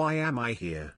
Why am I here?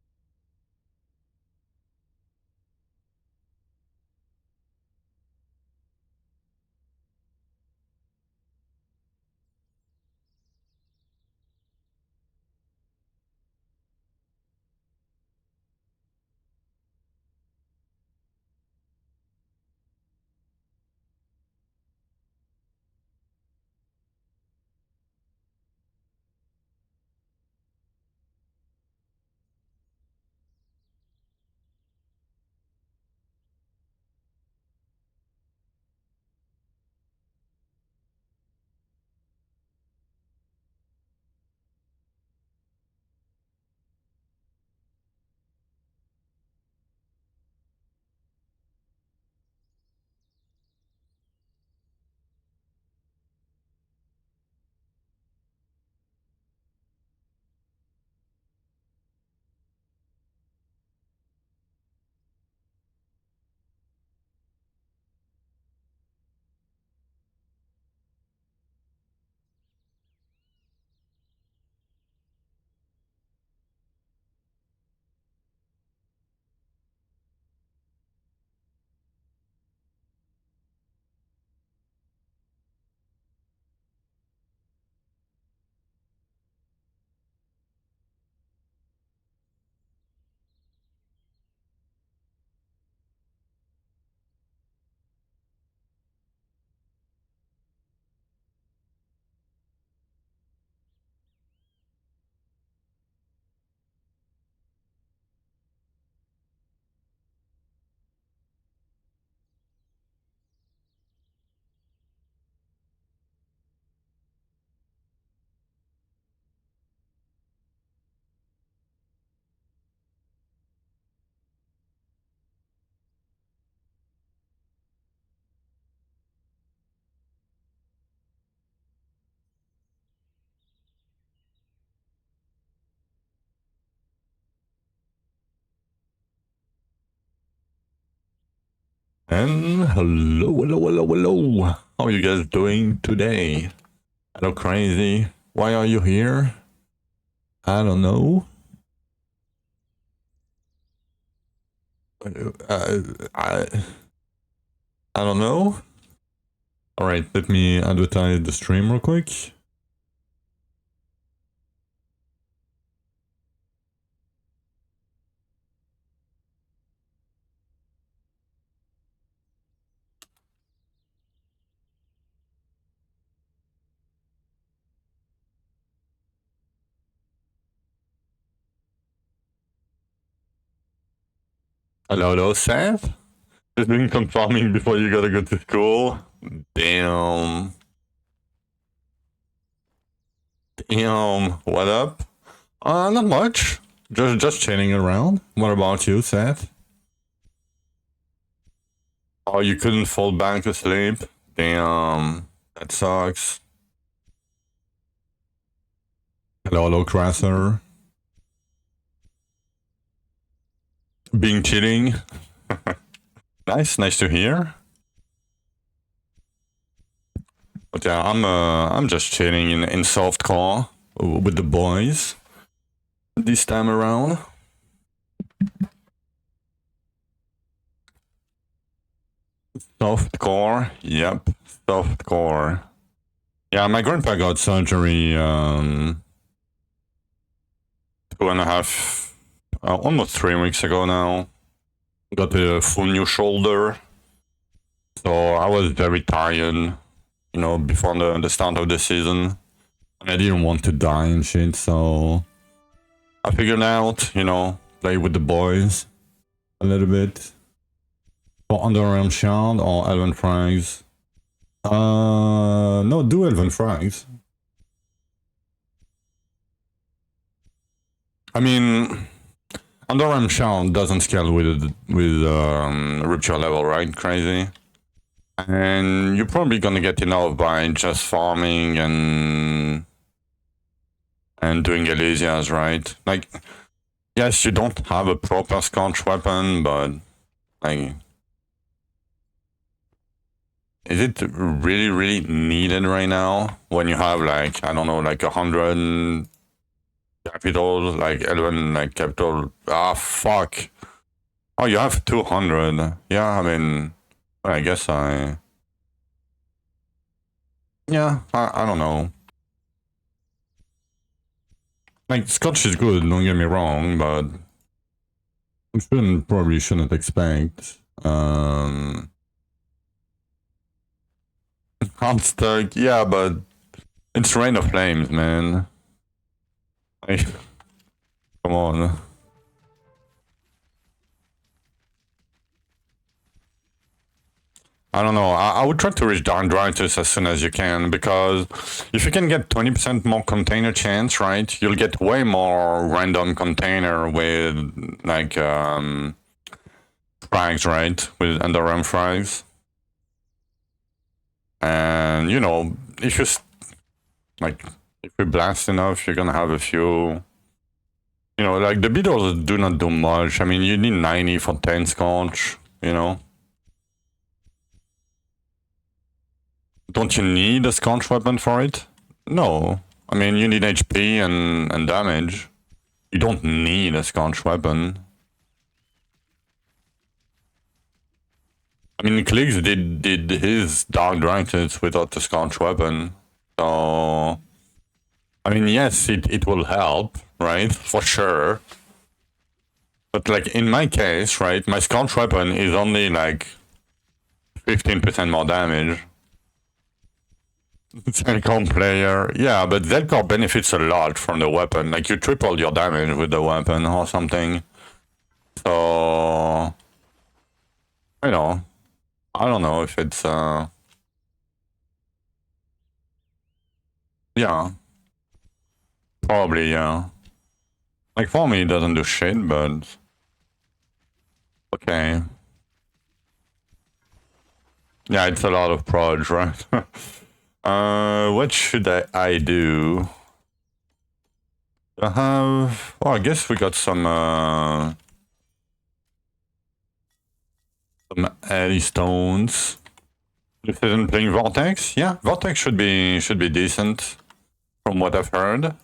And hello. How are you guys doing today? Hello, crazy. Why are you here? I don't know. I don't know. All right, let me advertise the stream real quick. Hello, Seth. Just doing some farming before you gotta go to school. Damn. What up? Not much. Just chilling around. What about you, Seth? Oh, you couldn't fall back to sleep? Damn. That sucks. Hello, Crasser. Being chilling. Nice to hear. But yeah, I'm just chilling in softcore with the boys this time around. Softcore, yep, softcore. Yeah, my grandpa got surgery 2.5, almost 3 weeks ago now. Got a full new shoulder. So I was very tired, you know, before the start of the season. I didn't want to die and shit, so I figured out, you know, play with the boys a little bit. For underarm shard or elven frags? No, do elven frags. I mean, underarm shard doesn't scale with rupture level, right? Crazy. And you're probably gonna get enough by just farming and doing Elysias, right? Like, yes, you don't have a proper scorch weapon, but like, is it really needed right now when you have like, I don't know, like 100 capital, like 11, like capital. Ah, fuck. Oh, you have 200. Yeah, I mean, I guess yeah, I don't know. Like, Scotch is good, don't get me wrong, but probably shouldn't expect. Hot stuck, yeah, but it's Rain of Flames, man. Like, come on. I don't know. I would try to reach Dark Drythus as soon as you can, because if you can get 20% more container chance, right, you'll get way more random container with, like, frags, right, with underarm frags. And, you know, if you, like, if you blast enough, you're gonna have a few. You know, like, the beetles do not do much. I mean, you need 90 for 10 scotch, you know. Don't you need a scotch weapon for it? No. I mean, you need HP and damage. You don't need a scotch weapon. I mean, Clicks did his Dark Drythus without the scotch weapon. So, I mean, yes, it will help, right? For sure. But, like, in my case, right, my scotch weapon is only, like, 15% more damage. Zelcom player, yeah, but Zelcom benefits a lot from the weapon. Like, you triple your damage with the weapon or something. So, you know, I don't know if it's, yeah, probably, yeah. Like, for me, it doesn't do shit, but okay. Yeah, it's a lot of proj, right? What should I do? I have, well, I guess we got some Addy stones. This isn't playing Vortex? Yeah, Vortex should be decent, from what I've heard.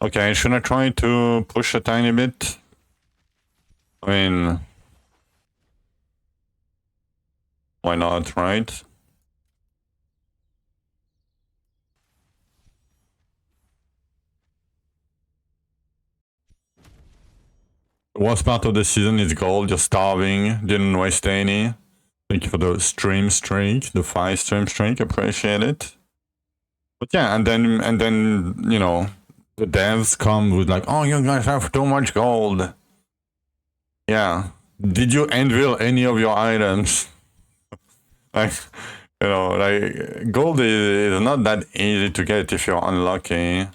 Okay, should I try to push a tiny bit? I mean, why not, right? What's part of the season is gold, you're starving, didn't waste any. Thank you for the stream streak, the 5 stream streak, appreciate it. But yeah, and then, you know, the devs come with like, oh, you guys have too much gold. Yeah. Did you unveil any of your items? Like, you know, like, gold is not that easy to get if you're unlucky.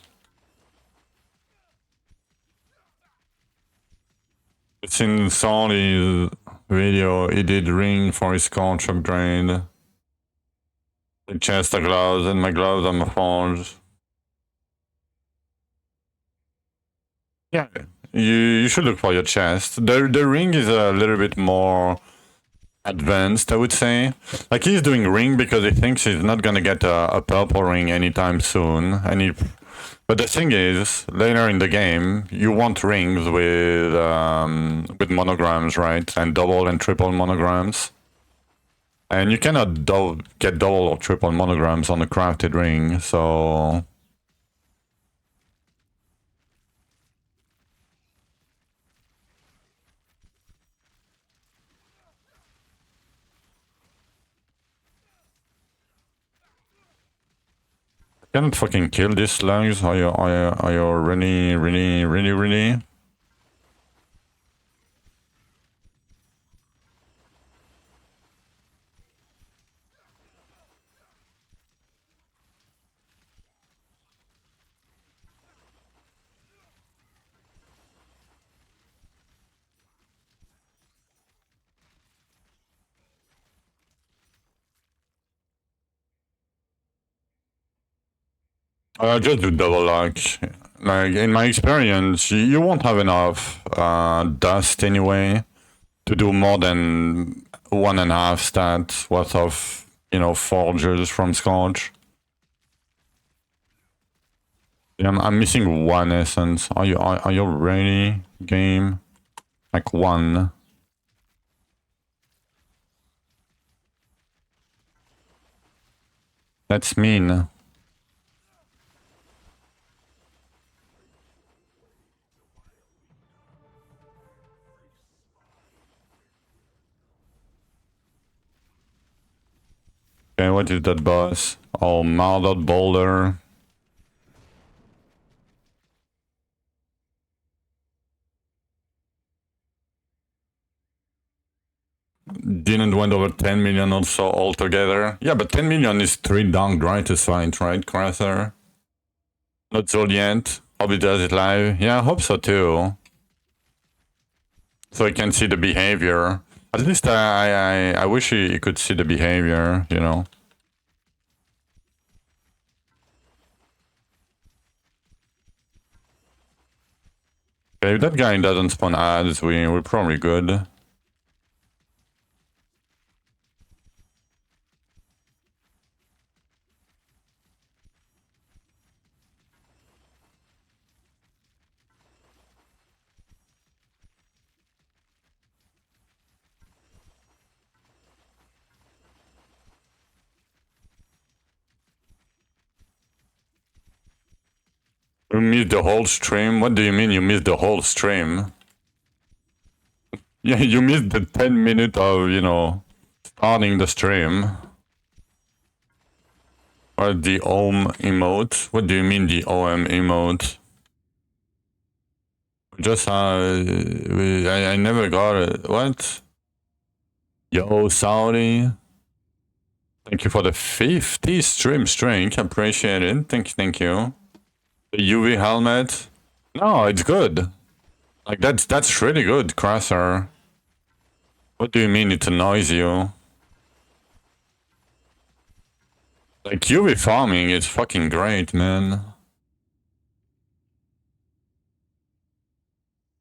It's in Sony's video, he did ring for his conch upgrade. The chest of gloves and my gloves on my phones. Yeah. You should look for your chest. The ring is a little bit more advanced, I would say. Like, he's doing ring because he thinks he's not gonna get a purple ring anytime soon. But the thing is, later in the game, you want rings with monograms, right? And double and triple monograms. And you cannot get double or triple monograms on a crafted ring, so... Cannot fucking kill these slugs. Are you really? Just do double lock. Like, in my experience, you won't have enough dust anyway to do more than 1.5 stats worth of, forges from Scorch. Yeah, I'm missing 1 essence. Are you ready, game? Like 1. That's mean. Okay, what is that boss? Oh, Mardot Boulder. Didn't went over 10 million or so altogether. Yeah, but 10 million is 3 Dark Drythus fights, right, Crasser? Not sold yet. Hope he does it live. Yeah, I hope so too. So I can see the behavior. At least I wish he could see the behavior, Okay, if that guy doesn't spawn ads, we're probably good. You missed the whole stream? What do you mean you missed the whole stream? Yeah, you missed the 10 minutes of, starting the stream. Or the OM emote? What do you mean the OM emote? Just, I never got it. What? Yo, Saudi. Thank you for the 50 stream string. Appreciate it. Thank you. The UV helmet. No, it's good. Like, that's really good, Crasser. What do you mean it annoys you? Like, UV farming is fucking great, man.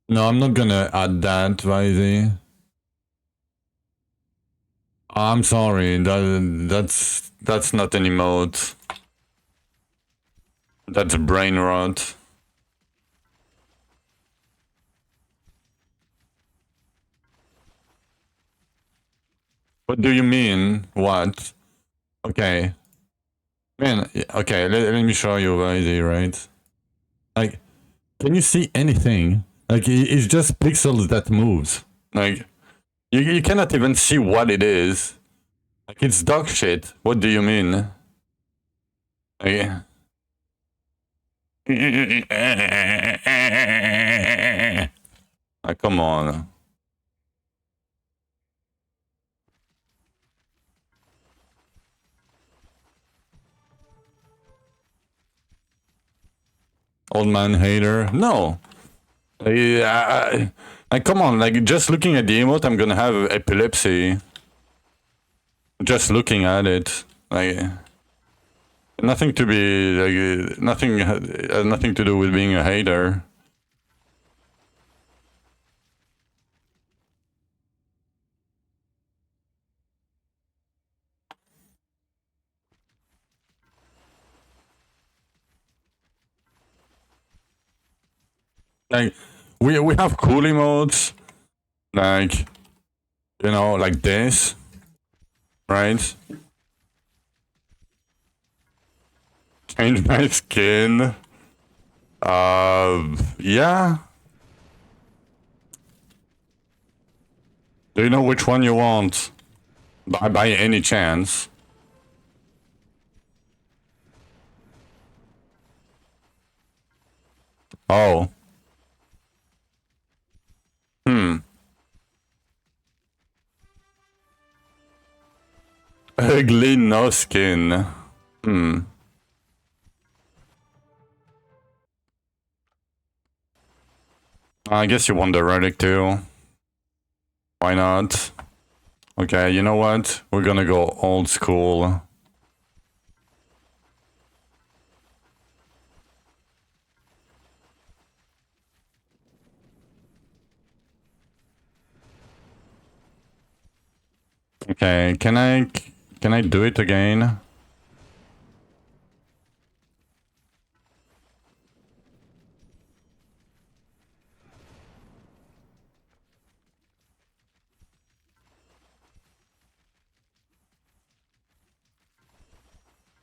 No, I'm not gonna add that, Vizy. I'm sorry, that's not an emote. That's brain rot. What do you mean? What? Okay. Man, okay, let me show you Vizy, right? Like, can you see anything? Like, it's just pixels that moves. Like, you cannot even see what it is. Like, it's dog shit. What do you mean? Like, come on. Old man hater? No. Like, come on, like, just looking at the emote, I'm gonna have epilepsy. Just looking at it. Like, nothing to be, like, nothing has nothing to do with being a hater. Like, we have cool emotes, like, like this, right? Change my skin. Yeah. Do you know which one you want? By any chance? Oh. Ugly no skin. I guess you want the relic too. Why not? Okay, you know what? We're gonna go old school. Okay, can I do it again?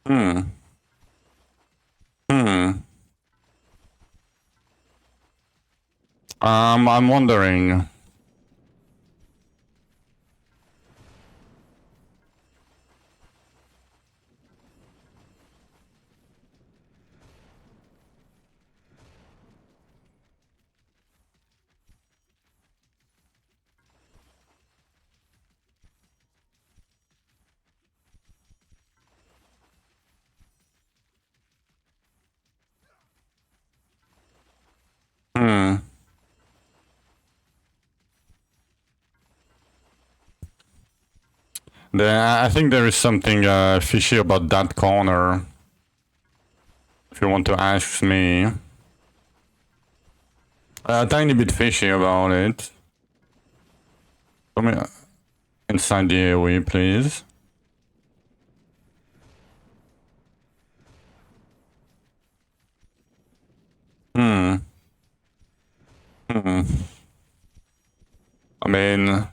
Hmm. Hmm. I'm wondering. Hmm. I think there is something fishy about that corner. If you want to ask me. A tiny bit fishy about it. Come inside the AoE, please. Hmm. Hmm. I mean...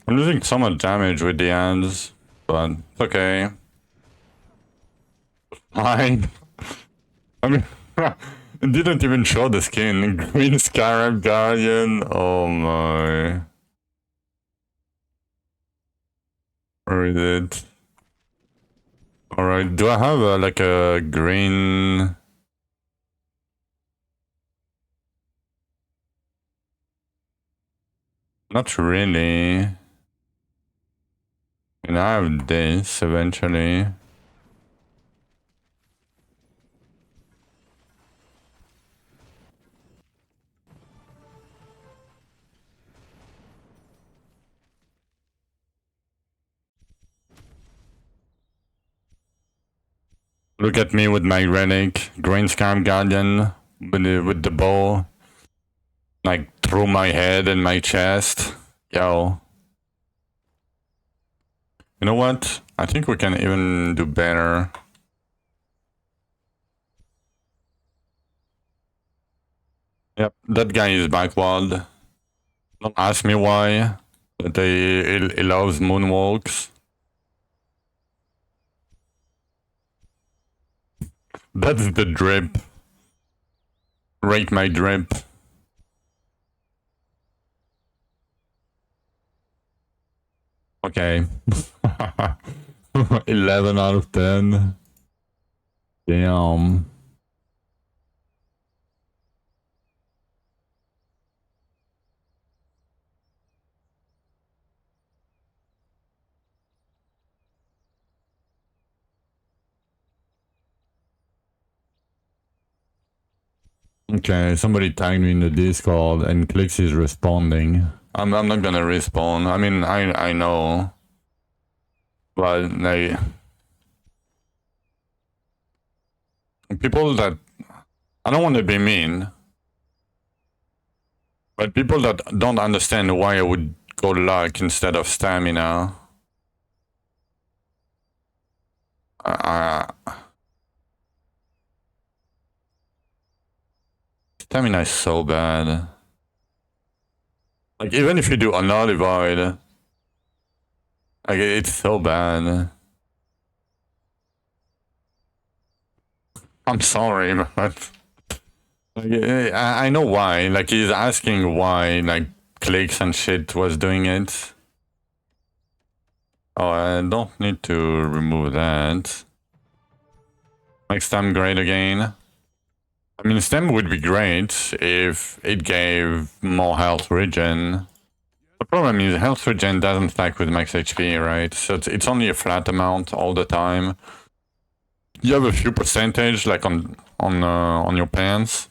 I'm losing so much damage with the ads, but it's okay. Fine. I mean, it didn't even show the skin. Green Scarab Guardian. Oh my. Where is it? Alright, do I have like a green... Not really. And I have this eventually. Look at me with my relic, Green Scarab Guardian, with the bow. Like through my head and my chest. Yo. You know what? I think we can even do better. Yep, that guy is backward. Don't ask me why, but he loves moonwalks. That's the drip. Rate my drip. Okay. 11 out of 10. Damn. Okay, somebody tagged me in the Discord and Clicks is responding. I'm not gonna respond. I mean, I know. But like... People that... I don't want to be mean. But people that don't understand why I would go luck instead of stamina. Stamina is so bad. Like, even if you do Unalified, like, it's so bad. I'm sorry, but... Like, I know why. Like, he's asking why, like, Clicks and shit was doing it. Oh, I don't need to remove that. Make stem great again. I mean, stem would be great if it gave more health regen. The problem is health regen doesn't stack with max HP, right? So it's only a flat amount all the time. You have a few percentage, like on your pants,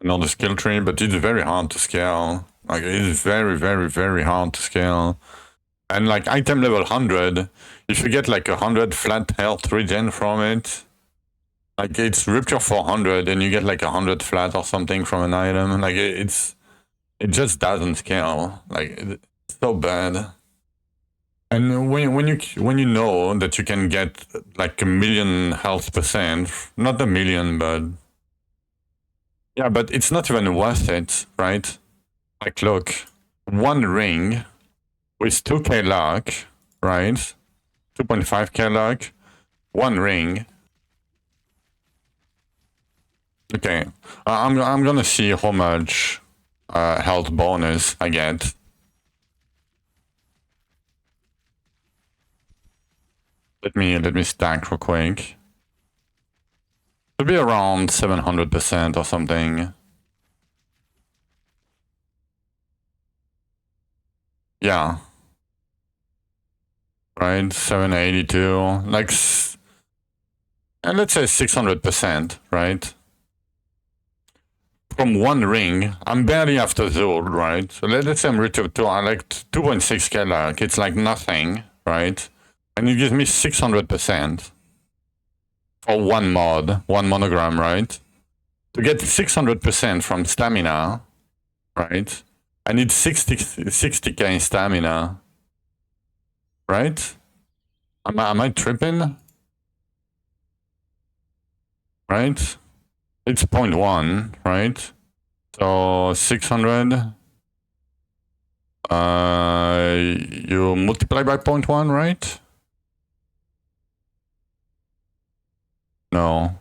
and on the skill tree, but it's very hard to scale. Like, it's very, very, very hard to scale. And like item level 100, if you get like 100 flat health regen from it, like it's rupture 400 and you get like 100 flat or something from an item. Like it just doesn't scale. Like it's so bad. And when you know that you can get like 1,000,000 health percent, not 1,000,000, but yeah, but it's not even worth it, right? Like look, one ring with 2k luck, right? 2.5k luck, one ring. Okay, I'm gonna see how much health bonus I get. Let me stack real quick. Should be around 700% or something. Yeah. Right, 782, like, and let's say 600%, right? From one ring, I'm barely after Zul, right? So let's say I'm rich to like 2.6k luck, it's like nothing, right? And it gives me 600% for one mod, one monogram, right? To get 600% from stamina, right? I need 60k stamina, right? Am I tripping? Right? It's 0.1, right? So 600. You multiply by 0.1, right? No.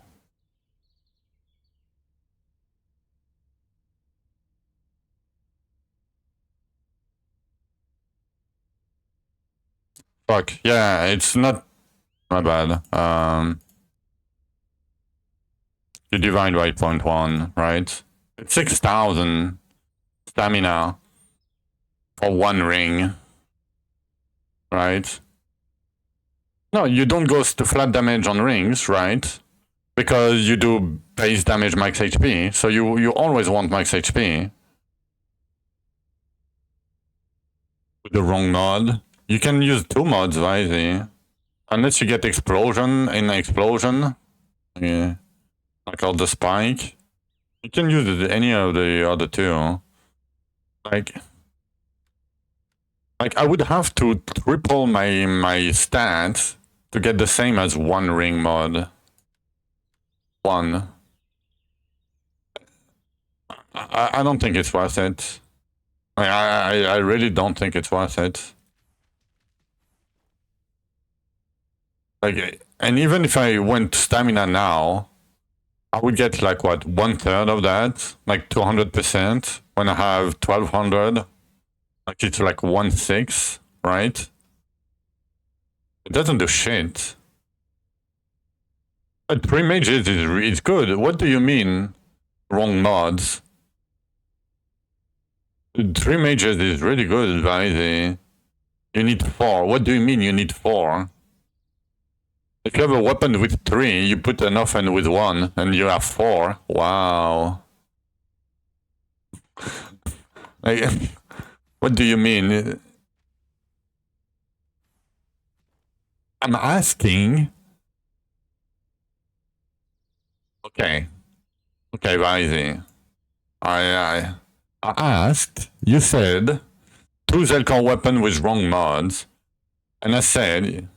Fuck. Yeah, it's not my bad. You divide by 0.1, right? It's 6,000 stamina for one ring, right? No, you don't go to flat damage on rings, right? Because you do base damage max HP, so you always want max HP. With the wrong mod. You can use two mods, Vizy. Unless you get explosion in explosion. Yeah. Like all the spike. You can use any of the other two. Like I would have to triple my stats to get the same as one ring mod. One. I don't think it's worth it. I really don't think it's worth it. Like, and even if I went stamina now, I would get like what, 1/3 of that, like 200% when I have 1200. Like it's like 1/6, right? It doesn't do shit. But 3 mages is good. What do you mean? Wrong mods. 3 mages is really good, Vizy. You need 4. What do you mean you need 4? If you have a weapon with 3, you put an offense with 1, and you have 4. Wow. Like, what do you mean? I'm asking. Okay. Okay, Vizy. I asked. You said 2 Zelkor weapon with wrong mods. And I said,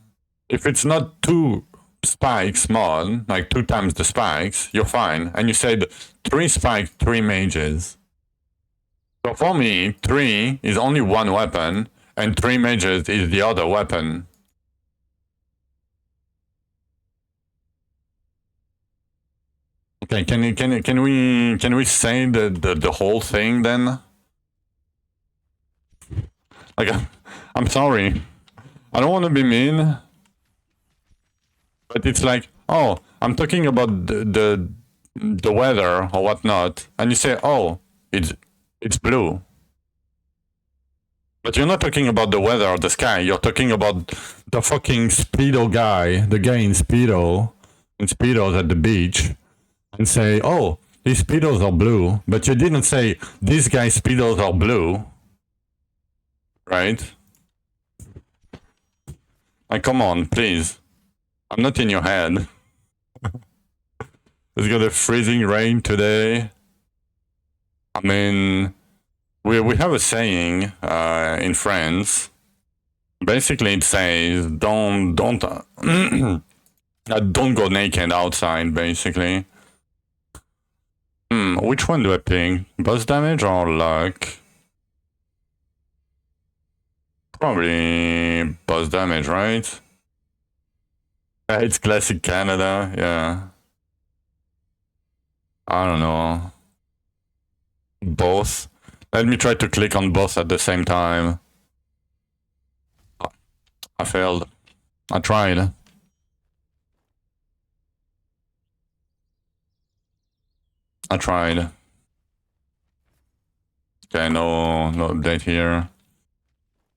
if it's not 2 spikes mod, like 2 times the spikes, you're fine. And you said 3 spikes, 3 mages. So for me, 3 is only one weapon, and 3 mages is the other weapon. Okay, can we say the whole thing then? Like, I'm sorry, I don't want to be mean, but it's like, oh, I'm talking about the weather or whatnot, and you say, oh, it's blue. But you're not talking about the weather or the sky, you're talking about the fucking Speedo guy, the guy in Speedos at the beach, and say, oh, His speedos are blue, but you didn't say this guy's speedos are blue, right? Like, come on, please. I'm not in your head. It's got a freezing rain today. I mean, we have a saying in France. Basically, it says don't don't go naked outside. Basically, which one do I pick? Boss damage or luck? Probably boss damage, right? It's classic Canada, yeah. I don't know. Both. Let me try to click on both at the same time. I failed. I tried. Okay, no update here.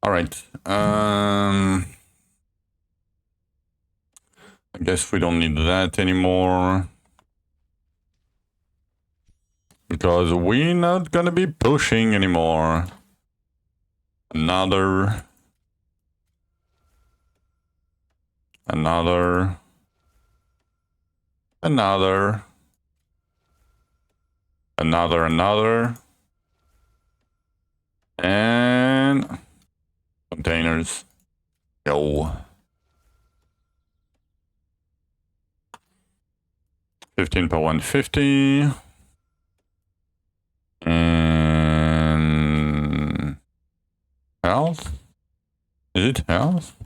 Alright. I guess we don't need that anymore. Because we're not gonna be pushing anymore. Another. And containers. Yo. 15 per 150. And health? Is it health?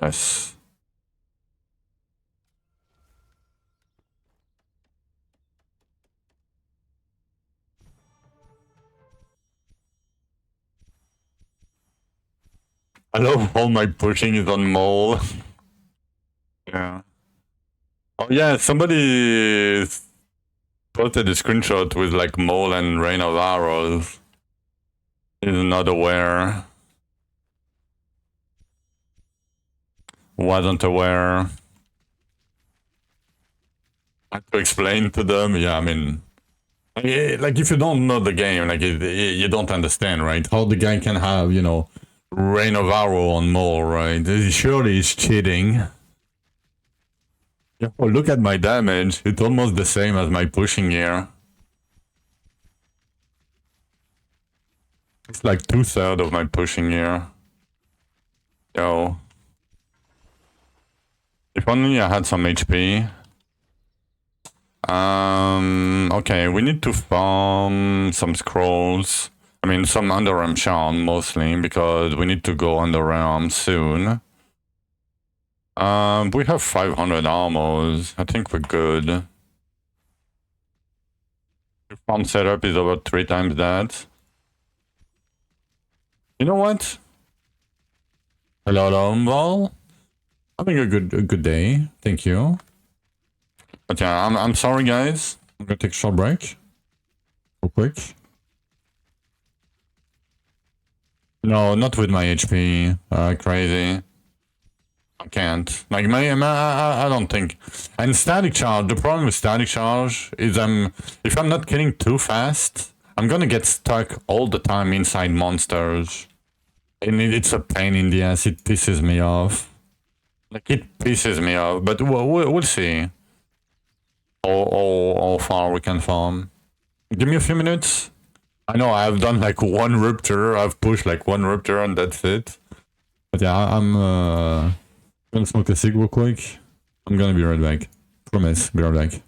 Yes. I love all my pushing is on mole. Yeah. Oh yeah, somebody posted a screenshot with like mole and rain of arrows. Is not aware. Wasn't aware. I had to explain to them. Yeah, I mean, like if you don't know the game, like you don't understand, right? How the guy can have, you know, rain of arrow on mole, right? Surely he's cheating. Yeah, well, look at my damage. It's almost the same as my pushing here. It's like 2/3 of my pushing here. Yo. If only I had some HP. Okay, we need to farm some scrolls. I mean, some underarm charm mostly, because we need to go underarm soon. We have 500 armors. I think we're good. Farm setup is about 3 times that. You know what? Hello, Umbal. Having a good day. Thank you. But yeah, I'm sorry, guys. I'm gonna take a short break. Real quick. No, not with my HP. Crazy. I can't. Like I don't think. And static charge. The problem with static charge is if I'm not killing too fast, I'm gonna get stuck all the time inside monsters. And it's a pain in the ass. It pisses me off. Like it pisses me off. But we'll see. How far we can farm. Give me a few minutes. I know I've done like one rupture. I've pushed like one rupture and that's it. But yeah, I'm gonna smoke a cig real quick. I'm gonna be right back. Promise, be right back.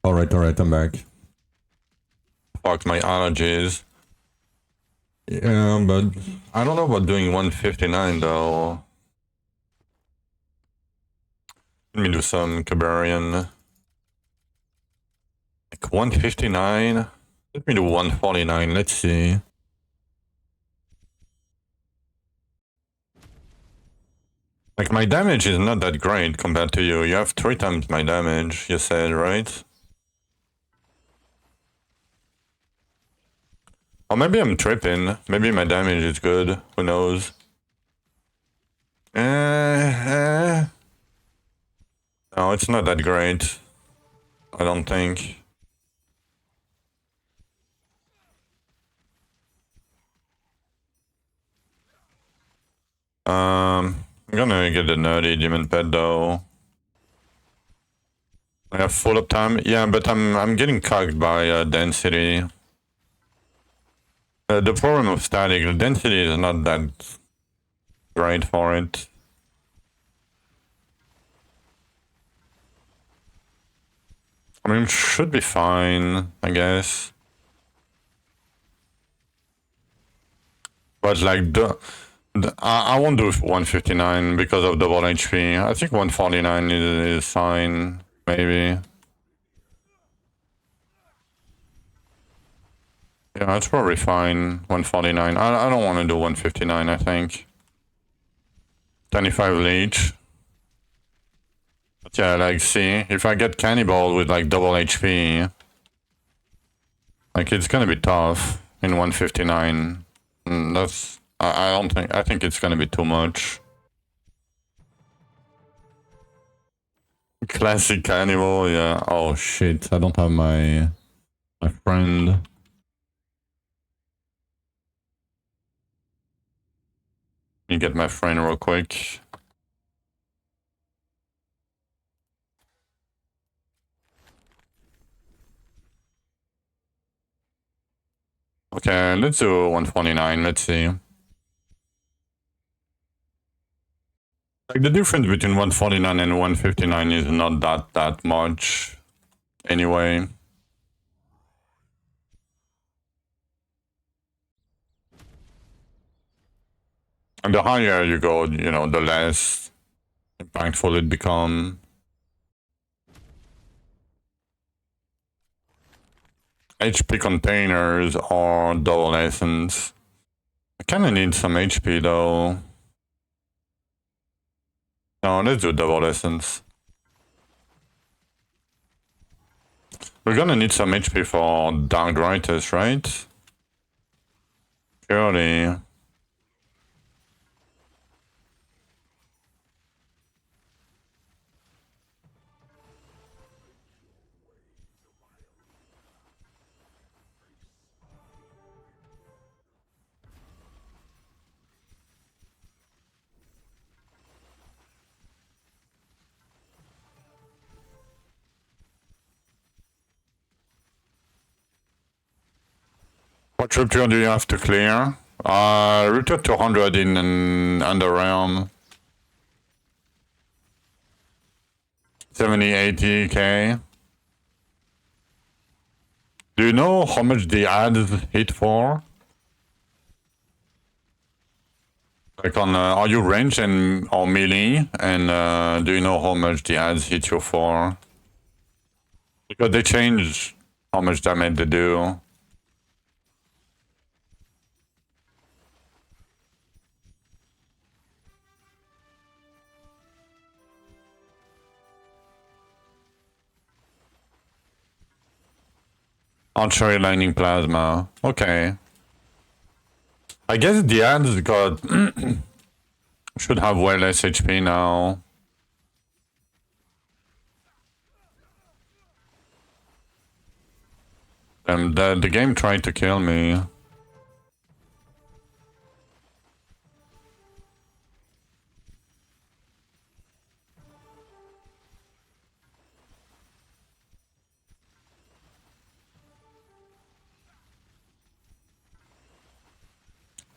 Alright, I'm back. Fuck my allergies. Yeah, but I don't know about doing 159 though. Let me do some Cabarian. Like 159? Let me do 149, let's see. Like my damage is not that great compared to you. You have 3 times my damage, you said, right? Or maybe I'm tripping. Maybe my damage is good. Who knows? No, it's not that great. I don't think. I'm gonna get the nerdy demon pet though. I have full up time. Yeah, but I'm getting cocked by density. The problem of static, the density is not that great for it. I mean, should be fine, I guess. But like I won't do 159 because of double HP. I think 149 is fine, maybe. Yeah, that's probably fine. 149. I don't want to do 159, I think. 25 leech. But yeah, like, see, if I get Cannibal with like double HP, like, it's gonna be tough in 159. That's... I don't think... I think it's gonna be too much. Classic Cannibal, yeah. Oh, shit. I don't have my friend. Let me get my friend real quick. Okay, let's do 149, let's see. Like, the difference between 149 and 159 is not that much, anyway. And the higher you go, you know, the less impactful it becomes. HP containers or double essence. I kinda need some HP though. No, let's do double essence. We're gonna need some HP for Dark Drythus, right? Surely. What rupture do you have to clear? Rupture 200 in an underrealm. 70, 80k. Do you know how much the ads hit for? Like on, are you range and or melee? And do you know how much the ads hit you for? Because they change how much damage they do. Archery lightning plasma. Okay. I guess the ads got should have way less HP now. The game tried to kill me.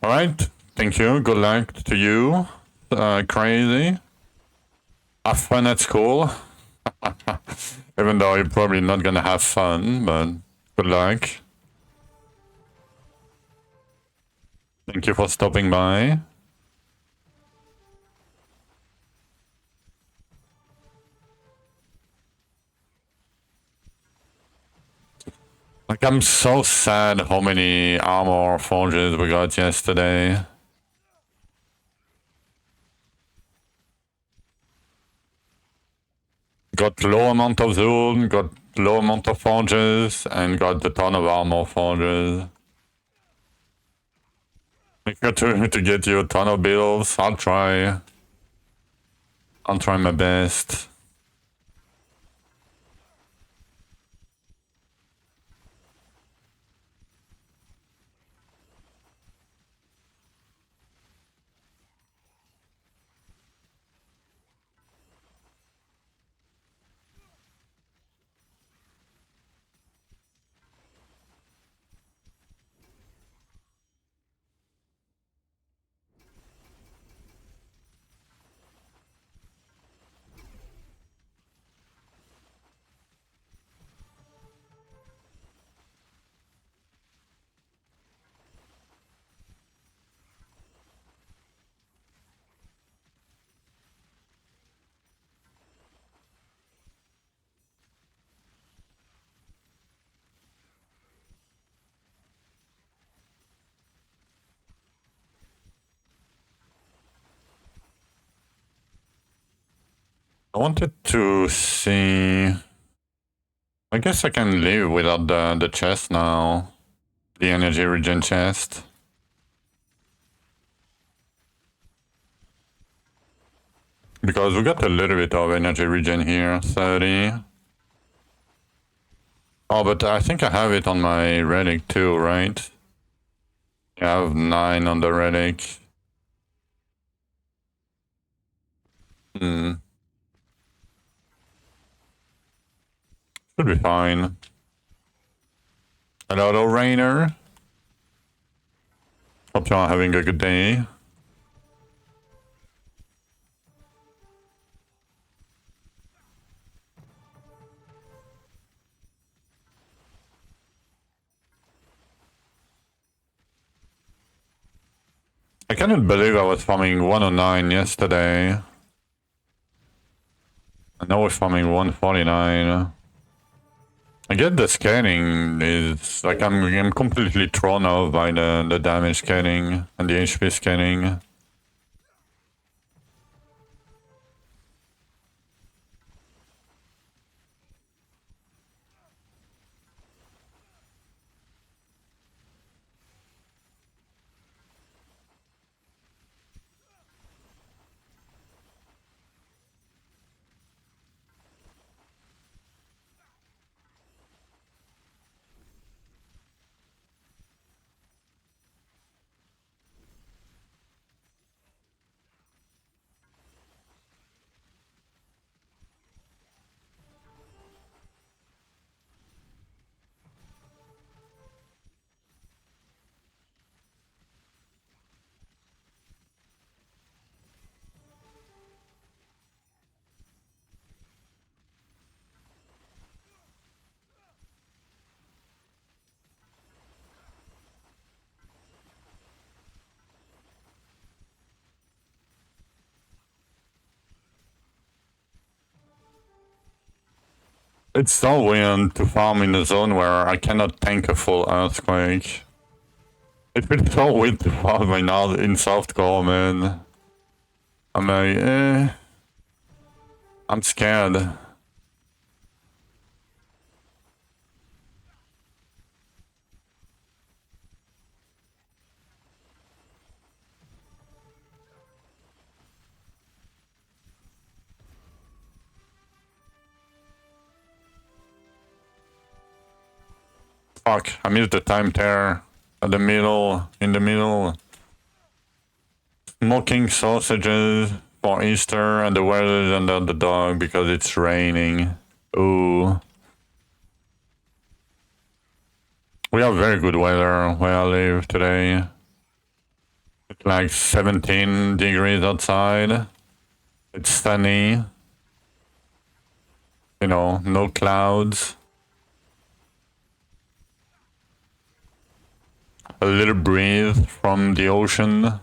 Alright, thank you. Good luck to you. Crazy. Have fun at school. Even though you're probably not gonna have fun, but good luck. Thank you for stopping by. Like, I'm so sad how many armor forges we got yesterday. Got low amount of zoom, got low amount of forges, and got a ton of armor forges. Make sure to get you a ton of builds. I'll try my best. I wanted to see... I guess I can live without the chest now. The energy regen chest. Because we got a little bit of energy regen here, 30. Oh, but I think I have it on my relic too, right? Yeah, I have 9 on the relic. Should be fine. Hello, Rainer. Hope you are having a good day. I cannot believe I was farming 109 yesterday. And now we're farming 149. I get the scaling is like I'm completely thrown off by the damage scaling and the HP scaling. It's so weird to farm in a zone where I cannot tank a full earthquake. It feels so weird to farm in softcore, man. I'm like, I'm scared. Fuck, I missed the time tear in the middle. Smoking sausages for Easter and the weather is under the dog because it's raining. Ooh. We have very good weather where I live today. It's like 17 degrees outside. It's sunny. You know, no clouds. A little breeze from the ocean.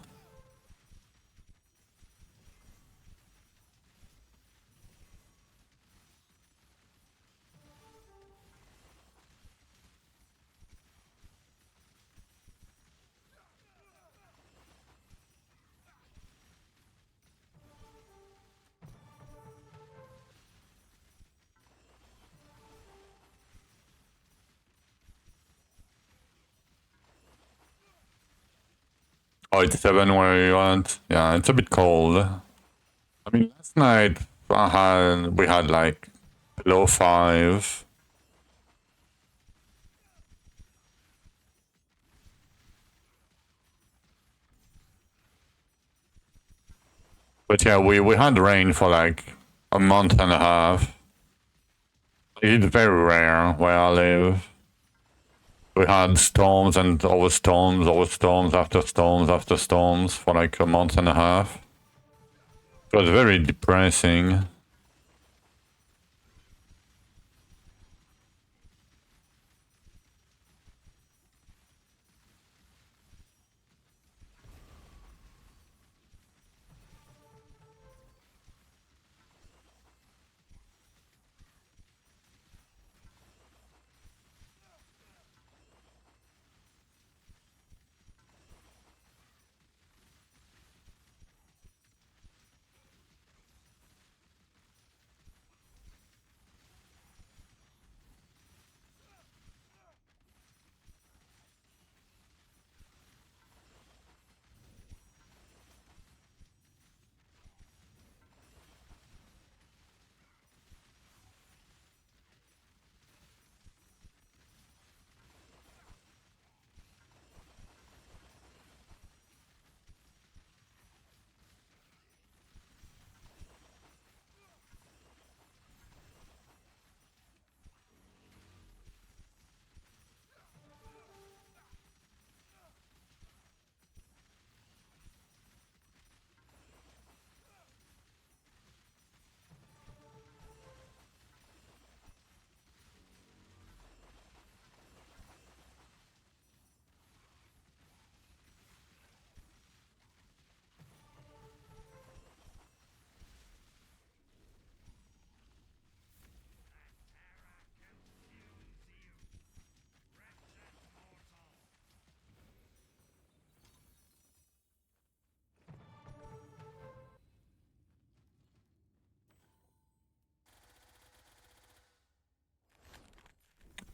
Oh, it's 7 where you went? Yeah, it's a bit cold. I mean, last night we had like below 5. But yeah, we had rain for like a month and a half. It's very rare where I live. We had storms and over storms after storms after storms for like a month and a half. It was very depressing.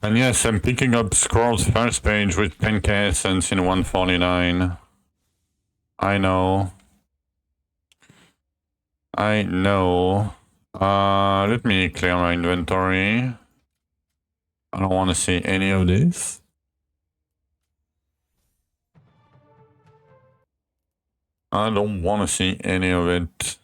And yes, I'm picking up Scroll's first page with 10k essence in 149. I know. I know. Let me clear my inventory. I don't want to see any of this. I don't want to see any of it.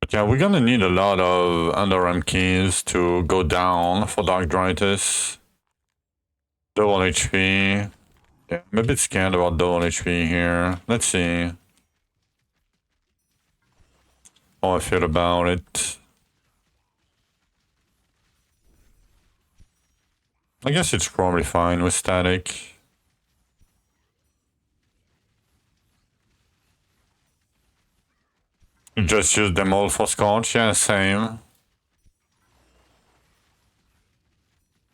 But yeah, we're gonna need a lot of underarm keys to go down for Dark Drythus. Double HP. Yeah, I'm a bit scared about double HP here. Let's see how I feel about it. I guess it's probably fine with static. You just use them all for Scotch? Yeah, same.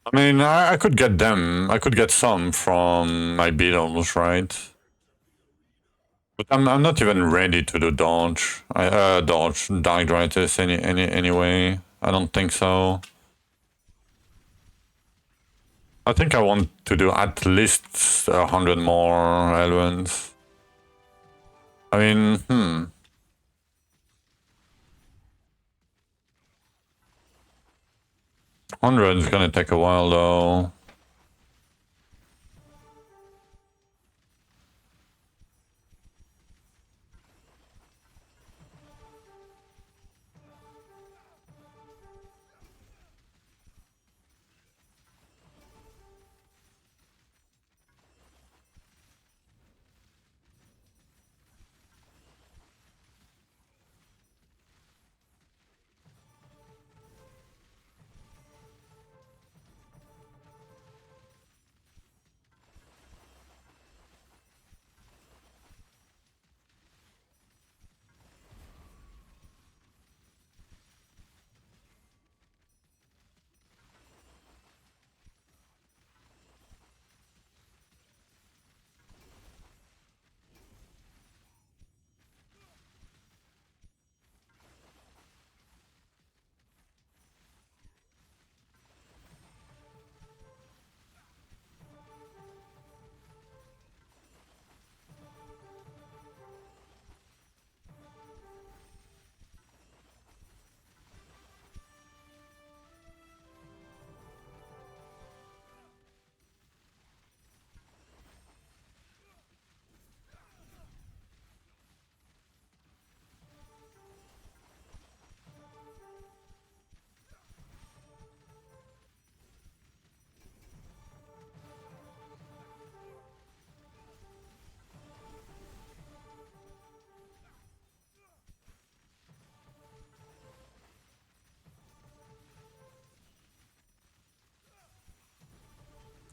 I mean, I could get them. I could get some from my beetles, right? But I'm not even ready to do dodge. Dodge Dark Drythus anyway. I don't think so. I think I want to do at least 100 more elements. I mean, 100 is gonna take a while though.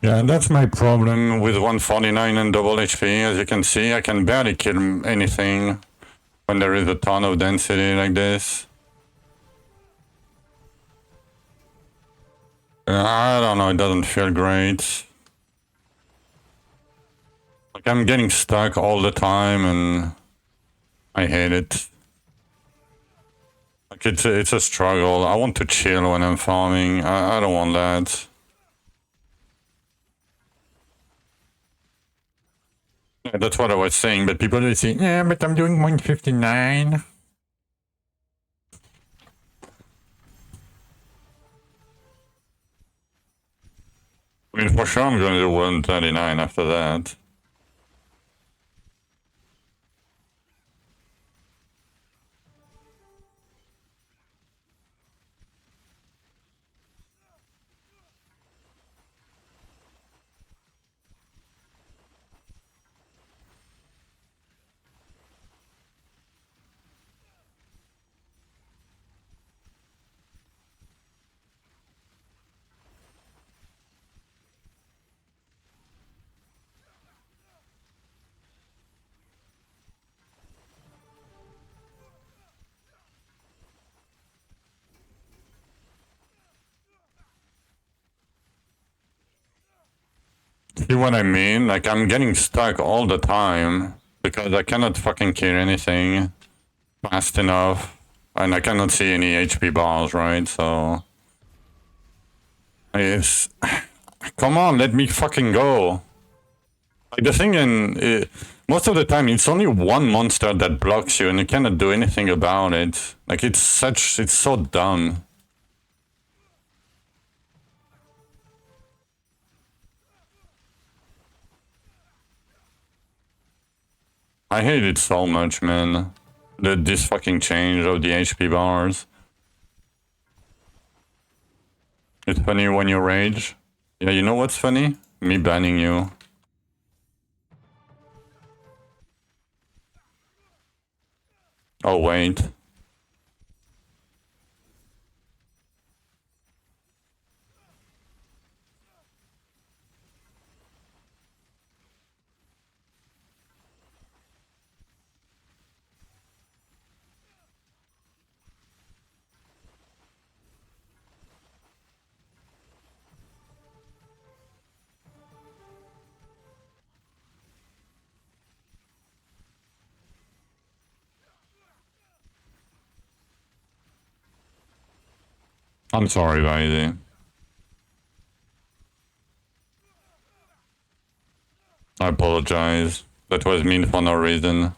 Yeah, that's my problem with 149 and double HP. As you can see, I can barely kill anything when there is a ton of density like this. I don't know, it doesn't feel great. Like, I'm getting stuck all the time and I hate it. Like, it's a struggle. I want to chill when I'm farming. I don't want that. Yeah, that's what I was saying, but people will say, yeah, but I'm doing 159. I mean, for sure I'm going to do 139 after that. See what I mean? Like, I'm getting stuck all the time because I cannot fucking kill anything fast enough. And I cannot see any HP bars, right? So... it's... Come on, let me fucking go. Like, the thing most of the time, it's only one monster that blocks you and you cannot do anything about it. Like, it's so dumb. I hate it so much, man. This fucking change of the HP bars. It's funny when you rage. Yeah, you know what's funny? Me banning you. Oh, wait. I'm sorry, Vaidi. I apologize. That was mean for no reason.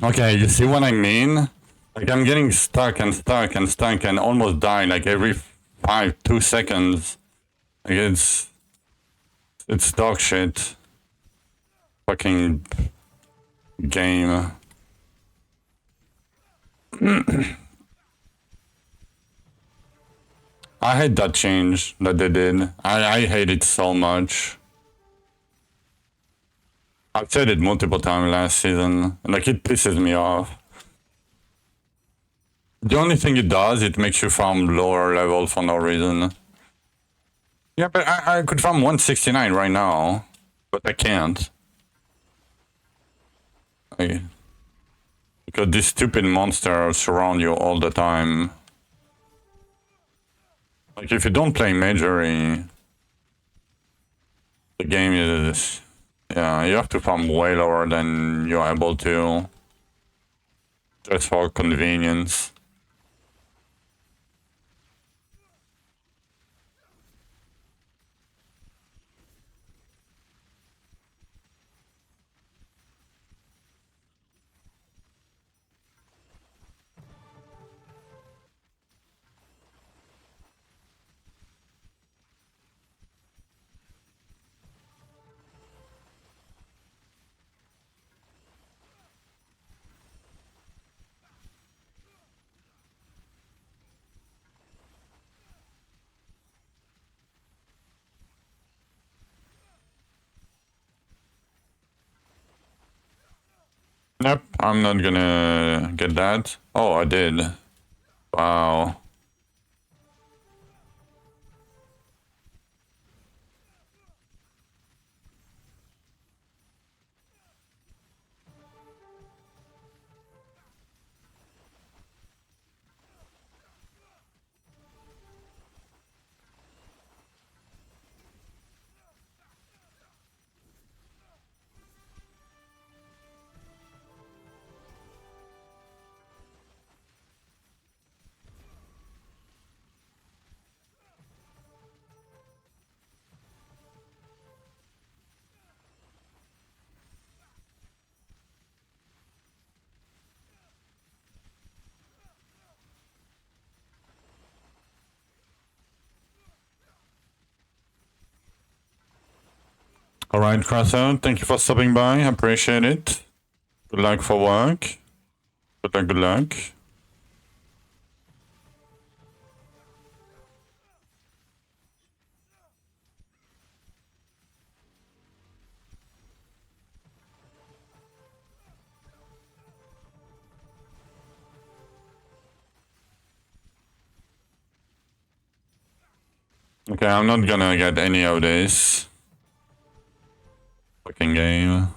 Okay, you see what I mean? Like, I'm getting stuck and stuck and stuck and almost die like every 2 seconds. Like, it's dog shit. Fucking game. I hate that change that they did. I hate it so much. I've said it multiple times last season. Like, it pisses me off. The only thing it does, it makes you farm lower level for no reason. Yeah, but I could farm 169 right now, but I can't. Because these stupid monsters surround you all the time. Like, if you don't play Majory, the game is... Yeah, you have to farm way lower than you're able to. Just for convenience. Nope, I'm not gonna get that. Oh, I did. Wow. Alright, Crossout, thank you for stopping by. I appreciate it. Good luck for work. Good luck, good luck. Okay, I'm not gonna get any of this. Fucking game.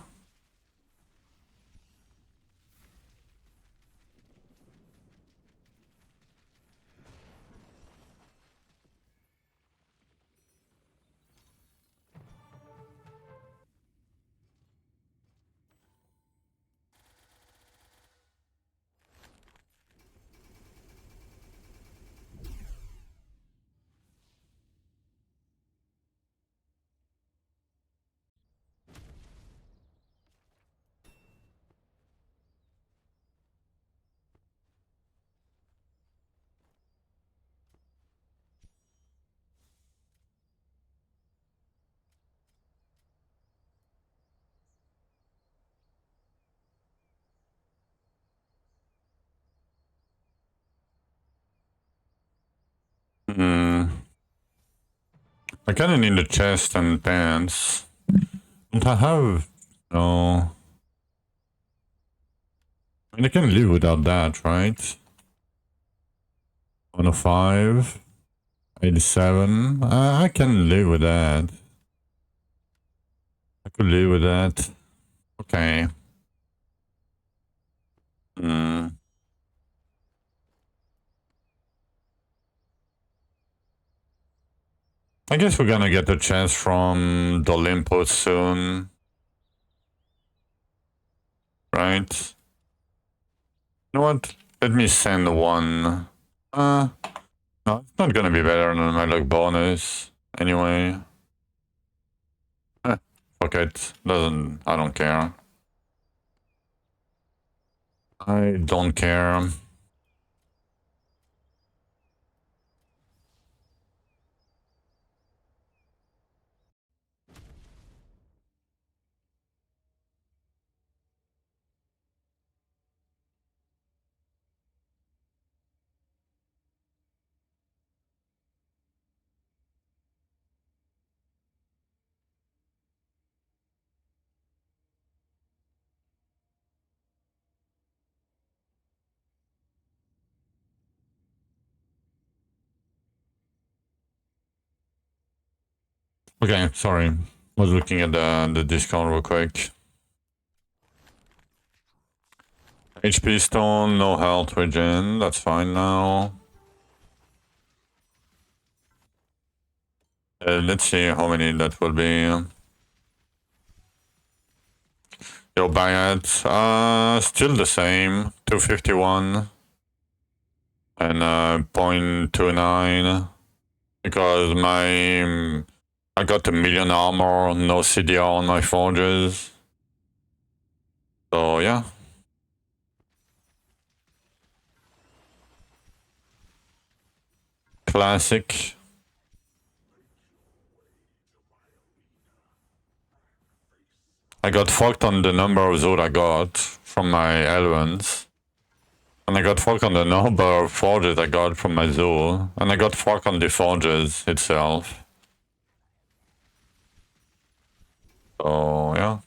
Hmm. I kinda need a chest and pants. Don't I have... No. I mean, I can live without that, right? 105. 87. I can live with that. I could live with that. Okay. Hmm. I guess we're gonna get a chance from the Olympus soon. Right? You know what? Let me send one. No, it's not gonna be better than my luck bonus. Anyway. Fuck it. I don't care. I don't care. Okay, sorry. Was looking at the discount real quick. HP stone, no health regen. That's fine now. Let's see how many that will be. Yo, buy it. Still the same. 251 and 0.29 because I got a million armor, no CDR on my forges. So yeah. Classic. I got fucked on the number of Zod I got from my elements. And I got fucked on the number of forges I got from my zoo. And I got fucked on the forges itself. So yeah.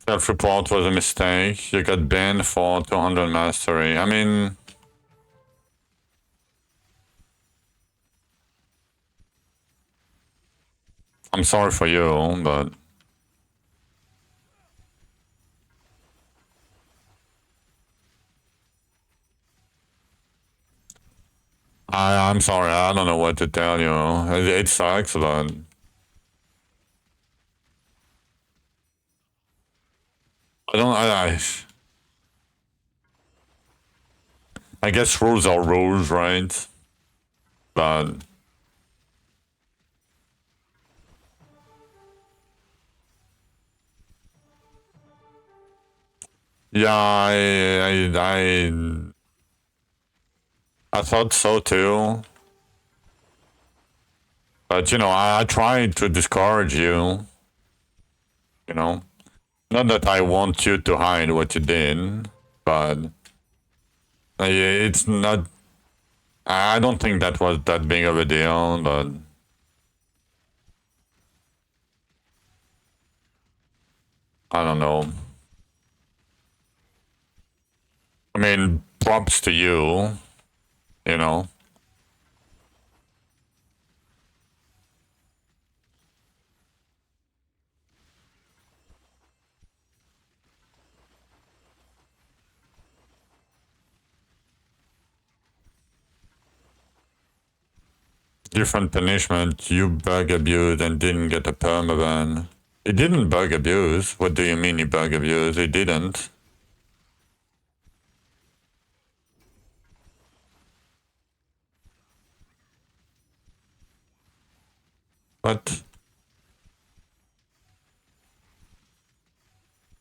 Self-report was a mistake. You got banned for 200 mastery. I mean, I'm sorry for you, but I'm sorry. I don't know what to tell you. It sucks, but I don't. I guess rules are rules, right? But yeah, I thought so too. But you know, I tried to discourage you. You know, not that I want you to hide what you did, but it's not. I don't think that was that big of a deal, but I don't know. I mean, props to you, you know. Different punishment, you bug abused and didn't get a permaban. He didn't bug abuse. What do you mean he bug abused? He didn't. What?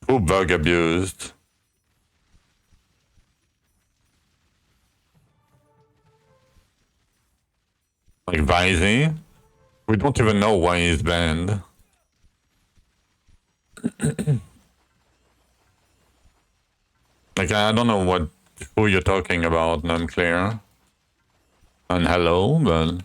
Who bug abused? Like Vizey? We don't even know why he's banned. Like, I don't know who you're talking about, and I'm clear. And hello, but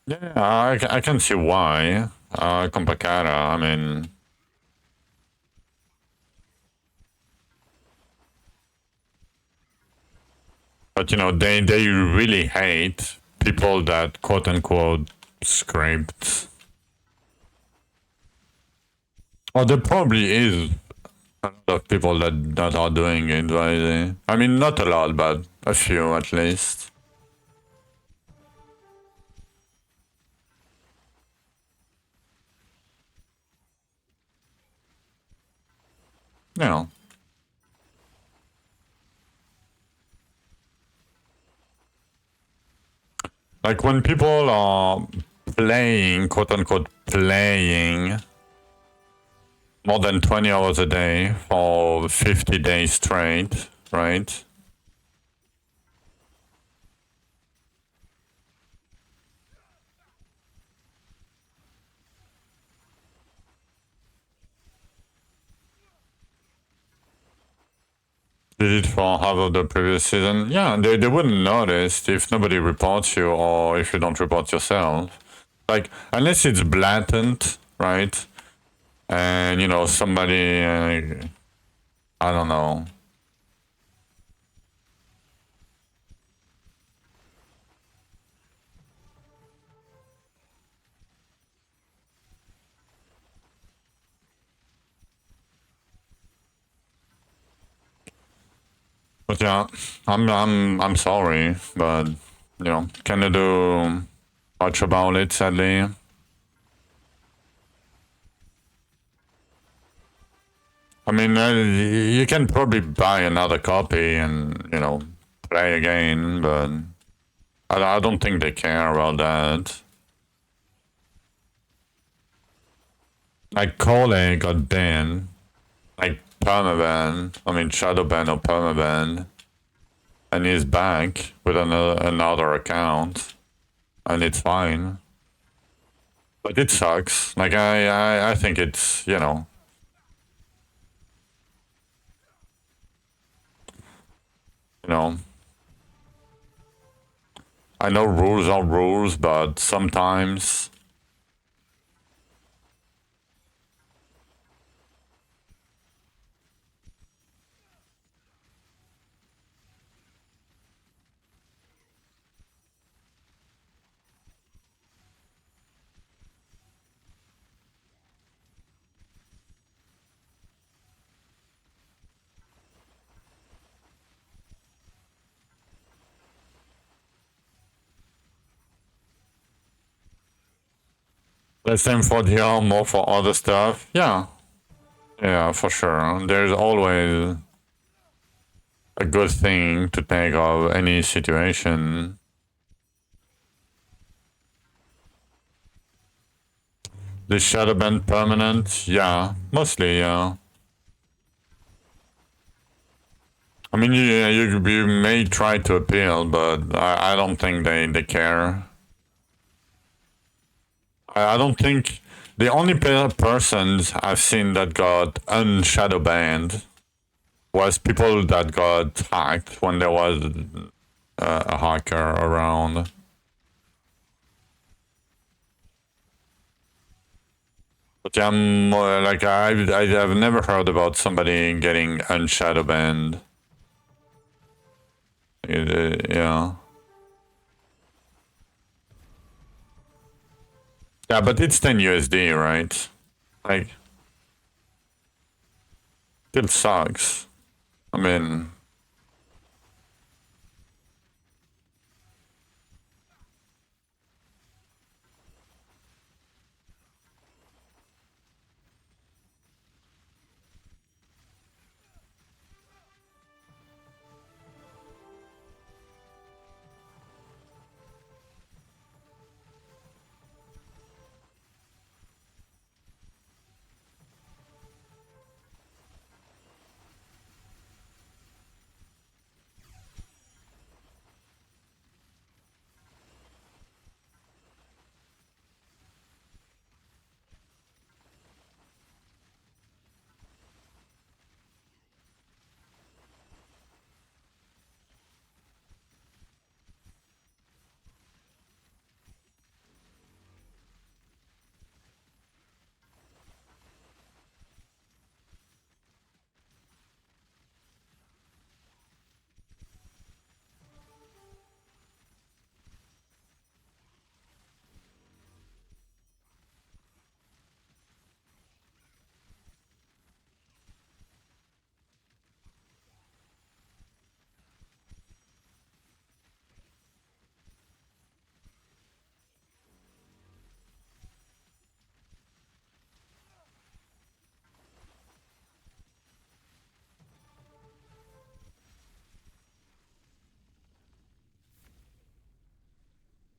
yeah, I can see why. Compacata, I mean, but you know, they really hate people that quote unquote scraped. Well, there probably is a lot of people that are doing it, right? I mean, not a lot, but a few at least. You know. Like when people are playing, quote unquote, playing more than 20 hours a day for 50 days straight, right? Did it for half of the previous season. Yeah, they wouldn't notice if nobody reports you or if you don't report yourself. Like, unless it's blatant, right? And, you know, somebody, I don't know. But yeah, I'm sorry, but you know, can I do much about it? Sadly, I mean, you can probably buy another copy and, you know, play again, but I don't think they care about that. Like, Cole got banned. Like, permaban. I mean, shadow ban or permaban. And he's back with another account. And it's fine. But it sucks. Like, I think it's, you know... You know... I know rules are rules, but sometimes... Less time for DR, more for other stuff. Yeah. Yeah, for sure. There's always a good thing to take of any situation. The shadow band permanent? Yeah, mostly, yeah. I mean, you may try to appeal, but I don't think they care. I don't think... The only persons I've seen that got unshadow banned was people that got hacked when there was a hacker around. But yeah, like I've never heard about somebody getting unshadow banned. Yeah. Yeah, but it's 10 USD, right? Like, it sucks. I mean...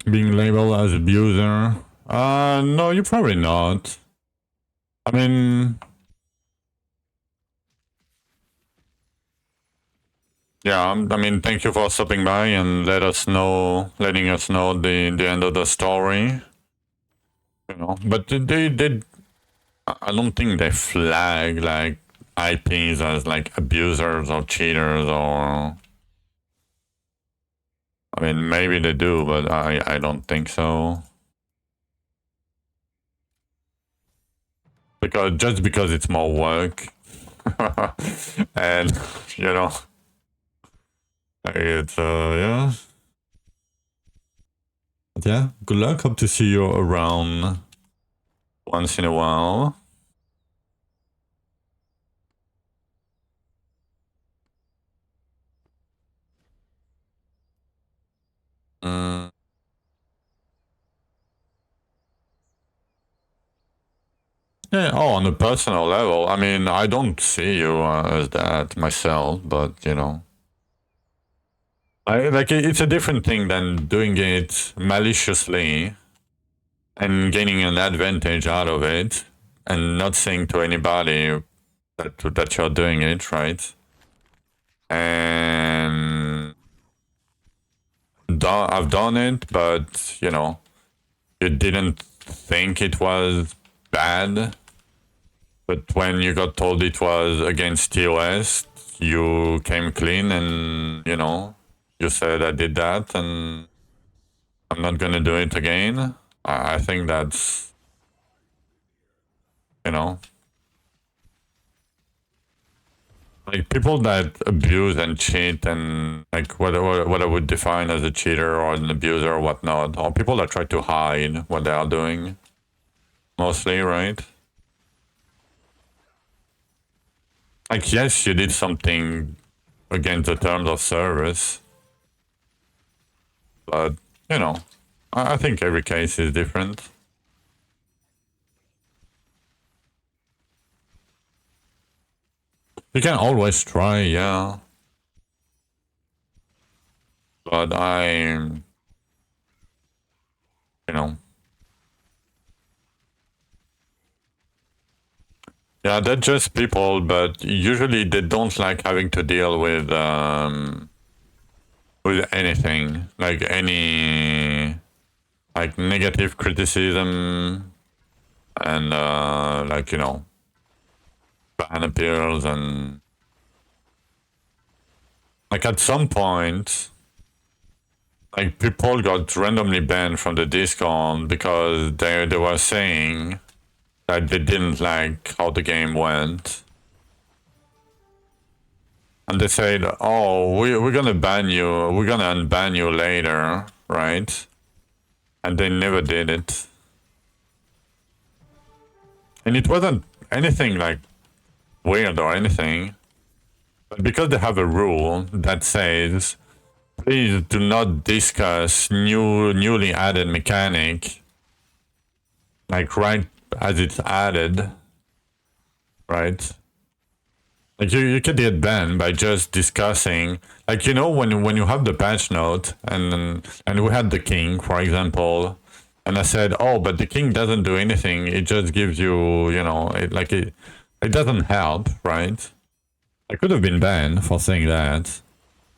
Being labeled as abuser? No, you're probably not. I mean... Yeah, I mean, thank you for stopping by and letting us know the end of the story. You know, but they did... I don't think they flag, like, IPs as, like, abusers or cheaters or... I mean, maybe they do, but I don't think so. Just because it's more work. And, you know... It's, yeah. But yeah, good luck. Hope to see you around once in a while. Yeah, on a personal level, I mean, I don't see you as that myself, but you know, it's a different thing than doing it maliciously and gaining an advantage out of it, and not saying to anybody that you're doing it, right? And I've done it, but you know, you didn't think it was bad. But when you got told it was against TOS, you came clean and, you know, you said I did that and I'm not gonna do it again. I think that's, you know, like people that abuse and cheat and like what I would define as a cheater or an abuser or whatnot, or people that try to hide what they are doing, mostly, right? Like, yes, you did something against the terms of service, but, you know, I think every case is different. You can always try, yeah. But you know, yeah, they're just people, but usually they don't like having to deal with anything, like any like negative criticism and like, you know, ban appeals and like at some point like people got randomly banned from the Discord because they were saying that they didn't like how the game went. And they said, oh, we're gonna ban you, we're gonna unban you later, right? And they never did it. And it wasn't anything like weird or anything. But because they have a rule that says, please do not discuss newly added mechanic, like right as it's added, right? Like you could get banned by just discussing, like, you know, when you have the patch note and we had the king, for example, and I said, oh, but the king doesn't do anything. It just gives you, you know, it doesn't help, right? I could have been banned for saying that,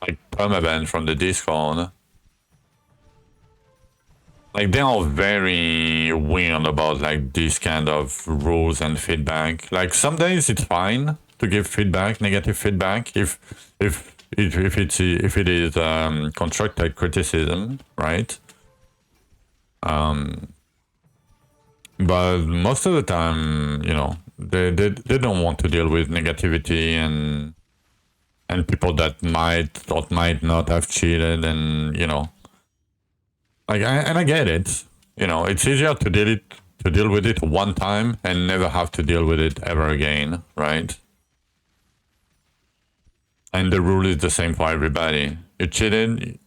like permaban from the Discord. Like they are very weird about like these kind of rules and feedback. Like some days it's fine to give feedback, negative feedback, if it is constructive criticism, right? But most of the time, you know, they don't want to deal with negativity and people that might or might not have cheated, and you know, like I get it. You know, it's easier to deal with it one time and never have to deal with it ever again, right? And the rule is the same for everybody. You cheated,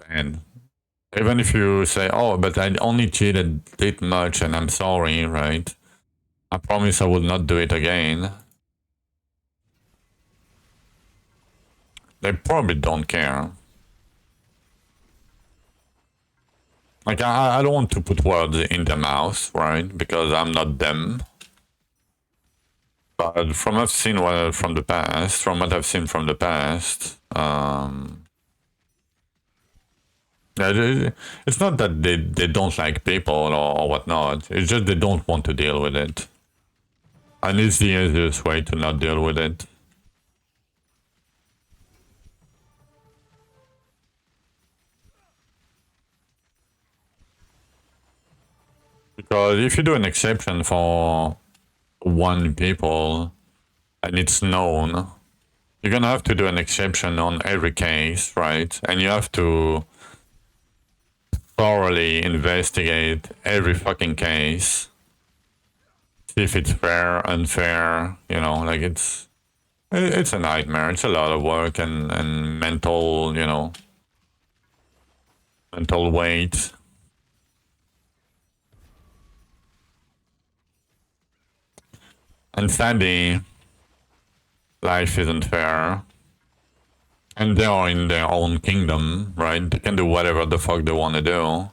and even if you say, oh, but I only cheated this much and I'm sorry, right? I promise I will not do it again. They probably don't care. Like, I don't want to put words in their mouth, right? Because I'm not them. But from what I've seen from the past, it's not that they don't like people or whatnot. It's just they don't want to deal with it. And it's the easiest way to not deal with it. Because if you do an exception for one people and it's known, you're gonna have to do an exception on every case, right? And you have to thoroughly investigate every fucking case. See if it's fair, unfair, you know, like it's a nightmare. It's a lot of work and mental, you know, mental weight. And sadly, life isn't fair. And they are in their own kingdom, right? They can do whatever the fuck they want to do.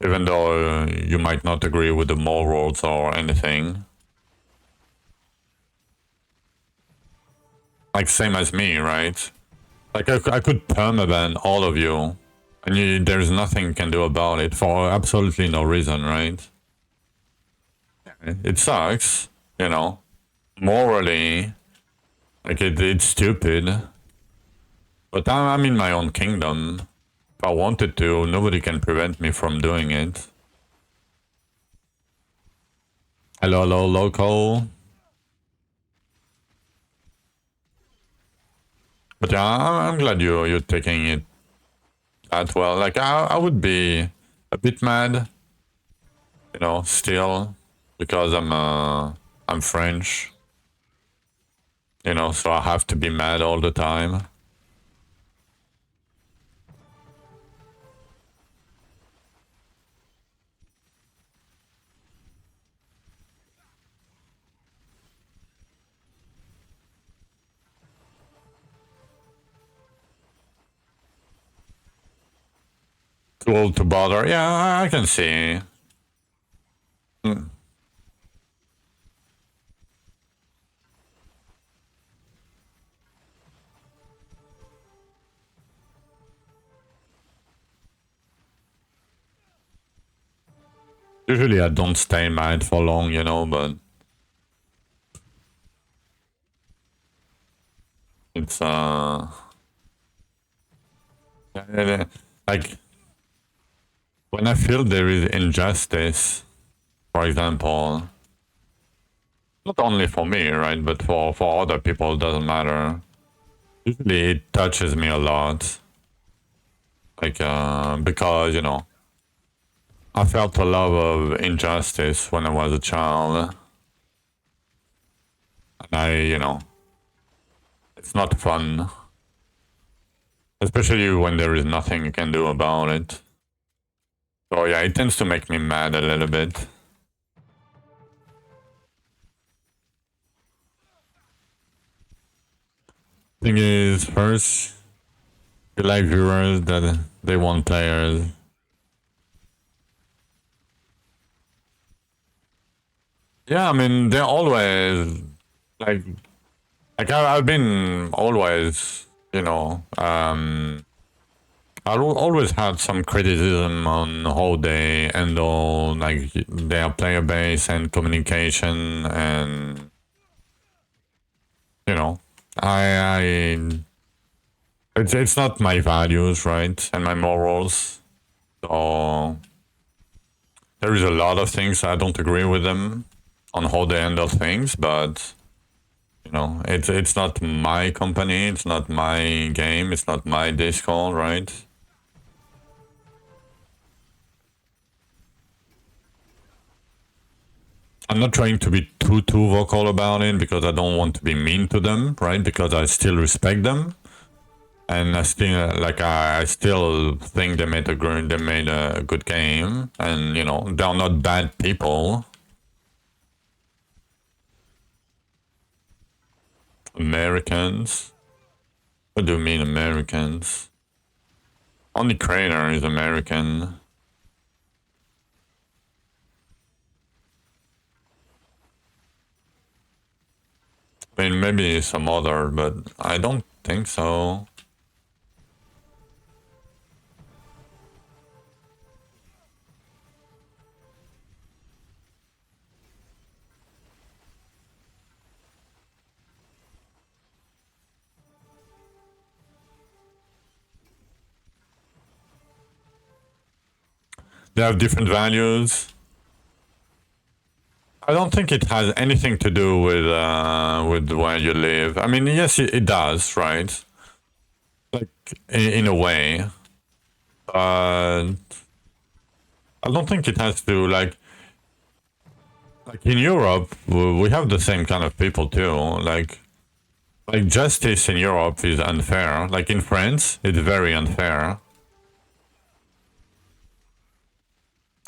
Even though you might not agree with the morals or anything. Like, same as me, right? Like, I could permaban all of you, and there's nothing you can do about it for absolutely no reason, right? It sucks, you know. Morally, like, it's stupid. But I'm in my own kingdom. If I wanted to, nobody can prevent me from doing it. Hello, hello, local. But yeah, I'm glad you're taking it that well. Like, I would be a bit mad, you know, still, because I'm French, you know, so I have to be mad all the time. Too old to bother. Yeah, I can see. Usually I don't stay mad for long, you know, but it's like when I feel there is injustice, for example, not only for me, right, but for other people, it doesn't matter. Usually it touches me a lot. Like, because, you know, I felt a lot of injustice when I was a child. And you know, it's not fun. Especially when there is nothing you can do about it. So yeah, it tends to make me mad a little bit. Thing is, first, you like viewers that they want players. Yeah, I mean, they're always like I've been always, you know, I've always had some criticism on how they handle like their player base and communication, and you know, I it's not my values, right, and my morals. So there is a lot of things I don't agree with them on how they handle things, but you know, it's not my company, it's not my game, it's not my Discord, right? I'm not trying to be too vocal about it because I don't want to be mean to them, right? Because I still respect them, and I still I still think they made a good game, and you know, they're not bad people. Americans? What do you mean Americans? Only Crater is American. I mean, maybe some other, but I don't think so. They have different values. I don't think it has anything to do with where you live. I mean, yes, it does, right? Like in a way, but I don't think it has to like in Europe we have the same kind of people too. Like justice in Europe is unfair. Like in France, it's very unfair.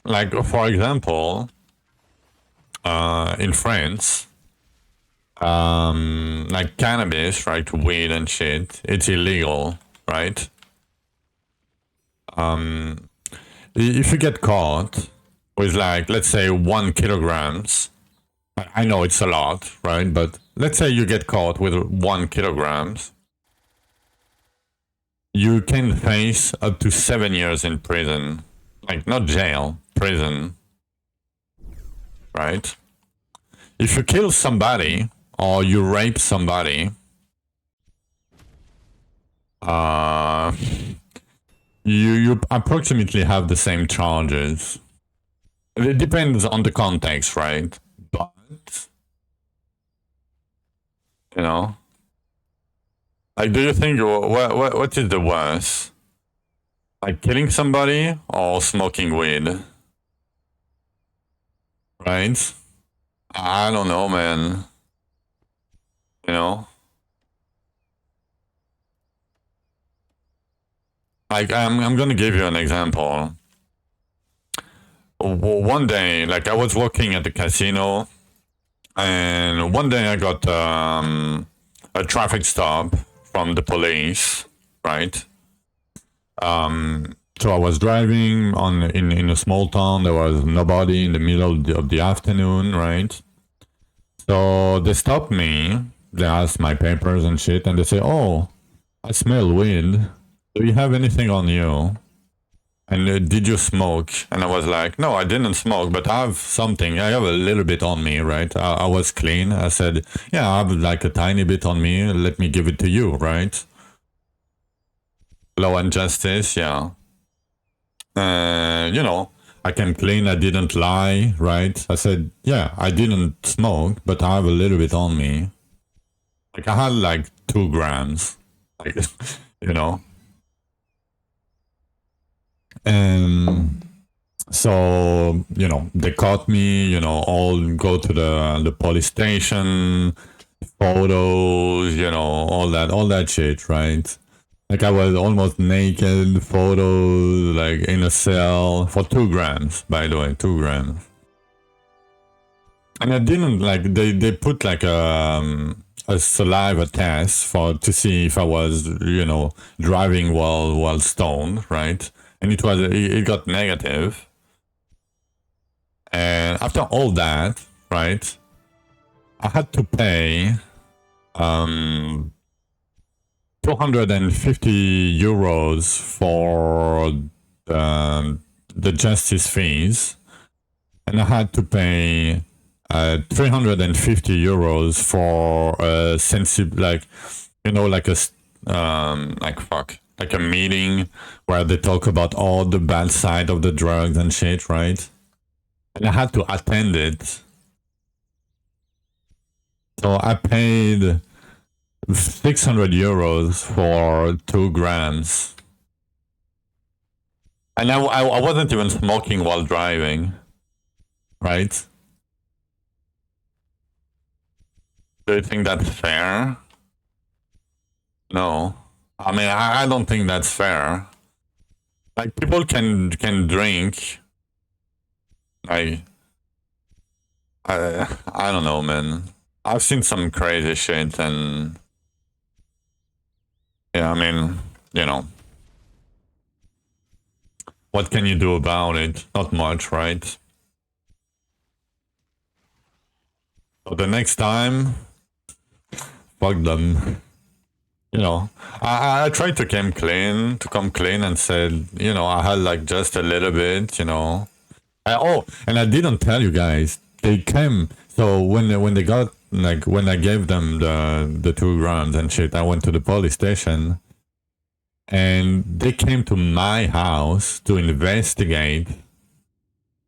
Like for example, in France, like cannabis, right? Weed and shit. It's illegal, right? If you get caught with like, let's say 1 kilograms, I know it's a lot, right? But let's say you get caught with 1 kilograms, you can face up to 7 years in prison. Like, not jail, prison. Right? If you kill somebody or you rape somebody, you approximately have the same charges. It depends on the context, right? But, you know, like, do you think what is the worst? Like killing somebody or smoking weed? Right? I don't know, man. You know? Like, I'm gonna give you an example. One day, like, I was working at the casino, and one day I got a traffic stop from the police, right? So I was driving in a small town. There was nobody in the middle of the afternoon, right? So they stopped me. They asked my papers and shit, and they say, "Oh, I smell weed. Do you have anything on you? And did you smoke?" And I was like, "No, I didn't smoke, but I have something. I have a little bit on me, right? I was clean." I said, "Yeah, I have like a tiny bit on me. Let me give it to you, right?" Law and justice, yeah. You know, I came clean. I didn't lie, right? I said, "Yeah, I didn't smoke, but I have a little bit on me. Like, I had like 2 grams, like, you know." And so, you know, they caught me, you know, all go to the police station, photos, you know, all that shit, right? Like, I was almost naked, photos, like in a cell for 2 grams, by the way, 2 grams. And I didn't like, they put like a saliva test to see if I was, you know, driving while stoned, right? And it got negative. And after all that, right, I had to pay 250 euros for the justice fees, and I had to pay 350 euros for like, you know, like like a meeting where they talk about all the bad side of the drugs and shit, right? And I had to attend it. So I paid 600 euros for 2 grams. And I wasn't even smoking while driving, right? Do you think that's fair? No. I mean, I don't think that's fair. Like, people can drink. Like, I don't know, man. I've seen some crazy shit, and yeah, I mean, you know, what can you do about it? Not much, right? So the next time, fuck them. You know, I tried to come clean and said, you know, I had like just a little bit, you know. And I didn't tell you guys. They came, so when they got, like, when I gave them the 2 grams and shit, I went to the police station, and they came to my house to investigate,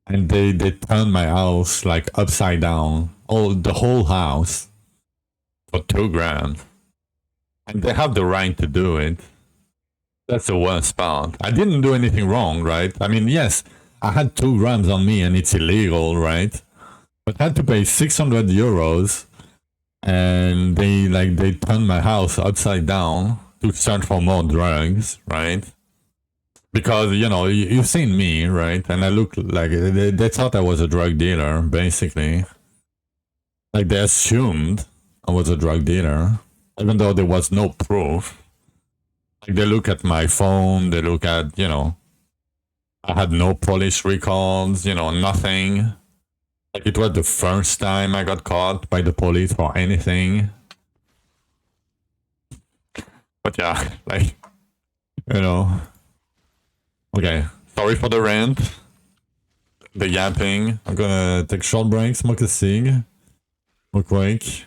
and they turned my house like upside down, the whole house, for 2 grams. And they have the right to do it. That's the worst part. I didn't do anything wrong, right? I mean, yes, I had 2 grams on me and it's illegal, right? But I had to pay 600 euros, and they turned my house upside down to search for more drugs, right? Because, you know, you've seen me, right? And I look like, they thought I was a drug dealer, basically. Like, they assumed, I was a drug dealer, even though there was no proof. Like, they look at my phone, they look at, you know, I had no police records, you know, nothing. Like, it was the first time I got caught by the police for anything. But yeah, like, you know. Okay, sorry for the rant, the yapping. I'm gonna take a short break, smoke a cig, real quick.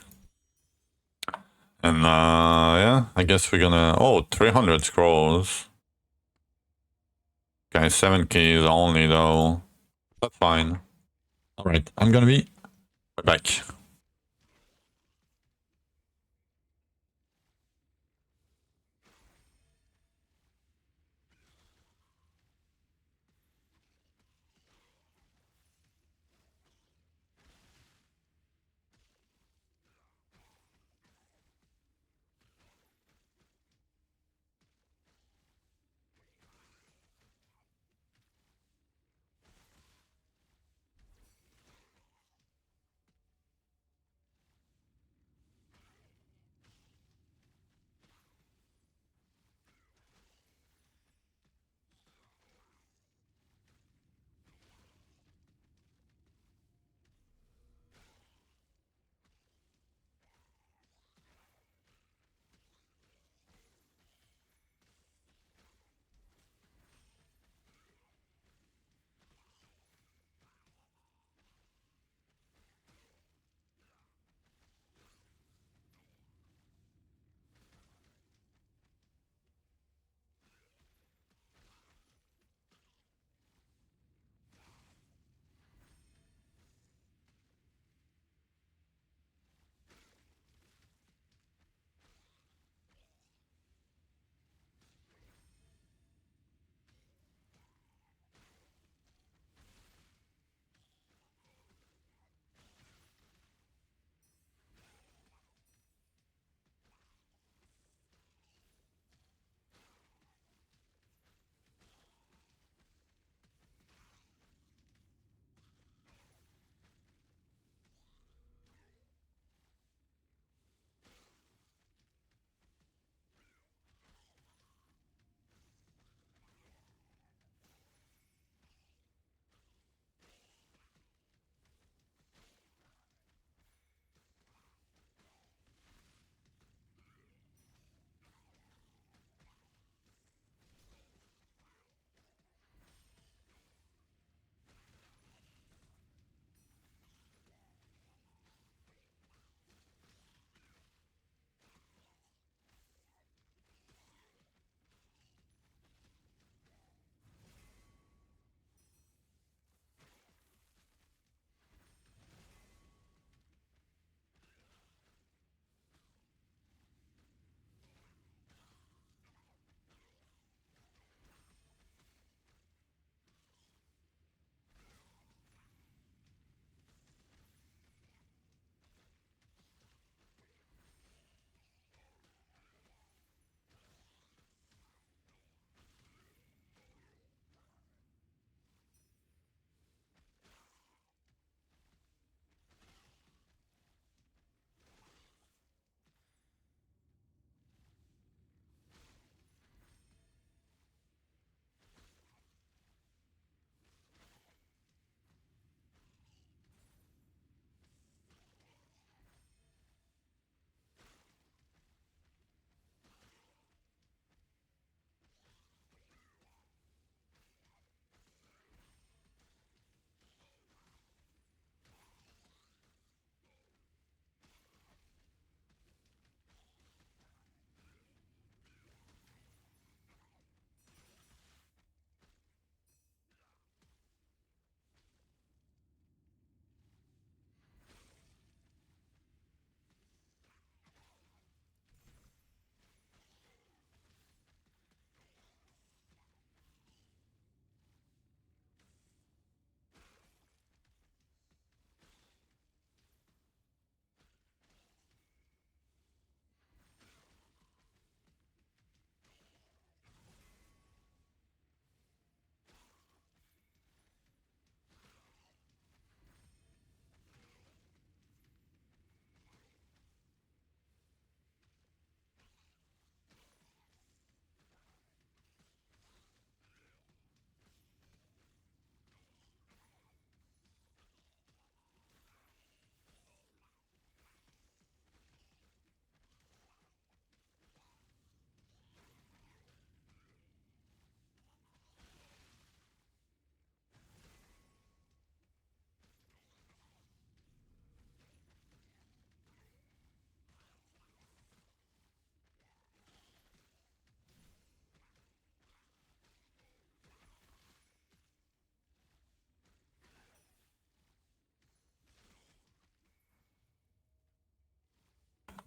And yeah, I guess we're gonna... Oh, 300 scrolls. Okay, 7 keys only though. That's fine. Alright, I'm gonna be right back.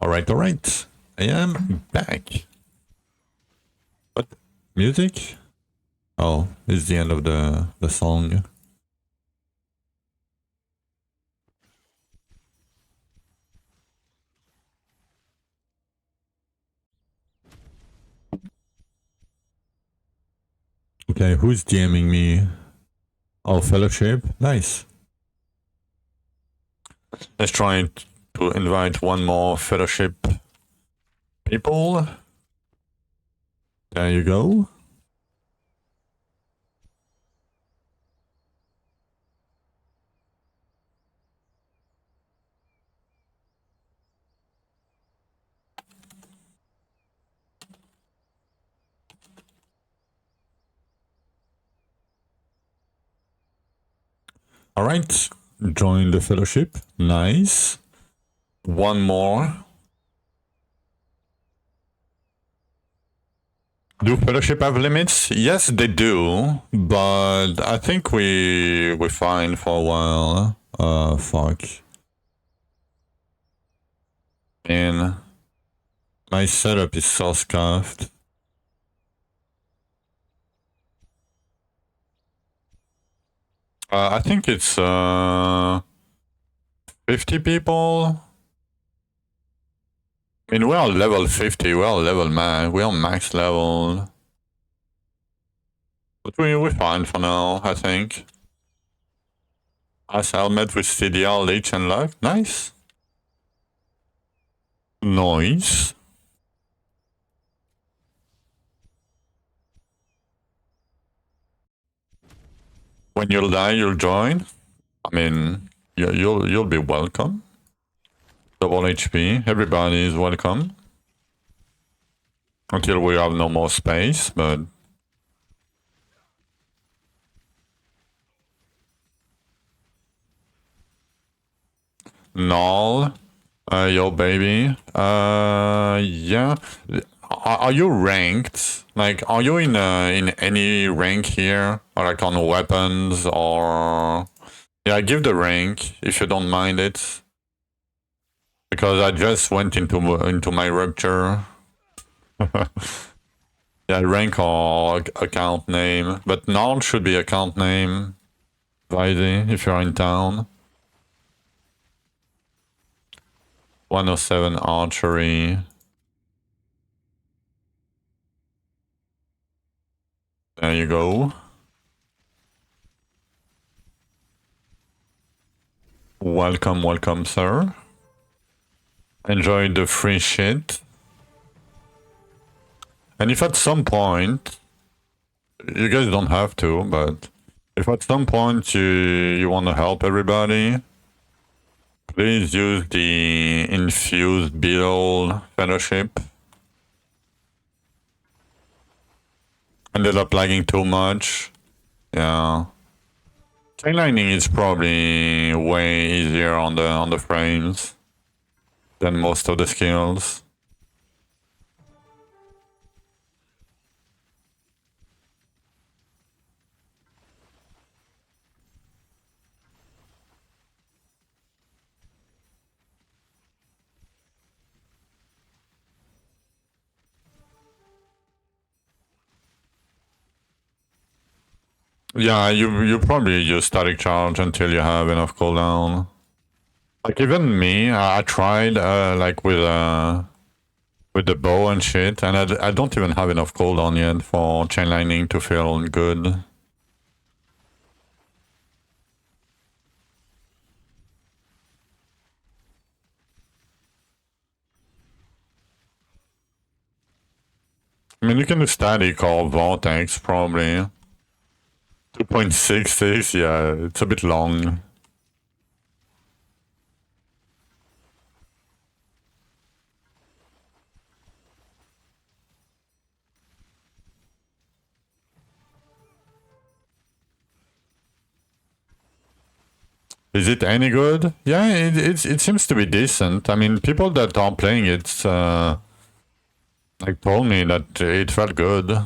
Alright, alright. I am back. What? Music? Oh, it's the end of the song. Okay, who's DMing me? Oh, Fellowship? Nice. Let's try to invite one more Fellowship people. There you go. Alright, join the Fellowship. Nice. One more. Do Fellowship have limits? Yes, they do, but I think we're fine for a while. Fuck. Man, my setup is so scuffed. I think it's 50 people. I mean, we're on level 50, we're on level max, we're on max level. But we're fine for now, I think. As helmet with CDR, Leech and Luck, nice. Noise. When you'll die, you'll join. I mean, you'll be welcome. Double HP, everybody is welcome. Until we have no more space, but... Null, yo baby. Yeah. Are you ranked? Like, are you in any rank here? Or like on weapons or... Yeah, give the rank, if you don't mind it. Because I just went into my rupture. Yeah, rank or account name. But null should be account name. Vaidi, if you're in town. 107 archery. There you go. Welcome, welcome, sir. Enjoy the free shit. And if at some point, you guys don't have to, but if at some point you want to help everybody, please use the infused beetle fellowship. Ended up lagging too much. Yeah. Chainlining is probably way easier on the frames than most of the skills. Yeah, you probably use static charge until you have enough cooldown. Like even me, I tried like with the bow and shit, and I don't even have enough cooldown yet for chainlining to feel good. I mean, you can do static or vortex probably. 2.66, yeah, it's a bit long. Is it any good? Yeah, it seems to be decent. I mean, people that are playing it like told me that it felt good.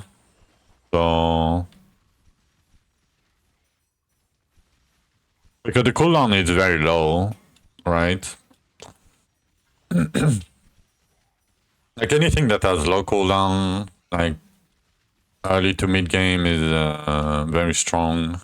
So because the cooldown is very low, right? Like anything that has low cooldown, like early to mid game, is very strong.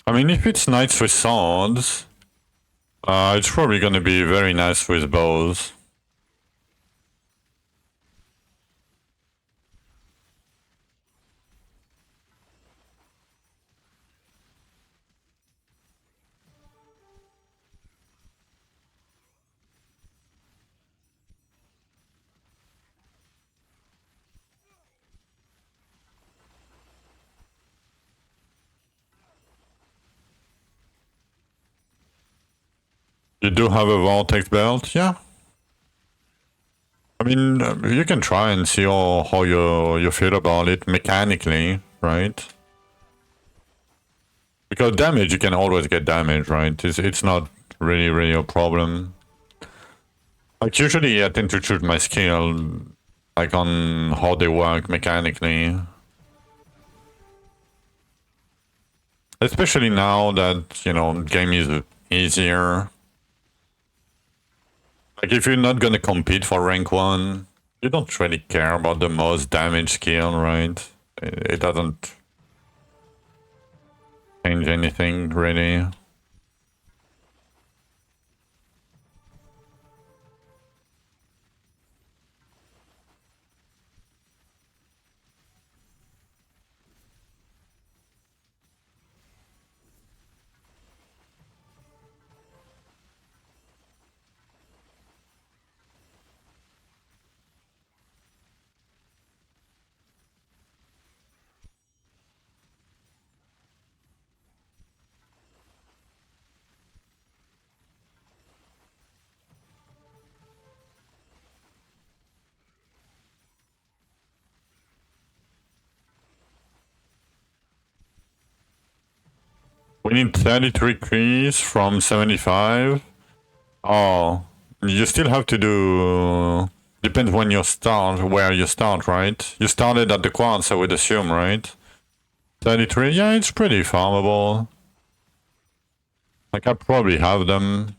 I mean, if it's knights with swords, it's probably gonna be very nice with bows. You do have a vortex belt, yeah. I mean, you can try and see how you feel about it mechanically, right? Because damage, you can always get damage, right? It's not really a problem. Like usually I tend to choose my skill like on how they work mechanically. Especially now that, you know, game is easier. Like if you're not gonna compete for rank 1, you don't really care about the most damage skill, right? It doesn't change anything really. We need 33 keys from 75. Oh, you still have to do... Depends when you start, where you start, right? You started at the quartz, I would assume, right? 33, yeah, it's pretty farmable. Like, I probably have them.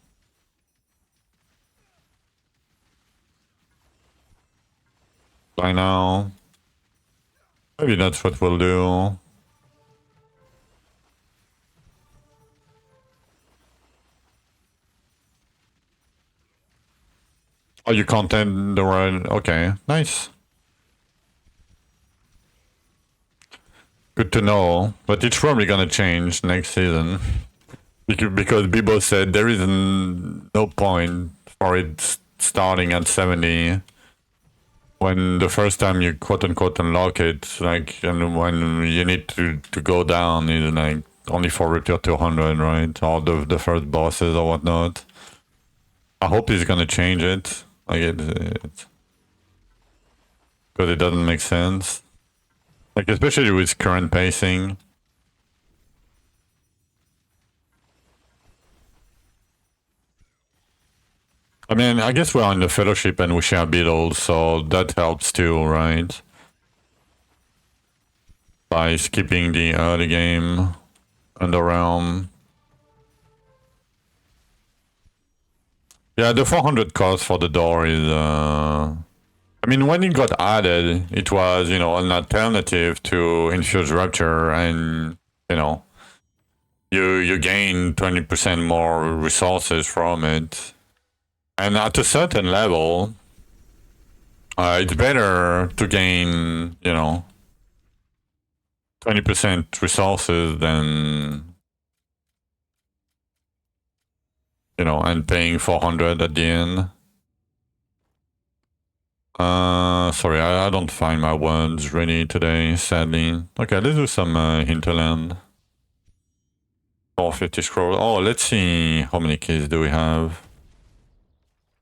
By now. Maybe that's what we'll do. Oh, you can't end the right... Okay, nice. Good to know, but it's probably gonna change next season. Because Bibo said there is no point for it starting at 70 when the first time you quote-unquote unlock it, like, and when you need to go down is like only for repair 200, right? Or the first bosses or whatnot. I hope he's gonna change it. Like because it doesn't make sense. Like, especially with current pacing. I mean, I guess we're in the Fellowship and we share beetles, so that helps too, right? By skipping the early game and the realm. Yeah, the 400 cost for the door is... I mean, when it got added, it was, you know, an alternative to Infused Rapture, and, you know, you gain 20% more resources from it. And at a certain level, it's better to gain, you know, 20% resources than, you know, and paying 400 at the end. Sorry, I don't find my words ready today, sadly. Okay, let's do some hinterland. 450 scroll. Oh, let's see how many keys do we have.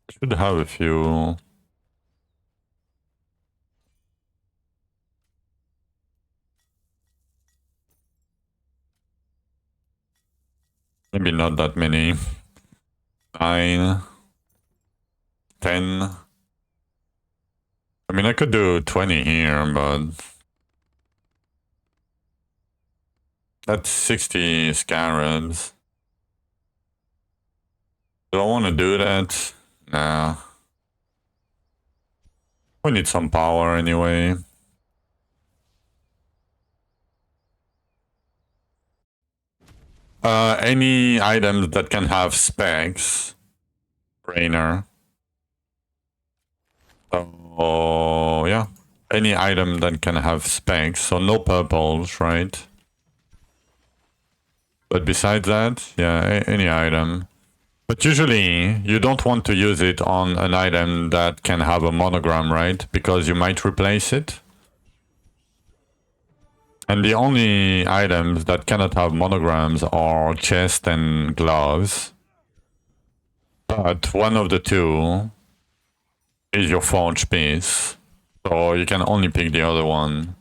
Should have a few. Maybe not that many. 9, 10. I mean, I could do 20 here, but that's 60 scarabs. Do I want to do that? Nah. We need some power anyway. Any items that can have specs. Rainer. Oh, yeah. Any item that can have specs, so no purples, right? But besides that, yeah, any item. But usually, you don't want to use it on an item that can have a monogram, right? Because you might replace it. And the only items that cannot have monograms are chest and gloves. But one of the two is your forge piece. So you can only pick the other one.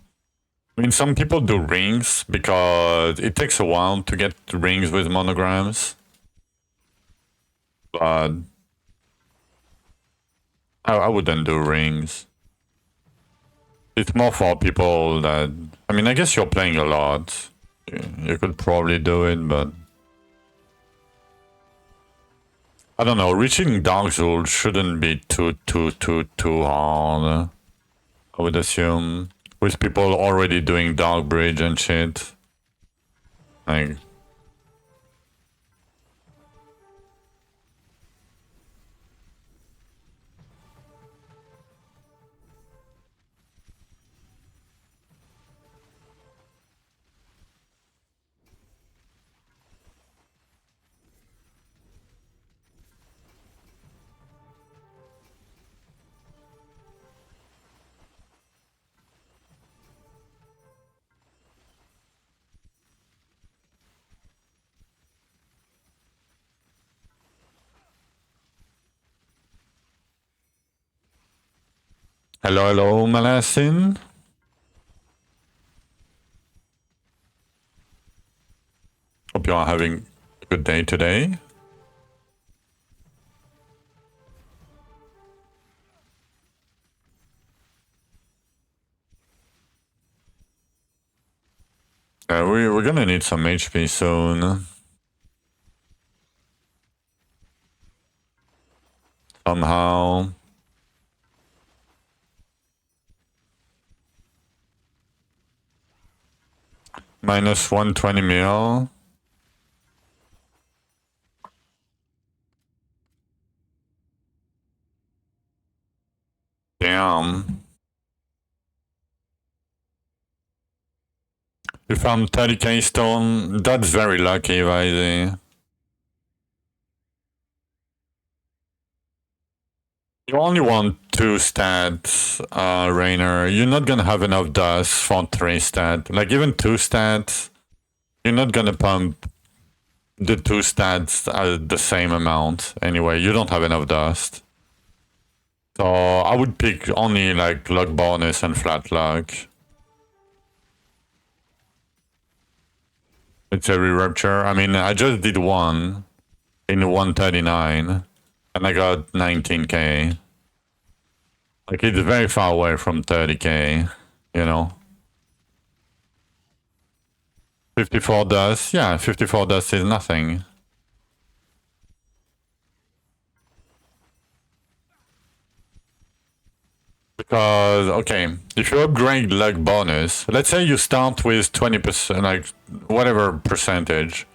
I mean, some people do rings because it takes a while to get rings with monograms. But I wouldn't do rings. It's more for people that... I mean, I guess you're playing a lot. You could probably do it, but... I don't know, reaching Dark Zul shouldn't be too hard. I would assume. With people already doing Dark Bridge and shit. Like... Hello, hello, Malasin. Hope you are having a good day today. We're gonna need some HP soon. Somehow. Minus 120 mil. Damn. You found 30k stone. That's very lucky, Vaidi. You only want 2 stats, Rainer. You're not gonna have enough dust for 3 stats. Like, even 2 stats, you're not gonna pump the 2 stats at the same amount. Anyway, you don't have enough dust. So I would pick only, like, luck bonus and flat luck. It's a re-rupture. I mean, I just did one in 139, and I got 19k. Like, it's very far away from 30k, you know? 54 dust? Yeah, 54 dust is nothing. Because, okay, if you upgrade luck bonus, let's say you start with 20%, like, whatever percentage.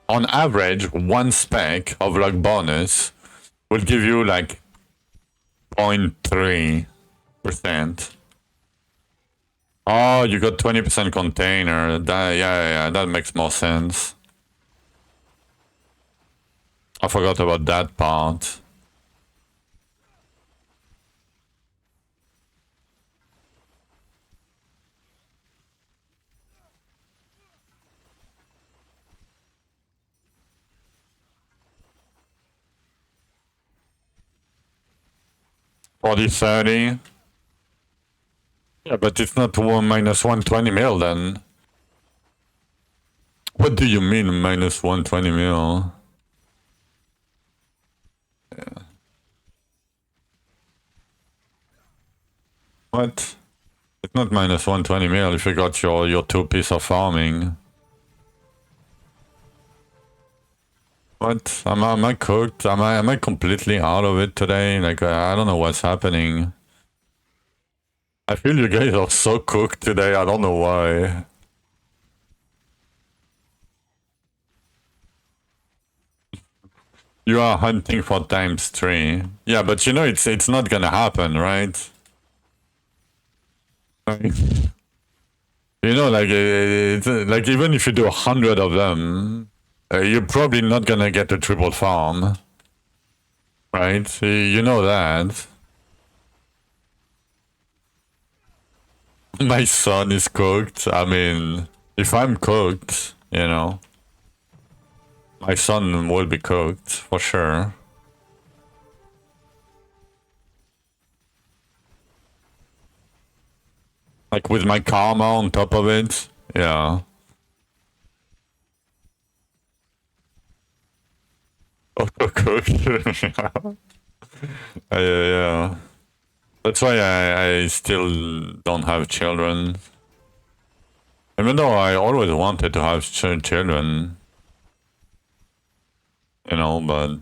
On average, 1 spec of luck bonus will give you, like, 0.3%. Oh, you got 20% container. Yeah, that makes more sense. I forgot about that part. Forty 30. Yeah, but it's not minus 120 mil then. What do you mean minus 120 mil? Yeah. What? It's not minus 120 mil if you got your 2 piece of farming. What? Am I cooked? Am I completely out of it today? Like, I don't know what's happening. I feel you guys are so cooked today, I don't know why. You are hunting for ×3. Yeah, but you know it's not gonna happen, right? You know, like, like, even if you do 100 of them, you're probably not gonna get a triple farm. Right? You know that. My son is cooked. I mean, if I'm cooked, you know, my son will be cooked, for sure. Like, with my karma on top of it, yeah. Overcooked. Yeah. That's why I still don't have children. Even though I always wanted to have children. You know, but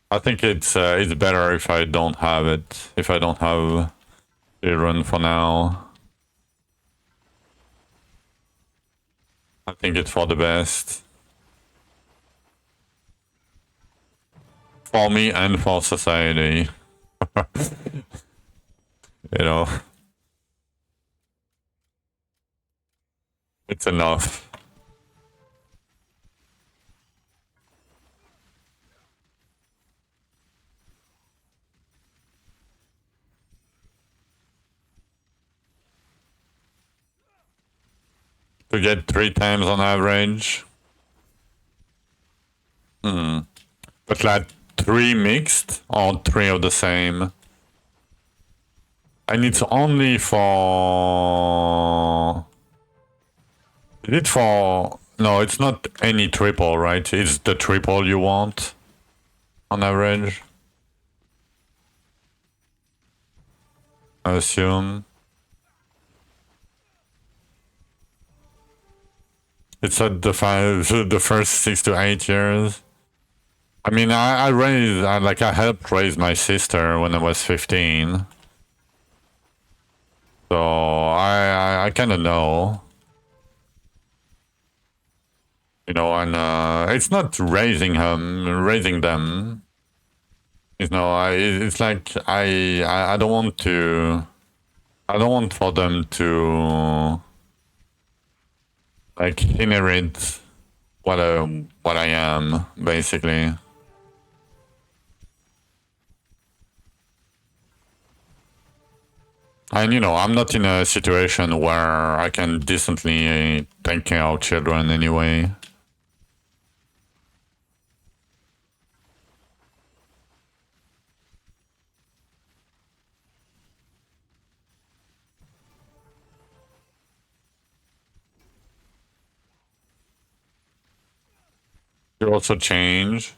I think it's better if I don't have it. If I don't have children for now. I think it's for the best. For me and for society. You know. It's enough. To get 3 times on average. But like 3 mixed or 3 of the same? And it's only for... Is it for No, it's not any triple, right? It's the triple you want on average, I assume. It's at the first 6 to 8 years. I mean, I helped raise my sister when I was 15. So I kind of know. You know, and it's not raising them. You know, it's like I don't want to. I don't want for them to like inherit what I am, basically. And you know, I'm not in a situation where I can decently take care of children anyway. You also change.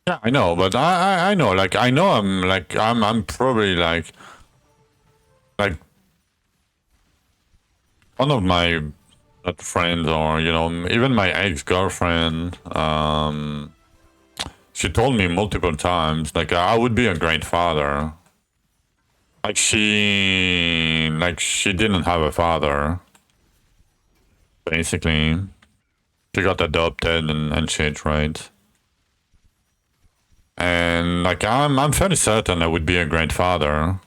Yeah, I know, but I know, like I know I'm probably like one of my not friends or you know even my ex-girlfriend she told me multiple times like I would be a great father. Like she didn't have a father. Basically, she got adopted and shit, right? And like I'm fairly certain I would be a great father,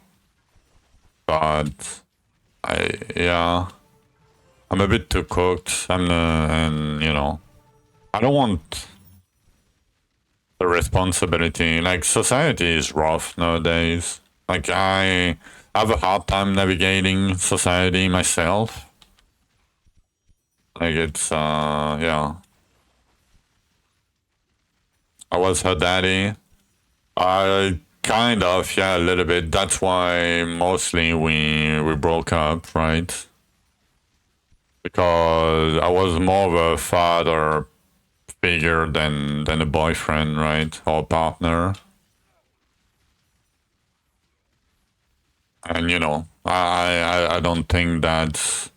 but yeah, I'm a bit too cooked. And you know, I don't want the responsibility. Like society is rough nowadays. Like I have a hard time navigating society myself. Like it's yeah. I was her daddy. I kind of, yeah, a little bit. That's why mostly we broke up, right? Because I was more of a father figure than a boyfriend, right? Or partner. And you know, I don't think that's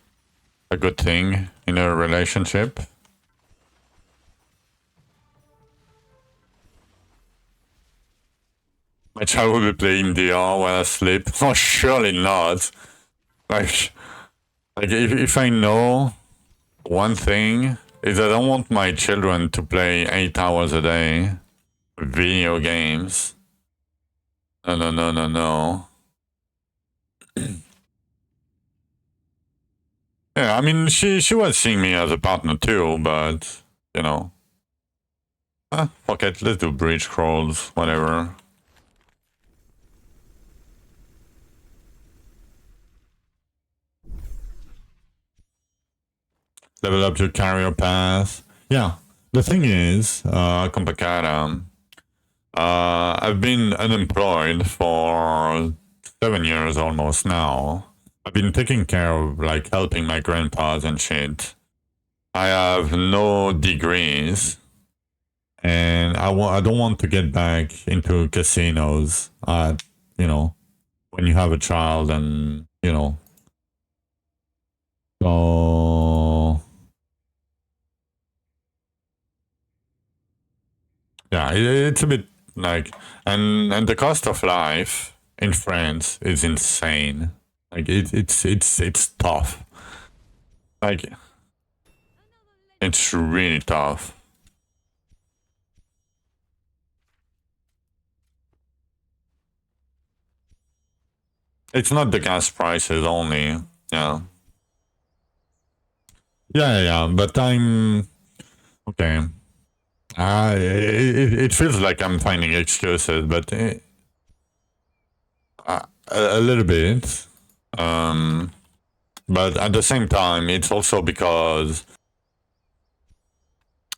a good thing in a relationship. My child will be playing DR while I sleep. Oh, surely not. Like if I know one thing is I don't want my children to play 8 hours a day video games. No, no, no, no, no. Yeah, I mean, she was seeing me as a partner too, but you know, fuck it, let's do bridge crawls, whatever. Level up your career path. Yeah, the thing is, Compacata, I've been unemployed for 7 years almost now. I've been taking care of like helping my grandpas and shit. I have no degrees, and I don't want to get back into casinos. You know, when you have a child, and you know, so yeah, it's a bit like, and the cost of life in France is insane. Like it's tough. Like it's really tough. It's not the gas prices only. Yeah. Yeah. But I'm okay. It feels like I'm finding excuses, but a little bit. But at the same time, it's also because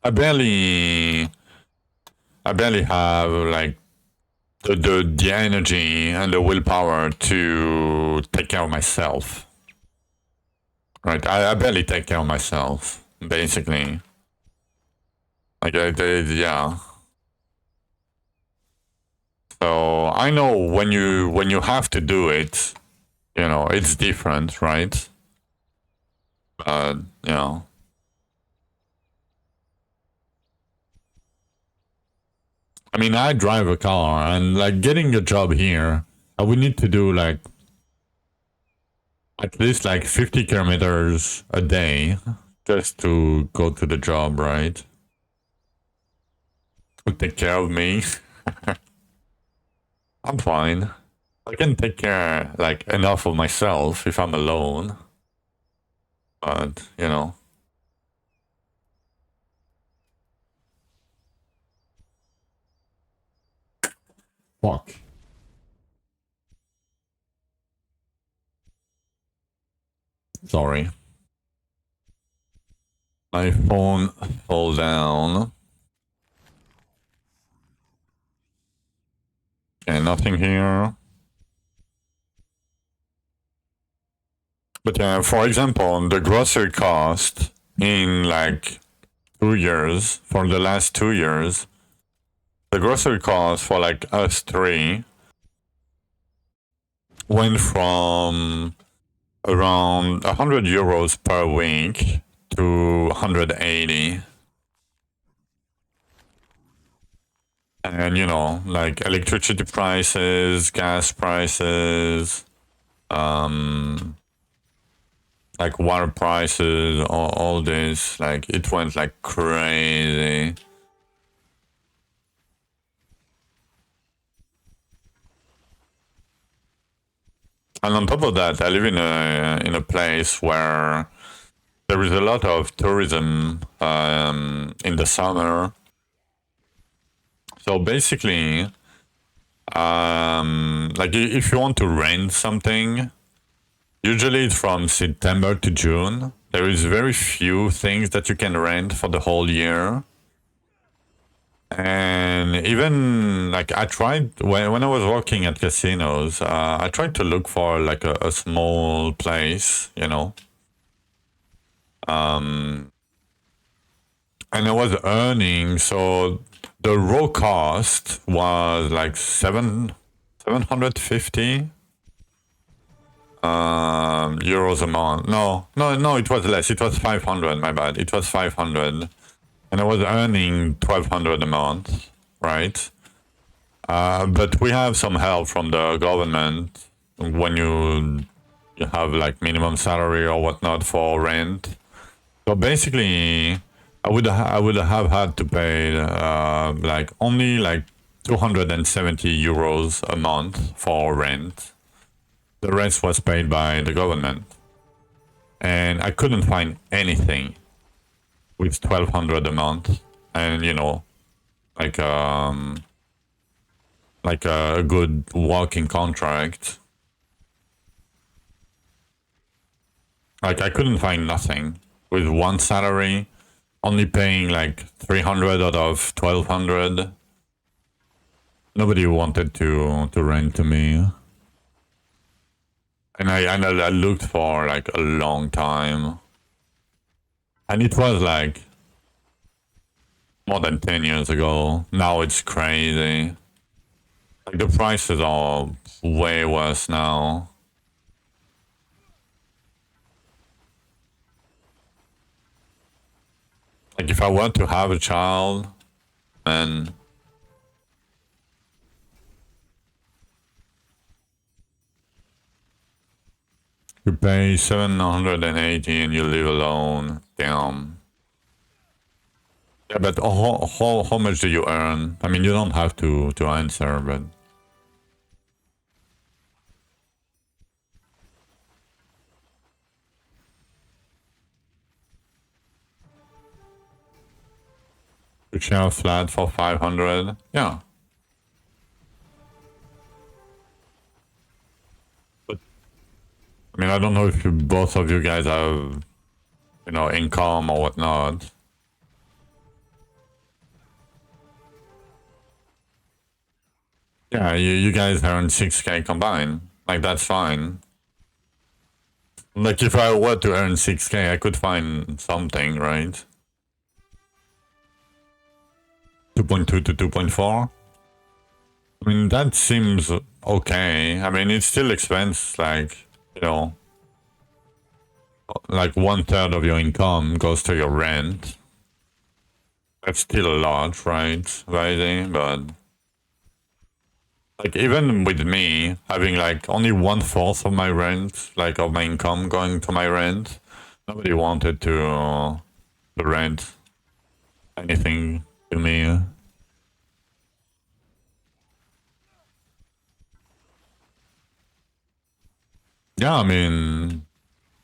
I barely have like the energy and the willpower to take care of myself. Right, I barely take care of myself. basically. Like, yeah. So I know when you have to do it, you know, it's different, right? But, you know. I mean, I drive a car, and like getting a job here, I would need to do like at least like 50 kilometers a day just to go to the job, right? To take care of me. I'm fine. I can take care like enough of myself if I'm alone. But, you know. Fuck. Sorry. My phone fell down. Okay, nothing here. But for example, the grocery cost in like 2 years, for the last 2 years, the grocery cost for like us three went from around 100 euros per week to 180. And, you know, like electricity prices, gas prices, like water prices, all this, like it went like crazy. And on top of that, I live in a place where there is a lot of tourism in the summer. So basically, like if you want to rent something, usually it's from September to June. There is very few things that you can rent for the whole year. And even like I tried when I was working at casinos, I tried to look for like a small place, you know. And I was earning, so the raw cost was like 750 euros a month. No, it was less. It was 500. My bad. It was 500, and I was earning 1200 a month, right? But we have some help from the government when you have like minimum salary or whatnot for rent. So basically, I would have had to pay like only like 270 euros a month for rent. The rest was paid by the government, and I couldn't find anything with 1200 a month, and you know, like a good working contract. Like I couldn't find nothing with one salary, only paying like 300 out of 1200. Nobody wanted to rent to me. And I looked for like a long time. And it was like more than 10 years ago. Now it's crazy. Like the prices are way worse now. Like if I were to have a child, then you pay 780 and you live alone. Damn. Yeah, but how much do you earn? I mean, you don't have to answer, but you share a flat for 500. Yeah. But I mean, I don't know if both of you guys have, you know, income or whatnot. Yeah, you guys earn 6K combined. Like, that's fine. Like if I were to earn 6K, I could find something, right? 2.2 to 2.4. I mean, that seems okay. I mean, it's still expense, like, you know, like 1/3 of your income goes to your rent. That's still a lot, right? Rising, but like even with me having like only 1/4 of my rent, like of my income going to my rent, nobody wanted to rent anything to me. Yeah, I mean,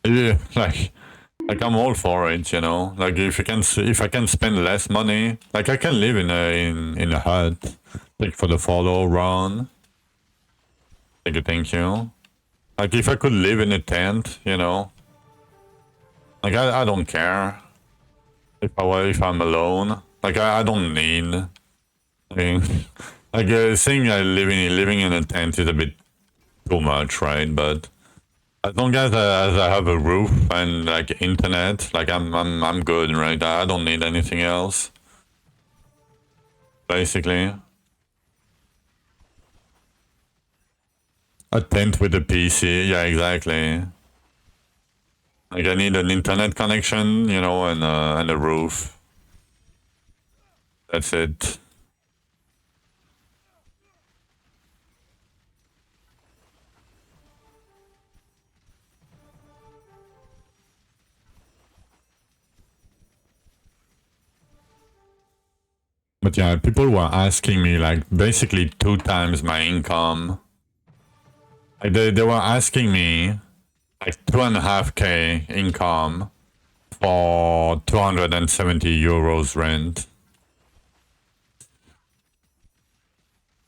yeah, like I'm all for it, you know. Like if I can spend less money, like I can live in a hut, like for the follow run. Thank you. Like if I could live in a tent, you know, like I don't care if I'm alone. Like I don't need. I mean, like saying living in a tent is a bit too much, right? But as long as I have a roof and like internet, like I'm good, right? I don't need anything else, basically. A tent with a PC, yeah, exactly. Like I need an internet connection, you know, and a roof. That's it. But yeah, people were asking me like basically 2 times my income. Like they were asking me like 2.5K income for 270 euros rent.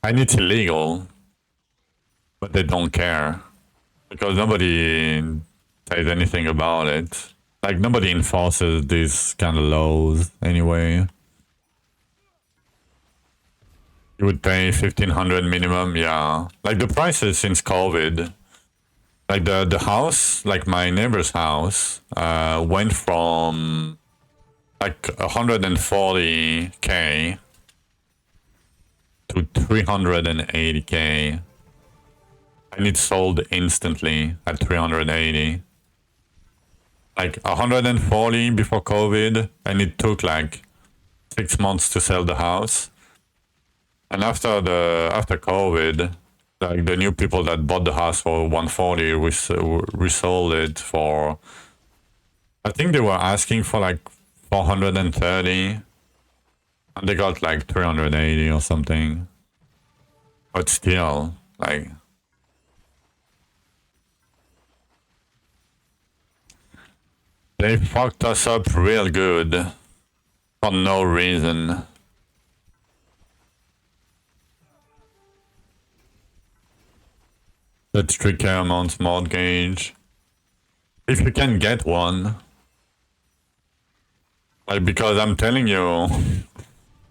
And it's illegal, but they don't care because nobody says anything about it. Like nobody enforces these kind of laws anyway. You would pay 1,500 minimum, yeah. Like the prices since COVID, like the house, like my neighbor's house, went from like 140K to 380K, and it sold instantly at 380. Like 140 before COVID, and it took like 6 months to sell the house. And after COVID, like the new people that bought the house for 140, we resold it for. I think they were asking for like 430, and they got like 380 or something. But still, like they fucked us up real good for no reason. That's 3K a month mortgage. If you can get one. Like, because I'm telling you,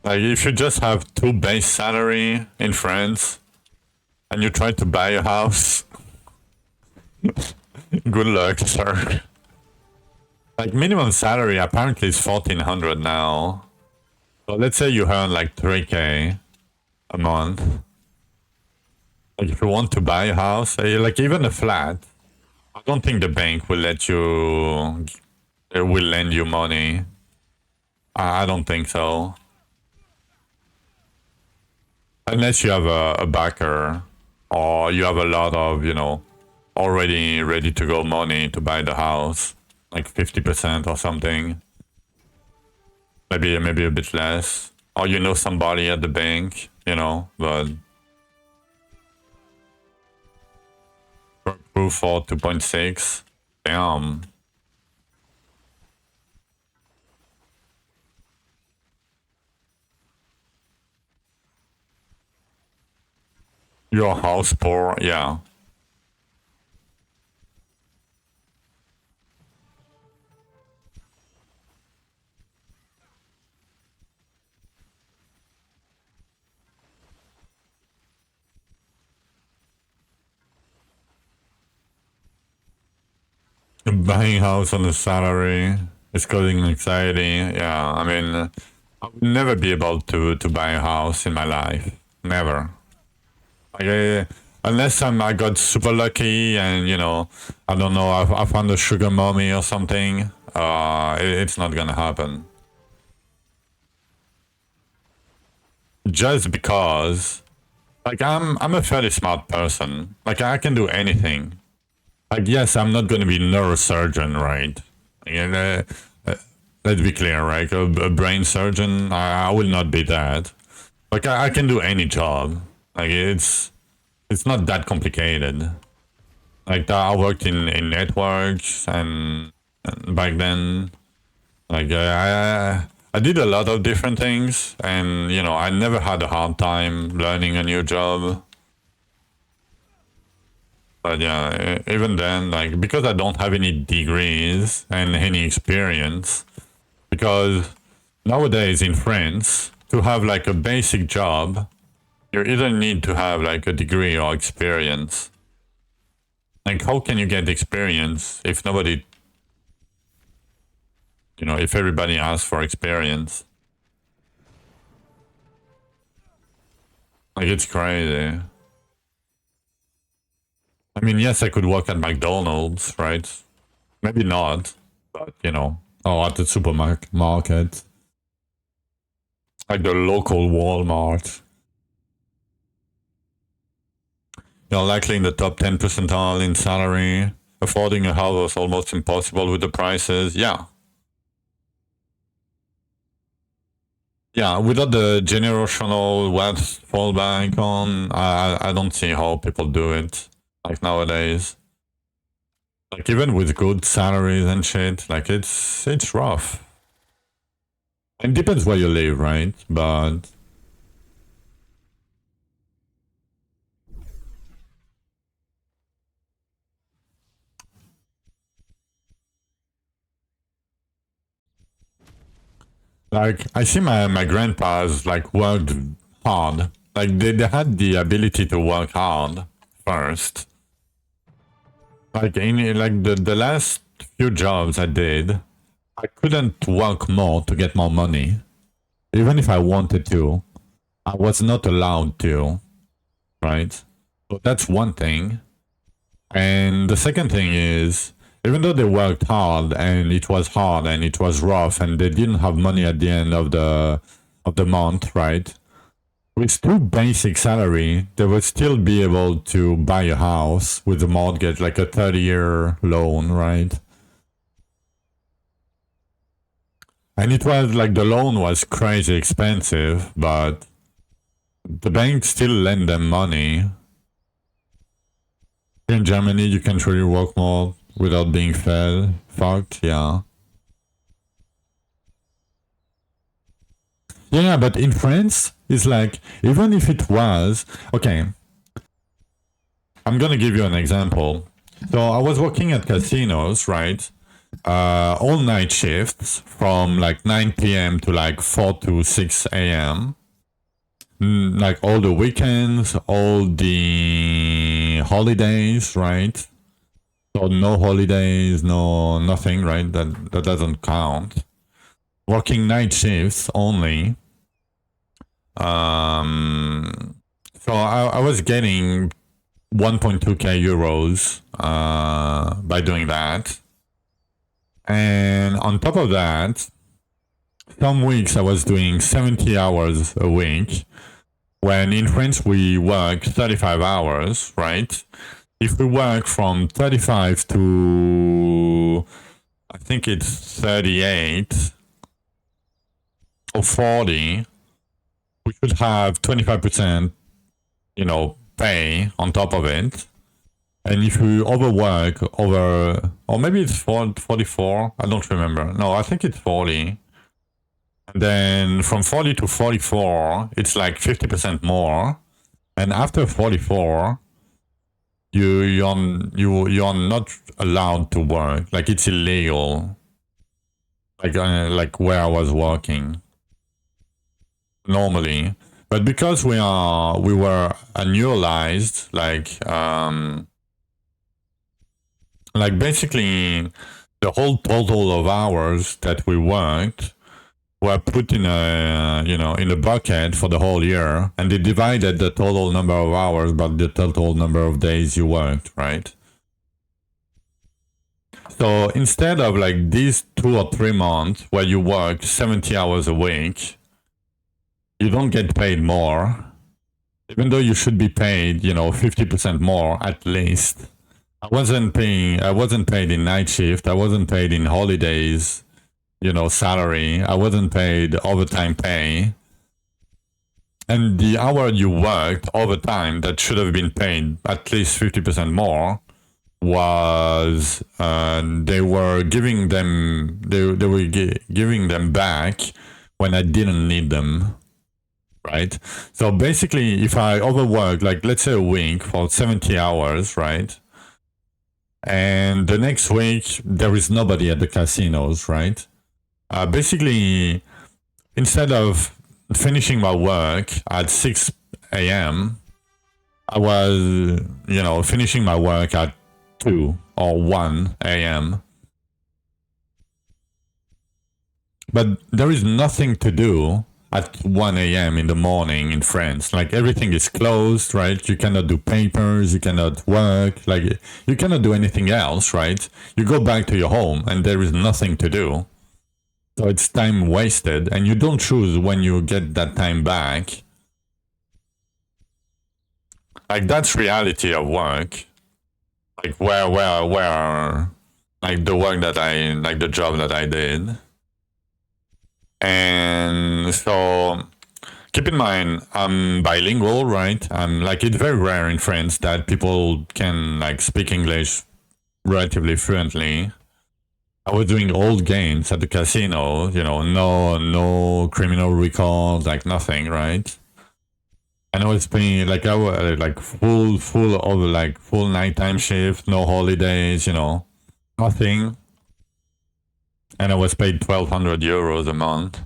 like, if you just have 2 base salary in France and you try to buy a house, good luck, sir. Like, minimum salary apparently is 1,400 now. So let's say you earn like 3K a month. Like, if you want to buy a house, like even a flat, I don't think the bank will let you, it will lend you money. I don't think so. Unless you have a backer or you have a lot of, you know, already ready to go money to buy the house, like 50% or something. Maybe a bit less. Or you know somebody at the bank, you know, but proof for 2.6. Damn. Your house poor, yeah. Buying house on a salary is causing anxiety. Yeah, I mean, I will never be able to buy a house in my life. Never. Like, unless I got super lucky and, you know, I don't know, I found a sugar mommy or something, it's not gonna happen. Just because, like, I'm a fairly smart person. Like, I can do anything. Like, yes, I'm not gonna be a neurosurgeon, right? And, let's be clear, right? A brain surgeon, I will not be that. Like, I can do any job. Like, it's not that complicated. Like, I worked in networks and back then, like, I did a lot of different things, and, you know, I never had a hard time learning a new job. But yeah, even then, like, because I don't have any degrees and any experience, because nowadays in France, to have like a basic job, you either need to have like a degree or experience. Like, how can you get experience if nobody, you know, if everybody asks for experience? Like, it's crazy. I mean, yes, I could work at McDonald's, right? Maybe not, but, you know, or at the supermarket. Like the local Walmart. You're likely in the top 10 percentile in salary. Affording a house was almost impossible with the prices. Yeah. Yeah, without the generational wealth fallback on, I don't see how people do it. Like nowadays. Like even with good salaries and shit, like it's rough. It depends where you live, right? But like I see my grandpas like worked hard. Like they had the ability to work hard first. Like in like the last few jobs I did, I couldn't work more to get more money. Even if I wanted to, I was not allowed to, right? So that's one thing. And the second thing is, even though they worked hard and it was hard and it was rough and they didn't have money at the end of the month, right? With two basic salary, they would still be able to buy a house with a mortgage, like a 30-year loan, right? And it was like the loan was crazy expensive, but the bank still lend them money. In Germany, you can truly work more without being fucked, yeah. Yeah, but in France, it's like, even if it was, okay, I'm gonna give you an example. So I was working at casinos, right? All night shifts from like 9 p.m. to like 4 to 6 a.m. Like all the weekends, all the holidays, right? So no holidays, no nothing, right? That doesn't count. Working night shifts only. So I was getting 1.2k euros by doing that. And on top of that, some weeks I was doing 70 hours a week, when in France we work 35 hours, right? If we work from 35 to, I think it's 38 or 40, we should have 25%, you know, pay on top of it. And if we overwork or maybe it's 44, I don't remember. No, I think it's 40. And then from 40 to 44, it's like 50% more. And after 44, you're not allowed to work. Like it's illegal. Like where I was working normally. But because we were annualized, like like basically the whole total of hours that we worked were put in a, you know, in a bucket for the whole year, and they divided the total number of hours by the total number of days you worked, right? So instead of like these 2 or 3 months where you work 70 hours a week, you don't get paid more, even though you should be paid, you know, 50% more at least. I wasn't paid in night shift. I wasn't paid in holidays, you know, salary. I wasn't paid overtime pay. And the hour you worked overtime that should have been paid at least 50% more was they were giving them giving them back when I didn't need them, right? So basically, if I overwork, like let's say a week for 70 hours, right? And the next week there is nobody at the casinos, right? Basically, instead of finishing my work at 6 a.m., I was, you know, finishing my work at 2 or 1 a.m. But there is nothing to do at 1 a.m. in the morning in France. Like everything is closed, right? You cannot do papers, you cannot work, like you cannot do anything else, right? You go back to your home and there is nothing to do. So it's time wasted, and you don't choose when you get that time back. Like that's reality of work. Like where, like the work that like the job that I did. And so keep in mind, I'm bilingual, right? I'm like, it's very rare in France that people can like speak English relatively fluently. I was doing old games at the casino, you know, no criminal records, like nothing, right? And I was paying like I was like full nighttime shift, no holidays, you know, nothing. And I was paid 1,200 euros a month.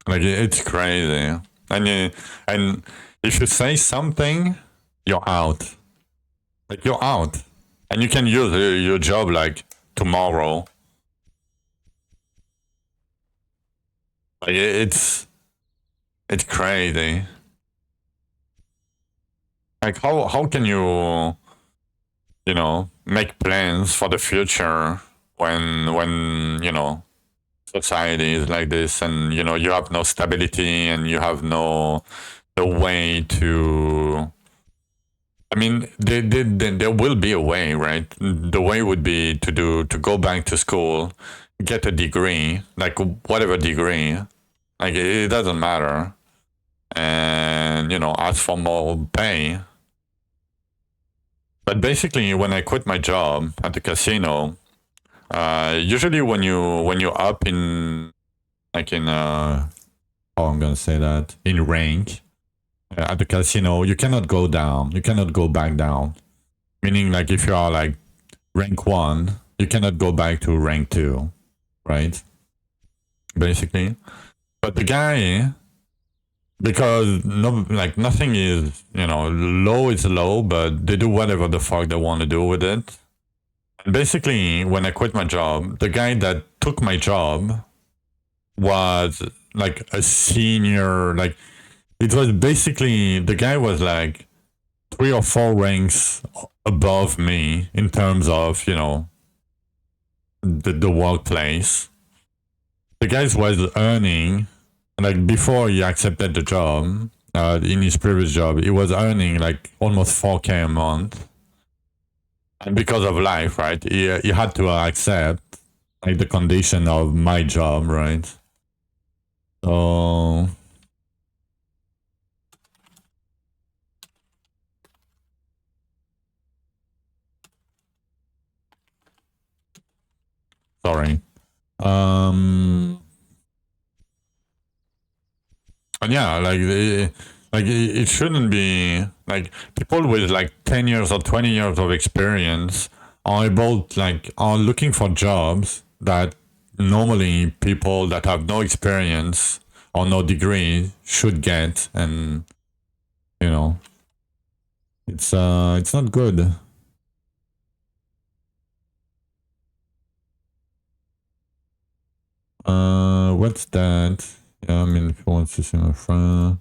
Like it's crazy. And if you say something, you're out. Like you're out, and you can use your job like tomorrow. Like it's crazy. Like how can you know, make plans for the future when you know society is like this, and you know you have no stability and you have no way to. I mean, there will be a way, right? The way would be to go back to school, get a degree, like whatever degree, like it doesn't matter, and you know ask for more pay. But basically, when I quit my job at the casino, usually when you up in like in how I'm gonna say that, in rank at the casino, you cannot go down. You cannot go back down. Meaning, like if you are like rank 1, you cannot go back to rank 2, right? Basically, but the guy, because no, like nothing is, you know, low is low, but they do whatever the fuck they want to do with it. And basically, when I quit my job, the guy that took my job was like a senior, like it was basically, the guy was like 3 or 4 ranks above me in terms of, you know, the workplace. The guy was earning, like before he accepted the job, in his previous job, he was earning like almost 4K a month. And because of life, right, he had to accept like the condition of my job, right? So sorry. And yeah, like it shouldn't be like people with like 10 years or 20 years of experience are looking for jobs that normally people that have no experience or no degree should get. And you know, It's not good. What's that? Yeah, I mean, if he wants to see my friend.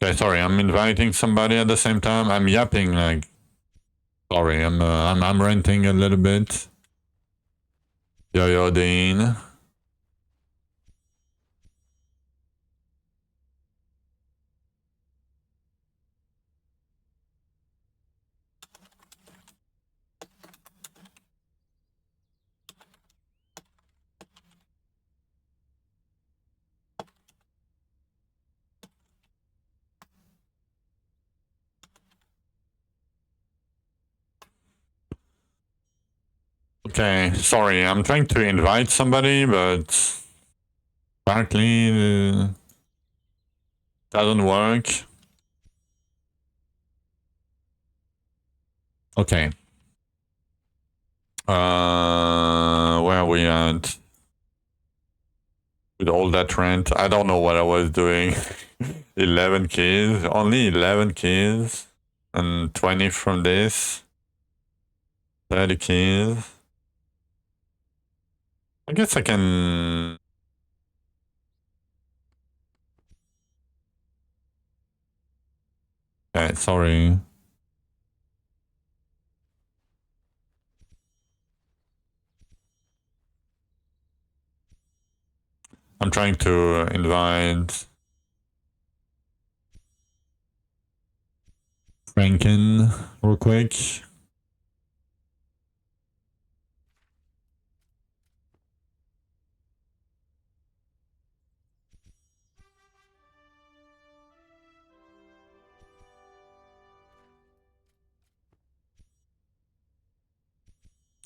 Okay, sorry, I'm inviting somebody at the same time. I'm yapping like. Sorry, I'm ranting a little bit. Yo, Dean. Okay, sorry, I'm trying to invite somebody, but apparently doesn't work. Okay. Where are we at? With all that rent, I don't know what I was doing. 11 keys, only 11 keys, and 20 from this. 30 keys. I guess I can. Okay, sorry. I'm trying to invite Franken real quick.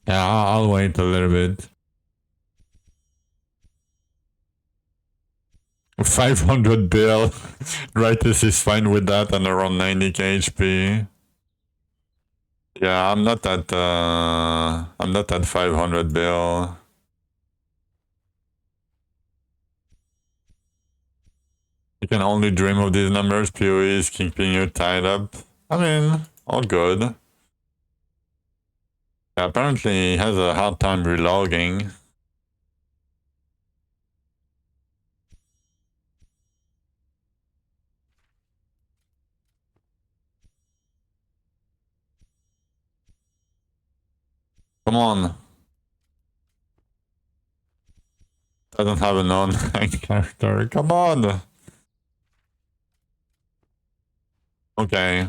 Yeah, I'll wait a little bit. 500 bill. Drythus is fine with that and around 90k HP. Yeah, I'm not at 500 bill. You can only dream of these numbers. PoE is keeping you tied up. I mean, all good. Yeah, apparently he has a hard time relogging. Come on. Doesn't have a non-tank character. Come on. Okay.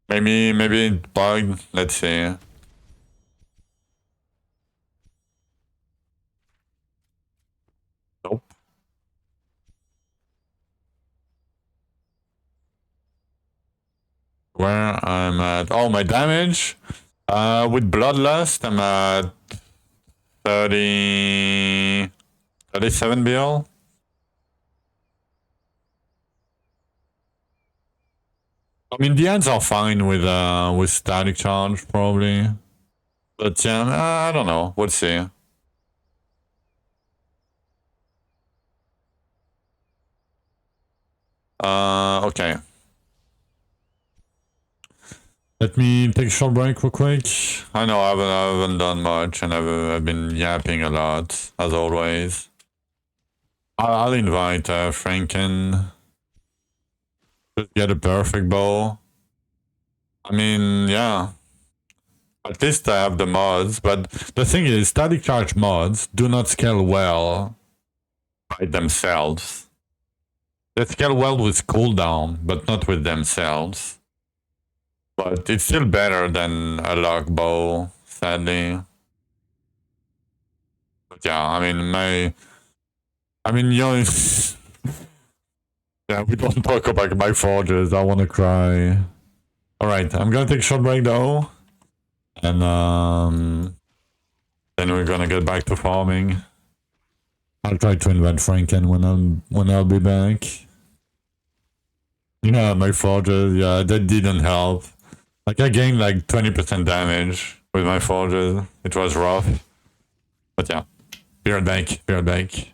Maybe it bugged. Let's see. Nope. Where I'm at. Oh, my damage. With Bloodlust, I'm at 37 BL. I mean, the ends are fine with static charge, probably. But yeah, I don't know. We'll see. Okay. Let me take a short break real quick. I know I haven't done much, and I've been yapping a lot, as always. I'll invite Franken. Just get a perfect bow. I mean, yeah. At least I have the mods, but the thing is, static charge mods do not scale well by themselves. They scale well with cooldown, but not with themselves. But it's still better than a lock bow, sadly. But yeah, I mean, you know, yeah, we don't talk about my forges. I want to cry. All right, I'm gonna take a short break though, and then we're gonna get back to farming. I'll try to invent Franken when I'll be back. Yeah, my forges. Yeah, that didn't help. Like I gained like 20% damage with my forges. It was rough. But yeah, be right back. Be right back.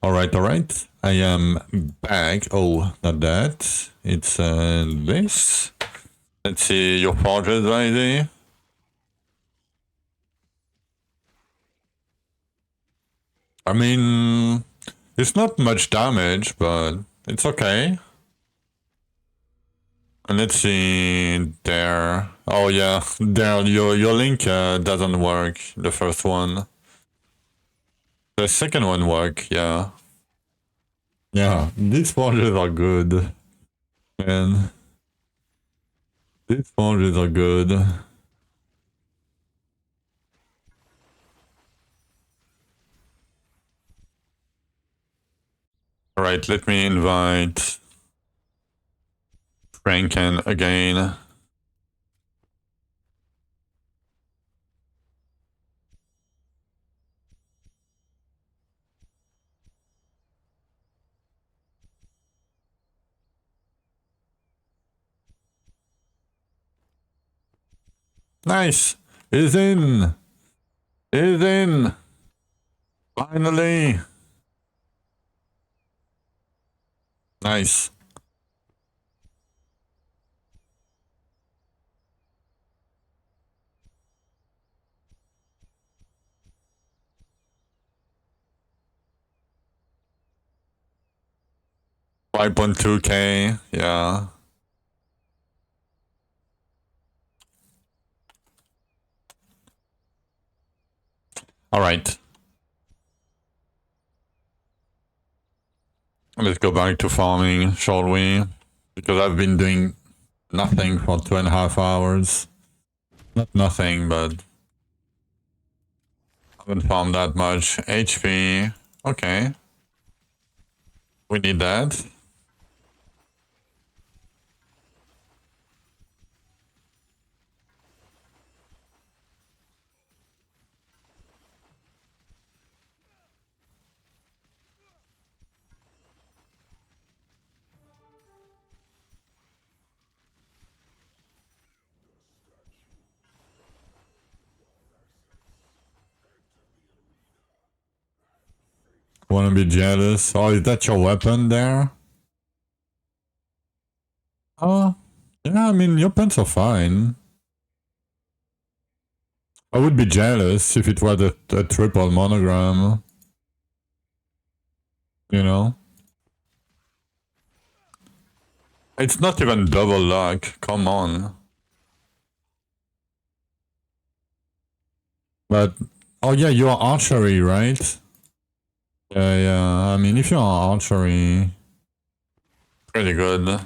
All right, all right. I am back. Oh, not that. It's this. Let's see your forges ID. I mean, it's not much damage, but it's okay. And let's see there. Oh yeah, there your link doesn't work. The first one. The second one work. Yeah. Yeah, these forges are good, man. These forges are good. Alright, let me invite Franken again. Nice! He's in! He's in! Finally! Nice. $5.2K, yeah. Alright. Let's go back to farming, shall we? Because I've been doing nothing for 2.5 hours. Not nothing, but haven't farmed that much. HP, okay. We need that. Wanna be jealous? Oh, is that your weapon there? Oh, yeah, I mean, your pants are fine. I would be jealous if it was a triple monogram. You know? It's not even double luck, come on. But, oh yeah, you're archery, right? Yeah, yeah, I mean, if you're archery... Pretty good.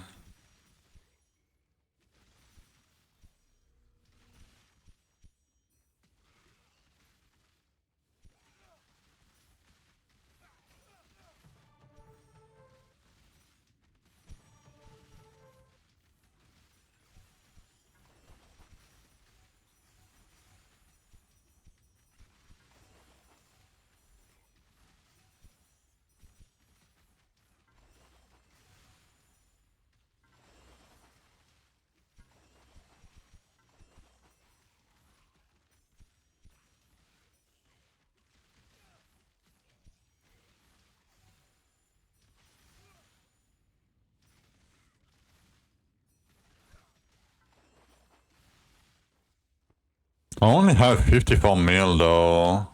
I only have 54 mil though.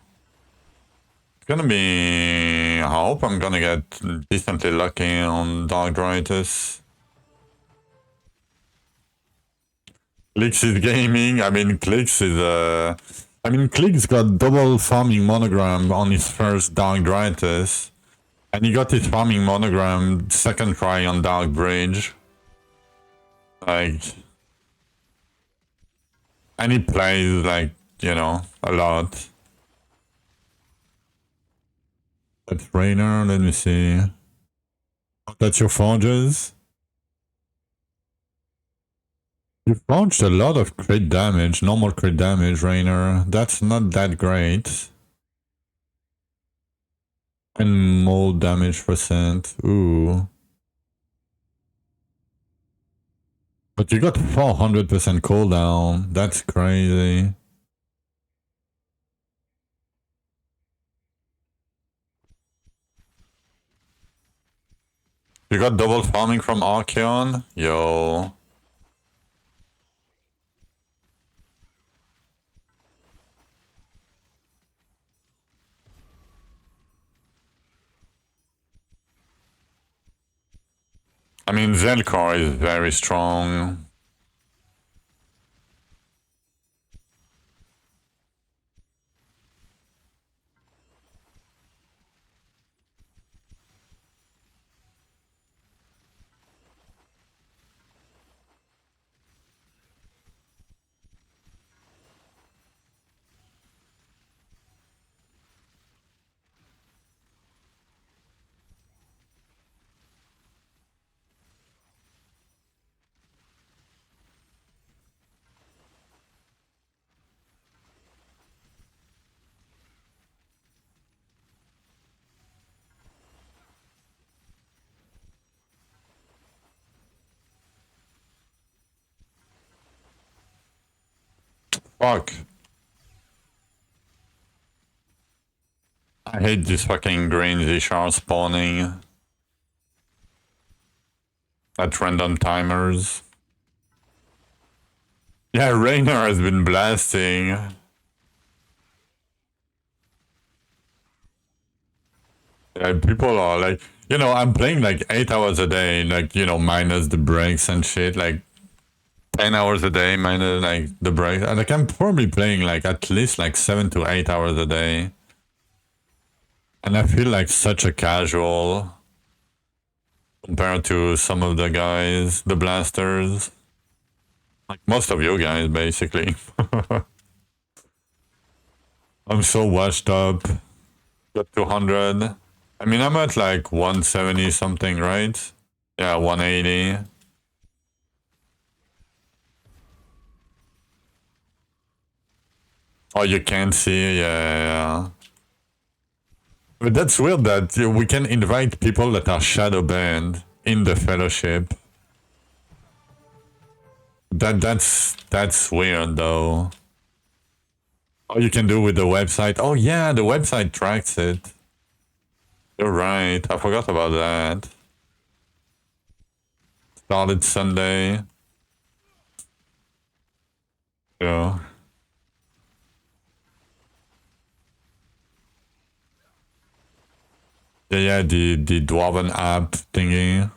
It's gonna be... I hope I'm gonna get decently lucky on Dark Drythus. Clicks is gaming. I mean, Clicks is I mean, Clicks got double farming monogram on his first Dark Drythus. And he got his farming monogram second try on Dark Bridge. Like... And he plays, like, you know, a lot. That's Rainer, let me see. That's your forges? You forged a lot of crit damage, normal crit damage, Rainer. That's not that great. And mold damage percent. Ooh. But you got 400% cooldown. That's crazy. You got double farming from Archeon? Yo. I mean, Zelkor is very strong. Fuck. I hate these fucking green Z-Shard spawning at random timers. Yeah, Rainer has been blasting. Yeah, people are like, you know, I'm playing like 8 hours a day, like, you know, minus the breaks and shit, like 10 hours a day minus like the breaks. Like I'm probably playing like at least like 7 to 8 hours a day. And I feel like such a casual compared to some of the guys, the blasters. Like most of you guys, basically. I'm so washed up. Got 200. I mean, I'm at like 170 something, right? Yeah, 180. Oh, you can't see? Yeah. But that's weird that we can invite people that are shadow banned in the fellowship. That's weird though. Oh, you can do with the website. Oh yeah, the website tracks it. You're right. I forgot about that. Started Sunday. Yeah. Yeah, the Dwarven app thingy.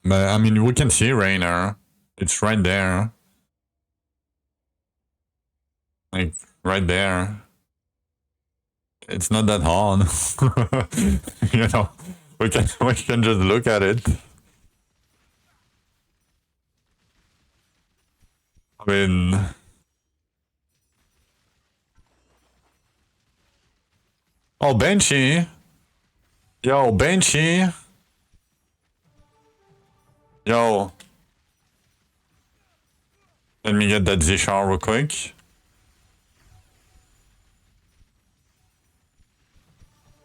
But I mean, we can see Rainer. It's right there. Like, right there. It's not that hard. You know, we can just look at it. I mean, oh, Benchy. Yo, Benchy. Yo. Let me get that Z-Shard real quick.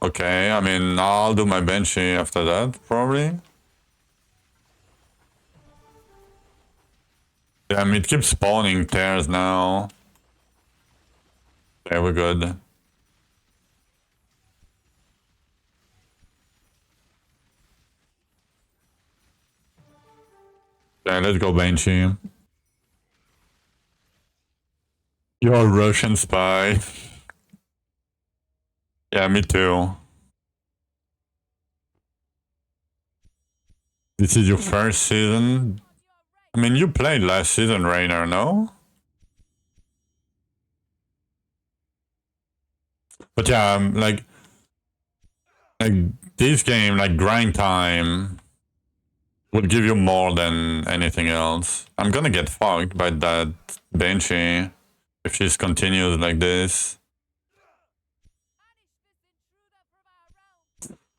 Okay, I mean, I'll do my Benchy after that, probably. Damn, it keeps spawning tears now. Okay, we're good. Yeah, let's go Benchy. You're a Russian spy. Yeah, me too. This is your first season? I mean, you played last season, Rainer, no? But yeah, like this game, like grind time, would give you more than anything else. I'm gonna get fucked by that Benchy if she continues like this.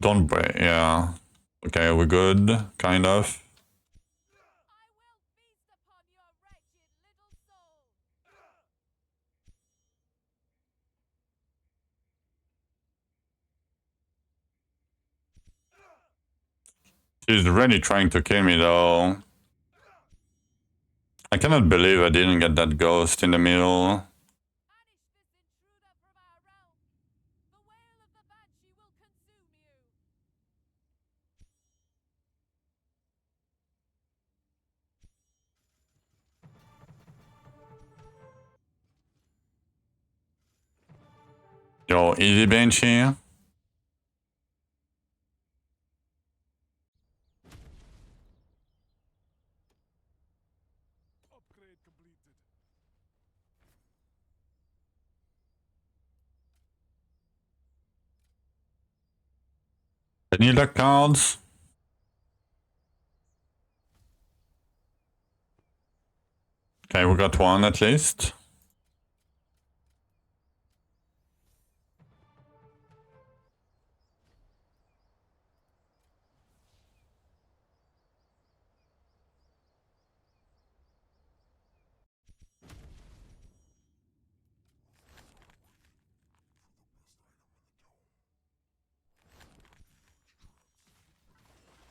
Don't break, yeah. Okay, we're good, kind of. She's really trying to kill me though. I cannot believe I didn't get that ghost in the middle. Yo, easy Benchy. Any luck cards? Okay, we got one at least.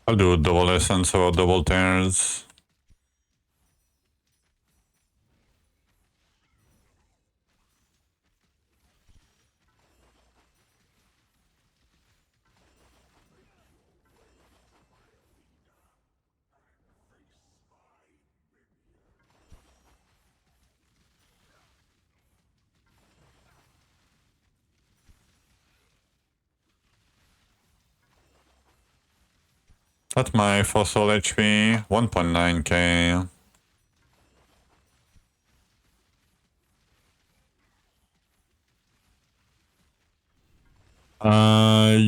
I'll do double essence or double tears. That's my fossil HP, 1.9k.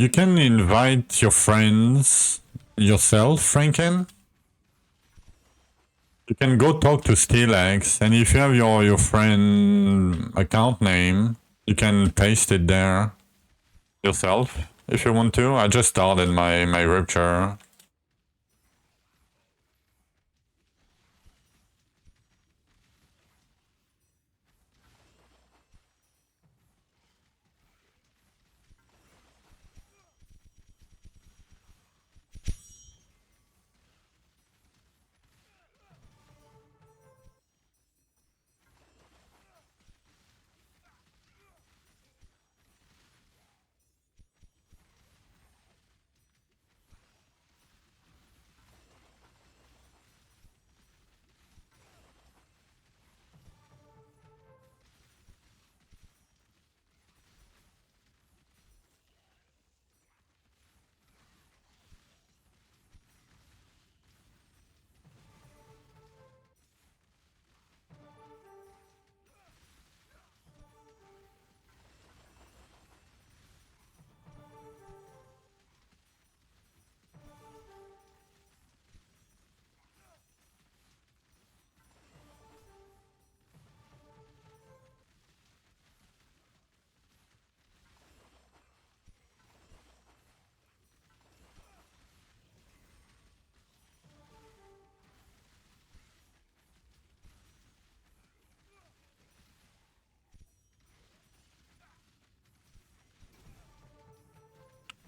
You can invite your friends yourself, Franken. You can go talk to Steelix, and if you have your friend account name, you can paste it there yourself if you want to. I just started my rupture.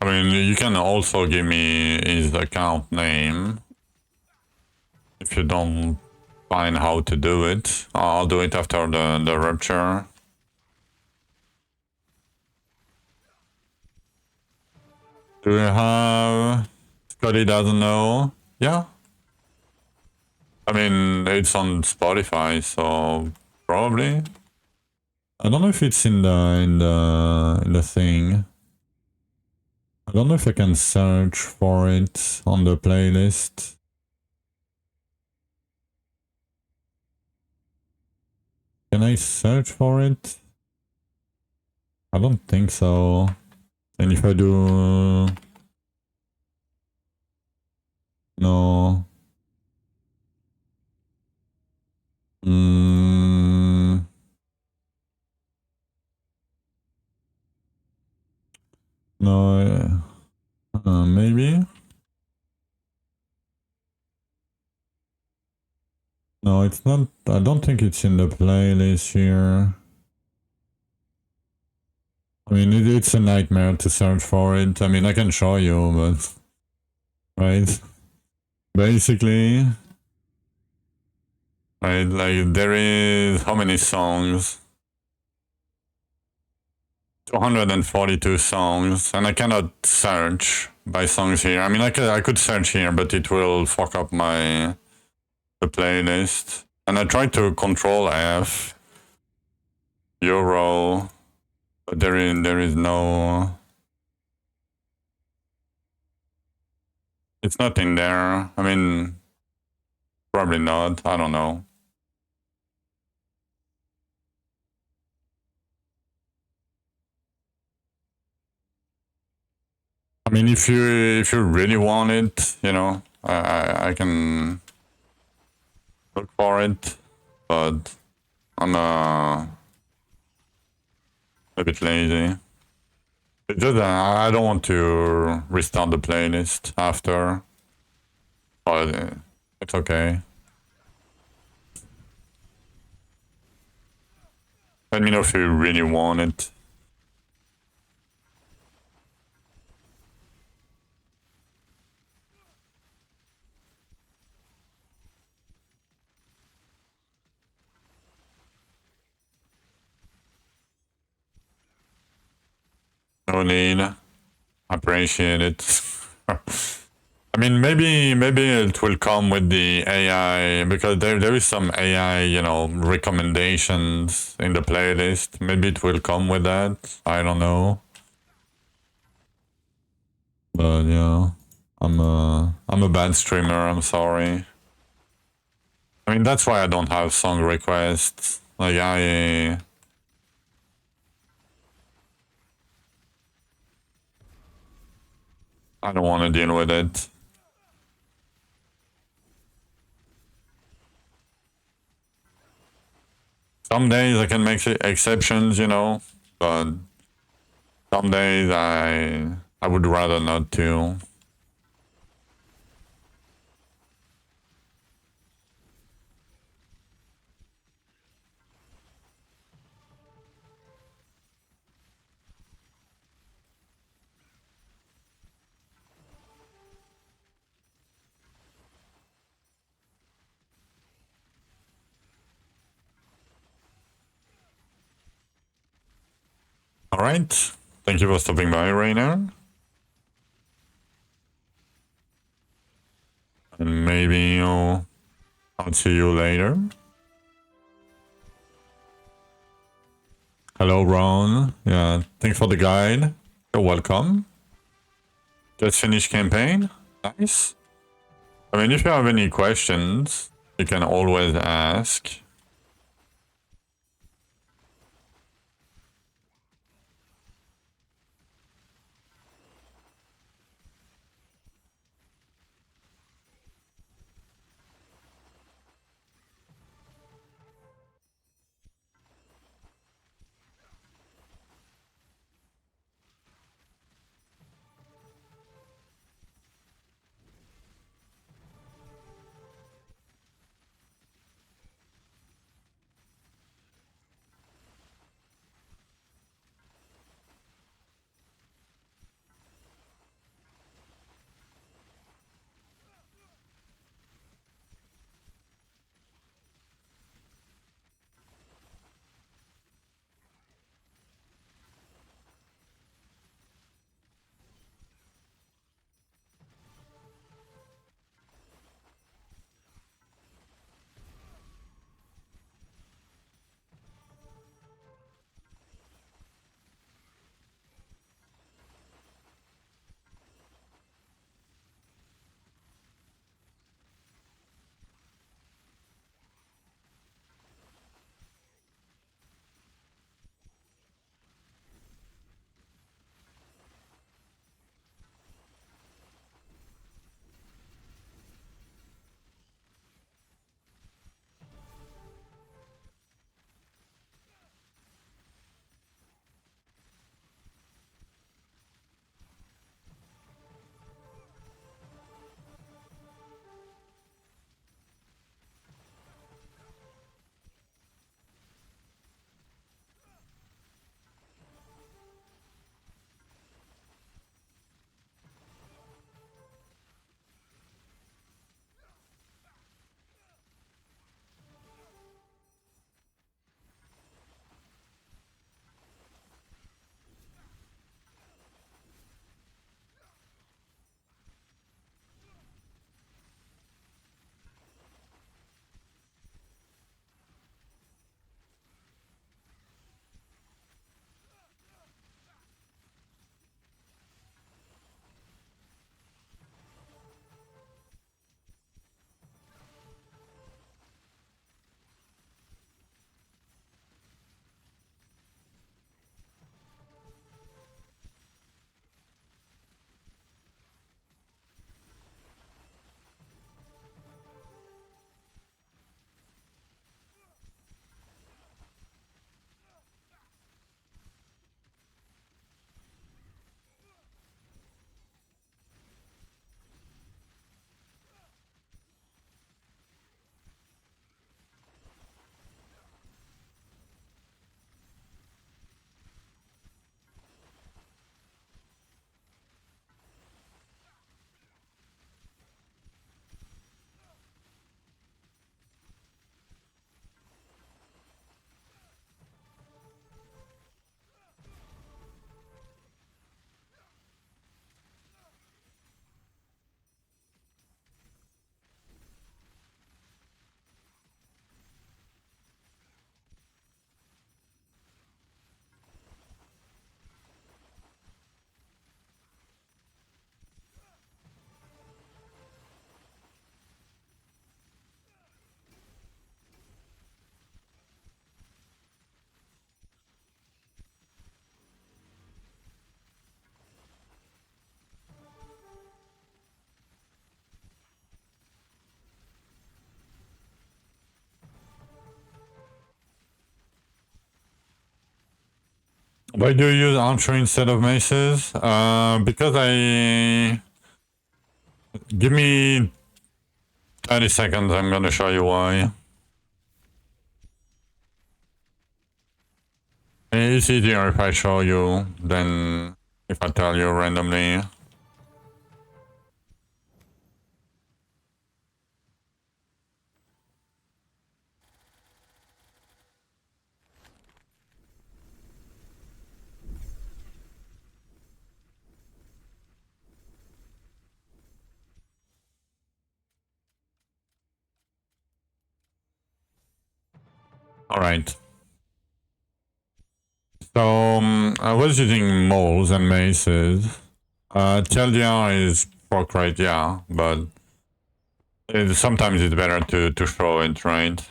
I mean, you can also give me his account name if you don't find how to do it. I'll do it after the rupture. Do we have... Scotty doesn't know. Yeah. I mean, it's on Spotify, so probably. I don't know if it's in the thing. I don't know if I can search for it on the playlist. Can I search for it? I don't think so. And if I do... No. No. Maybe? No, it's not. I don't think it's in the playlist here. I mean, it's a nightmare to search for it. I mean, I can show you, but... Right? Basically... Right, like, there is... How many songs? 242 songs, and I cannot search by songs here. I mean, I could search here, but it will fuck up the playlist. And I tried to Control F, Euro, but there is no... It's not in there. I mean, probably not. I don't know. I mean, if you really want it, you know, I can look for it, but I'm a bit lazy. It's just I don't want to restart the playlist after, but it's okay. Let me know if you really want it. No need. Appreciate it. I mean, maybe it will come with the AI, because there is some AI, you know, recommendations in the playlist. Maybe it will come with that. I don't know. But yeah. I'm a bad streamer. I'm sorry. I mean, that's why I don't have song requests. Like I don't want to deal with it. Some days I can make exceptions, you know, but some days I would rather not to. All right. Thank you for stopping by, Rainer. And maybe I'll see you later. Hello, Ron. Yeah, thanks for the guide. You're welcome. Just finished campaign. Nice. I mean, if you have any questions, you can always ask. Why do you use archer instead of maces? Because I... Give me 30 seconds, I'm gonna show you why. It's easier if I show you than if I tell you randomly. Alright. So, I was using moles and maces. TLDR is proc right, yeah, but sometimes it's better to show it, right?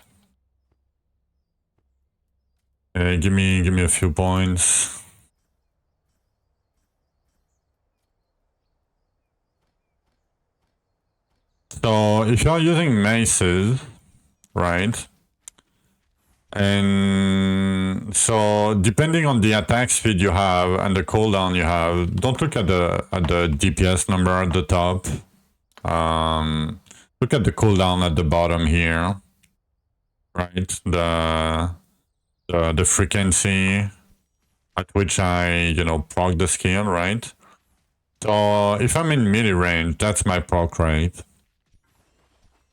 Give me a few points. So, if you're using maces, right? And so, depending on the attack speed you have and the cooldown you have, don't look at the DPS number at the top. Look at the cooldown at the bottom here, right? The frequency at which I, proc the skill, right? So if I'm in melee range, that's my proc rate.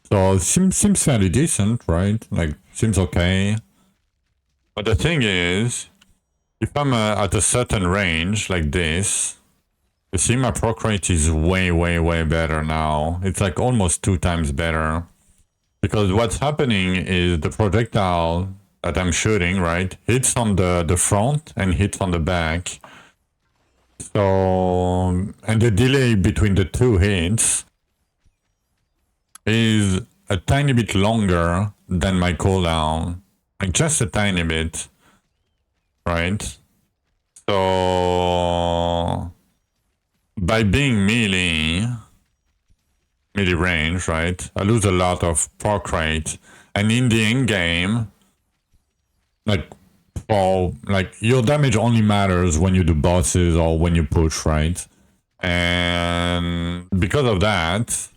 So it seems fairly decent, right? Like, seems okay. But the thing is, if I'm at a certain range like this, you see my proc rate is way, way, way better now. It's like almost 2 times better. Because what's happening is the projectile that I'm shooting, right, hits on the front and hits on the back. So, and the delay between the 2 hits is a tiny bit longer than my cooldown. Like just a tiny bit, right? So, by being melee range, right, I lose a lot of proc rate. And in the end game, like your damage only matters when you do bosses or when you push, right? And because of that,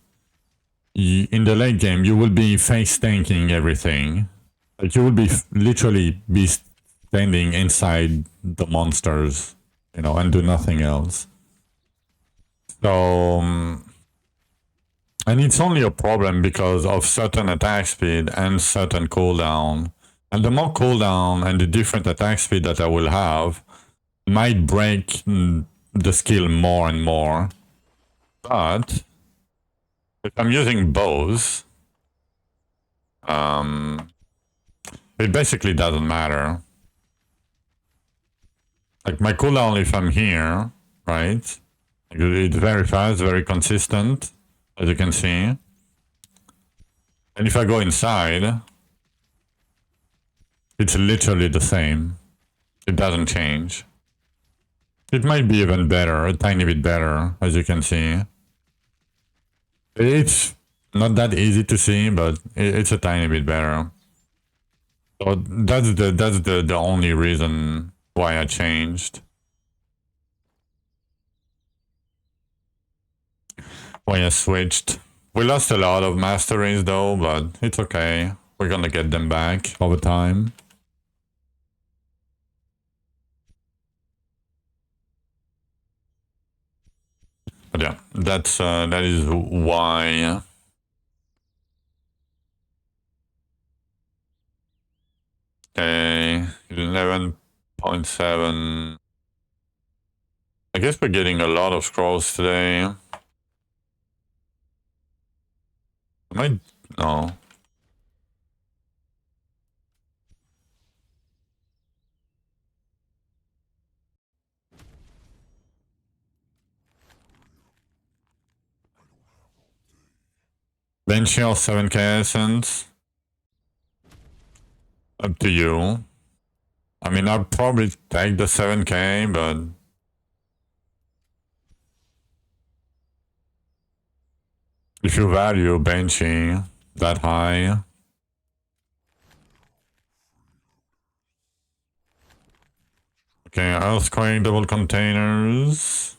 in the late game, you will be face tanking everything. Like you will be literally be standing inside the monsters, and do nothing else. So, and it's only a problem because of certain attack speed and certain cooldown. And the more cooldown and the different attack speed that I will have might break the skill more and more. But if I'm using bows, it basically doesn't matter. Like my cooldown if I'm here, right? It's very fast, very consistent, as you can see. And if I go inside, it's literally the same. It doesn't change. It might be even better, a tiny bit better, as you can see. It's not that easy to see, but it's a tiny bit better. So that's the only reason why I changed. Why I switched. We lost a lot of masteries though, but it's okay. We're gonna get them back over time. But yeah, that is why. Okay, 11.7. I guess we're getting a lot of scrolls today. Am I? No. Bench or 7k essence? Up to you. I mean, I'll probably take the 7k, but if you value benching that high, Okay, earthquake, double containers.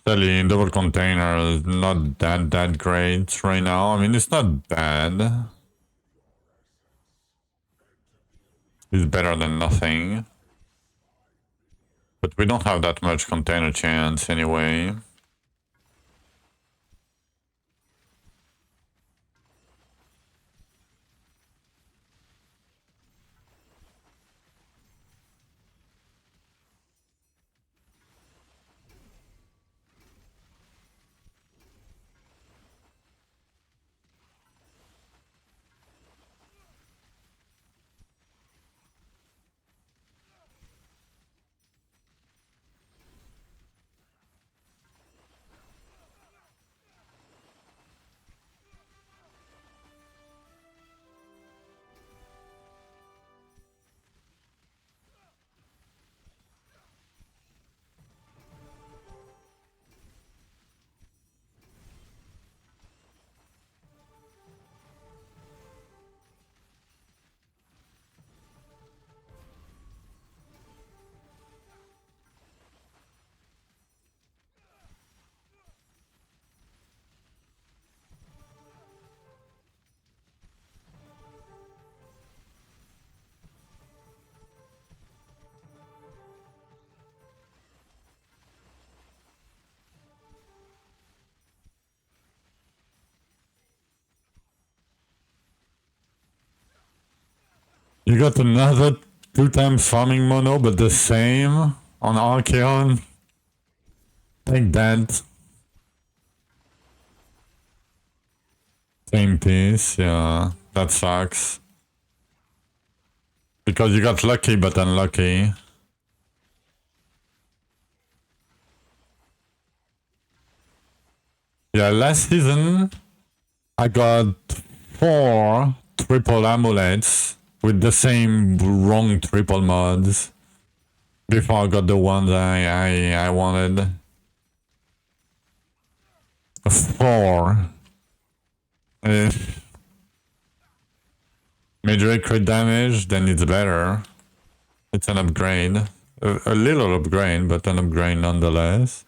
Actually, double container is not that great right now. I mean, it's not bad. It's better than nothing. But we don't have that much container chance anyway. You got another 2 times farming mono, but the same on Archeon. Take that. Same piece, yeah. That sucks. Because you got lucky but unlucky. Yeah, last season I got 4 triple amulets with the same wrong triple mods. Before I got the ones I wanted. 4. Major crit damage, then it's better. It's an upgrade. A little upgrade, but an upgrade nonetheless.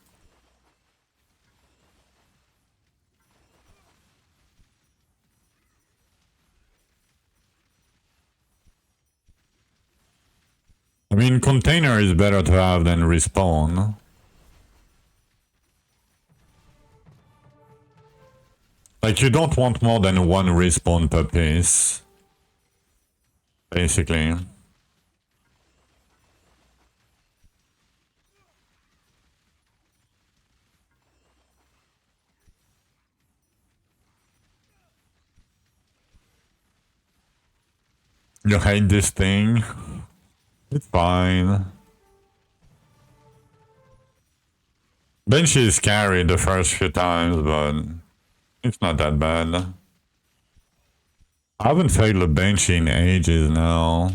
I mean, container is better to have than respawn. Like, you don't want more than 1 respawn per piece. Basically. You hate this thing? It's fine. Banshee is scary the first few times, but it's not that bad. I haven't failed a Banshee in ages now.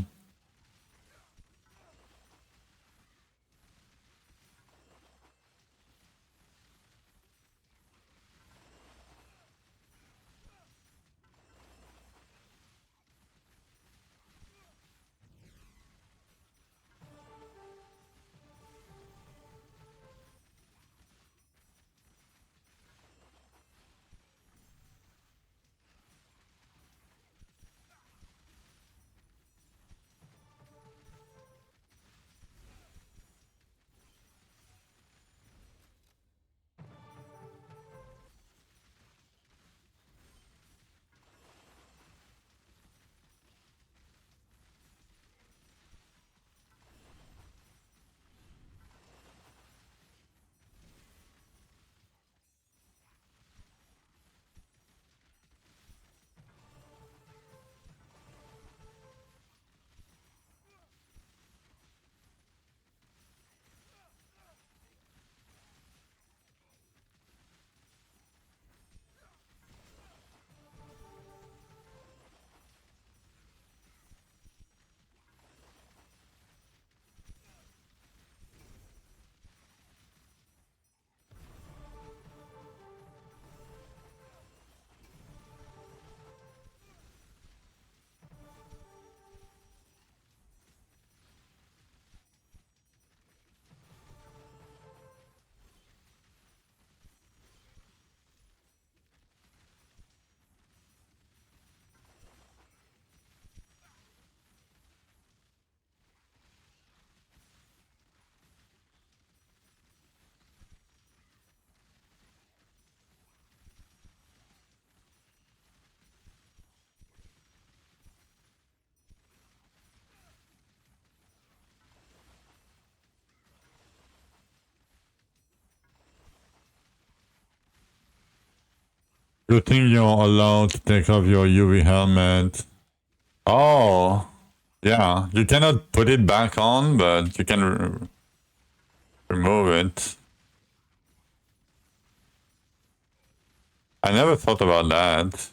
You think you're allowed to take off your UV helmet? Oh, yeah. You cannot put it back on, but you can remove it. I never thought about that.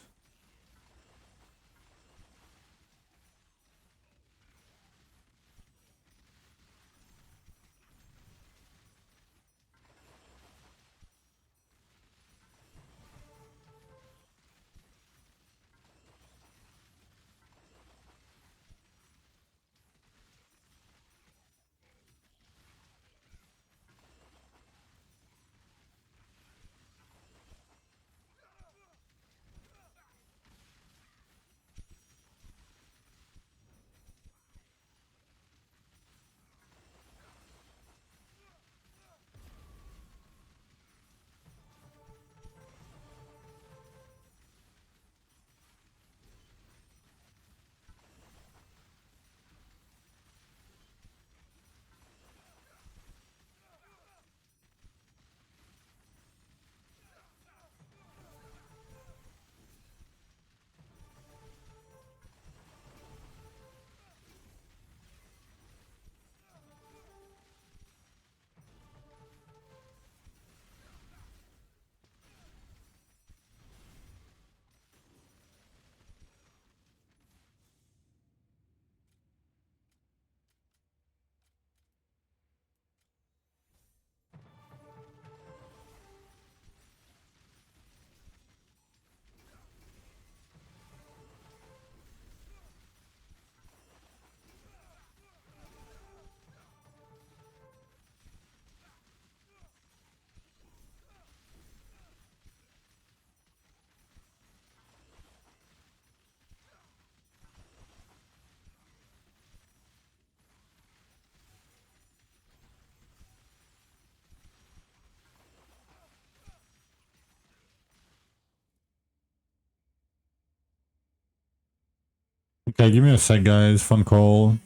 Okay, give me a sec, guys. Phone call.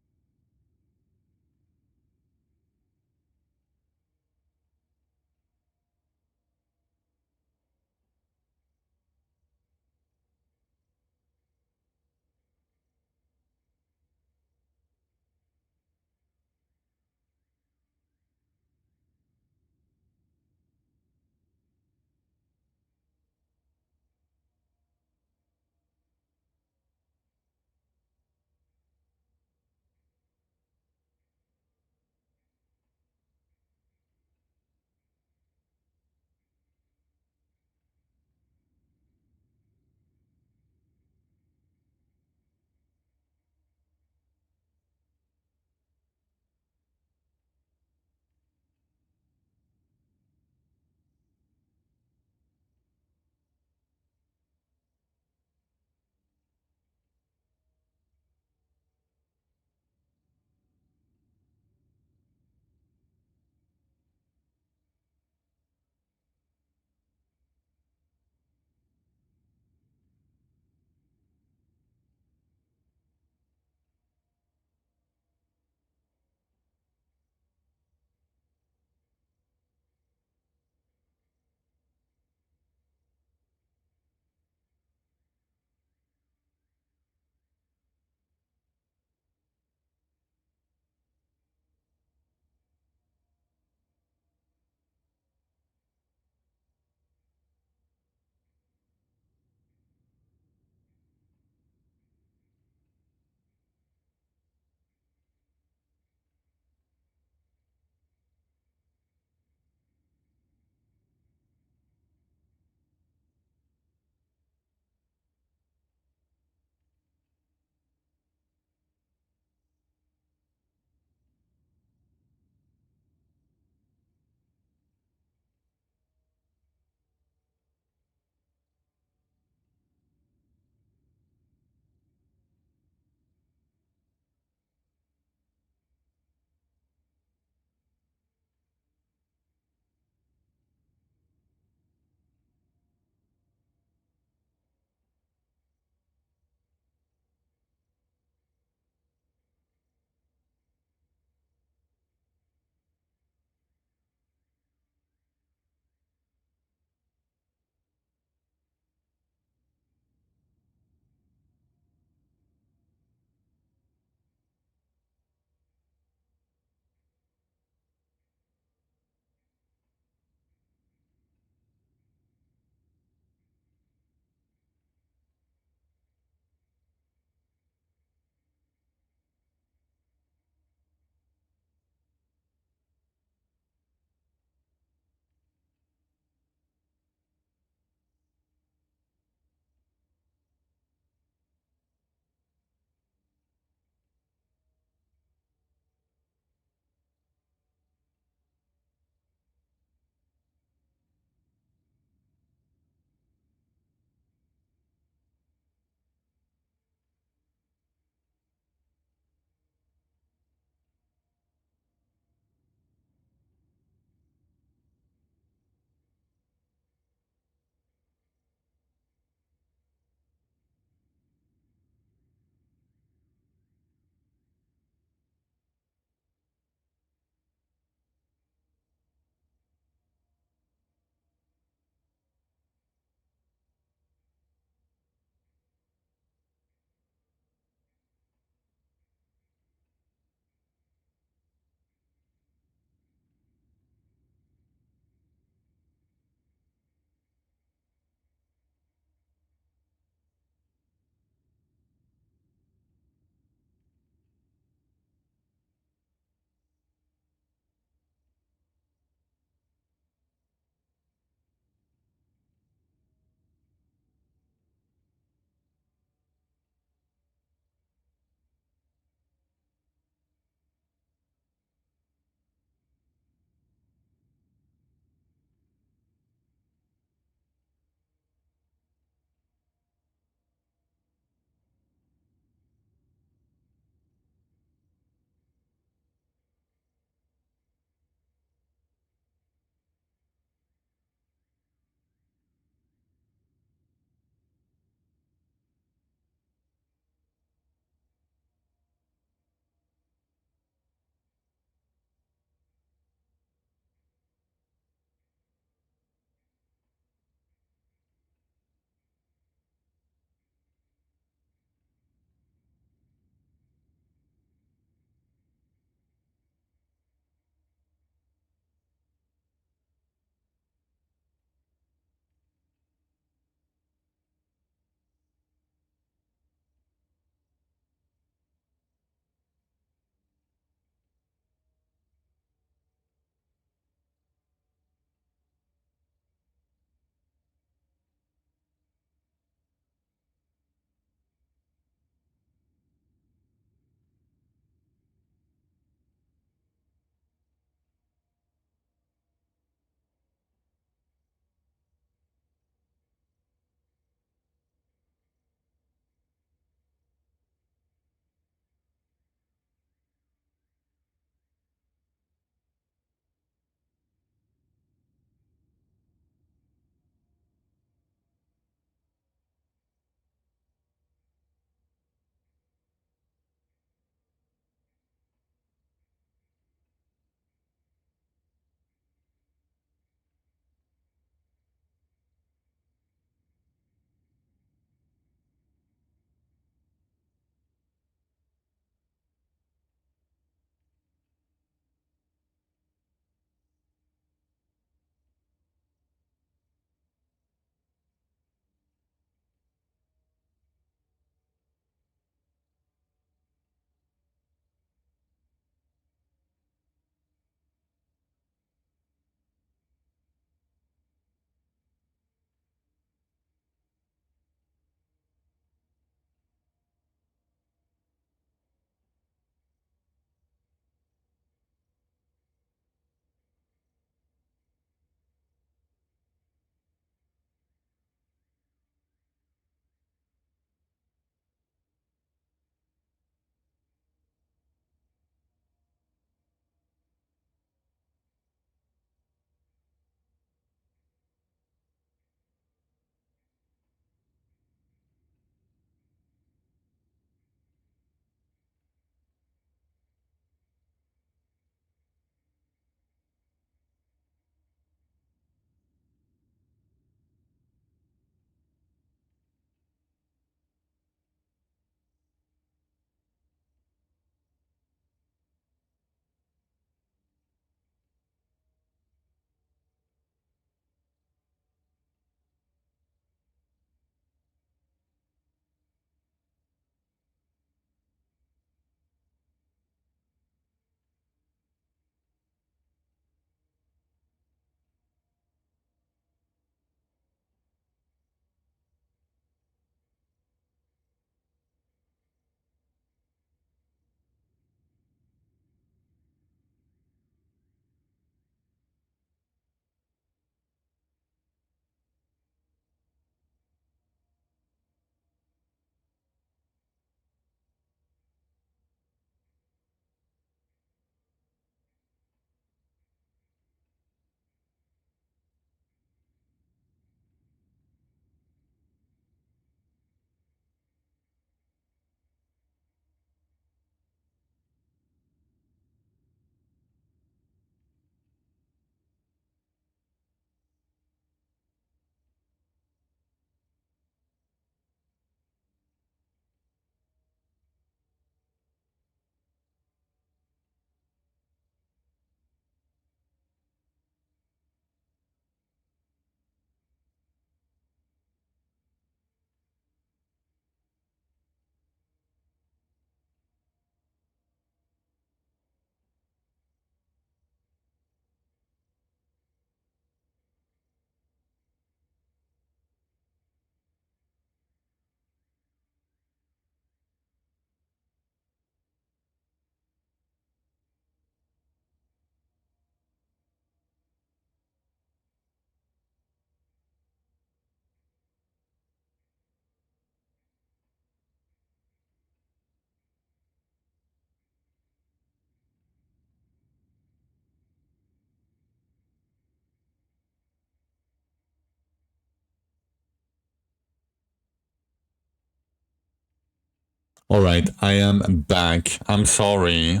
Alright, I am back. I'm sorry.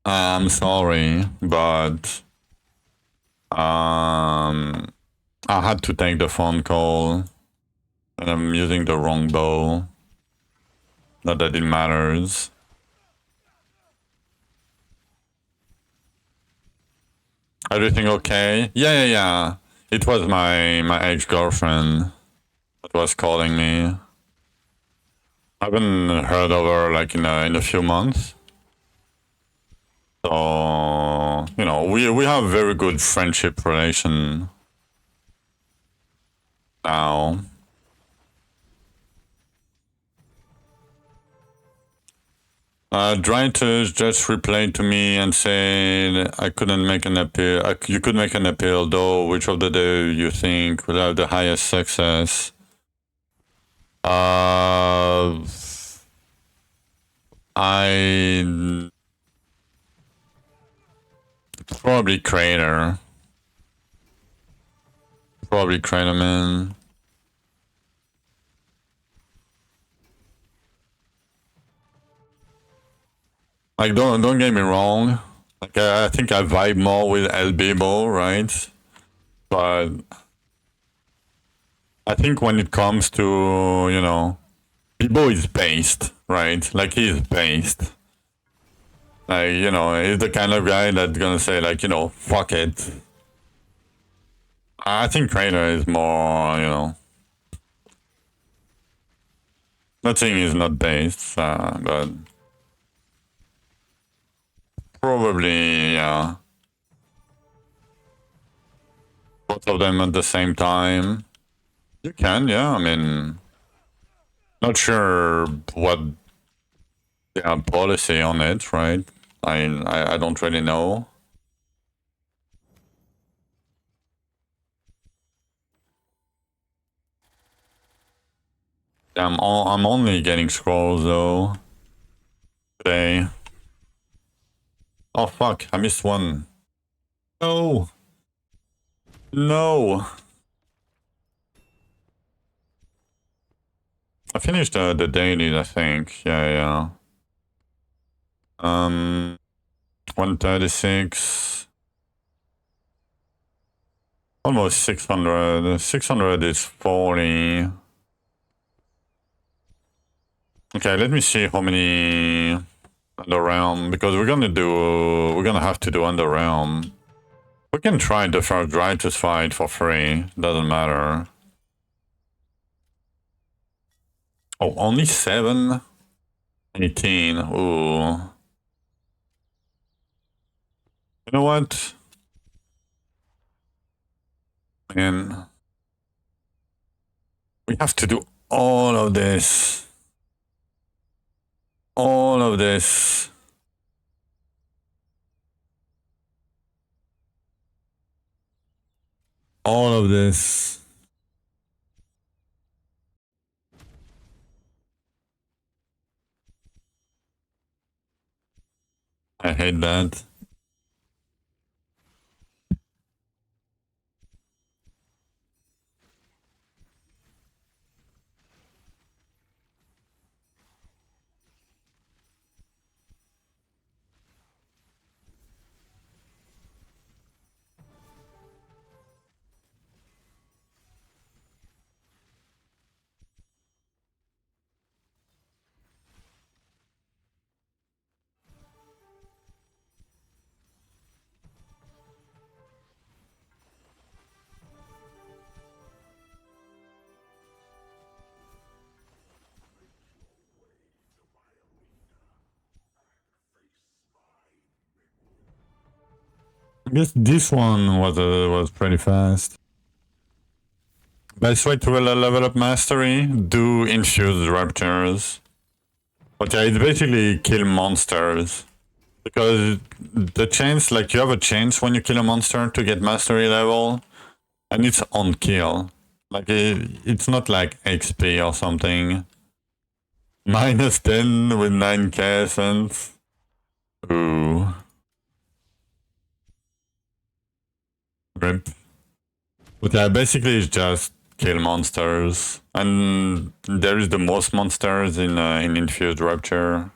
But I had to take the phone call and I'm using the wrong bow. Not that it matters. Everything okay? Yeah. It was my ex-girlfriend that was calling me. I haven't heard of her like in a few months. So, you know, we have a very good friendship relation now. Drythus just replied to me and said I couldn't make an appeal. You could make an appeal though. Which of the two you think will have the highest success? I probably Crater. Probably Crater, man. Like, don't get me wrong. Like, I think I vibe more with El Bibo, right? But I think when it comes to, you know, Bibo is based, right? Like, he's based. Like, you know, he's the kind of guy that's gonna say, like, you know, fuck it. I think Crater is more, you know. Not saying he's not based, but probably, yeah. Both of them at the same time. You can, yeah. I mean, not sure what their policy on it, right? I don't really know. I'm only getting scrolls though today. Oh fuck! I missed one. No. No. I finished the dailies, I think. Yeah. 136. Almost 600. 600 is 40. Okay, let me see how many underrealm, because we're gonna have to do underrealm. We can try the first Drythus fight for free. Doesn't matter. Oh, only 7? 18. Ooh. You know what? Man. We have to do all of this. All of this. All of this. I hate that. I guess this one was pretty fast. Best way to level up mastery: do infused raptors. But yeah, it's basically kill monsters. Because the chance, like you have a chance when you kill a monster to get mastery level, and it's on kill. Like it's not like XP or something. -10 with 9k cents. Ooh. Rip. But yeah, basically it's just kill monsters, and there is the most monsters in Infused Rapture.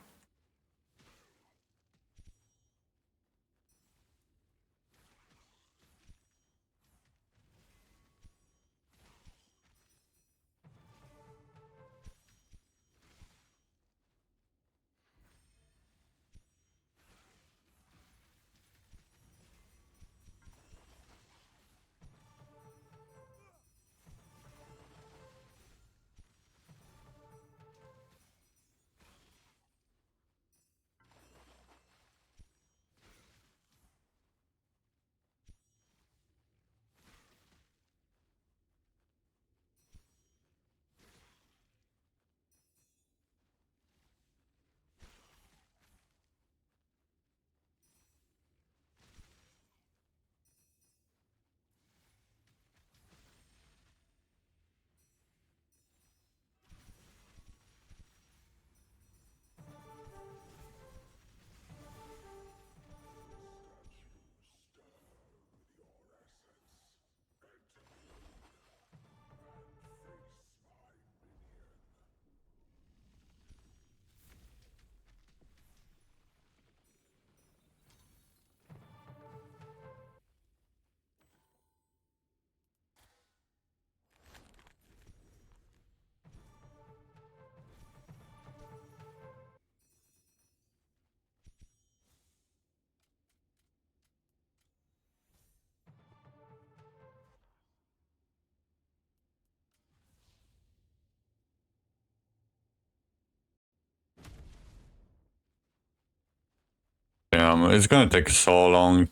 Damn, it's gonna take so long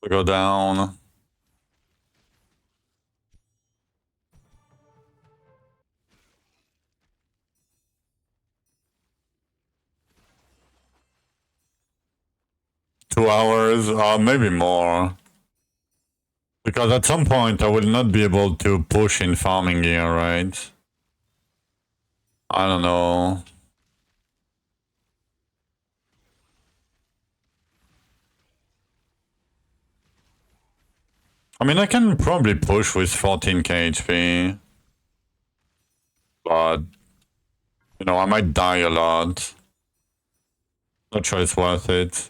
to go down. $2 hours, maybe more. Because at some point I will not be able to push in farming gear, right? I don't know. I mean, I can probably push with 14k HP. But, you know, I might die a lot. Not sure it's worth it.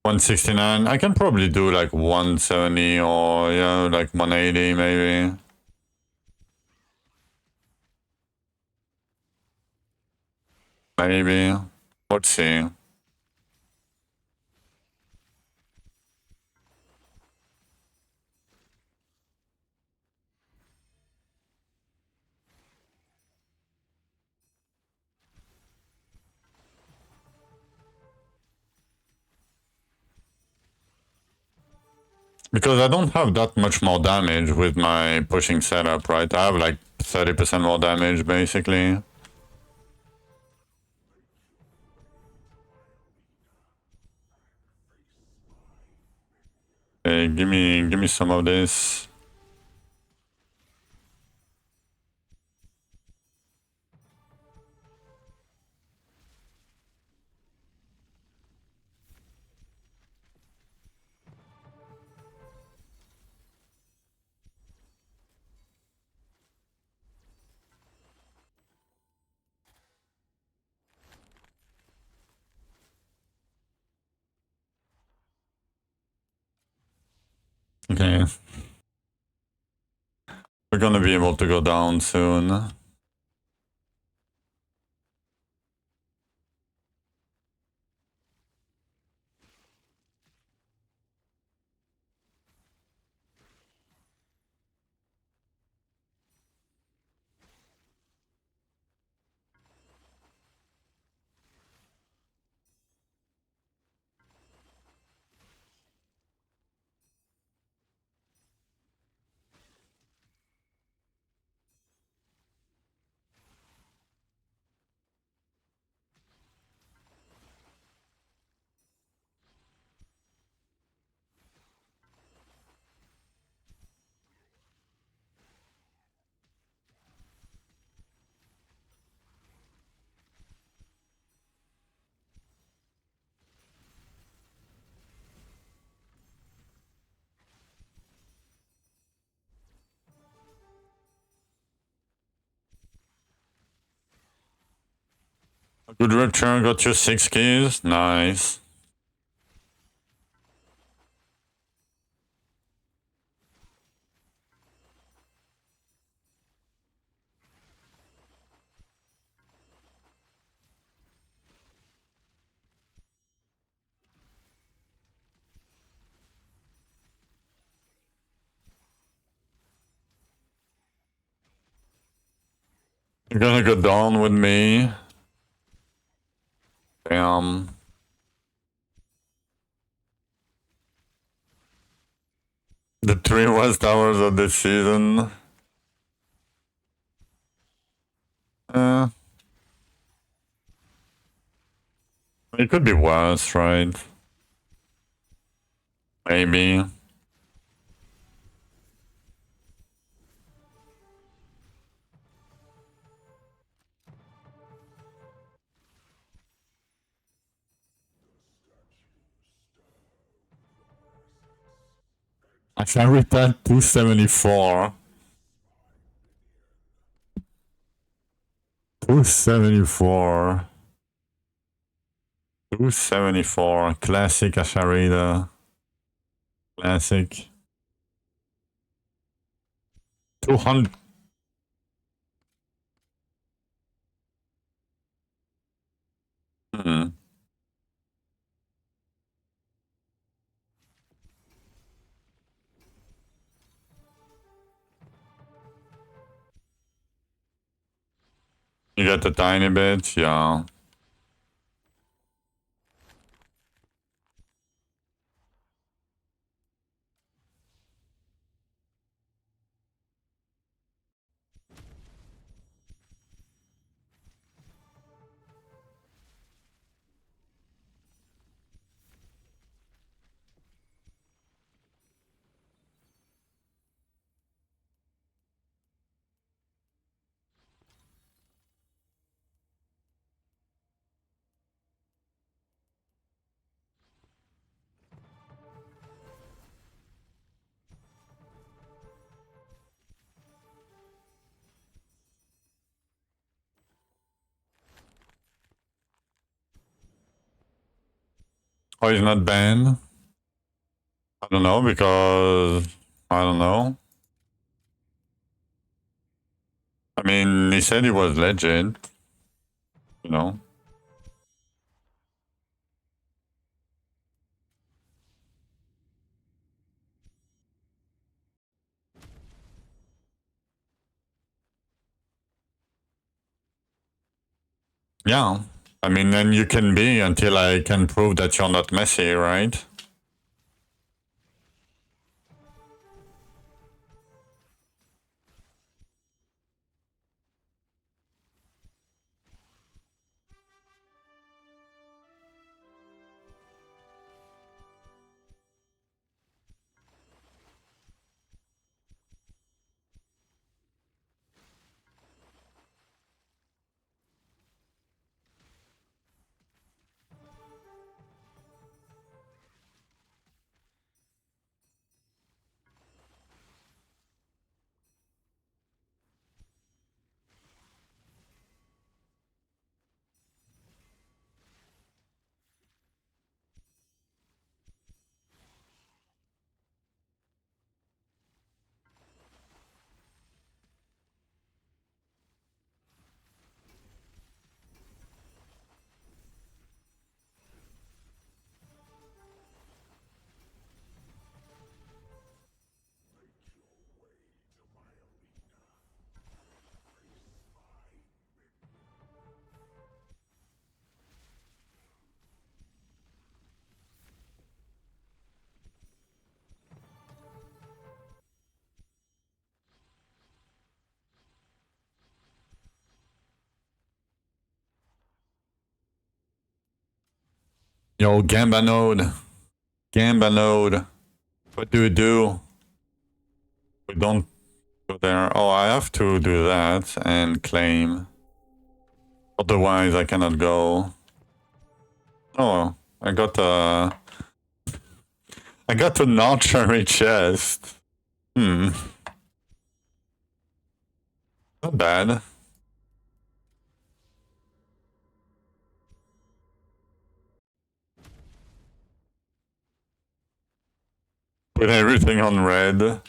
169, I can probably do like 170 or, yeah, like 180 maybe. Maybe. Let's see. Because I don't have that much more damage with my pushing setup, right? I have like 30% more damage, basically. Hey, give me some of this. Okay. We're gonna be able to go down soon. Good return, got you 6 keys. Nice. You're gonna go down with me. Damn. The 3 worst hours of the season. It could be worse, right? Maybe. I carried that 274. 274. 274. Classic Asharita. Classic. 200. Hmm. You get a tiny bit, yeah. Oh, he's not banned? I don't know, because... I don't know. I mean, he said he was legit. You know? Yeah. I mean, then you can be until I can prove that you're not messy, right? Yo, Gamba node. Gamba node. What do we do? We don't go there. Oh, I have to do that and claim. Otherwise, I cannot go. Oh, I got a non-cherry chest. Not bad. Put everything on red.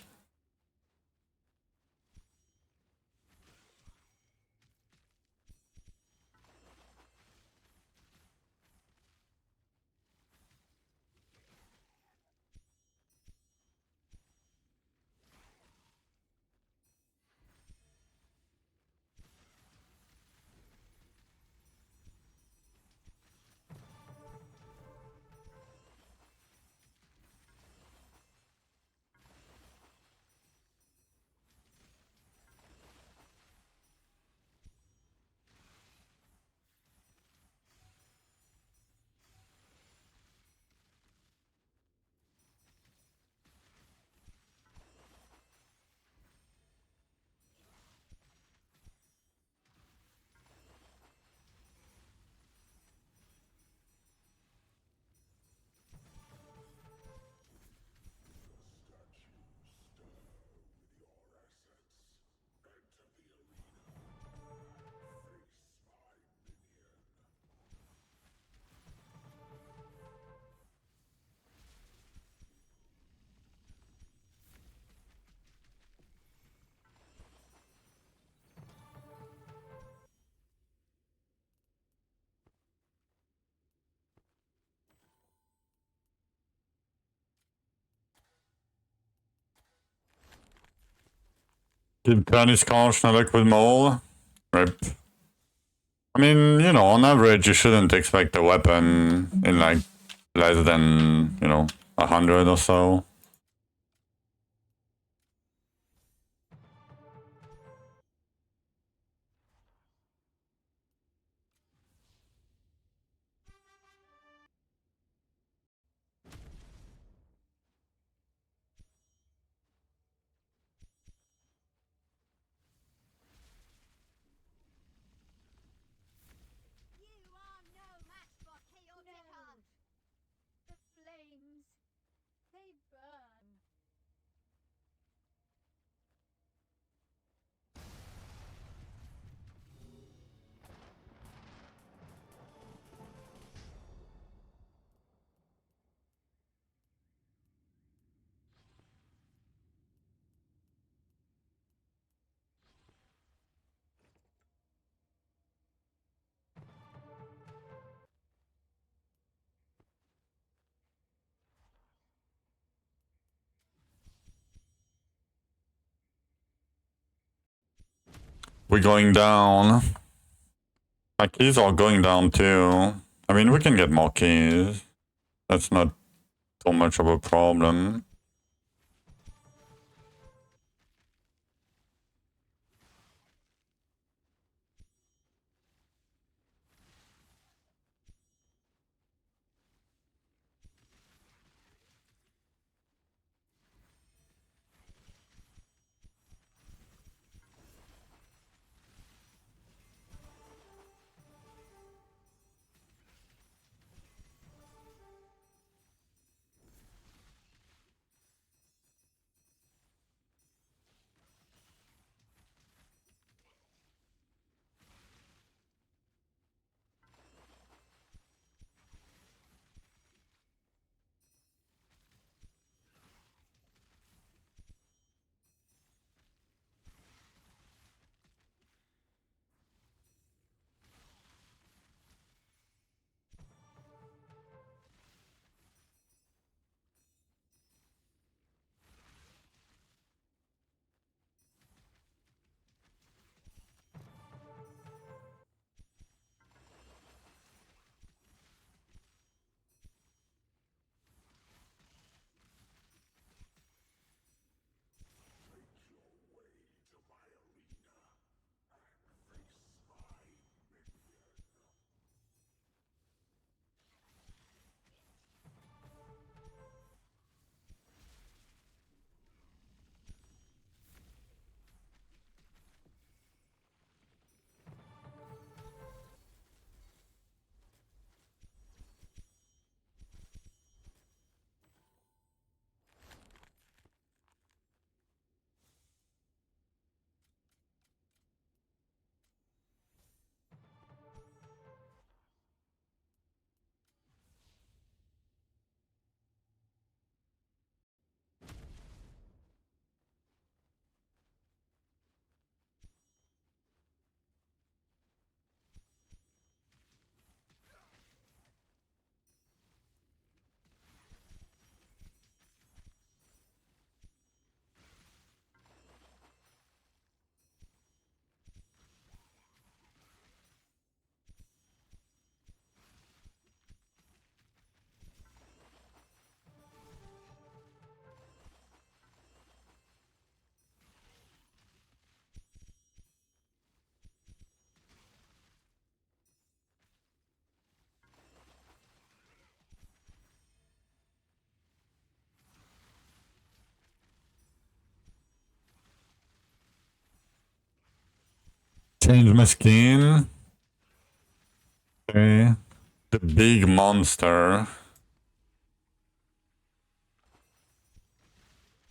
Keep tennis cards and liquid mole. Rip. I mean, you know, on average, you shouldn't expect a weapon in like less than, 100 or so. We're going down. My keys are going down too. I mean, we can get more keys. That's not so much of a problem. change my skin. Okay. The big monster.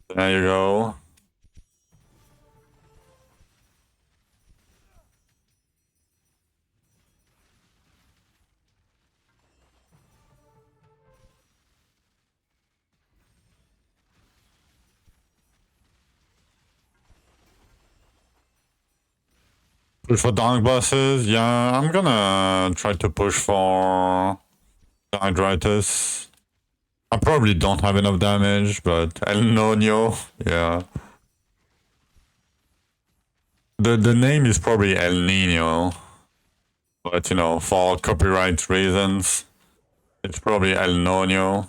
There you go. Push for dark bosses? Yeah, I'm gonna try to push for Dark Drythus. I probably don't have enough damage, but El Nino, yeah. The name is probably El Nino, but you know, for copyright reasons, it's probably El Nino.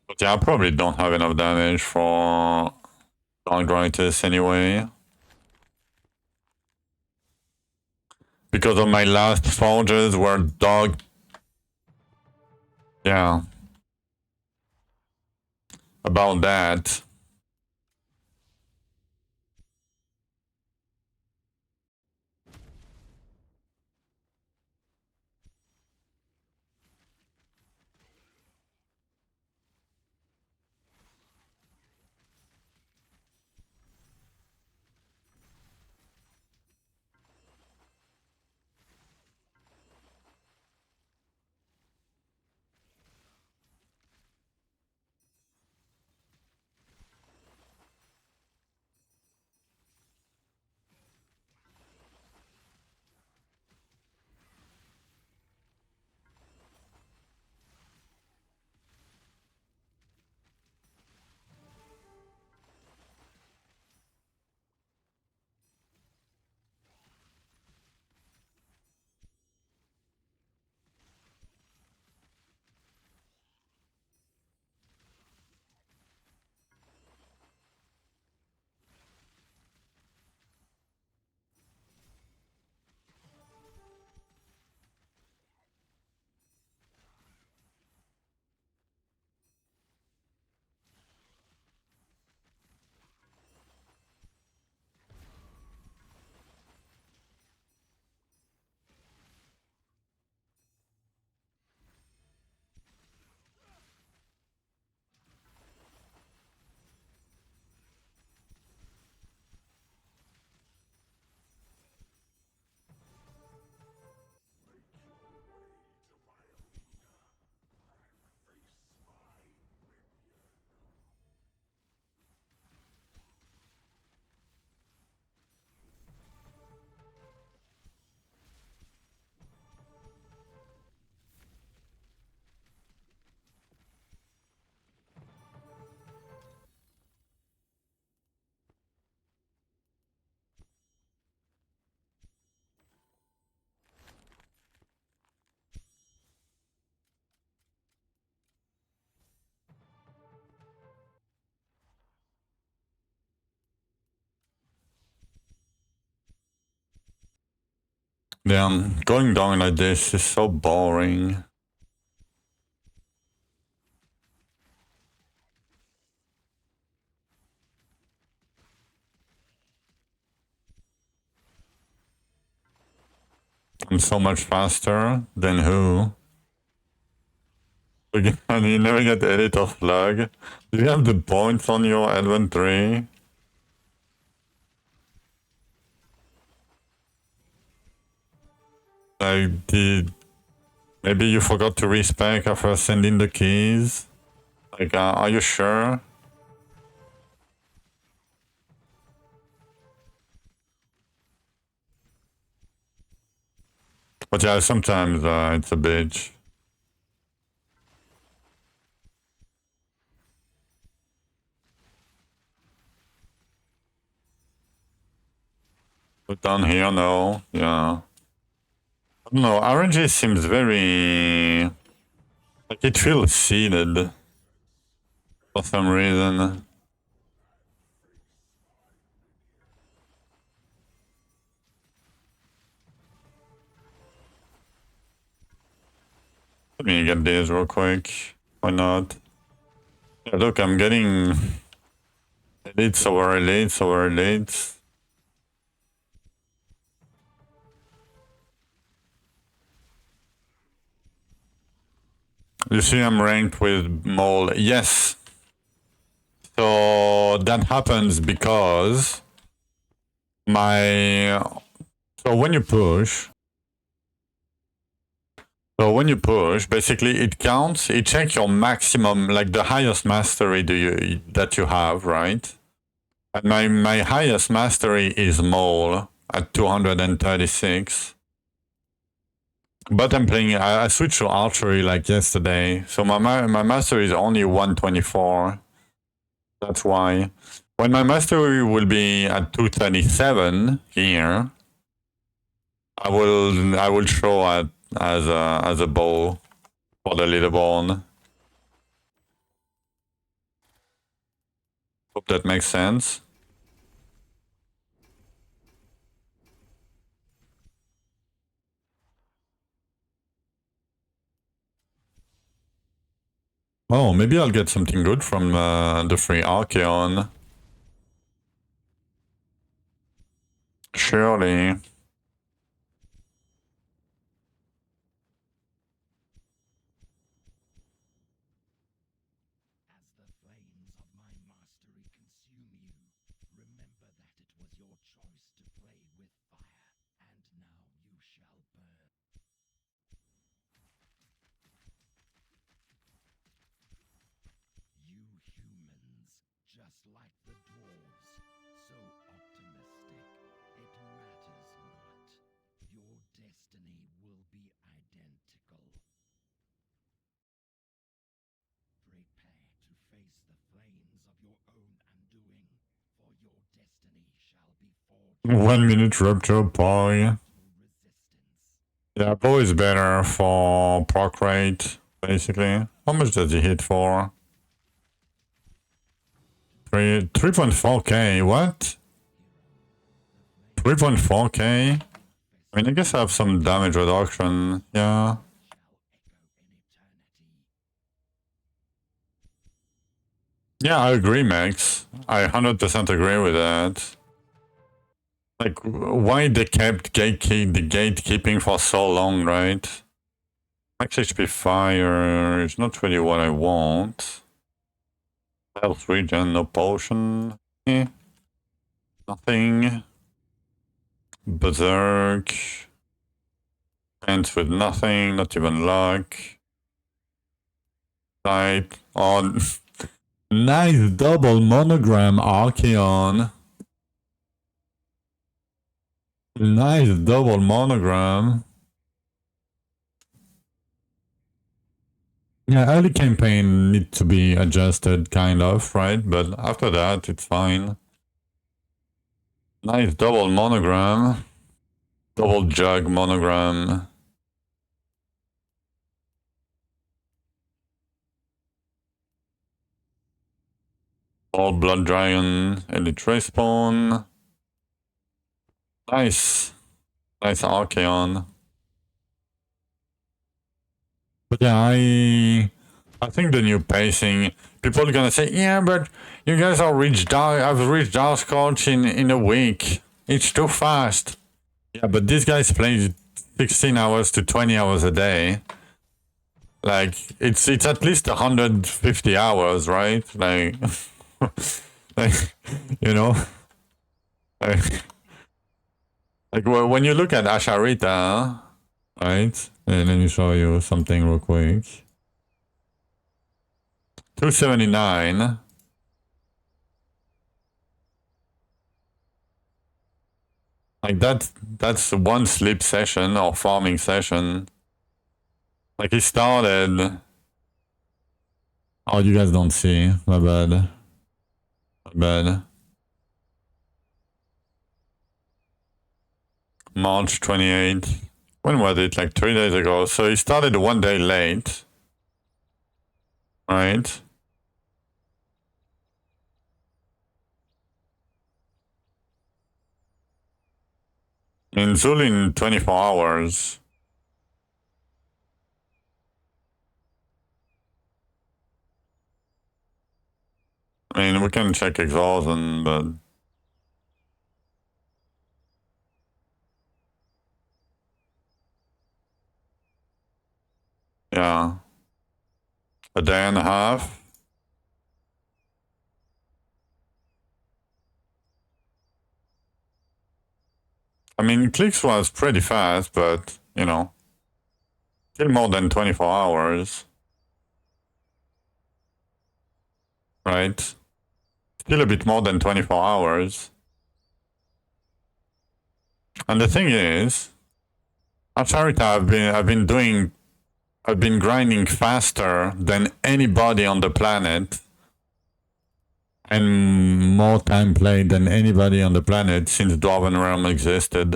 But yeah, I probably don't have enough damage for Dark Drythus anyway. Because of my last forges were dog. Yeah. About that. Damn, going down like this is so boring. I'm so much faster than who? And you never get editor flag. Do you have the points on your inventory? Like, maybe you forgot to respec after sending the keys? Like, are you sure? But yeah, sometimes it's a bitch. But down here, no. Yeah. I don't know, RNG seems very... Like, it feels seeded. For some reason. Let me get this real quick. Why not? Yeah, look, I'm getting elites over elites over elites. You see I'm ranked with Mole. Yes. So that happens because so when you push, basically it counts, it checks your maximum, like the highest mastery that you have, right? And my highest mastery is Mole at 236. But I'm playing, I switched to archery like yesterday, so my mastery is only 124. That's why. When my mastery will be at 237 here, I will show it as a bow for the leaderboard. Hope that makes sense. Oh, maybe I'll get something good from the free Archeon. Surely. One minute rupture boy. Yeah, bow is better for proc rate, basically. How much does he hit for? 3.4k, what? 3.4k? I mean, I guess I have some damage reduction, yeah. Yeah, I agree, Max. I 100% agree with that. Like, why they kept the gatekeeping for so long, right? Max HP fire is not really what I want. Health regen, no potion. Nothing. Berserk. Ends with nothing, not even luck. Type on. Nice double monogram Archeon. Nice double monogram. Yeah, early campaign need to be adjusted, kind of, right? But after that, it's fine. Nice double monogram. Double jug monogram. All blood dragon, elite respawn. Nice. Nice Archeon. But yeah, I think the new pacing, people are gonna say, yeah, but you guys are I've reached Dark Scorch in a week. It's too fast. Yeah, but these guys play 16 hours to 20 hours a day. Like, it's at least 150 hours, right? Like, like, you know? Like when you look at Asharita, right? And let me show you something real quick. 279. Like that's one sleep session or farming session. Like he started. Oh, you guys don't see. My bad. My bad. March 28th. When was it? Like 3 days ago. So he started 1 day late. Right? In Zulin 24 hours. I mean, we can check exhaustion, but yeah, a day and a half. I mean, clicks was pretty fast, but you know, still more than 24 hours, right? Still a bit more than 24 hours. And the thing is, at Charita, I've been grinding faster than anybody on the planet, and more time played than anybody on the planet since Dwarven Realm existed.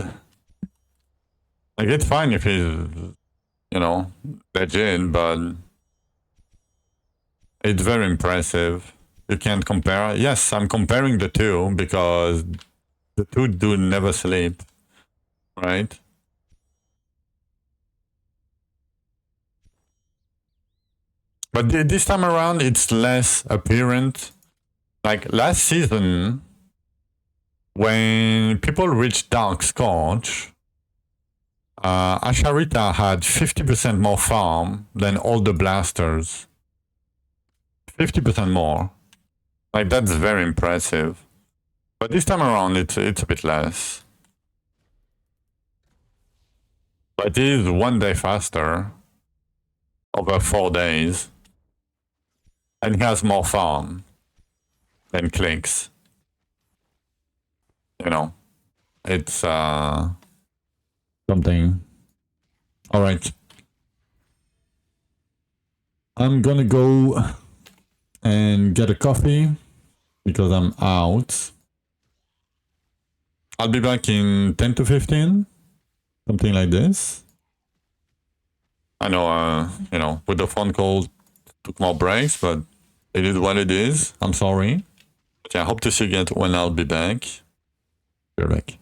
Like, it's fine if he's, you know, legit, but it's very impressive. You can't compare. Yes, I'm comparing the two because the two do never sleep, right? But this time around, it's less apparent. Like last season, when people reached Dark Scorch, Asharita had 50% more farm than all the blasters. 50% more. Like, that's very impressive. But this time around, it's a bit less. But it is 1 day faster over 4 days. And he has more farm than clicks. You know, it's something. All right. I'm gonna go and get a coffee because I'm out. I'll be back in 10 to 15, something like this. I know, you know, with the phone call, took more breaks, but it is what it is. I'm sorry. But yeah, I hope to see you again when I'll be back. Be right back.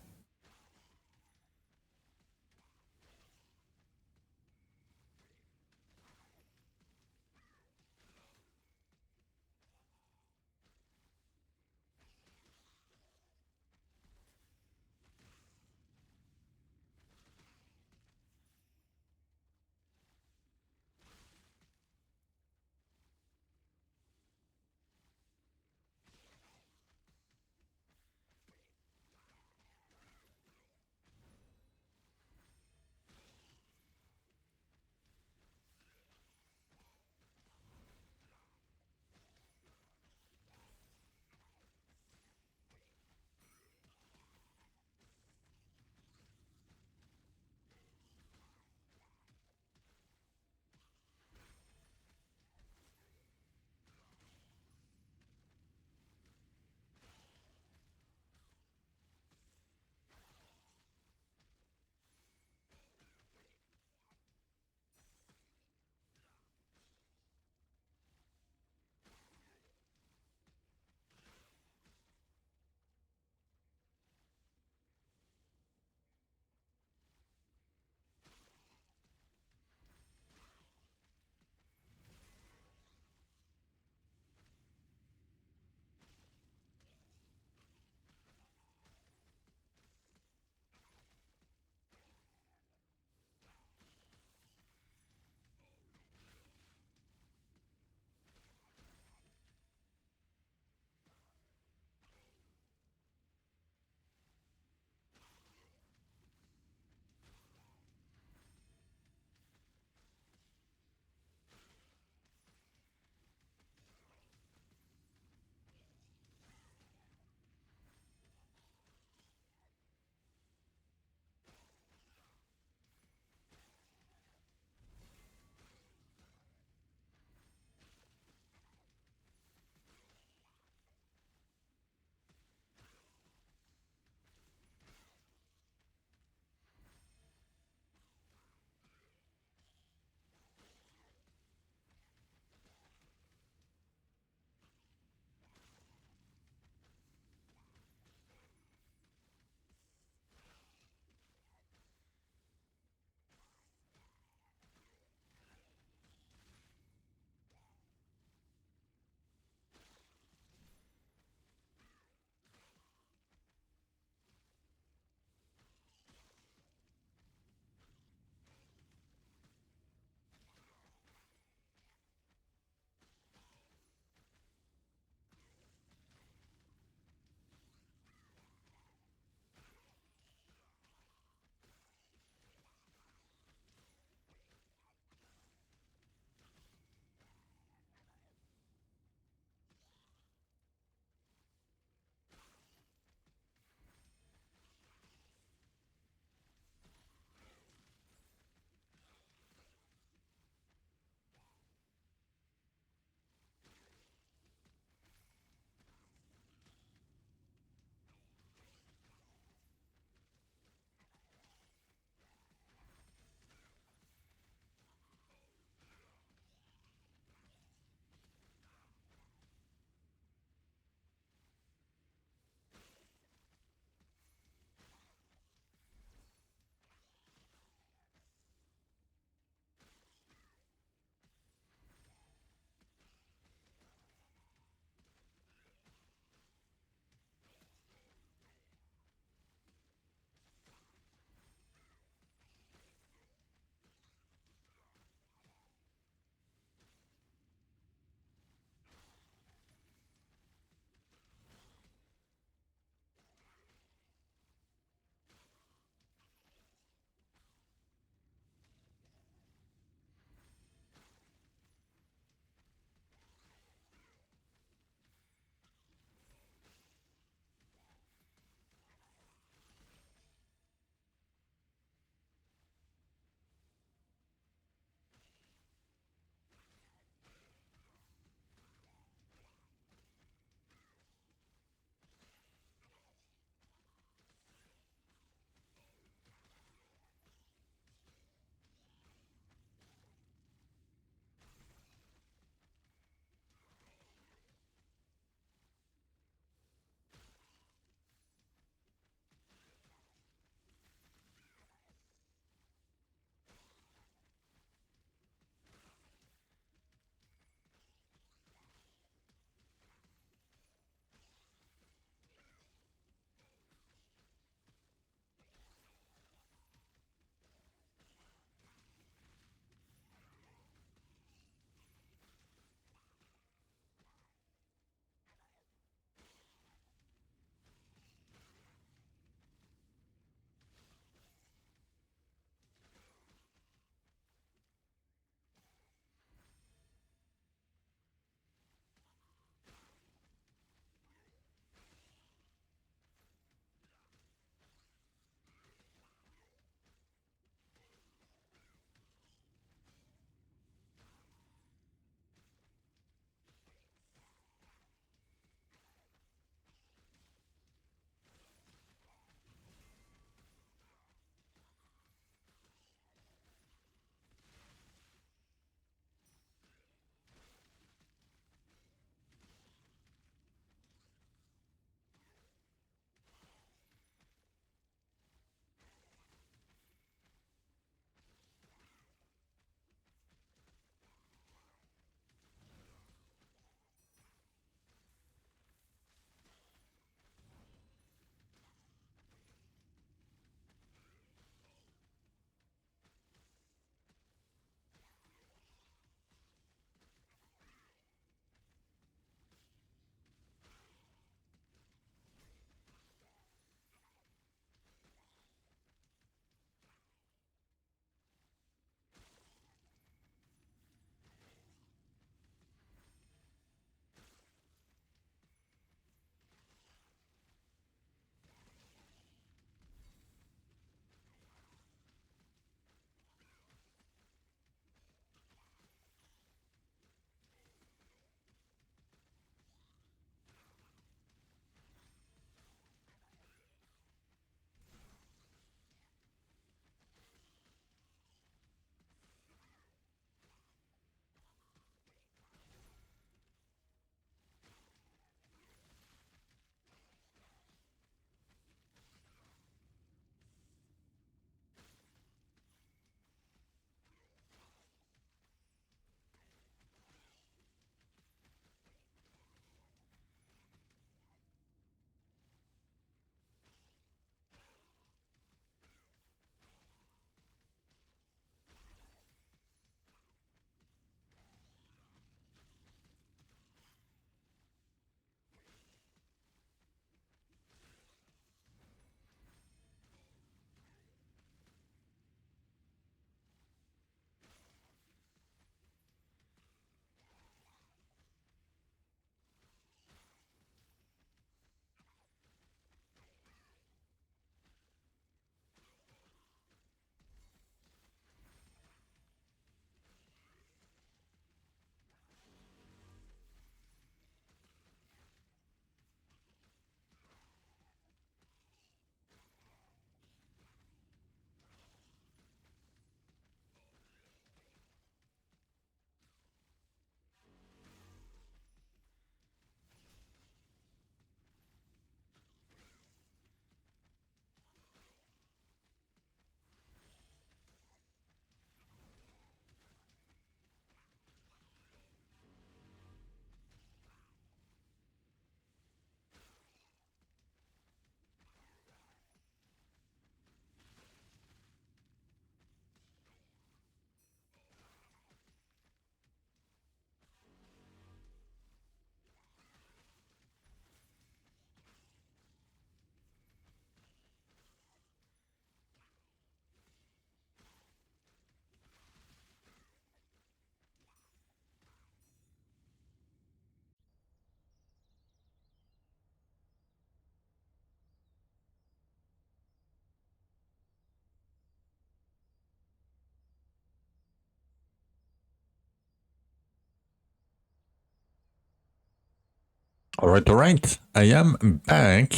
Alright. I am back.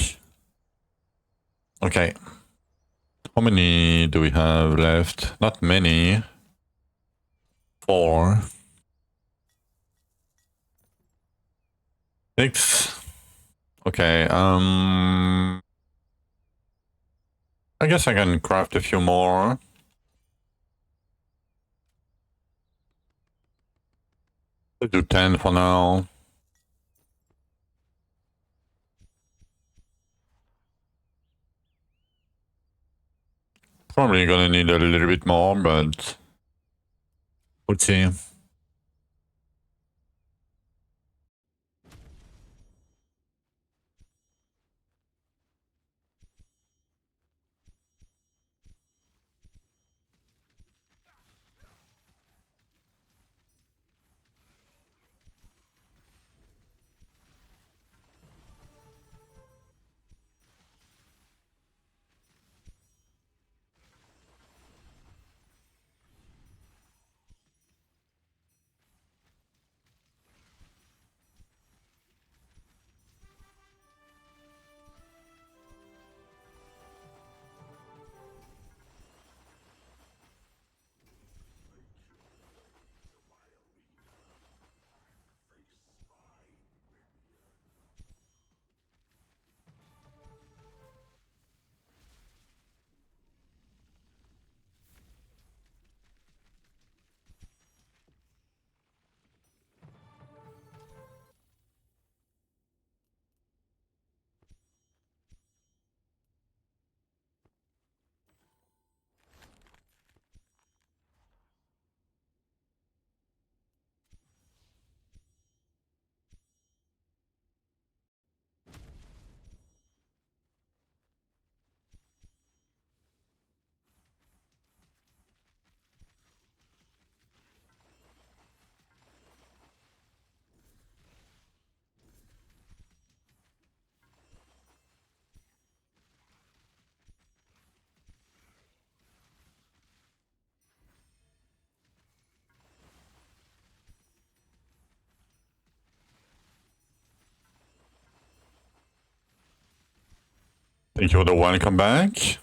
Okay. How many do we have left? Not many. 4. 6. Okay, I guess I can craft a few more. Let's do 10 for now. Probably gonna need a little bit more, but we'll see. Thank you for the welcome back.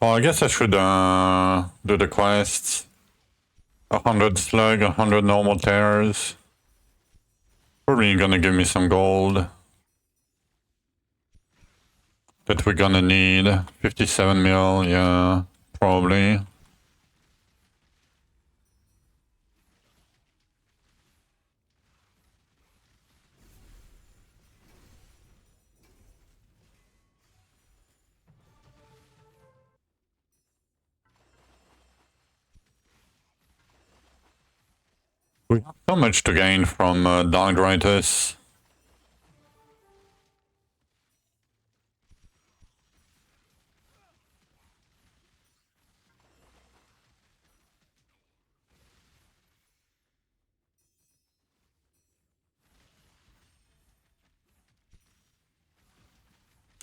Well, I guess I should do the quest. 100 slug, 100 normal tears. Probably gonna give me some gold. That we're gonna need. 57 mil, yeah, probably. We have so much to gain from Dark Drythus.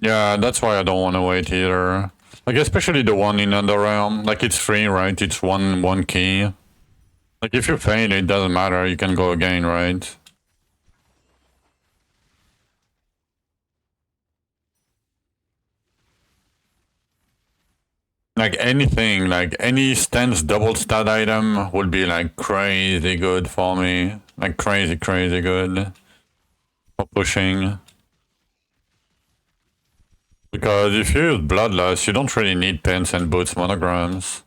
Yeah, that's why I don't want to wait either. Like, especially the one in Underrealm. Like, it's free, right? It's one key. Like, if you fail, it doesn't matter. You can go again, right? Like, anything, like, any stance double stat item would be, like, crazy good for me. Like, crazy good for pushing. Because if you use Bloodlust, you don't really need pins and boots monograms.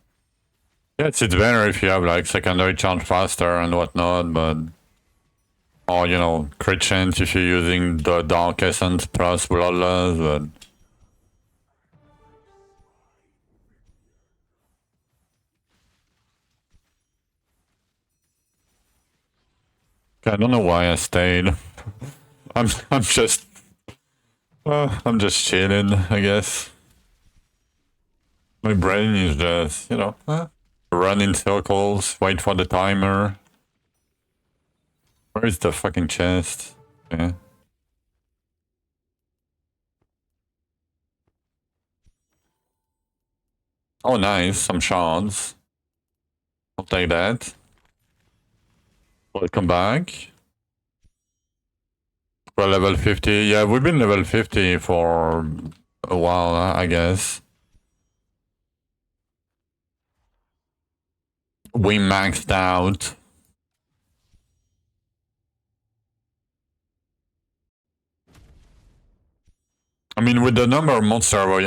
Yes, it's better if you have like secondary charge faster and whatnot, but... Or, you know, crit chance if you're using the Dark Essence plus Bloodlust, but... I don't know why I stayed. I'm just... I'm just chilling, I guess. My brain is just, you know, run in circles, wait for the timer. Where is the fucking chest? Yeah. Oh, nice, some shards. I'll take that. Welcome back. We're level 50. Yeah, we've been level 50 for a while, I guess. We maxed out. I mean, with the number of monsters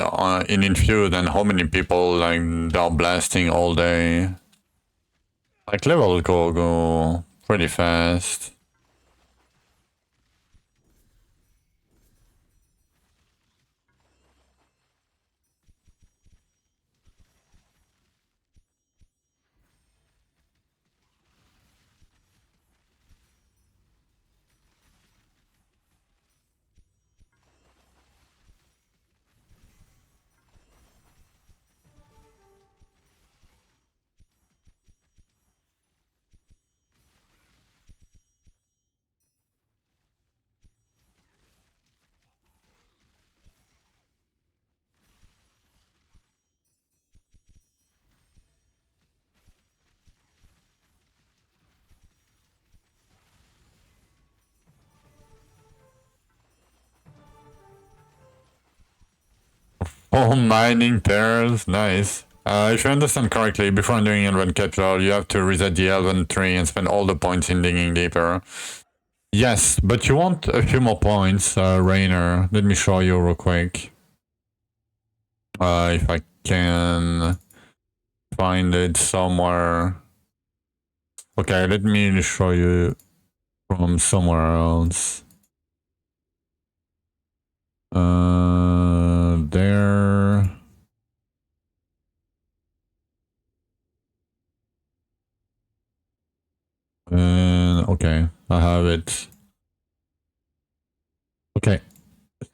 in Infused and how many people like they're blasting all day, like levels go pretty fast. Oh, mining terrors, nice. If you understand correctly, before doing Elven Capital, you have to reset the Elven tree and spend all the points in digging deeper. Yes, but you want a few more points, Rainer. Let me show you real quick. If I can find it somewhere. Okay, let me show you from somewhere else. There. And okay, I have it. Okay,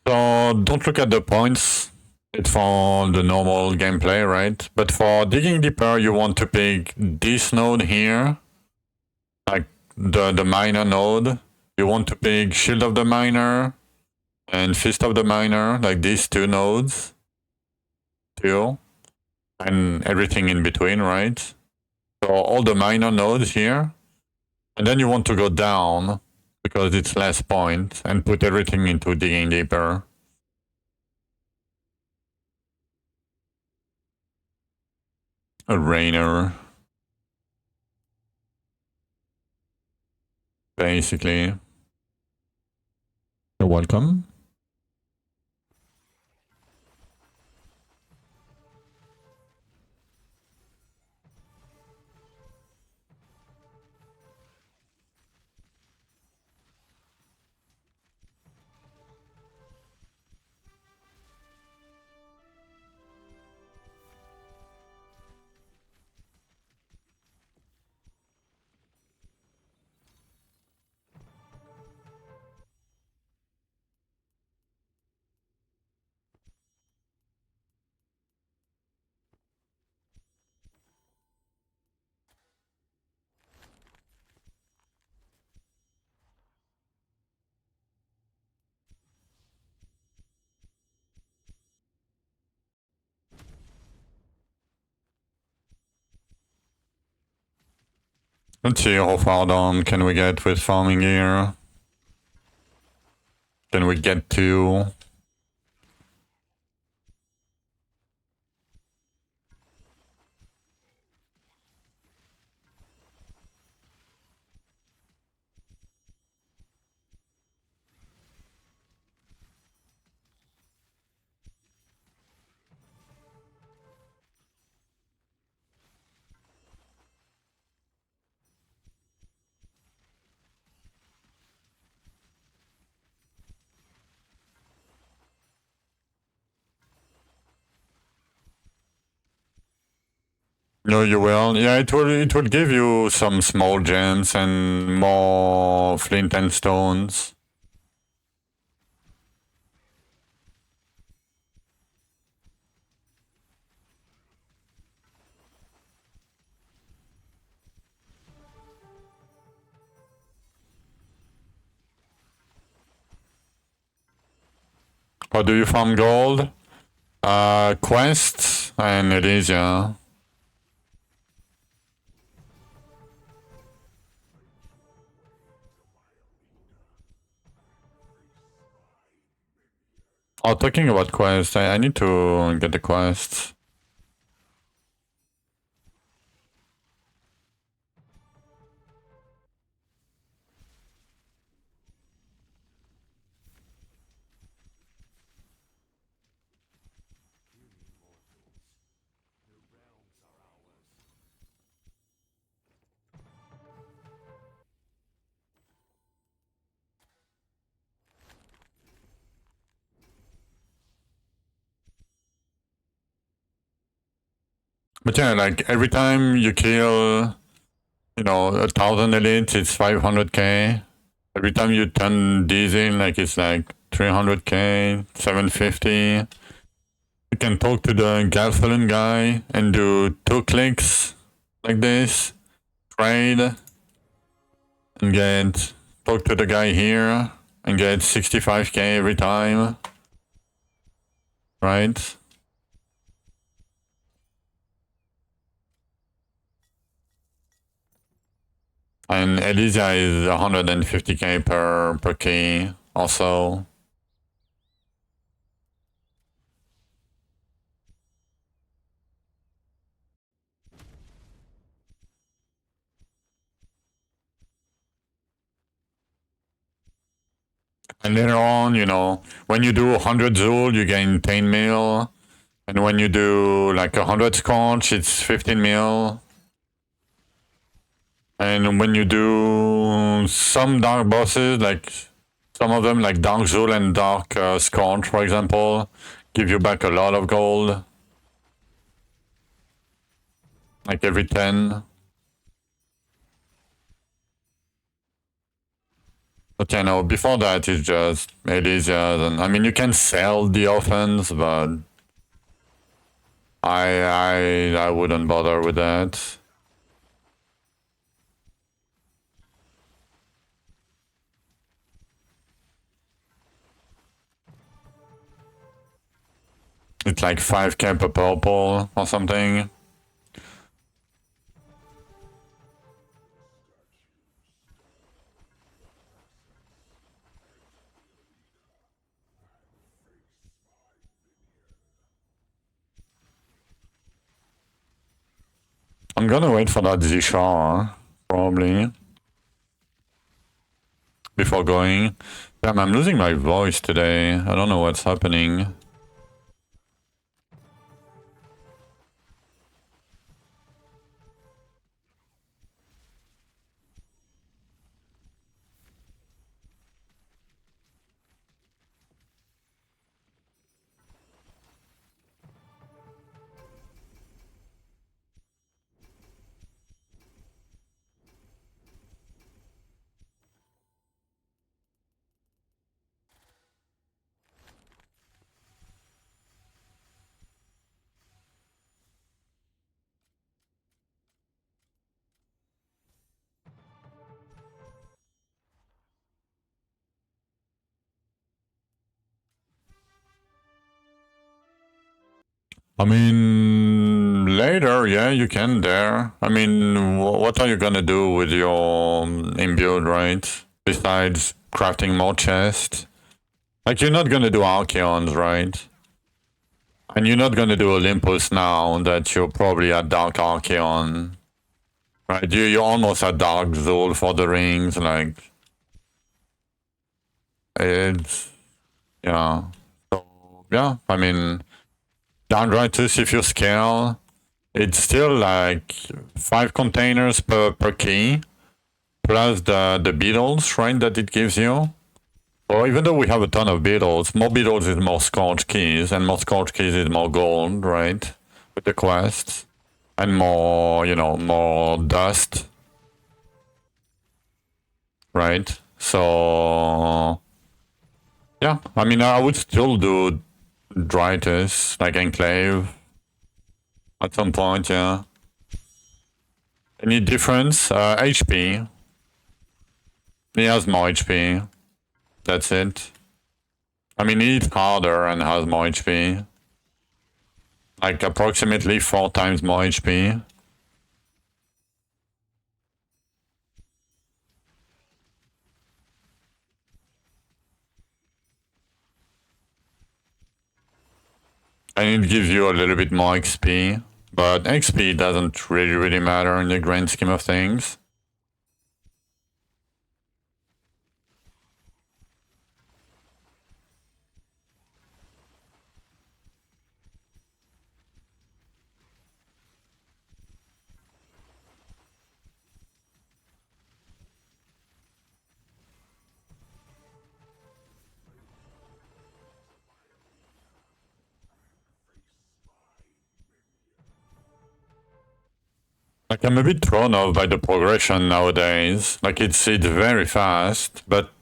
so don't look at the points. It's for the normal gameplay, right? But for digging deeper, you want to pick this node here, like the miner node. You want to pick Shield of the Miner and Fist of the Miner, like these two nodes. Two. And everything in between, right? So all the minor nodes here. And then you want to go down, because it's less point, and put everything into digging deeper. A Rainer. Basically. You're welcome. Let's see how far down can we get with farming here. Can we get to... No, you will. Yeah, it will give you some small gems and more flint and stones. How do you farm gold? Quests and Elysia. Oh, talking about quests, I need to get the quests. But yeah, like every time you kill, you know, 1,000 elites, it's 500k. Every time you turn these in, like it's like 300k, 750. You can talk to the Galfallen guy and do 2 clicks like this, trade, and get talk to the guy here and get 65k every time, right? And Elysia is 150k per key also. And later on, you know, when you do 100 Zul, you gain 10 mil. And when you do like 100 Scorch, it's 15 mil. And when you do some dark bosses, like some of them, like Dark Zul and Dark Scorch, for example, give you back a lot of gold. Like every 10. But you know, before that, it's just Elysia. And I mean, you can sell the offense, but I wouldn't bother with that. It's like 5k per purple or something. I'm gonna wait for that Zishar, probably, before going. Damn, I'm losing my voice today. I don't know what's happening. I mean, Later, yeah, you can there. I mean, what are you gonna do with your imbued, right? Besides crafting more chests? Like, you're not gonna do Archeons, right? And you're not gonna do Olympus now that you're probably at Dark Archeon. Right? You're almost at Dark Zul for the rings, like... It's... Yeah. So, yeah, I mean... Dark Drythus, if you scale... It's still like 5 containers per key, plus the beetles, right, that it gives you. So even though we have a ton of beetles, more beetles is more scorch keys, and more scorch keys is more gold, right, with the quests. And more, you know, more dust. Right? So... Yeah, I mean, I would still do Drythus, like Enclave. At some point, yeah. Any difference? HP. He has more HP. That's it. I mean, he's harder and has more HP. Like, approximately 4 times more HP. And it gives you a little bit more XP. But XP doesn't really matter in the grand scheme of things. Like, I'm a bit thrown off by the progression nowadays. Like, it's very fast, but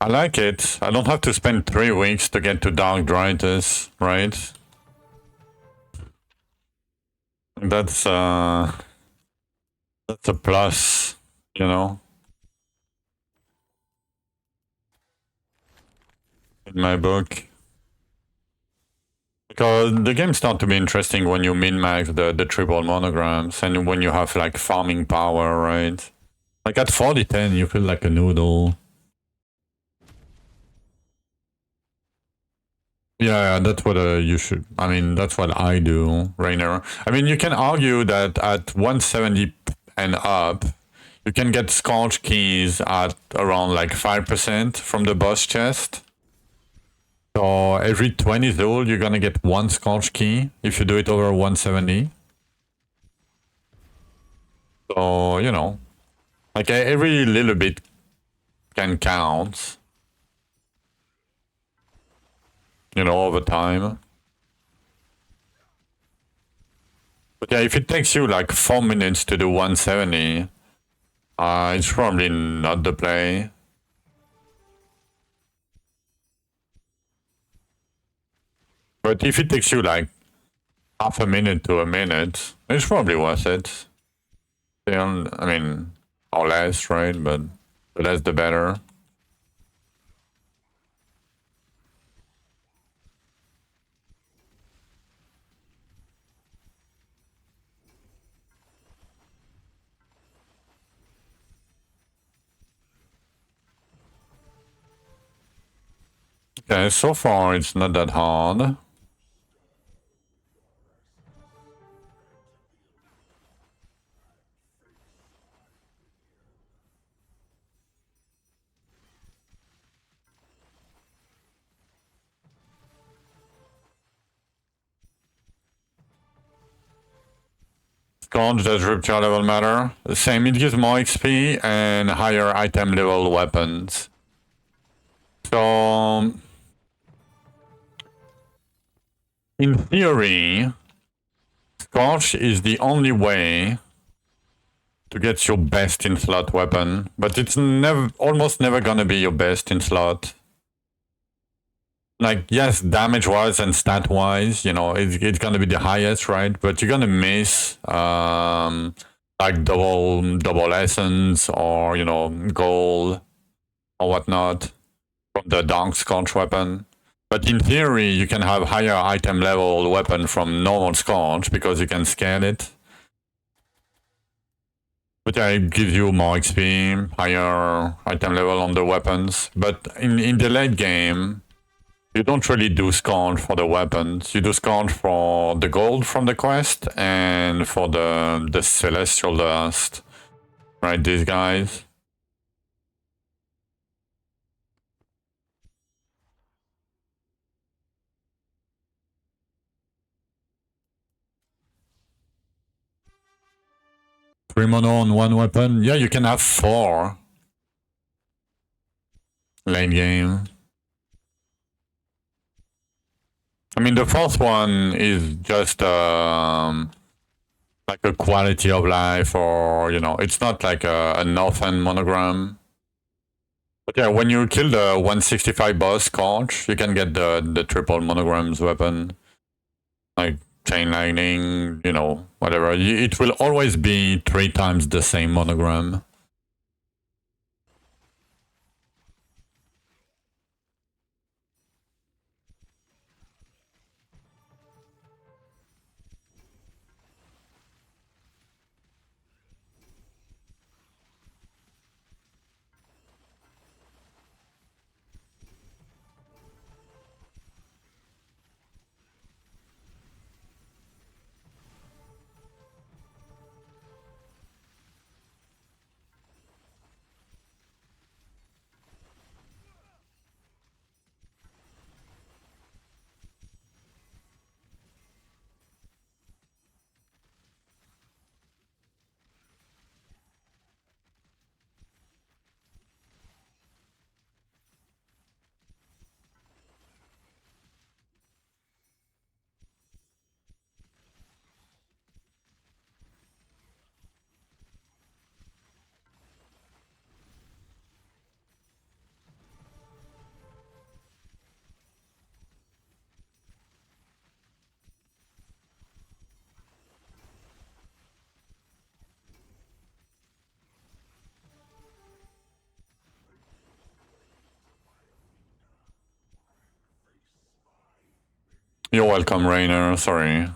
I like it. I don't have to spend 3 weeks to get to Dark Drythus, right? That's a plus, you know? In my book. Because the game starts to be interesting when you min-max the triple monograms and when you have like farming power, right? Like at 40-10 you feel like a noodle. Yeah, that's what you should... I mean, that's what I do, Rainer. I mean, you can argue that at 170 and up, you can get Scorch keys at around like 5% from the boss chest. So every 20 Zul, you're gonna get 1 Scorch key if you do it over 170. So, you know, like every little bit can count. You know, over time. But yeah, if it takes you like 4 minutes to do 170, it's probably not the play. But if it takes you like half a minute to a minute, it's probably worth it. I mean, or less, right? But the less the better. Okay, so far it's not that hard. Scourge, does rupture level matter? The same, it gives more XP and higher item level weapons. So, in theory, Scorch is the only way to get your best in slot weapon, but it's almost never gonna be your best in slot. Like, yes, damage-wise and stat-wise, you know, it's gonna be the highest, right? But you're gonna miss, like, double essence or, you know, gold or whatnot from the Dark Scorch weapon. But in theory, you can have higher item level weapon from normal Scorch because you can scale it. But yeah, it gives you more XP, higher item level on the weapons. But in the late game, you don't really do Scorch for the weapons. You do Scorch for the gold from the quest and for the Celestial Dust. Right, these guys. Three mono on one weapon. Yeah, you can have 4 late game. I mean, the fourth one is just like a quality of life, or it's not like an orphan monogram. But yeah, when you kill the 165 boss Scorch, you can get the triple monograms weapon, like chain lightning, whatever. It will always be 3 times the same monogram. You're welcome, Rainer. Sorry.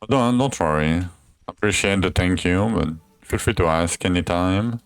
Don't worry. Appreciate the thank you, but feel free to ask anytime.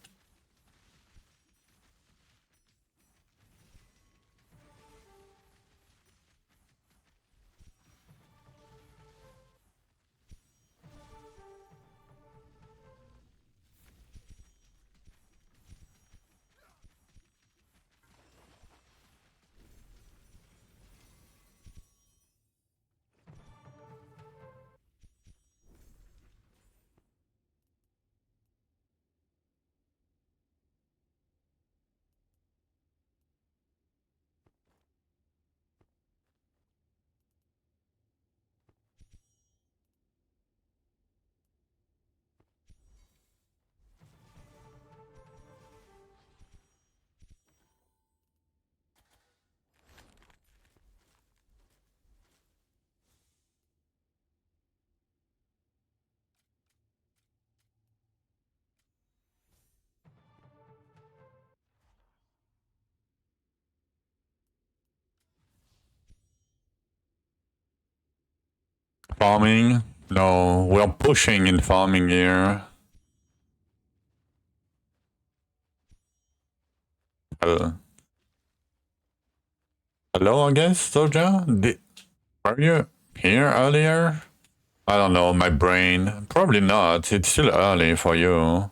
Farming? No, we're pushing in farming here. Hello, I guess, Soja? Were you here earlier? I don't know, my brain. Probably not. It's still early for you.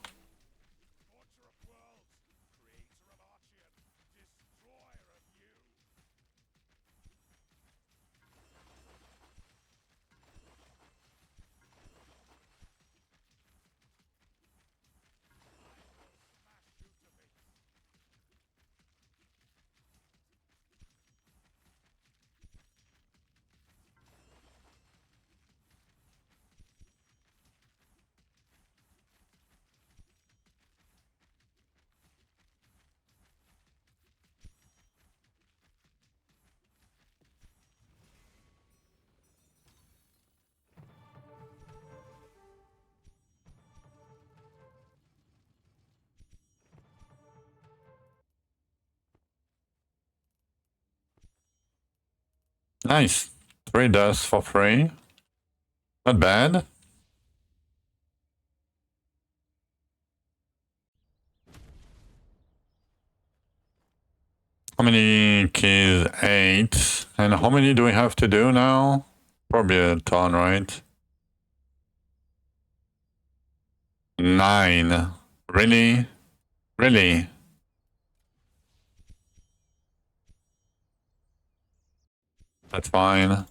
Nice. 3 deaths for free. Not bad. How many keys? 8. And how many do we have to do now? Probably a ton, right? 9. Really? Really? That's fine.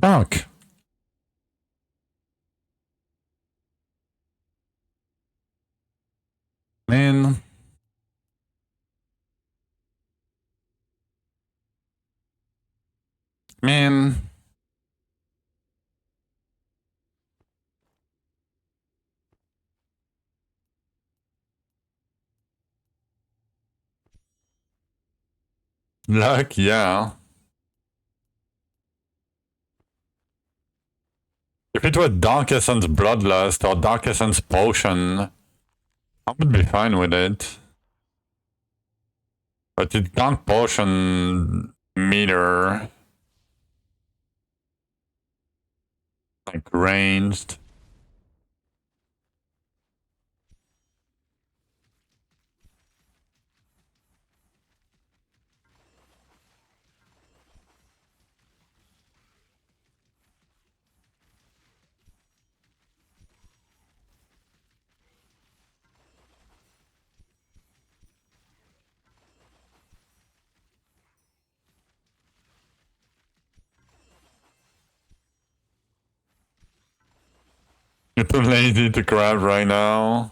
Fuck. Man. Man. Luck, yeah. If it was Dark Essence Bloodlust or Dark Essence Potion, I would be fine with it. But it can't potion meter. Like ranged. You're too lazy to grab right now.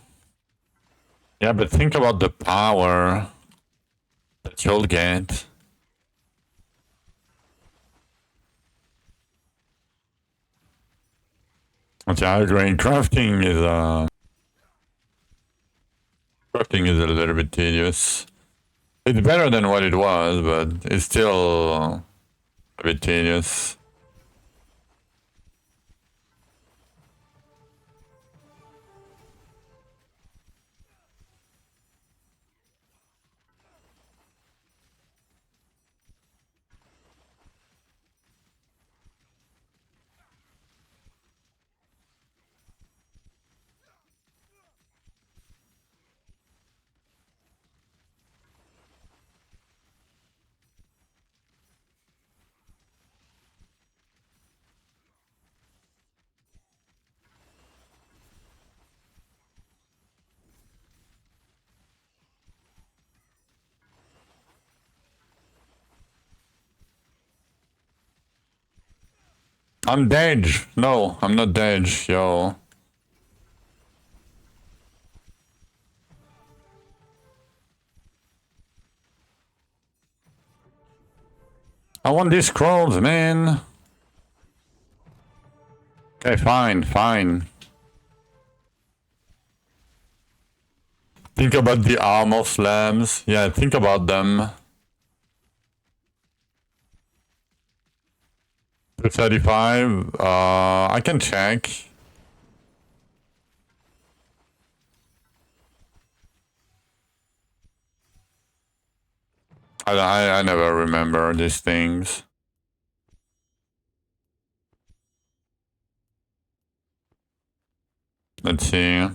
Yeah, but think about the power that you'll get. Okay, I agree. Crafting is a little bit tedious. It's better than what it was, but it's still a bit tedious. I'm dead. No, I'm not dead, yo. I want these scrolls, man. Okay, fine, fine. Think about the armor slams. Yeah, think about them. 235. I can check. I never remember these things. Let's see.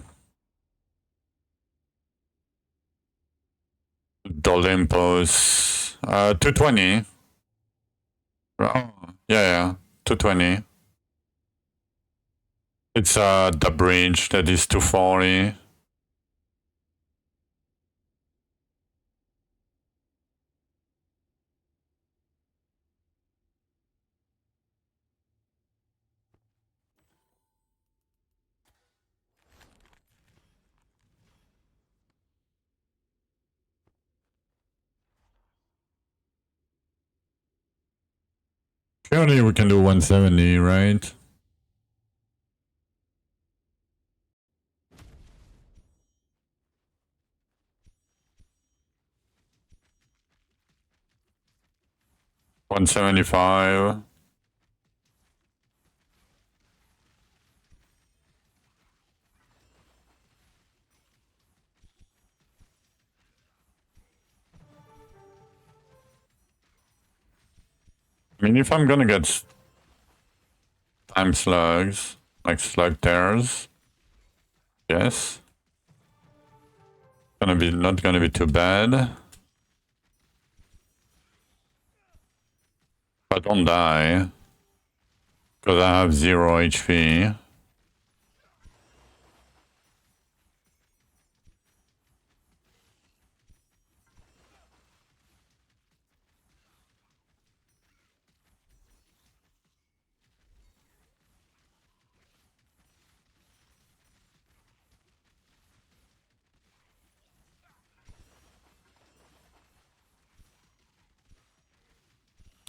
Olympus. 220. Oh, yeah, 220. It's the bridge that is 240. Surely we can do 170, right? $175. I mean, if I'm gonna get time slugs, like slug tears, yes. Not gonna be too bad. But don't die. Because I have 0 HP.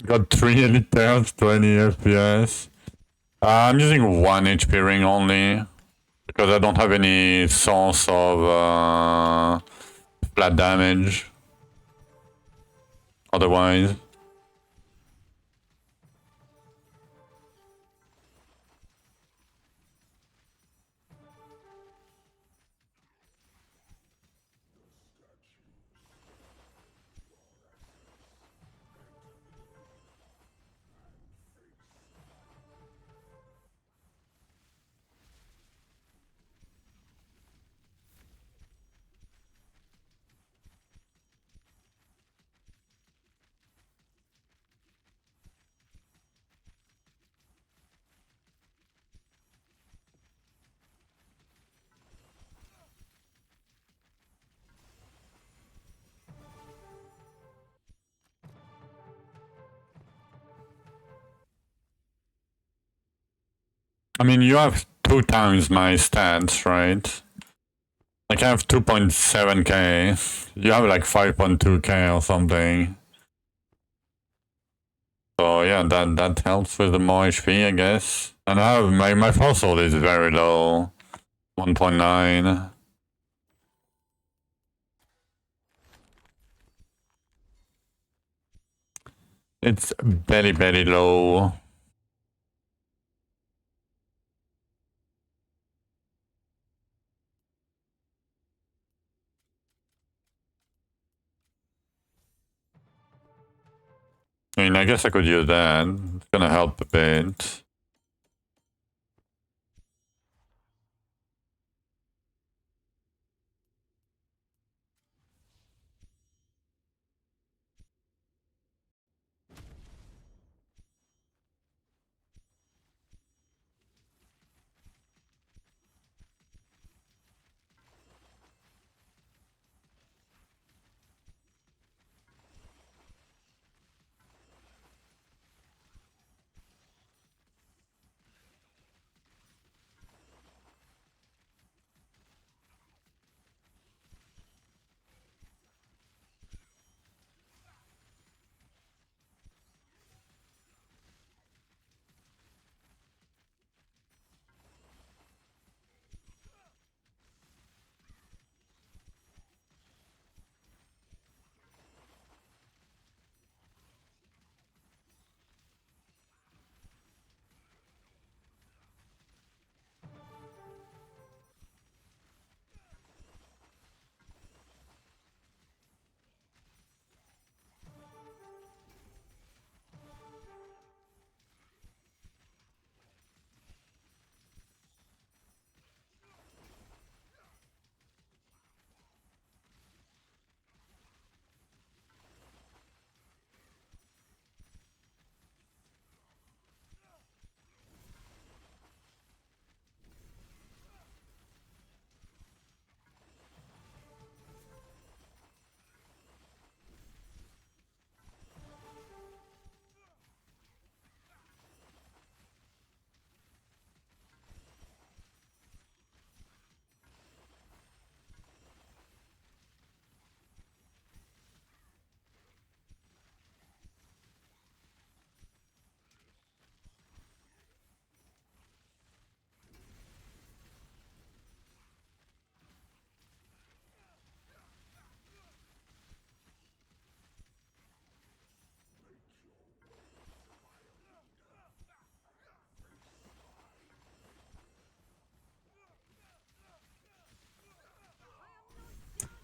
Got 3 elite tears, 20 FPS. I'm using 1 HP ring only. Because I don't have any source of flat damage. Otherwise. I mean, you have 2 times my stats, right? Like, I have 2.7k. You have like 5.2k or something. So yeah, that helps with the more HP, I guess. And I have my force hold is very low. 1.9. It's very, very low. I mean, I guess I could use that. It's gonna help a bit.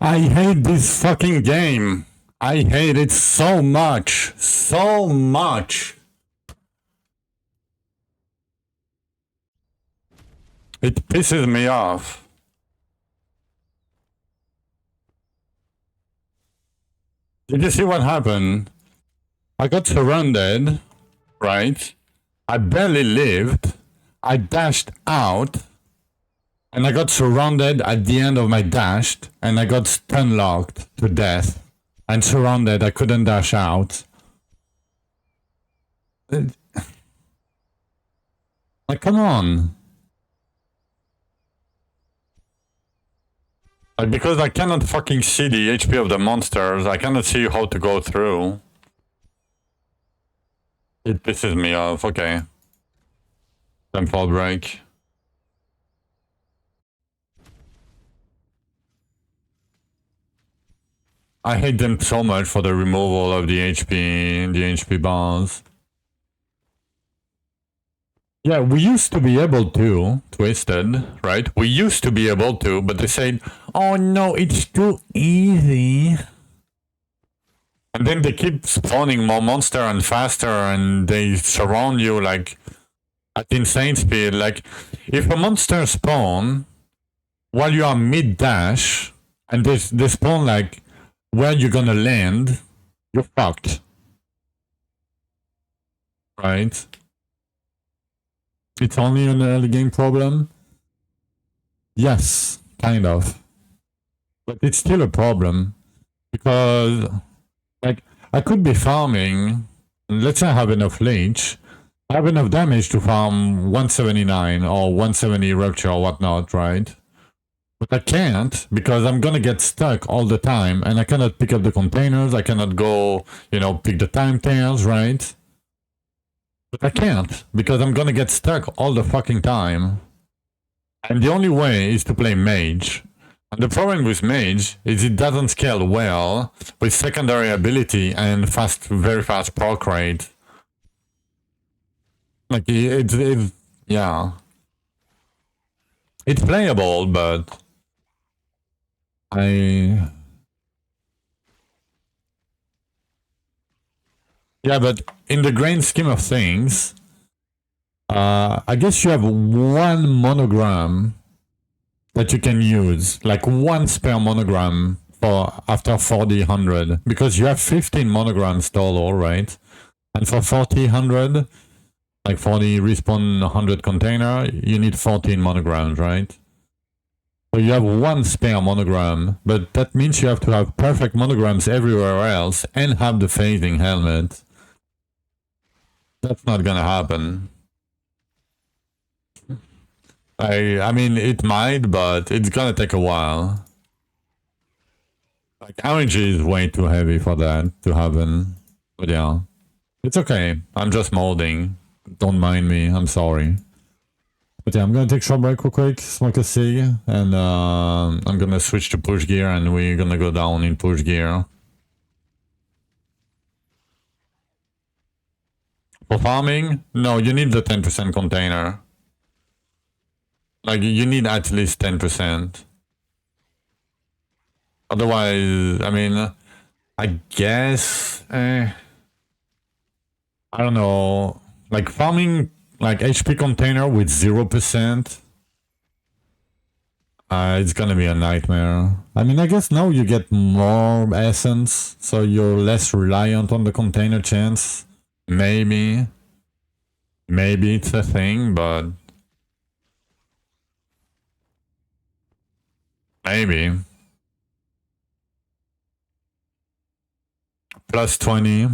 I hate this fucking game. I hate it so much. So much. It pisses me off. Did you see what happened? I got surrounded, right? I barely lived. I dashed out. And I got surrounded at the end of my dash, and I got stun locked to death. And surrounded, I couldn't dash out. Like, come on. Like, because I cannot fucking see the HP of the monsters, I cannot see how to go through. It pisses me off, okay. Time for a break. I hate them so much for the removal of the HP bars. Yeah, we used to be able to, Twisted, right? We used to be able to, but they said, oh no, it's too easy. And then they keep spawning more monster and faster, and they surround you like at insane speed. Like, if a monster spawn while you are mid-dash, and they spawn like where you're gonna land, you're fucked. Right? It's only an early game problem? Yes, kind of. But it's still a problem. Because, like, I could be farming, let's say I have enough leech, I have enough damage to farm 179 or 170 rupture or whatnot, right? But I can't, because I'm gonna get stuck all the time, and I cannot pick up the containers, I cannot go, you know, pick the time tails, right? But I can't, because I'm gonna get stuck all the fucking time. And the only way is to play mage. And the problem with mage is it doesn't scale well with secondary ability and very fast proc rate. Like, yeah. It's playable, but yeah, but in the grand scheme of things, I guess you have one monogram that you can use, like one spare monogram for after 4000, because you have 15 monograms total, right? And for 4000, like 40 respawn 100 container, you need 14 monograms, right? So you have one spare monogram, but that means you have to have perfect monograms everywhere else and have the phasing helmet. That's not gonna happen. I mean, it might, but it's gonna take a while. Like, energy is way too heavy for that to happen. But yeah, it's okay. I'm just molding. Don't mind me. I'm sorry. But yeah, I'm gonna take a short break real quick, smoke a cig, and I'm gonna switch to push gear, and we're gonna go down in push gear. For farming, no, you need the 10% container. Like, you need at least 10%. Otherwise, I mean, I guess, I don't know, like farming, like HP container with 0%, it's gonna be a nightmare. I mean, I guess now you get more essence, so you're less reliant on the container chance. Maybe it's a thing, but maybe. Plus 20.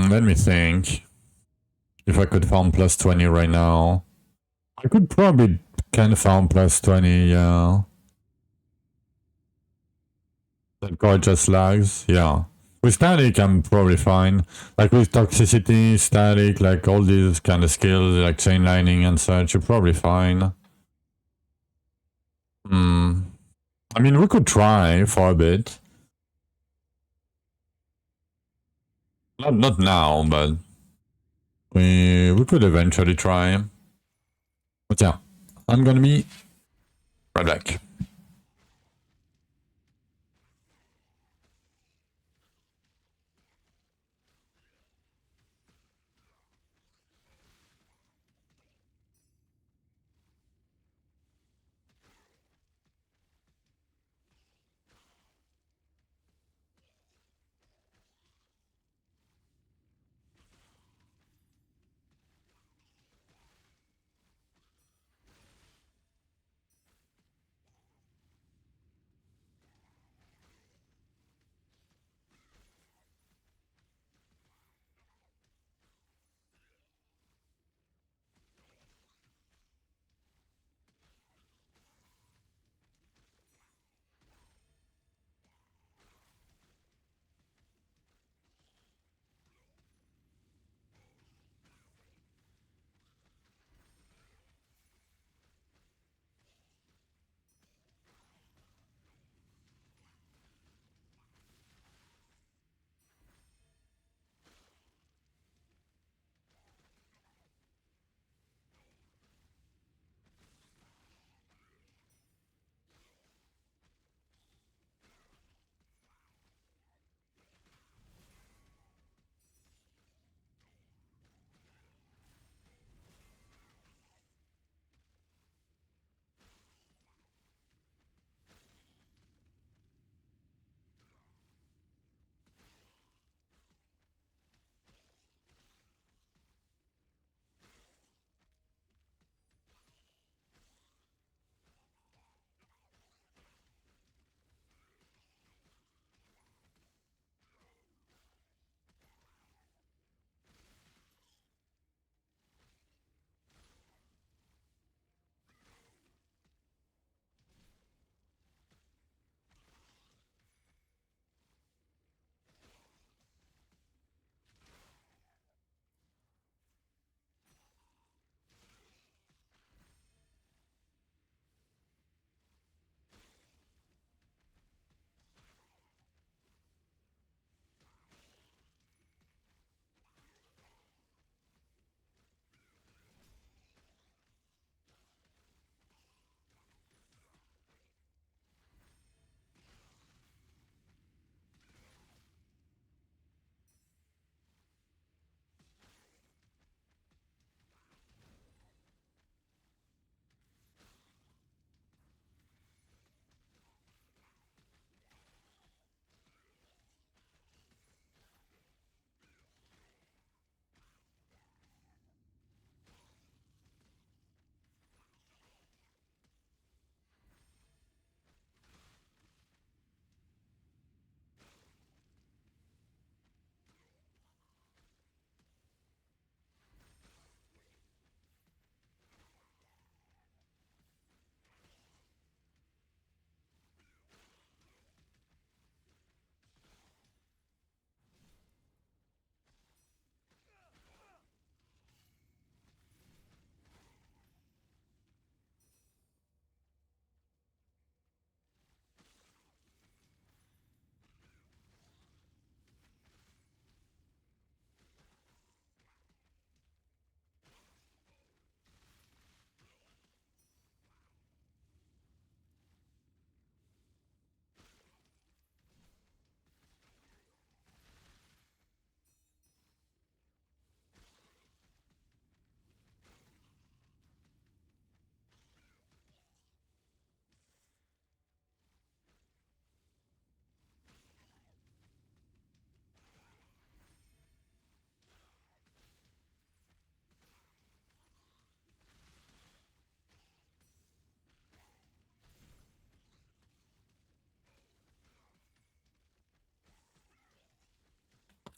Let me think. If I could farm plus 20 right now. I could probably can farm plus 20, yeah. That card just lags, yeah. With static, I'm probably fine. Like with toxicity, static, like all these kind of skills, like chain lining and such, you're probably fine. I mean, we could try for a bit. Not now, but we could eventually try. But yeah, I'm gonna be right back.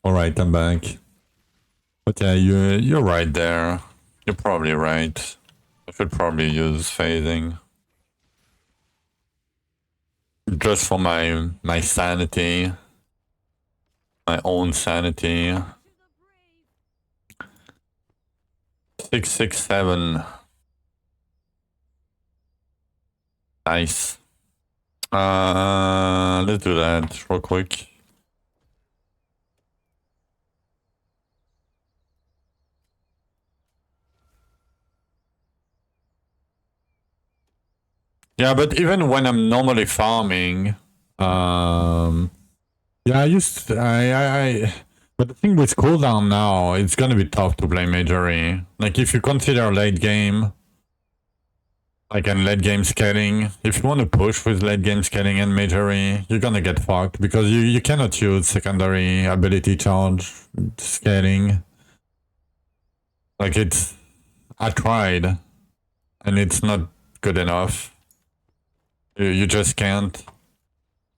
All right, I'm back. But yeah, you're right there. You're probably right. I should probably use phasing. Just for my sanity. My own sanity. 667. Nice. Let's do that real quick. Yeah, but even when I'm normally farming, yeah, but the thing with cooldown now, it's gonna be tough to play Majory. Like, if you consider late game, like in late game scaling, if you want to push with late game scaling and Majory, you're gonna get fucked because you cannot use secondary ability charge scaling. Like, I tried, and it's not good enough. You just can't.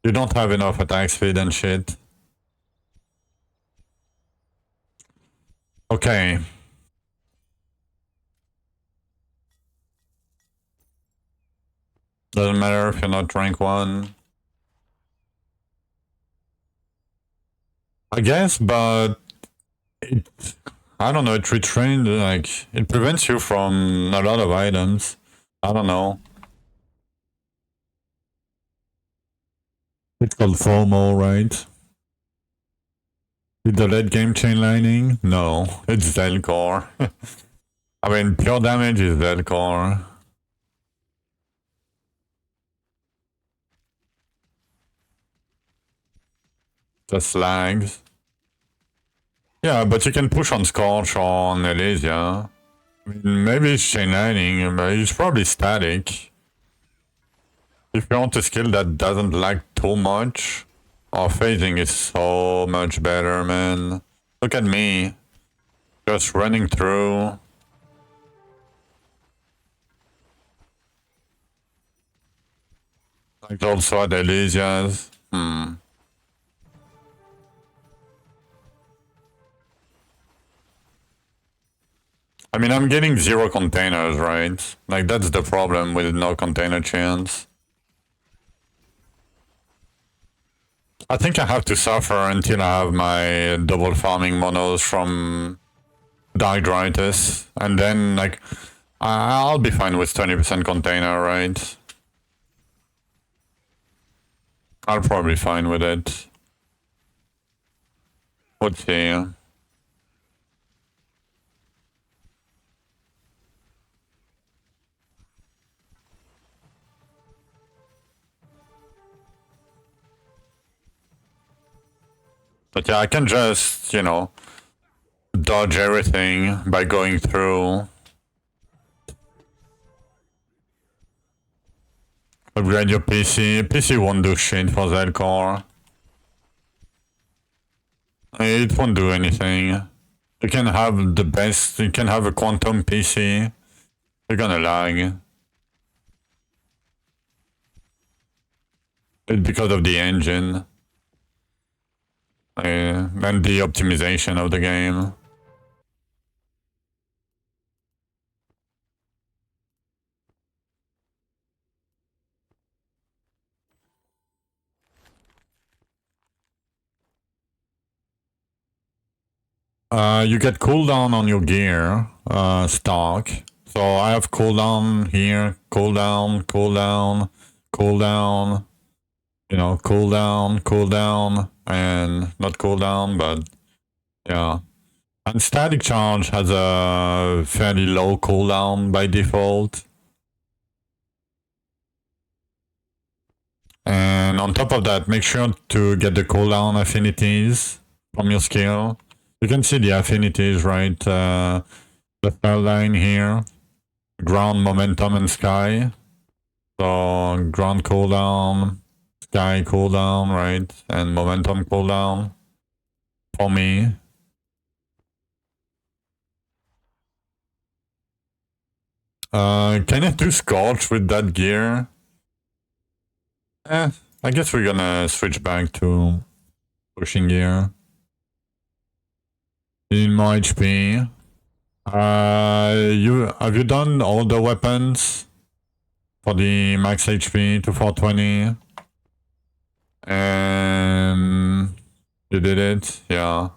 You don't have enough attack speed and shit. Okay. Doesn't matter if you're not rank 1. I guess, but I don't know, it retrained, like, it prevents you from a lot of items. I don't know. It's called FOMO, right? Did the late game chain lightning? No, it's Zelcore. I mean, pure damage is Zelcore. Just lags. Yeah, but you can push on Scorch or on Elysia. I mean, maybe it's chain lightning, but it's probably static. If you want a skill that doesn't lag too much, our phasing is so much better, man. Look at me. Just running through. Like also at Elysia's. I mean, I'm getting 0 containers, right? Like, that's the problem with no container chance. I think I have to suffer until I have my double farming monos from Dark Drythus, and then, like, I'll be fine with 20% container, right? I'll probably be fine with it. We'll see. But yeah, I can just, dodge everything by going through. Upgrade your PC. PC won't do shit for Zelcore. It won't do anything. You can have the best, you can have a quantum PC. You're gonna lag. It's because of the engine. And the optimization of the game. You get cooldown on your gear, stock. So I have cooldown here, cooldown, cooldown, cooldown, cooldown, and not cooldown, but yeah. And static charge has a fairly low cooldown by default. And on top of that, make sure to get the cooldown affinities from your skill. You can see the affinities, right? The third line here. Ground, momentum, and sky. So ground cooldown, sky cooldown, right? And momentum cooldown. For me. Can I do Scorch with that gear? I guess we're gonna switch back to pushing gear. Need more HP. Have you done all the weapons for the max HP to 420? And you did it, yeah.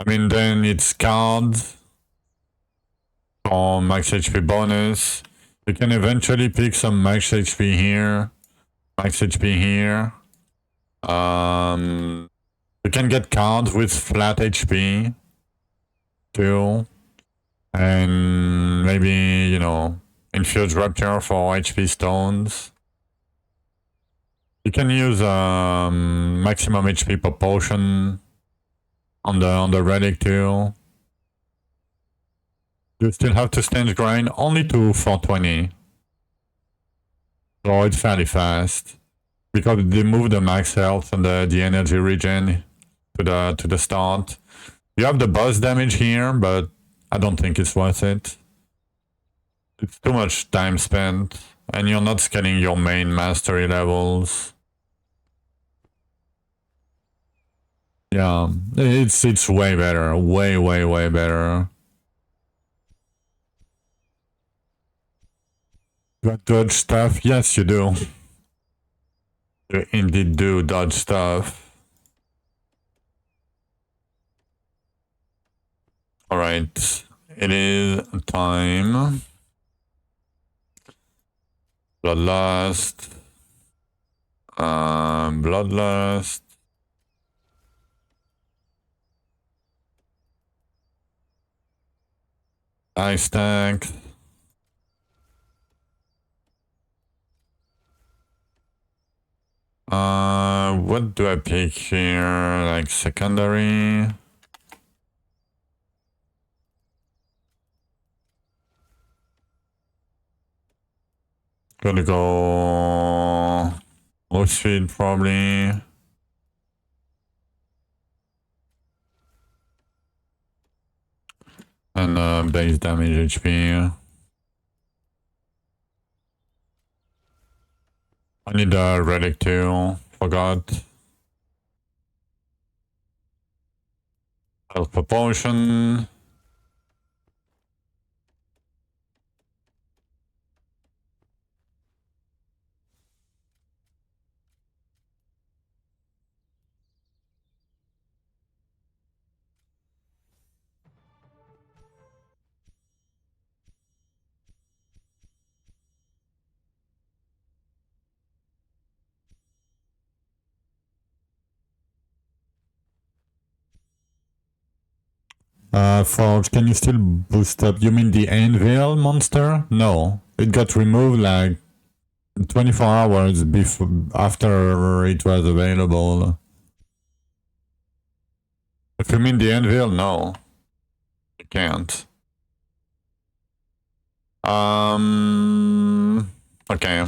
I mean, then it's cards for max HP bonus. You can eventually pick some max HP here, max HP here. You can get cards with flat HP too. And maybe, infused rapture for HP stones. You can use maximum HP per potion on the relic too. You still have to stand grind only to 420. So it's fairly fast. Because they move the max health and the energy regen to the start. You have the boss damage here, but I don't think it's worth it. It's too much time spent, and you're not scaling your main mastery levels. Yeah, it's way better, way better. Do I dodge stuff? Yes, you do. You indeed do dodge stuff. Alright, it is time. Bloodlust. Bloodlust. Ice tank. What do I pick here? Like secondary? Gonna go low speed probably. And base damage HP. I need a relic too. Forgot. Health proportion. Forge, can you still boost up? You mean the Anvil monster? No. It got removed like 24 hours before after it was available. If you mean the Anvil, no. You can't. Okay.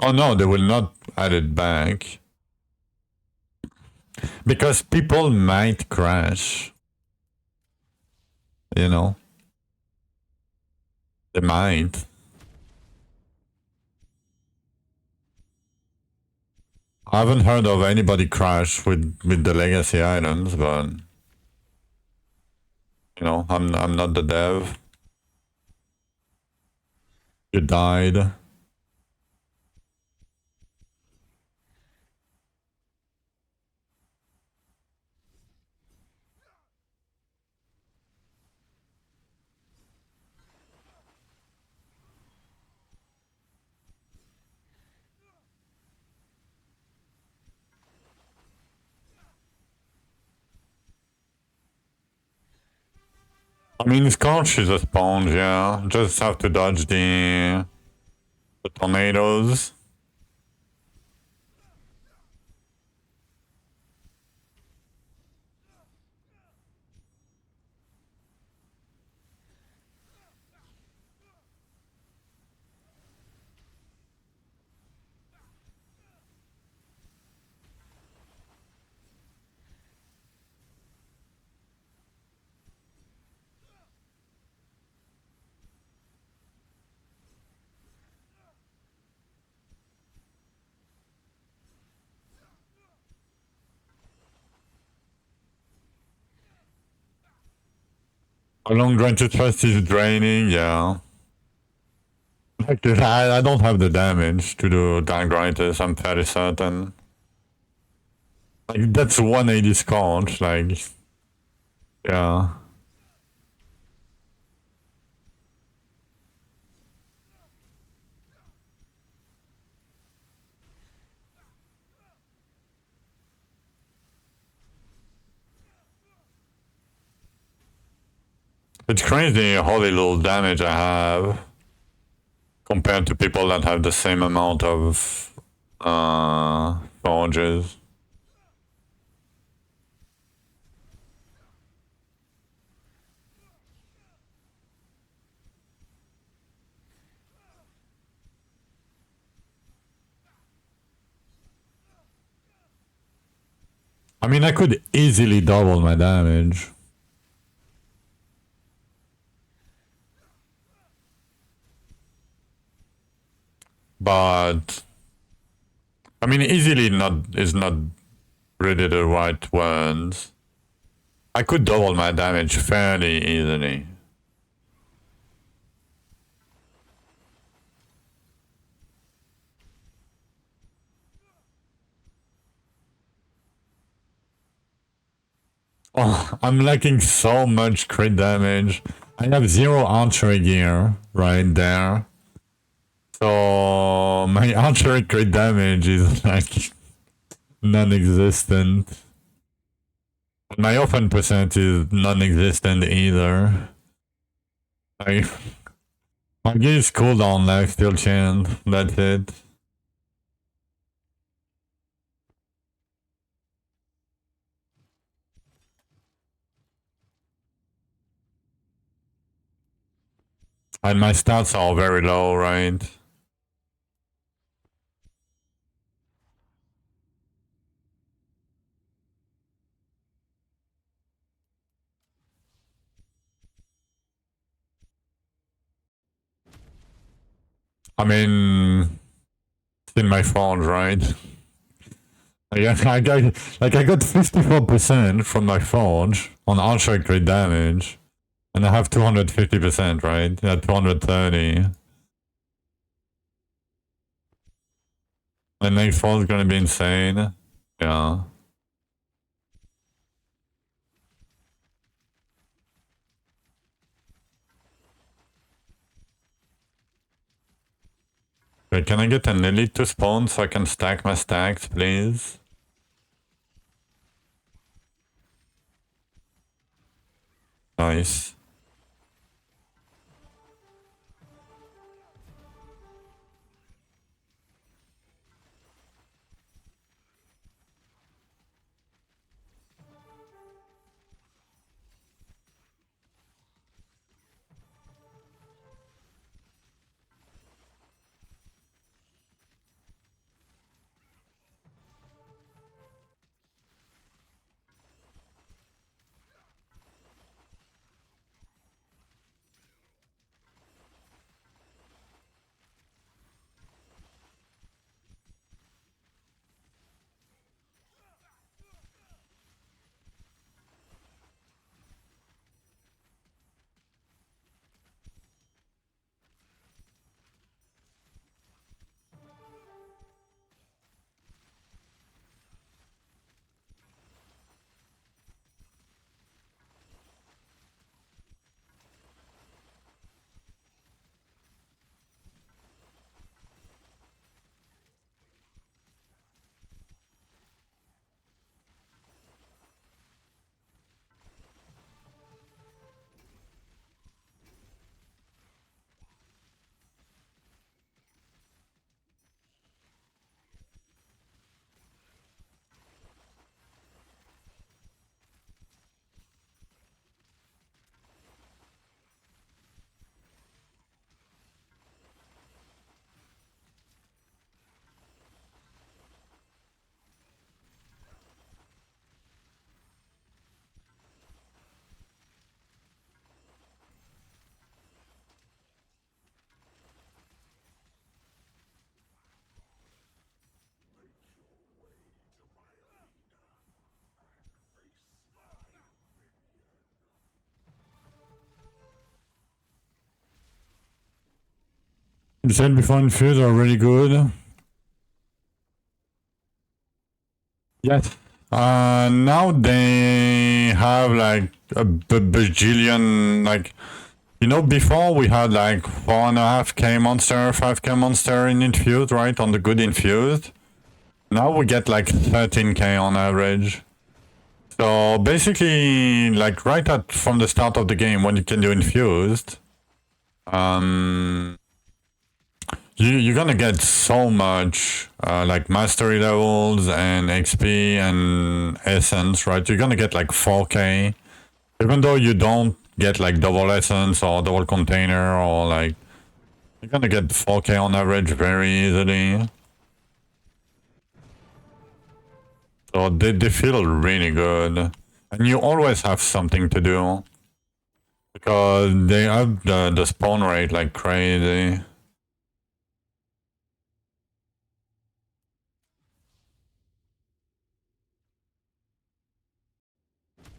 Oh no, they will not add it back. Because people might crash. You know? They might. I haven't heard of anybody crash with the legacy items, but you know, I'm not the dev. You died. I mean, Scorch is a sponge, yeah. Just have to dodge the tornadoes. How long Drythus is draining, yeah. Like, I don't have the damage to do Dark Drythus, I'm fairly certain. Like, that's 180 Scorch, like, yeah. It's crazy, holy little damage I have. compared to people that have the same amount of forges. I mean, I could easily double my damage. But I mean, easily is not really the right words. I could double my damage fairly easily. Oh, I'm lacking so much crit damage. I have 0 archery gear right there. So my archery crit damage is like non-existent. My offense percent is non-existent either. My gear is cooldown life still chance, that's it. And my stats are very low, right? I mean, it's in my forge, right? I got 54% from my forge on archer crit damage. And I have 250%, right? Yeah, 230. My next fall is gonna be insane. Yeah. Wait, can I get an elite to spawn so I can stack my stacks, please? Nice. The said before infused are really good. Yes. Now they have like a bajillion, like, you know, before we had like 4.5K monster, 5K monster in infused, right? On the good infused. Now we get like 13K on average. So basically, like right at from the start of the game when you can do infused, you're gonna get so much like mastery levels and XP and essence, right? You're gonna get like 4K, even though you don't get like double essence or double container, or like you're gonna get 4K on average very easily. So they feel really good, and you always have something to do because they have the spawn rate like crazy.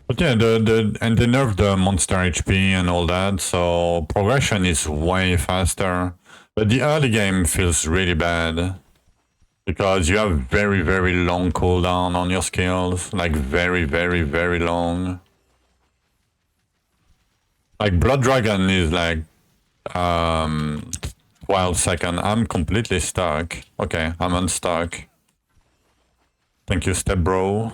But yeah, and they nerfed the monster HP and all that, so progression is way faster. But the early game feels really bad because you have very, very long cooldown on your skills, like very, very, very long. Like Blood Dragon is like 12 seconds. I'm completely stuck. Okay, I'm unstuck. Thank you, step bro.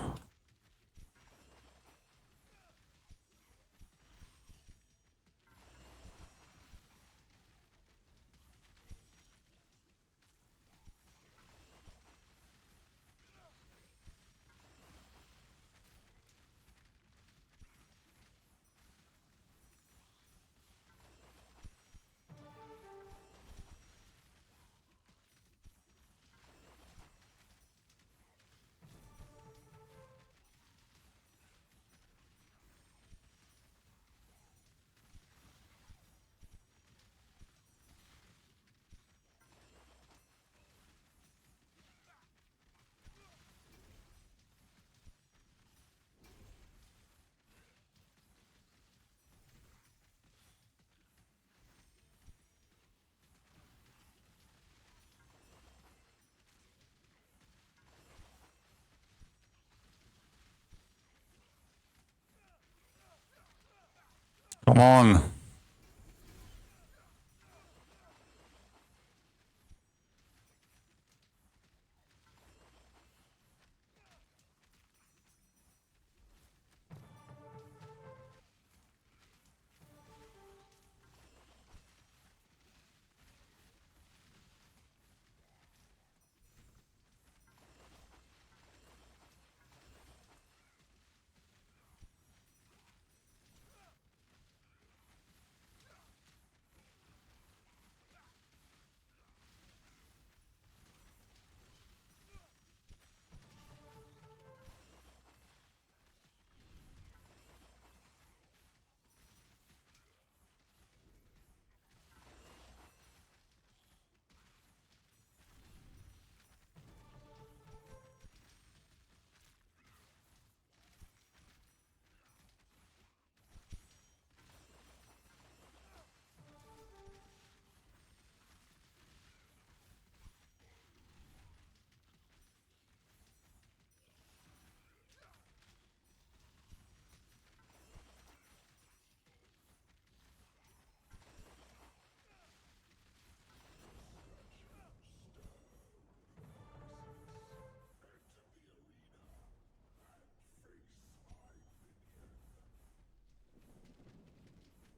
Come on.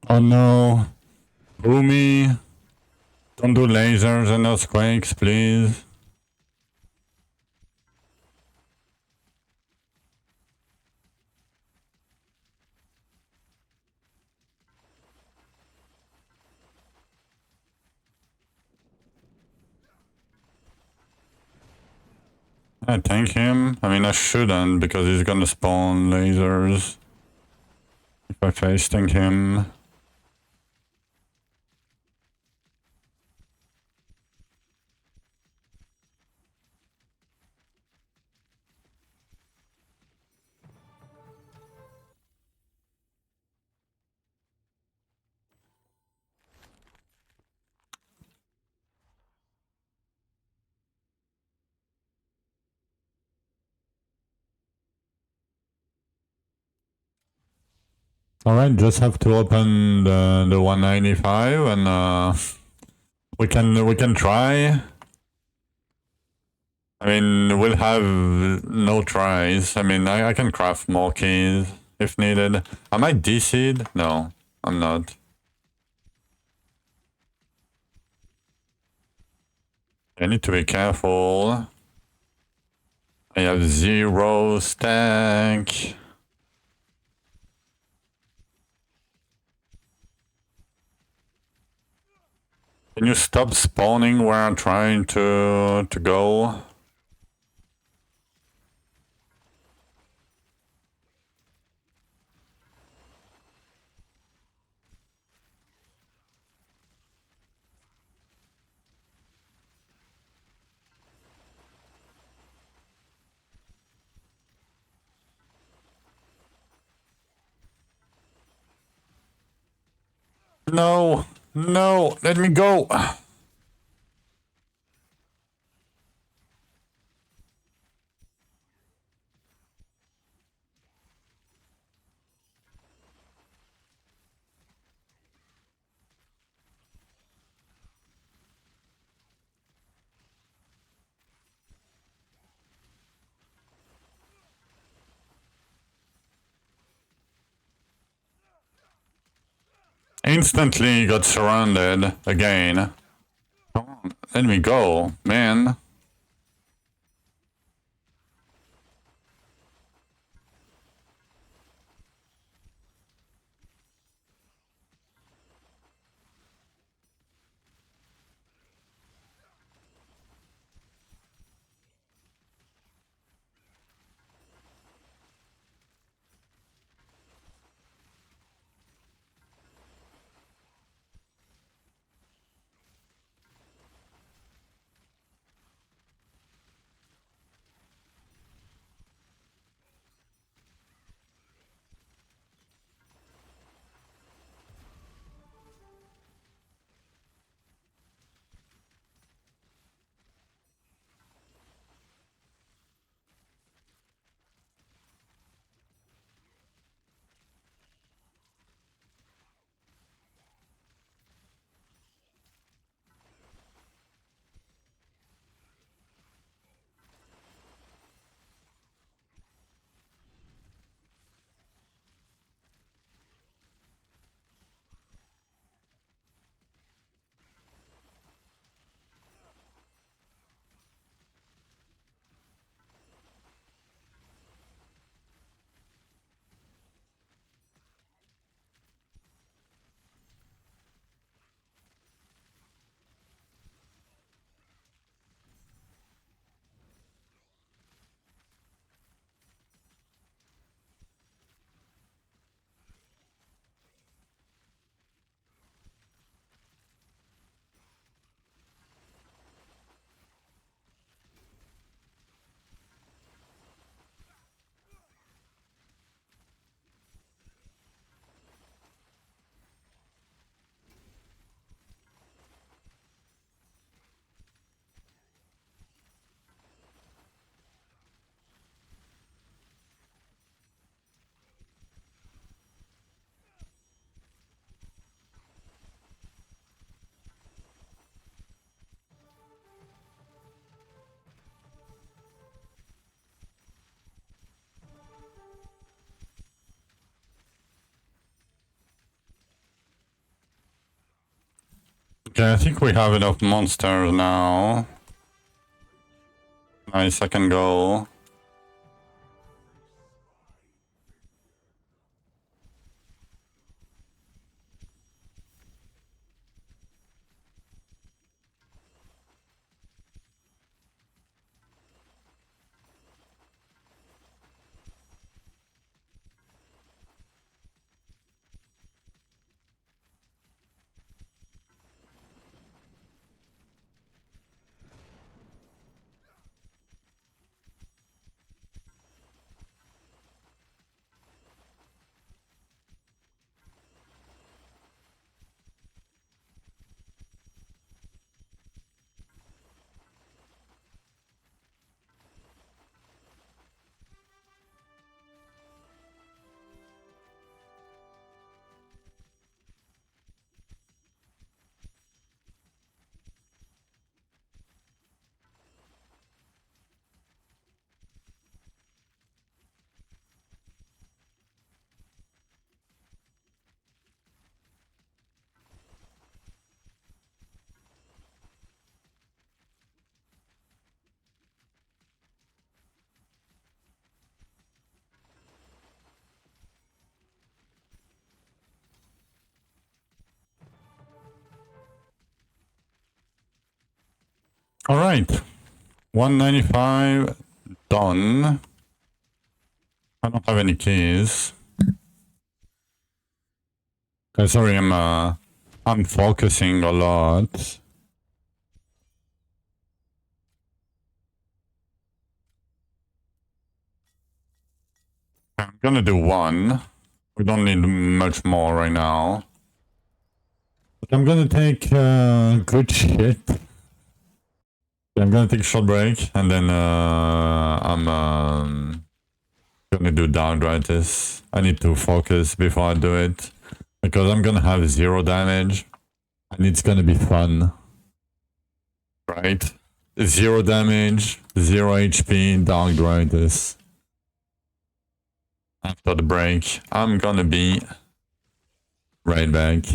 Oh no. Boomy. Don't do lasers and earthquakes, please. I tank him. I mean, I shouldn't because he's gonna spawn lasers if I face tank him. Alright, just have to open the 195 and we can try. I mean, we'll have no tries. I mean, I can craft more keys if needed. Am I DC'd? No, I'm not. I need to be careful. I have 0 stack. Can you stop spawning where I'm trying to go? No, no, let me go. Instantly got surrounded again. Come on, let me go, man. Okay, I think we have enough monsters now. Nice, I can go. All right, 195 done. I don't have any keys. Sorry, I'm focusing a lot. I'm gonna do one. We don't need much more right now. But I'm gonna take good shit. I'm gonna take a short break and then I'm gonna do Dark Drythus. I need to focus before I do it because I'm gonna have 0 damage and it's gonna be fun. Right? 0 damage, 0 HP, Dark Drythus. After the break, I'm gonna be right back.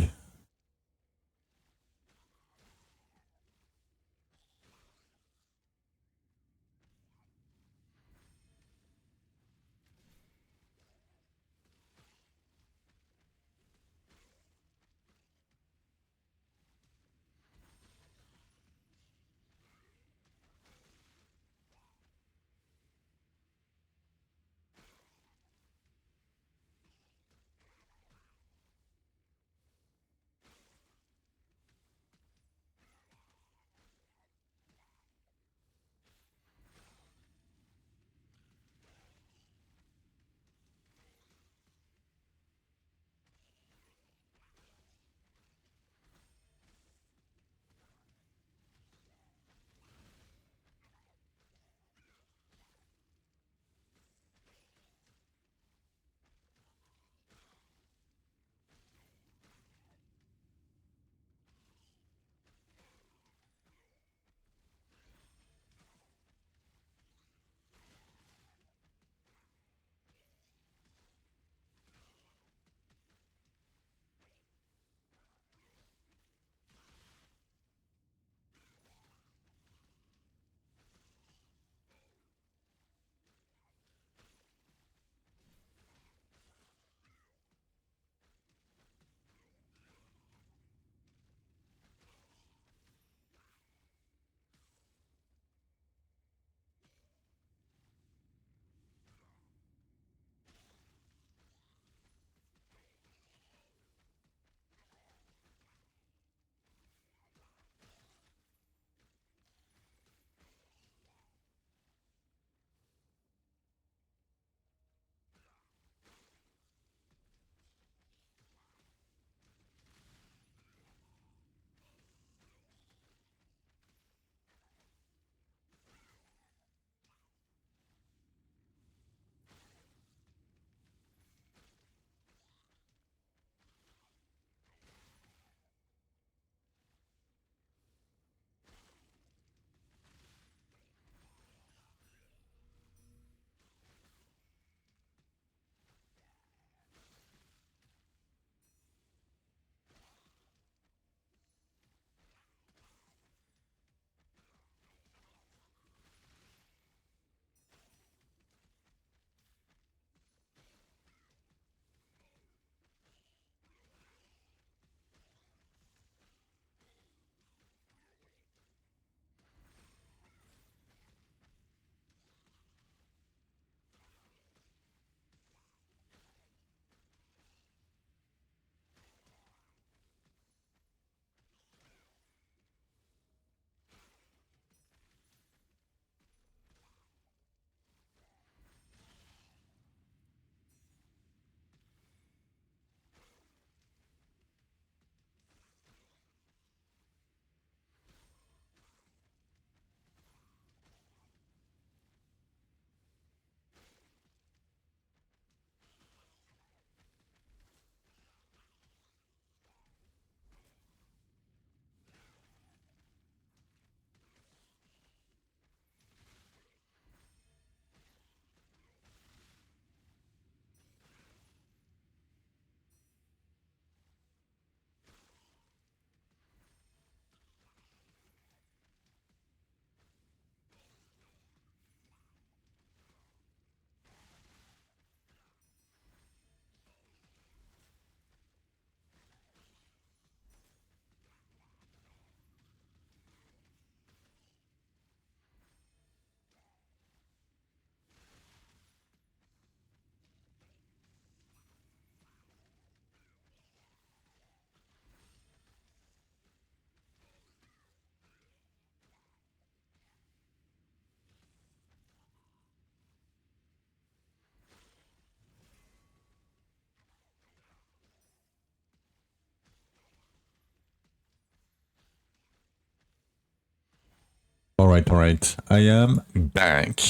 Alright. I am back.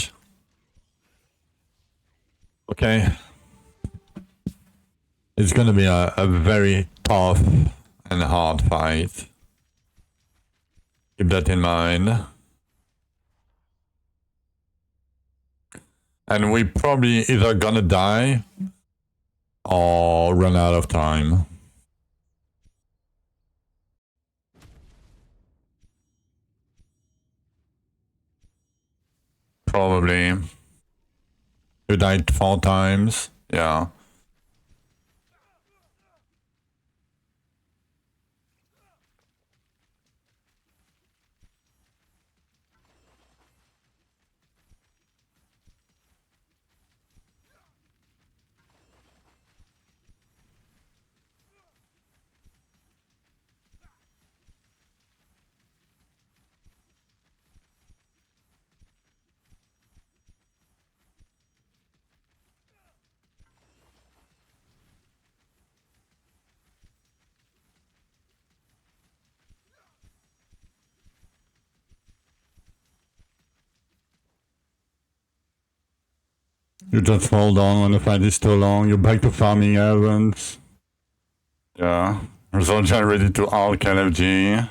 Okay. It's gonna be a very tough and hard fight. Keep that in mind. And we probably either gonna die or run out of time. Probably. You died 4 times. Yeah. You just hold on when the fight is too long. You're back to farming events. Yeah. Result generated to all KLFG.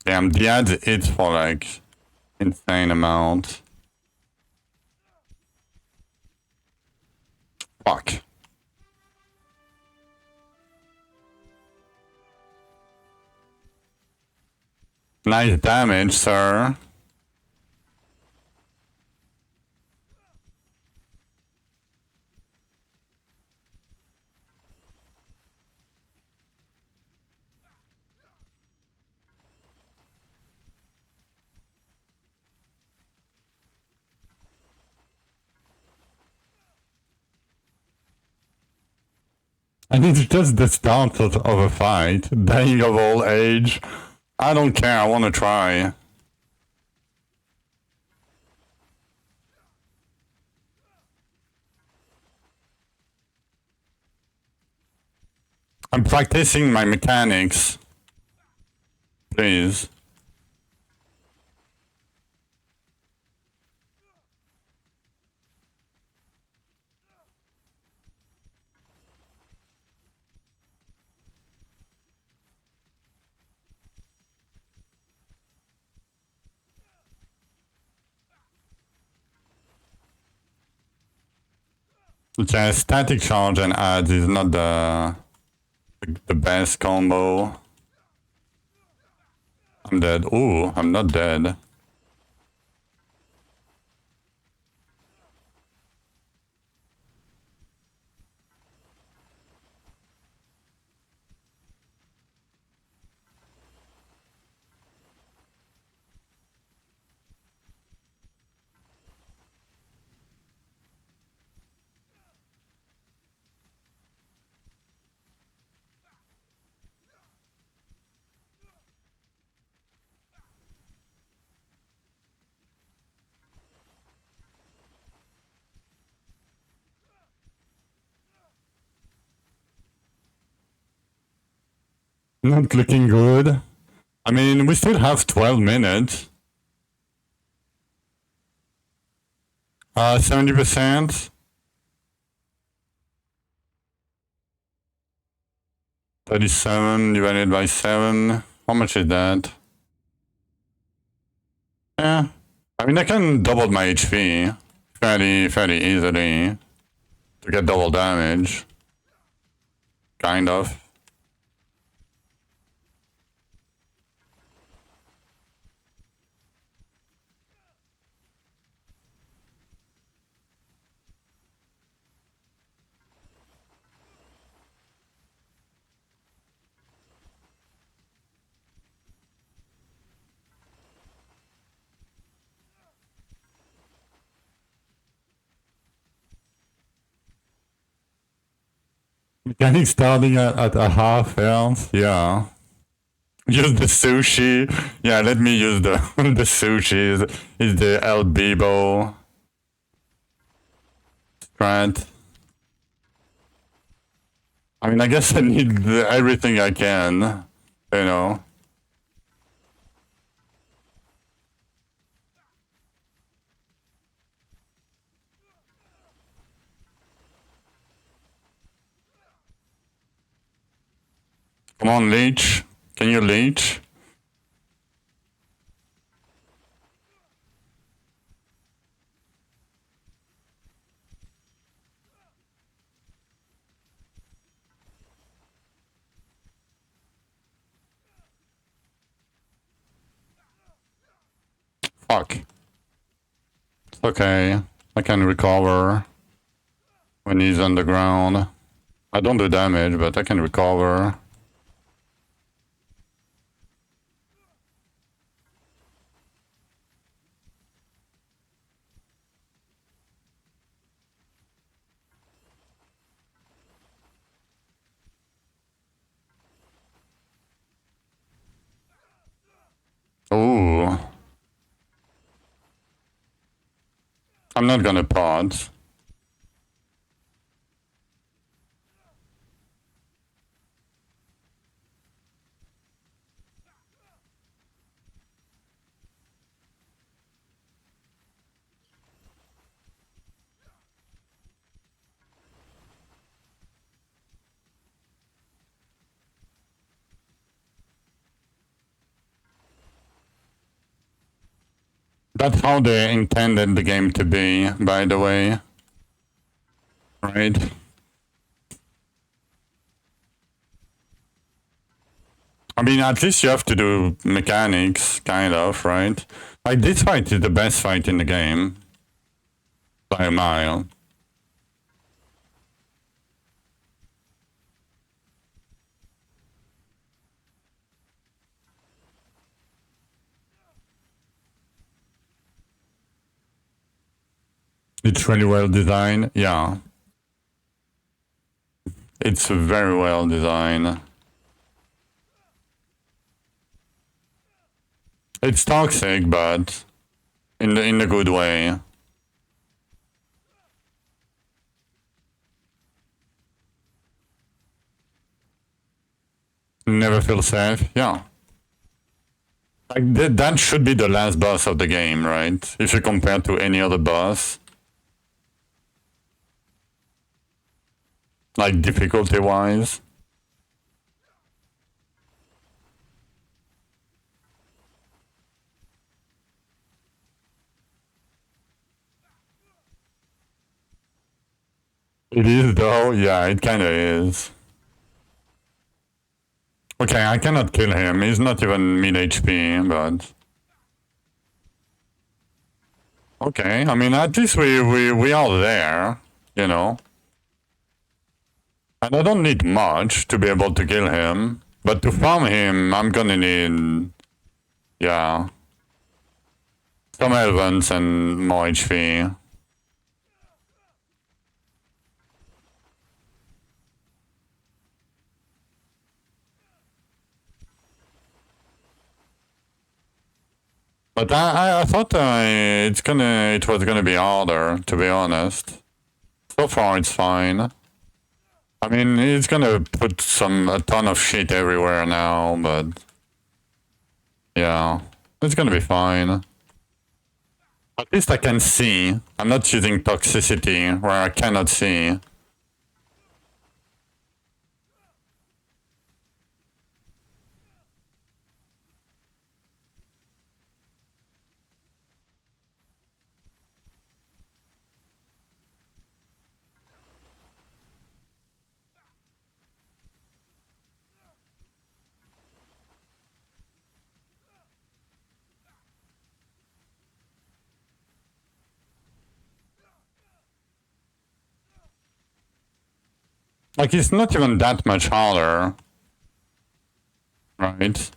Damn, the ads hit for like insane amount. Fuck. Nice damage, sir. And it's just the start of a fight. Dying of old age. I don't care, I wanna try. I'm practicing my mechanics. Please. Okay, static charge and ads is not the best combo. I'm dead. Ooh, I'm not dead. Not looking good. I mean, we still have 12 minutes. 70%. 37 divided by 7. How much is that? Yeah. I mean, I can double my HP fairly easily to get double damage. Kind of. Mechanic starting at a half health, yeah. Use the sushi. Yeah, let me use the the sushi. Is the El Bibo strat. I mean, I guess I need everything I can. you know. Come on, leech. Can you leech? Fuck. It's okay. I can recover when he's underground. I don't do damage, but I can recover. Ooh. I'm not gonna pause. That's how they intended the game to be, by the way. Right? I mean, at least you have to do mechanics, kind of, right? Like, this fight is the best fight in the game. By a mile. It's really well designed, yeah. It's very well designed. It's toxic, but in the good way. Never feel safe, yeah. Like that should be the last boss of the game, right? If you compare to any other boss. Like difficulty-wise. It is though, yeah, it kinda is. Okay, I cannot kill him, he's not even mid HP, but... Okay, I mean, at least we are there, you know. And I don't need much to be able to kill him. But to farm him, I'm gonna need... Yeah. Some elements and more HP. But I thought it was gonna be harder, to be honest. So far it's fine. I mean, it's gonna put a ton of shit everywhere now, but... Yeah, it's gonna be fine. At least I can see. I'm not using toxicity where I cannot see. Like, it's not even that much harder. Right?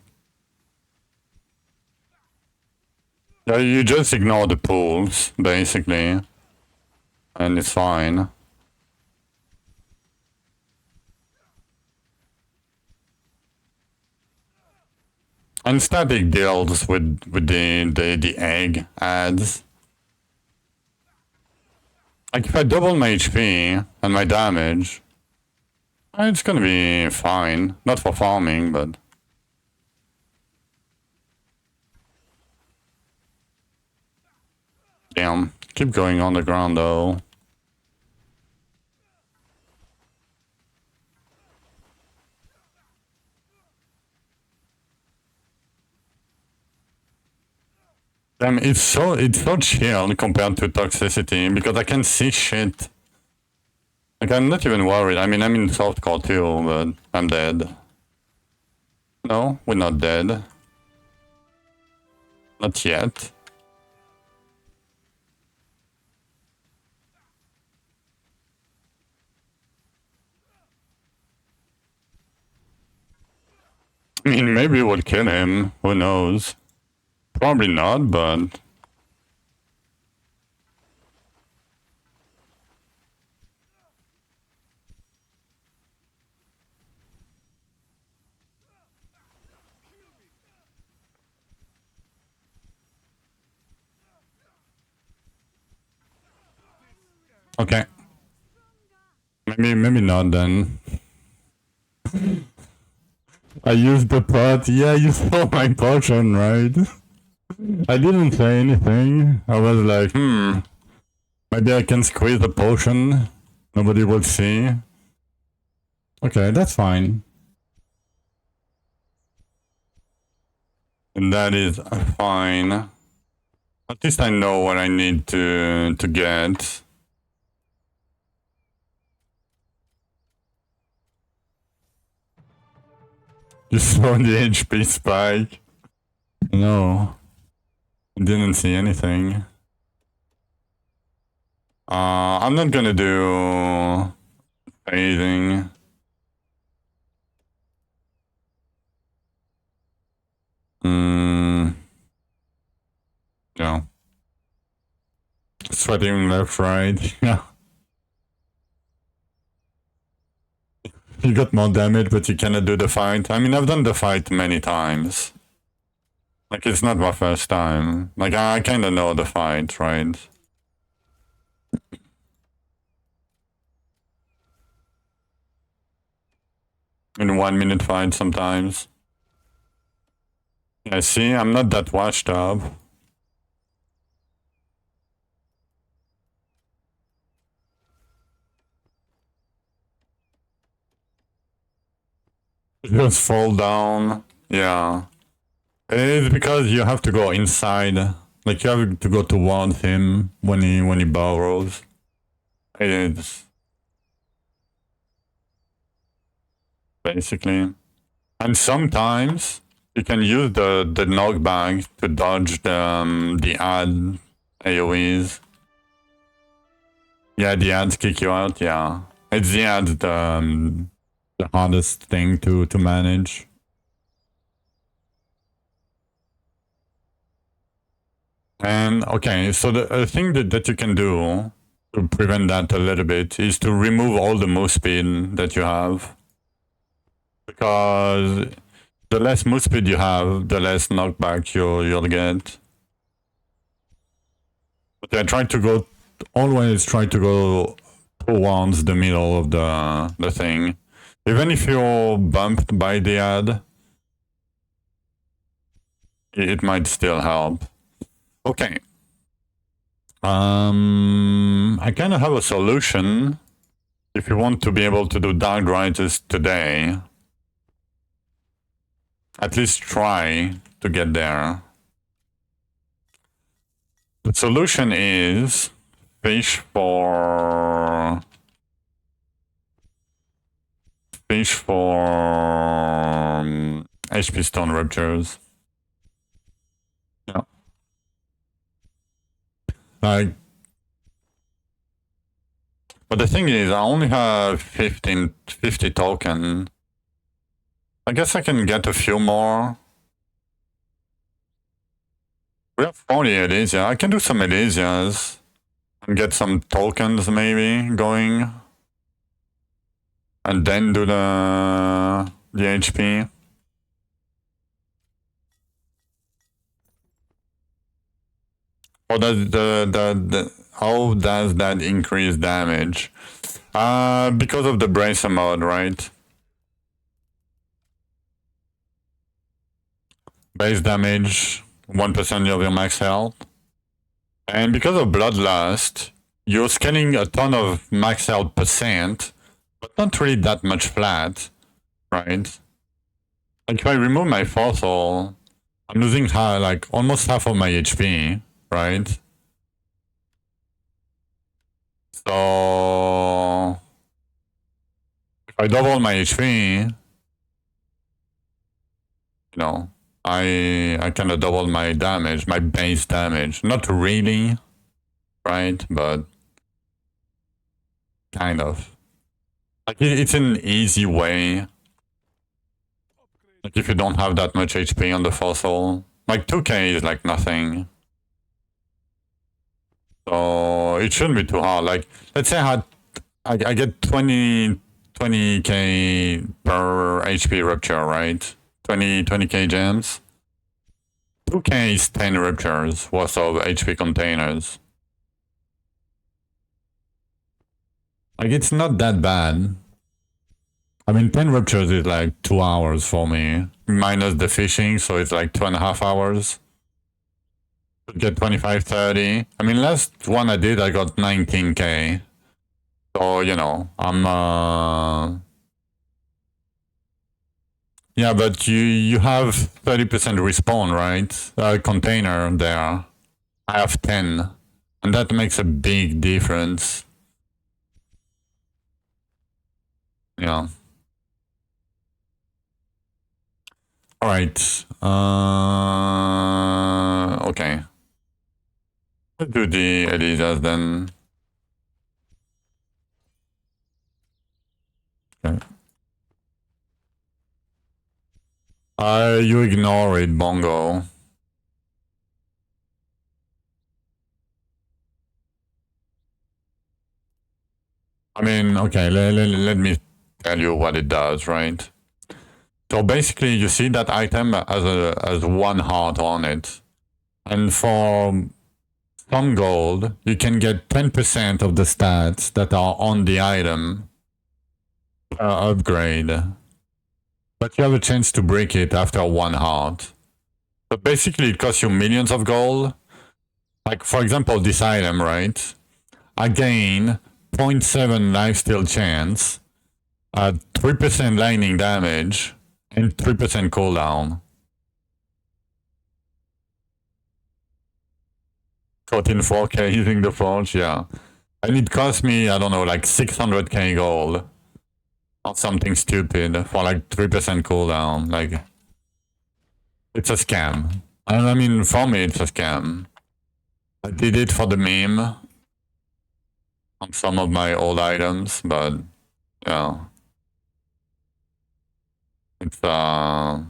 Yeah, you just ignore the pools, basically. And it's fine. And static deals with the egg adds. Like, if I double my HP and my damage, it's gonna be fine. Not for farming, but... Damn. Keep going on the ground though. Damn, it's so chill compared to toxicity because I can see shit. Like I'm not even worried. I mean I'm in softcore too, but I'm dead. No, we're not dead. Not yet. I mean, maybe we'll kill him. Who knows? Probably not, but... Okay. Maybe not then. I used the pot. Yeah, you saw my potion, right? I didn't say anything. I was like, maybe I can squeeze the potion. Nobody will see. Okay, that's fine. And that is fine. At least I know what I need to get. You saw the HP spike? No. I didn't see anything. I'm not gonna do anything. No. Sweating left, right. Yeah. You got more damage, but you cannot do the fight. I mean, I've done the fight many times. Like, it's not my first time. Like, I kinda know the fight, right? In 1 minute fight sometimes. Yeah, see, I'm not that washed up. Just fall down. Yeah. It's because you have to go inside. Like you have to go towards him when he burrows. It's basically. And sometimes you can use the knockback to dodge the ad AoEs. Yeah, the ads kick you out, yeah. It's the ads the hardest thing to manage. And okay, so the thing that you can do to prevent that a little bit is to remove all the move speed that you have. Because the less move speed you have, the less knockback you'll get. But I try to go, always try to go towards the middle of the thing. Even if you're bumped by the ad, it might still help. Okay. I kind of have a solution if you want to be able to do Dark Drythus today. At least try to get there. The solution is fish for HP stone ruptures. Yeah. Like, but the thing is, I only have 50 token. I guess I can get a few more. We have 40 Elysia. I can do some Elysias and get some tokens maybe going. And then do the HP. Or how does that increase damage? Because of the bracer mode, right? Base damage, 1% of your max health. And because of Bloodlust, you're scaling a ton of max out %, but not really that much flat, right? Like if I remove my fossil, I'm losing like almost half of my HP, right? So if I double my HP, you know, I kind of double my damage, my base damage. Not really, right? But kind of. Like it's an easy way. Like if you don't have that much HP on the fossil, like 2k is like nothing. So it shouldn't be too hard. Like let's say I get 20k per HP rupture, right? 20k gems. 2k is 10 ruptures worth of HP containers. Like it's not that bad. I mean, 10 ruptures is like 2 hours for me, minus the fishing, so it's like 2.5 hours. Could get 25, 30. I mean, last one I did, I got 19k. So, you know, I'm, yeah, but you have 30% respawn, right? Container there. I have 10. And that makes a big difference. Yeah. Alright. Okay. Let's do the Elizas then. Okay. You ignore it, Bongo. I mean, okay, let me tell you what it does, right? So basically, you see that item as one heart on it. And for some gold, you can get 10% of the stats that are on the item per upgrade. But you have a chance to break it after one heart. So basically, it costs you millions of gold. Like, for example, this item, right? I gain 0.7 lifesteal chance, 3% lightning damage, and 3% cooldown. 4K using the forge, yeah. And it cost me, I don't know, like 600k gold. Or something stupid for like 3% cooldown. Like, it's a scam. And I mean, for me, it's a scam. I did it for the meme on some of my old items, but yeah. It's, I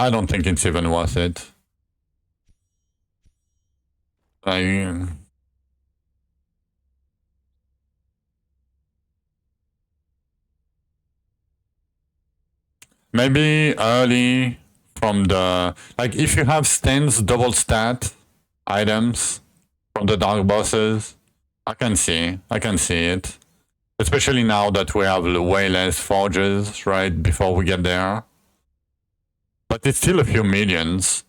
don't think it's even worth it. Maybe early from the... Like, if you have Sten's double stat items from the dark bosses, I can see it. Especially now that we have way less forges, right, before we get there. But it's still a few millions.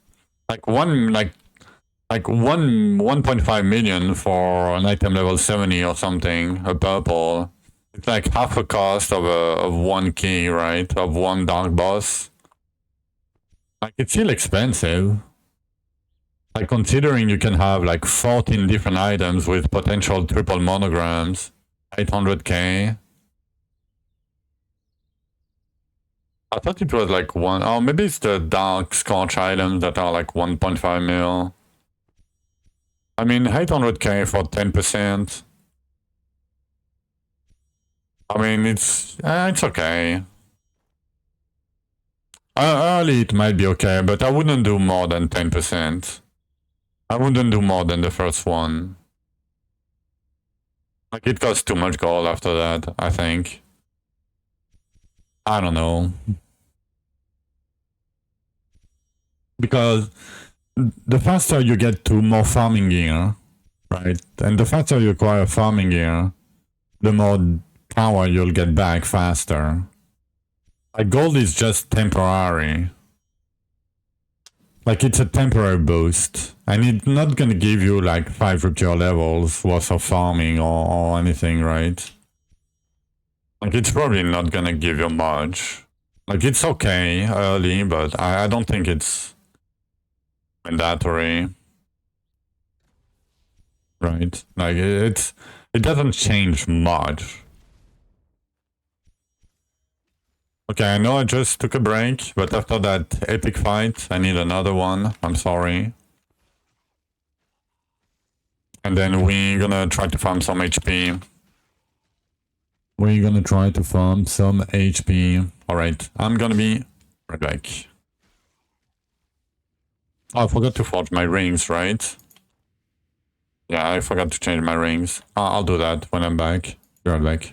Like 1.5 million for an item level 70 or something, a purple. It's like half a cost of one key, right? Of one dark boss. Like, it's still expensive. Like, considering you can have like 14 different items with potential triple monograms, 800k. I thought it was like one. Oh, maybe it's the dark scorch items that are like 1.5 mil. I mean, 800k for 10%. I mean, it's okay. Early it might be okay, but I wouldn't do more than 10%. I wouldn't do more than the first one. Like, it costs too much gold after that, I think. I don't know. Because the faster you get to more farming gear, right? And the faster you acquire farming gear, the more power you'll get back faster. Like, gold is just temporary. Like, it's a temporary boost, and it's not gonna give you like 5 rupture levels worth of farming or anything, right? Like, it's probably not gonna give you much. Like, it's okay early, but I don't think it's mandatory. Right? Like, it doesn't change much. Okay, I know I just took a break, but after that epic fight, I need another one. I'm sorry. And then we're gonna try to farm some HP. We're gonna try to farm some HP. Alright, I'm gonna be right back. Oh, I forgot to forge my rings, right? Yeah, I forgot to change my rings. I'll do that when I'm back. Be right back.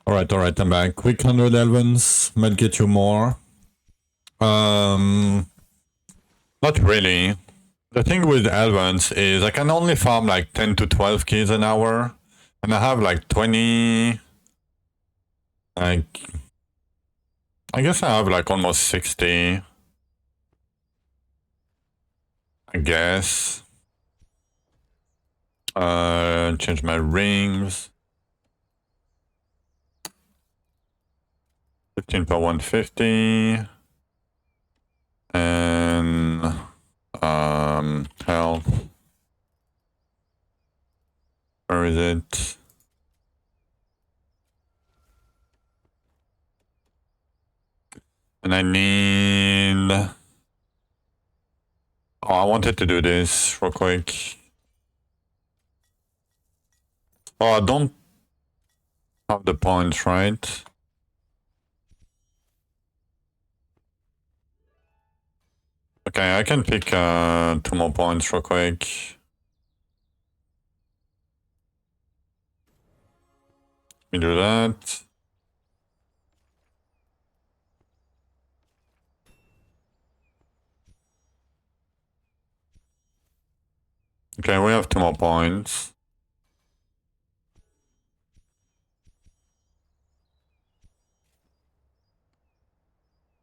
Alright, I'm back. Quick 100 Elvens might get you more. Not really. The thing with Elvens is I can only farm like 10 to 12 kills an hour. And I have like 20... Like... I guess I have like almost 60. I guess. Change my rings. 15 per 150. And... health. Where is it? And I need... Oh, I wanted to do this real quick. Oh, I don't have the points, right? Okay, I can pick 2 more points real quick. Let me do that. Okay, we have 2 more points.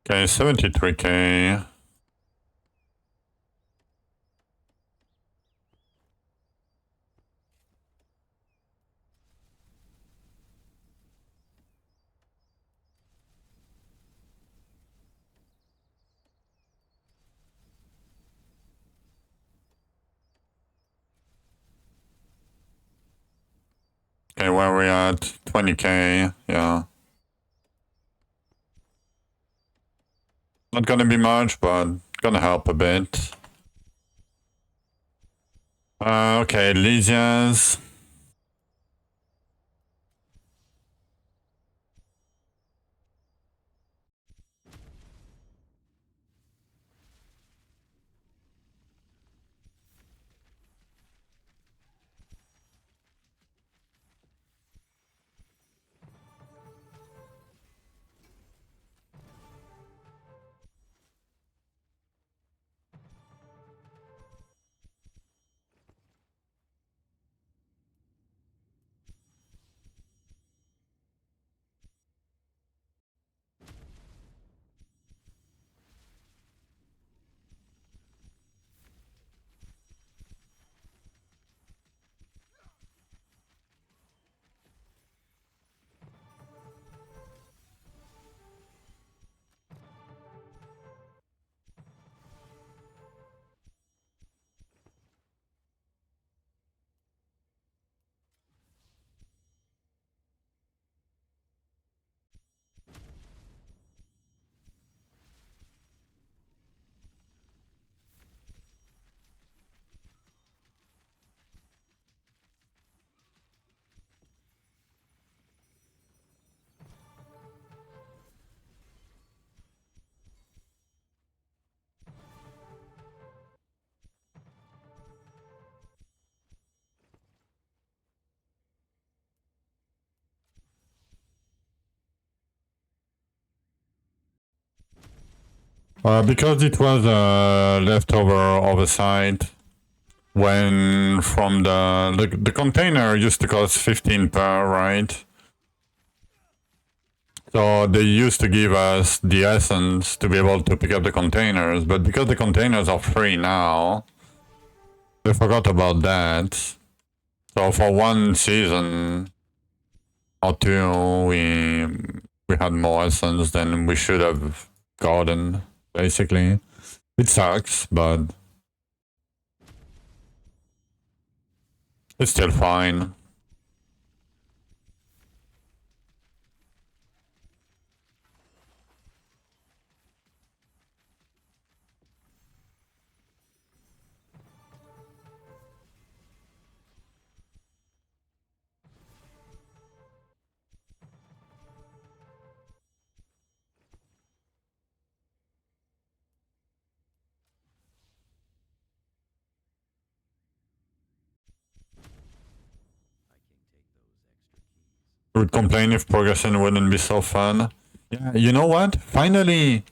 Okay, 73k. Okay, where are we at? 20k, yeah. Not gonna be much, but gonna help a bit. Okay, Lysias. Because it was a leftover oversight, when from the container used to cost 15 per, right? So they used to give us the essence to be able to pick up the containers, but because the containers are free now, they forgot about that. So for 1 season or 2, we had more essence than we should have gotten, basically. It sucks, but it's still fine. Would complain if progression wouldn't be so fun. Yeah, you know what? Finally,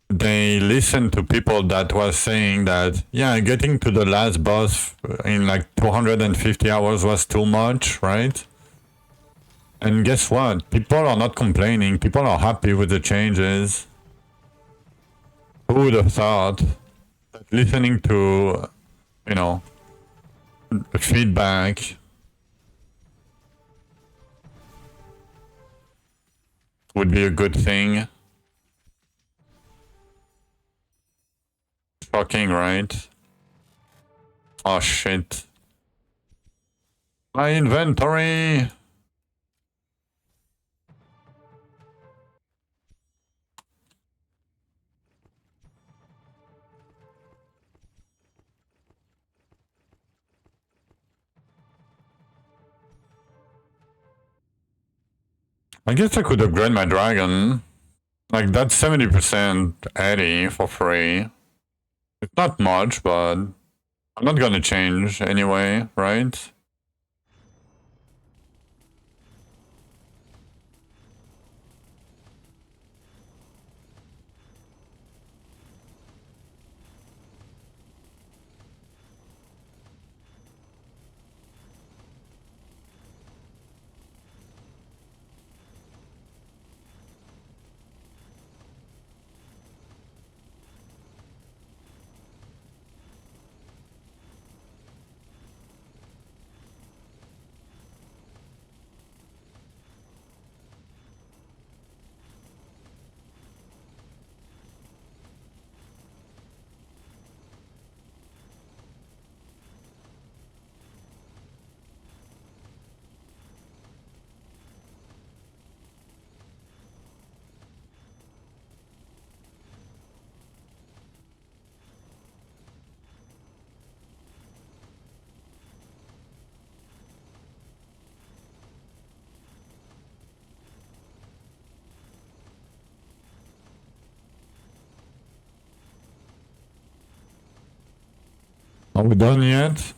they listened to people that was saying that, yeah, getting to the last boss in like 250 hours was too much, right? And guess what? People are not complaining. People are happy with the changes. Who would have thought that listening to, you know, feedback would be a good thing? Shocking, right? Oh shit. My inventory! I guess I could upgrade my dragon. Like, that's 70% Eddie for free. It's not much, but I'm not gonna change anyway, right? Are we done yet?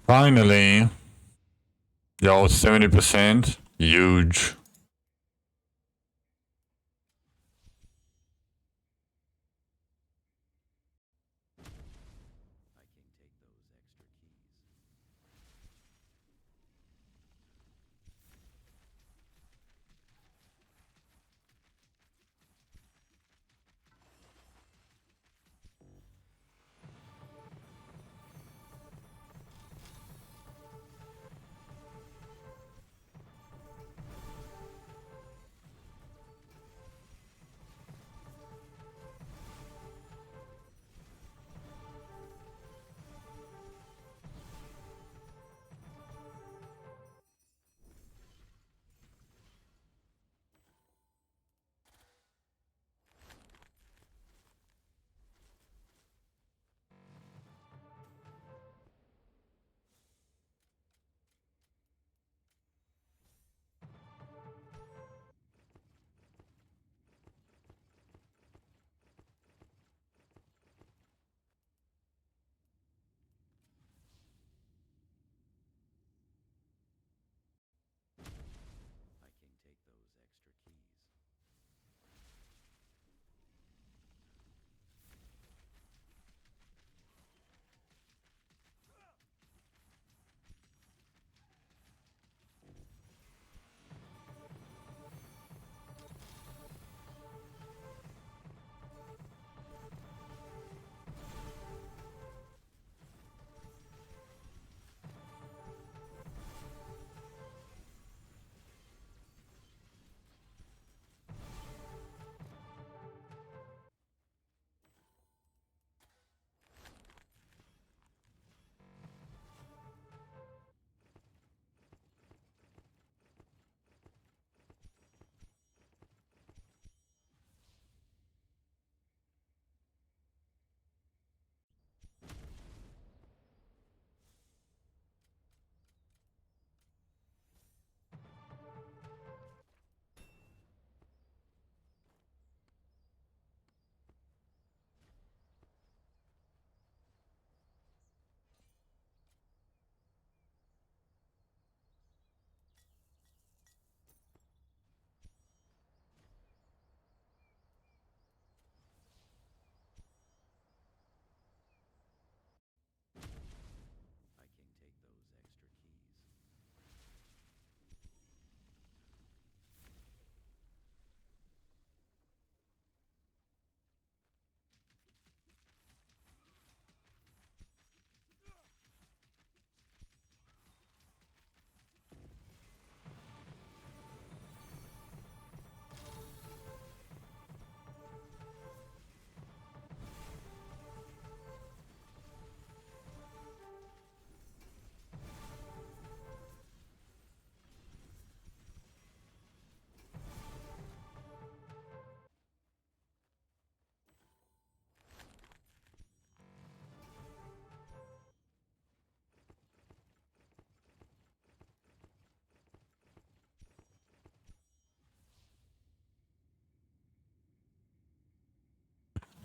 Finally. Yo, 70%. Huge.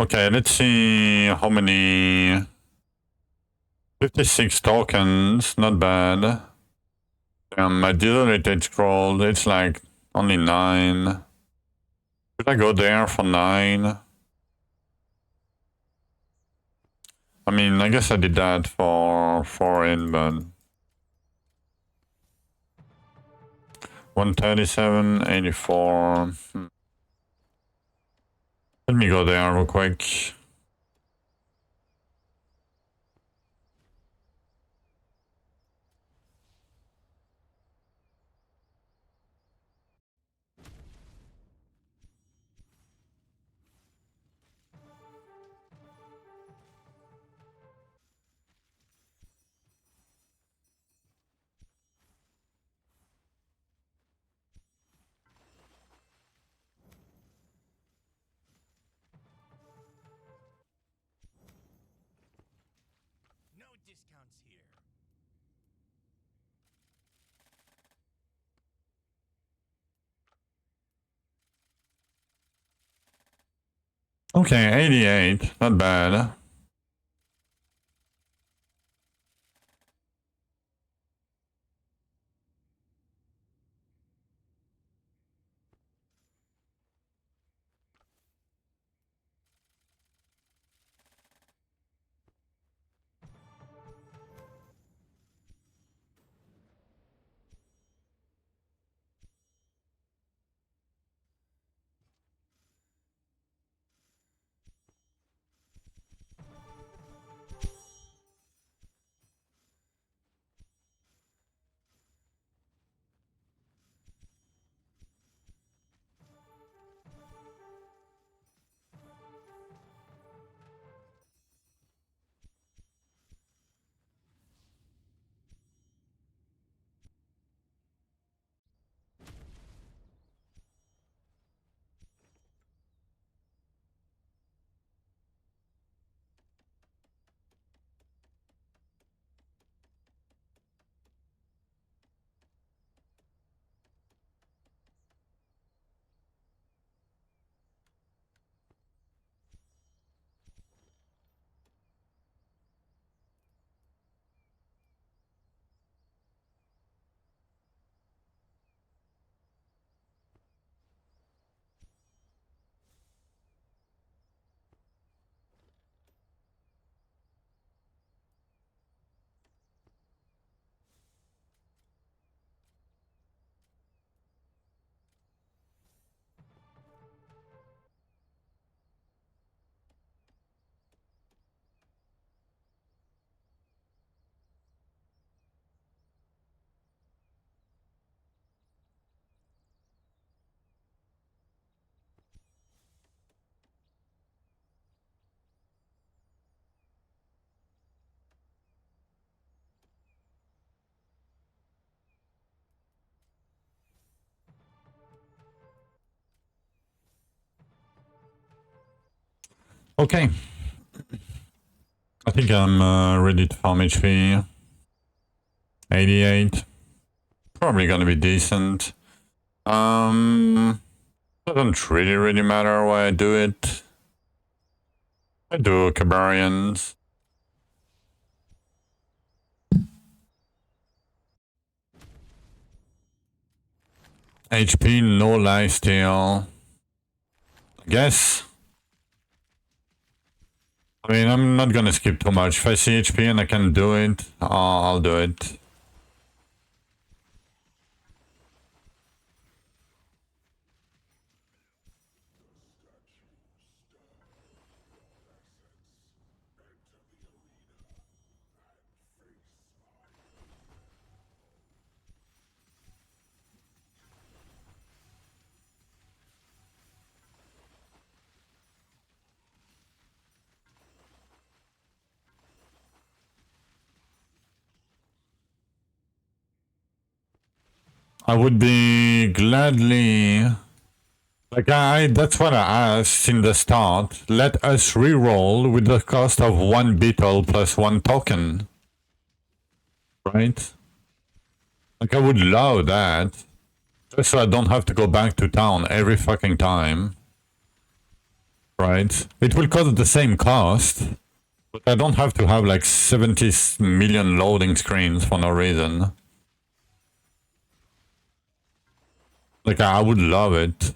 Okay, let's see how many... 56 tokens, not bad. My deteriorated scroll, it's like only 9. Should I go there for 9? I mean, I guess I did that for 4 in, but... 137, 84. Let me go there real quick. Okay, 88, not bad. Okay. I think I'm ready to farm HP. 88. Probably gonna be decent. Doesn't really matter why I do it. I do Cabarians. HP, no lifesteal. I guess. I mean, I'm not gonna skip too much. If I see HP and I can do it, I'll do it. I would be gladly... Like that's what I asked in the start. Let us reroll with the cost of 1 beetle plus 1 token. Right? Like, I would love that. Just so I don't have to go back to town every fucking time. right? It will cost the same cost, but I don't have to have like 70 million loading screens for no reason. Like, I would love it.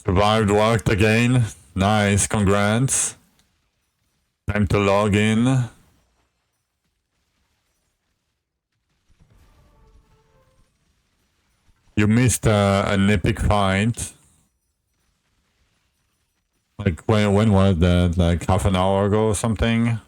Survived, worked again. Nice, congrats. Time to log in. You missed an epic fight. Like, when was that? Like half an hour ago or something?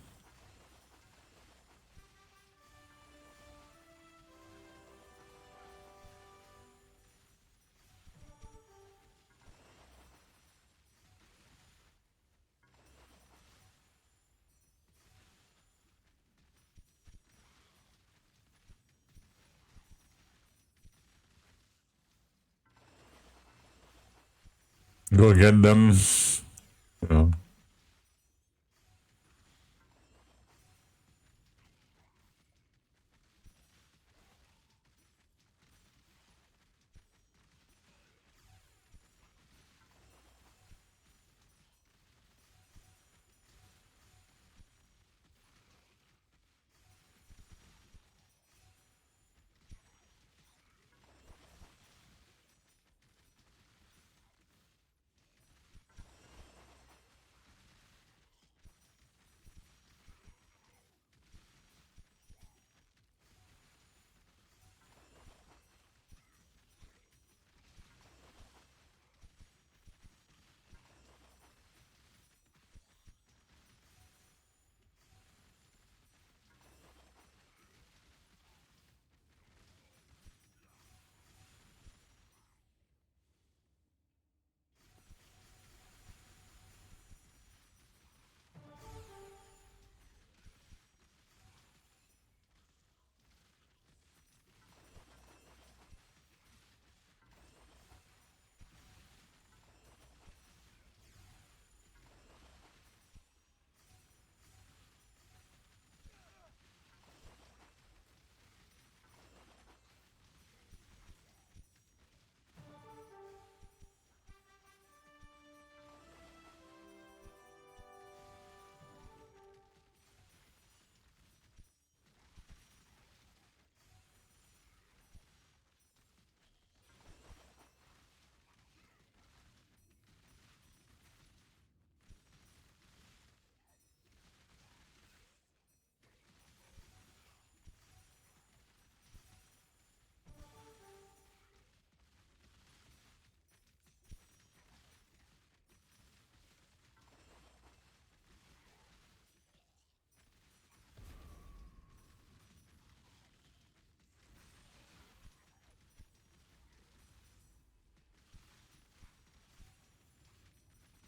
Go get them. Yeah.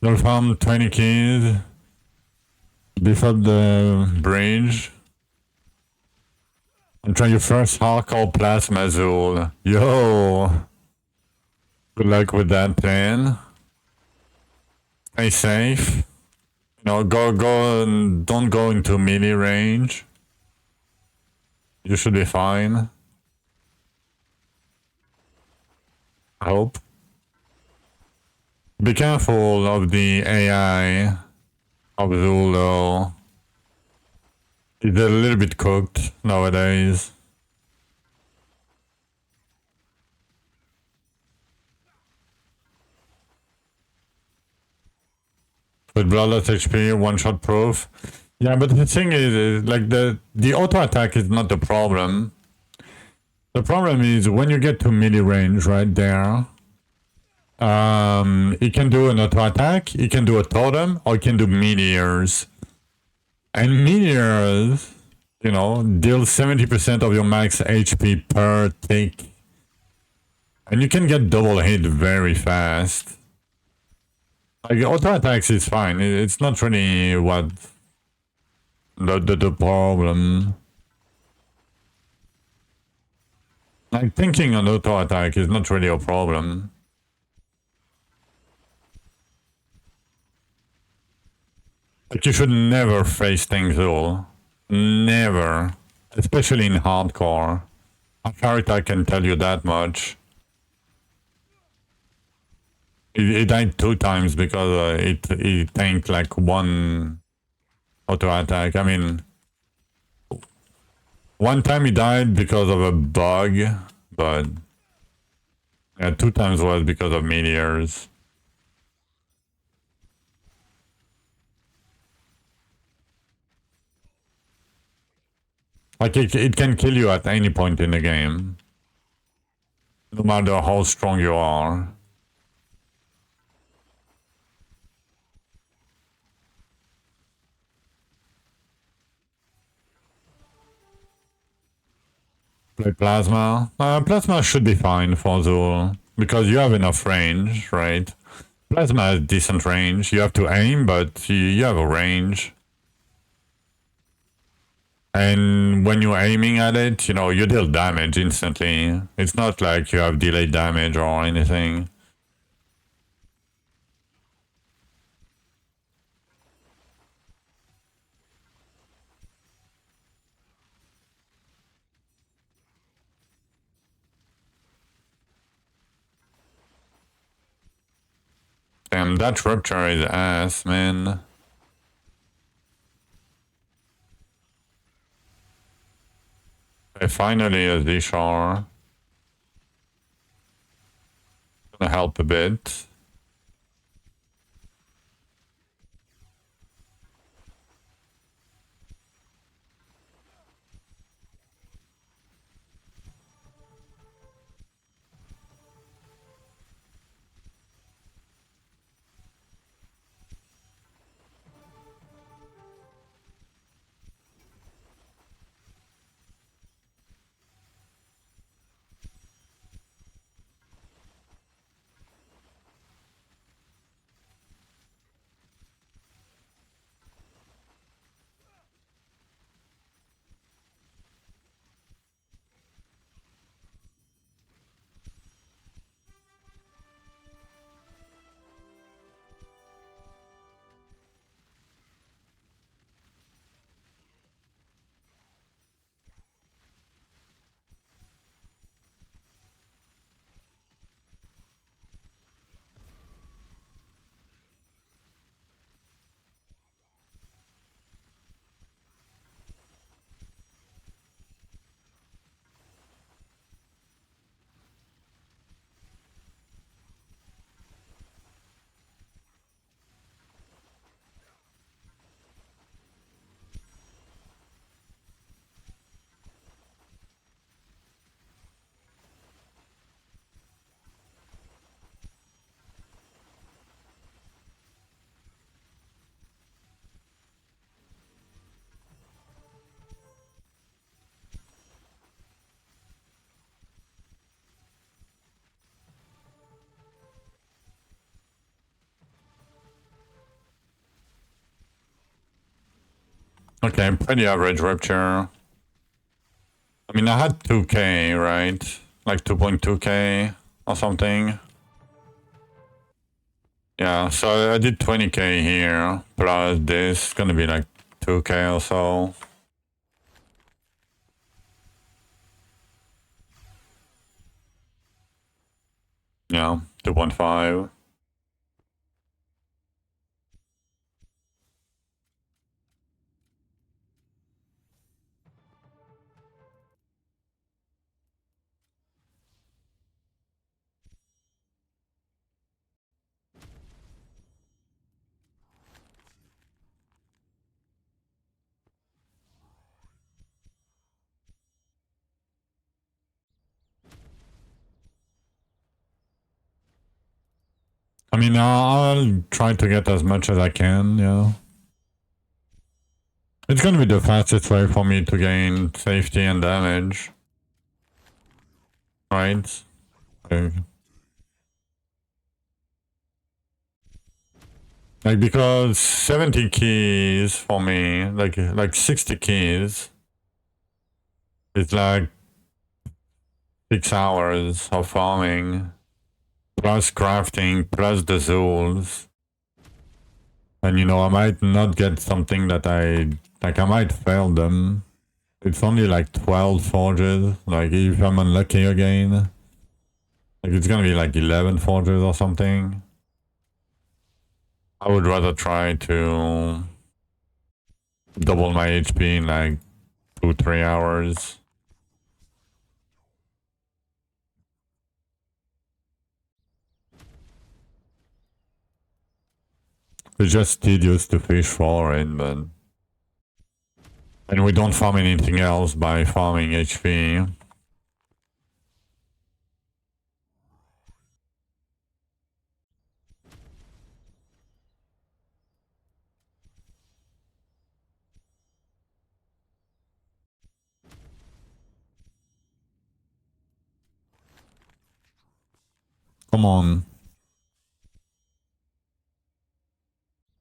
You'll farm 20 keys. Beef up the bridge. And try your first hardcore plasma Azul. Yo! Good luck with that plan. Stay safe. You know, don't go into melee range. You should be fine. I hope. Be careful of the AI of Zul though. It's a little bit cooked nowadays. With bloodless HP, one-shot proof. Yeah, but the thing is like the auto-attack is not the problem. The problem is when you get to melee range right there, he can do an auto-attack, he can do a totem, or he can do meteors. And meteors, you know, deal 70% of your max HP per tick. And you can get double hit very fast. Like, auto-attacks is fine. It's not really what the problem. Like, thinking on auto-attack is not really a problem. Like, you should never face things all. Never. Especially in hardcore. I can tell you that much. It died 2 times because it tanked like 1 auto attack. I mean, 1 time he died because of a bug, but yeah, 2 times was because of meteors. Like, it can kill you at any point in the game. No matter how strong you are. Play Plasma. Plasma should be fine for Zul, because you have enough range, right? Plasma has decent range. You have to aim, but you have a range. And when you're aiming at it, you know, you deal damage instantly. It's not like you have delayed damage or anything. Damn, that rupture is ass, man. Okay, finally a Z-Shore. Gonna help a bit. Okay, pretty average rupture. I mean, I had 2k, right? Like 2.2k or something. Yeah, so I did 20k here, plus this, it's gonna be like 2k or so. Yeah, 2.5. I mean, I'll try to get as much as I can, yeah. It's gonna be the fastest way for me to gain safety and damage. Right? Like, because 70 keys for me, like 60 keys, is like 6 hours of farming, plus crafting, plus the Zools. And you know, I might not get something that I might fail them. It's only like 12 forges. Like if I'm unlucky again, like it's gonna be like 11 forges or something. I would rather try to double my HP in like 2-3 hours. It's just tedious to fish for it, but... And we don't farm anything else by farming HP. Come on.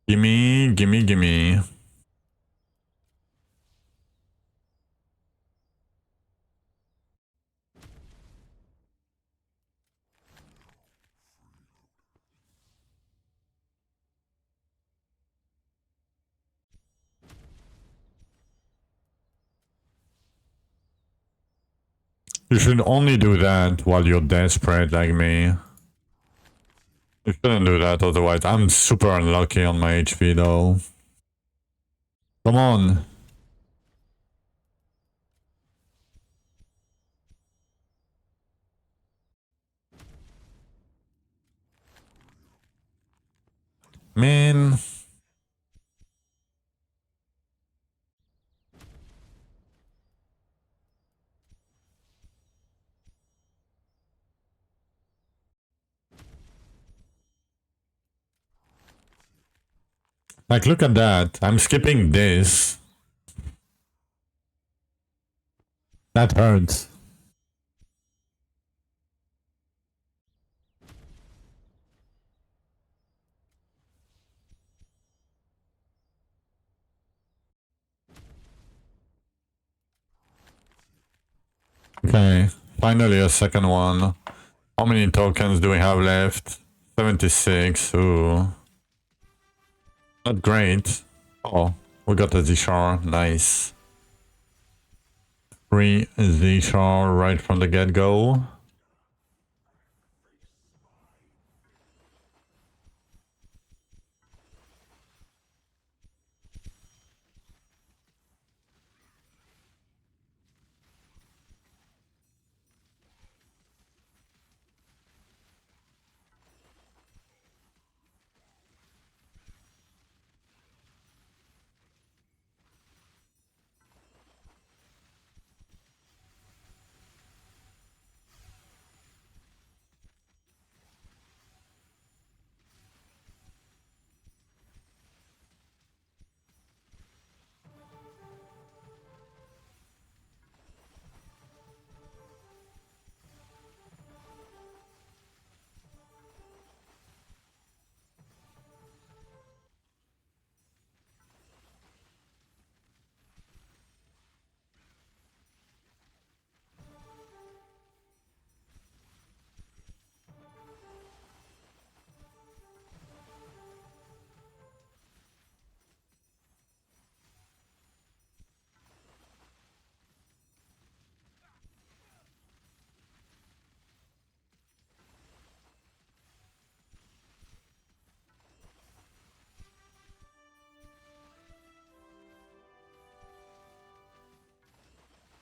Gimme, gimme, gimme. You should only do that while you're desperate like me. You shouldn't do that otherwise. I'm super unlucky on my HP though. Come on. Man. Like, look at that. I'm skipping this. That hurts. Okay. Finally a second one. How many tokens do we have left? 76. Ooh. Not great. Oh, we got a Z-Char. Nice. 3 Z-Char right from the get-go.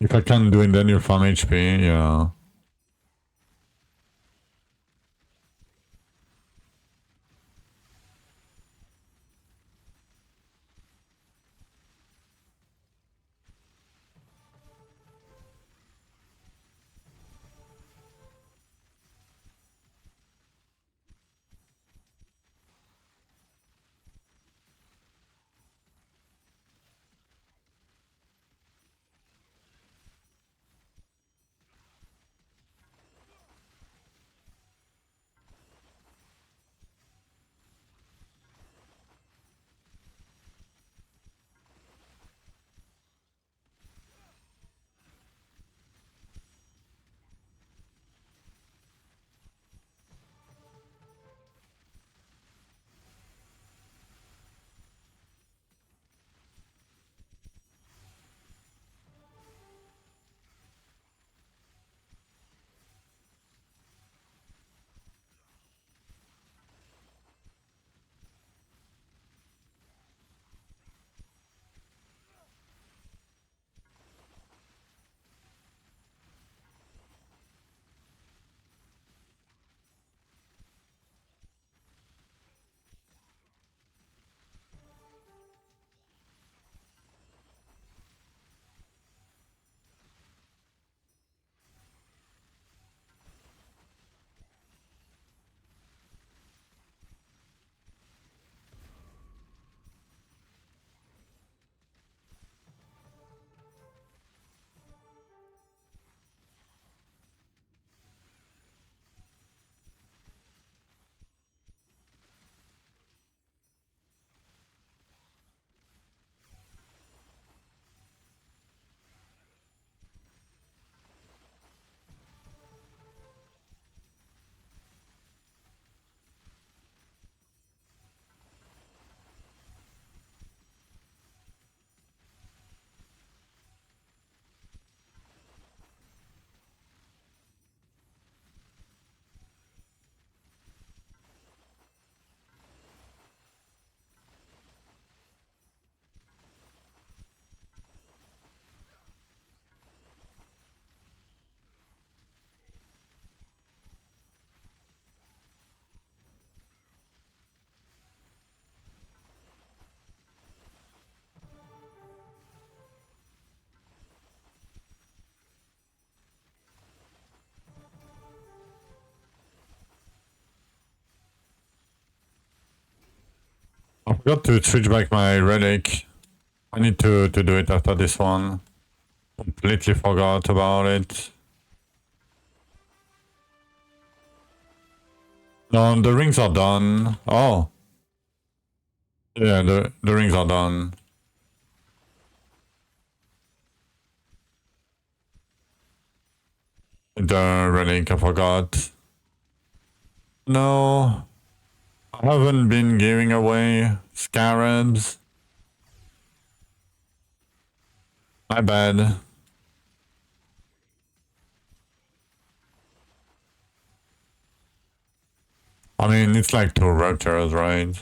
If I can't do it, then you'll farm HP, yeah. I forgot to switch back my relic. I need to do it after this one. Completely forgot about it. No, the rings are done. Oh. Yeah, the rings are done. The relic, I forgot. No. I haven't been giving away scarabs. My bad. I mean, it's like 2 raptors, right?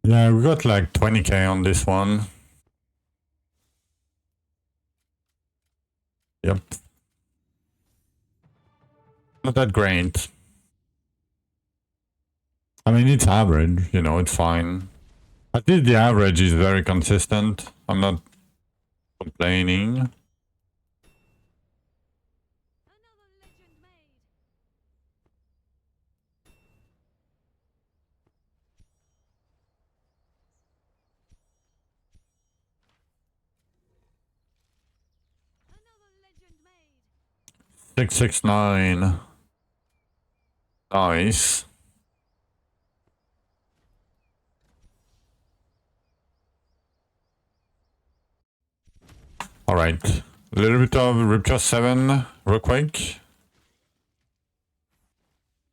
Yeah, we got like 20k on this one. Yep. Not that great. I mean, it's average, you know, it's fine. At least the average is very consistent. I'm not complaining. Made. 669. Nice. Alright. A little bit of Ripture 7 real quick.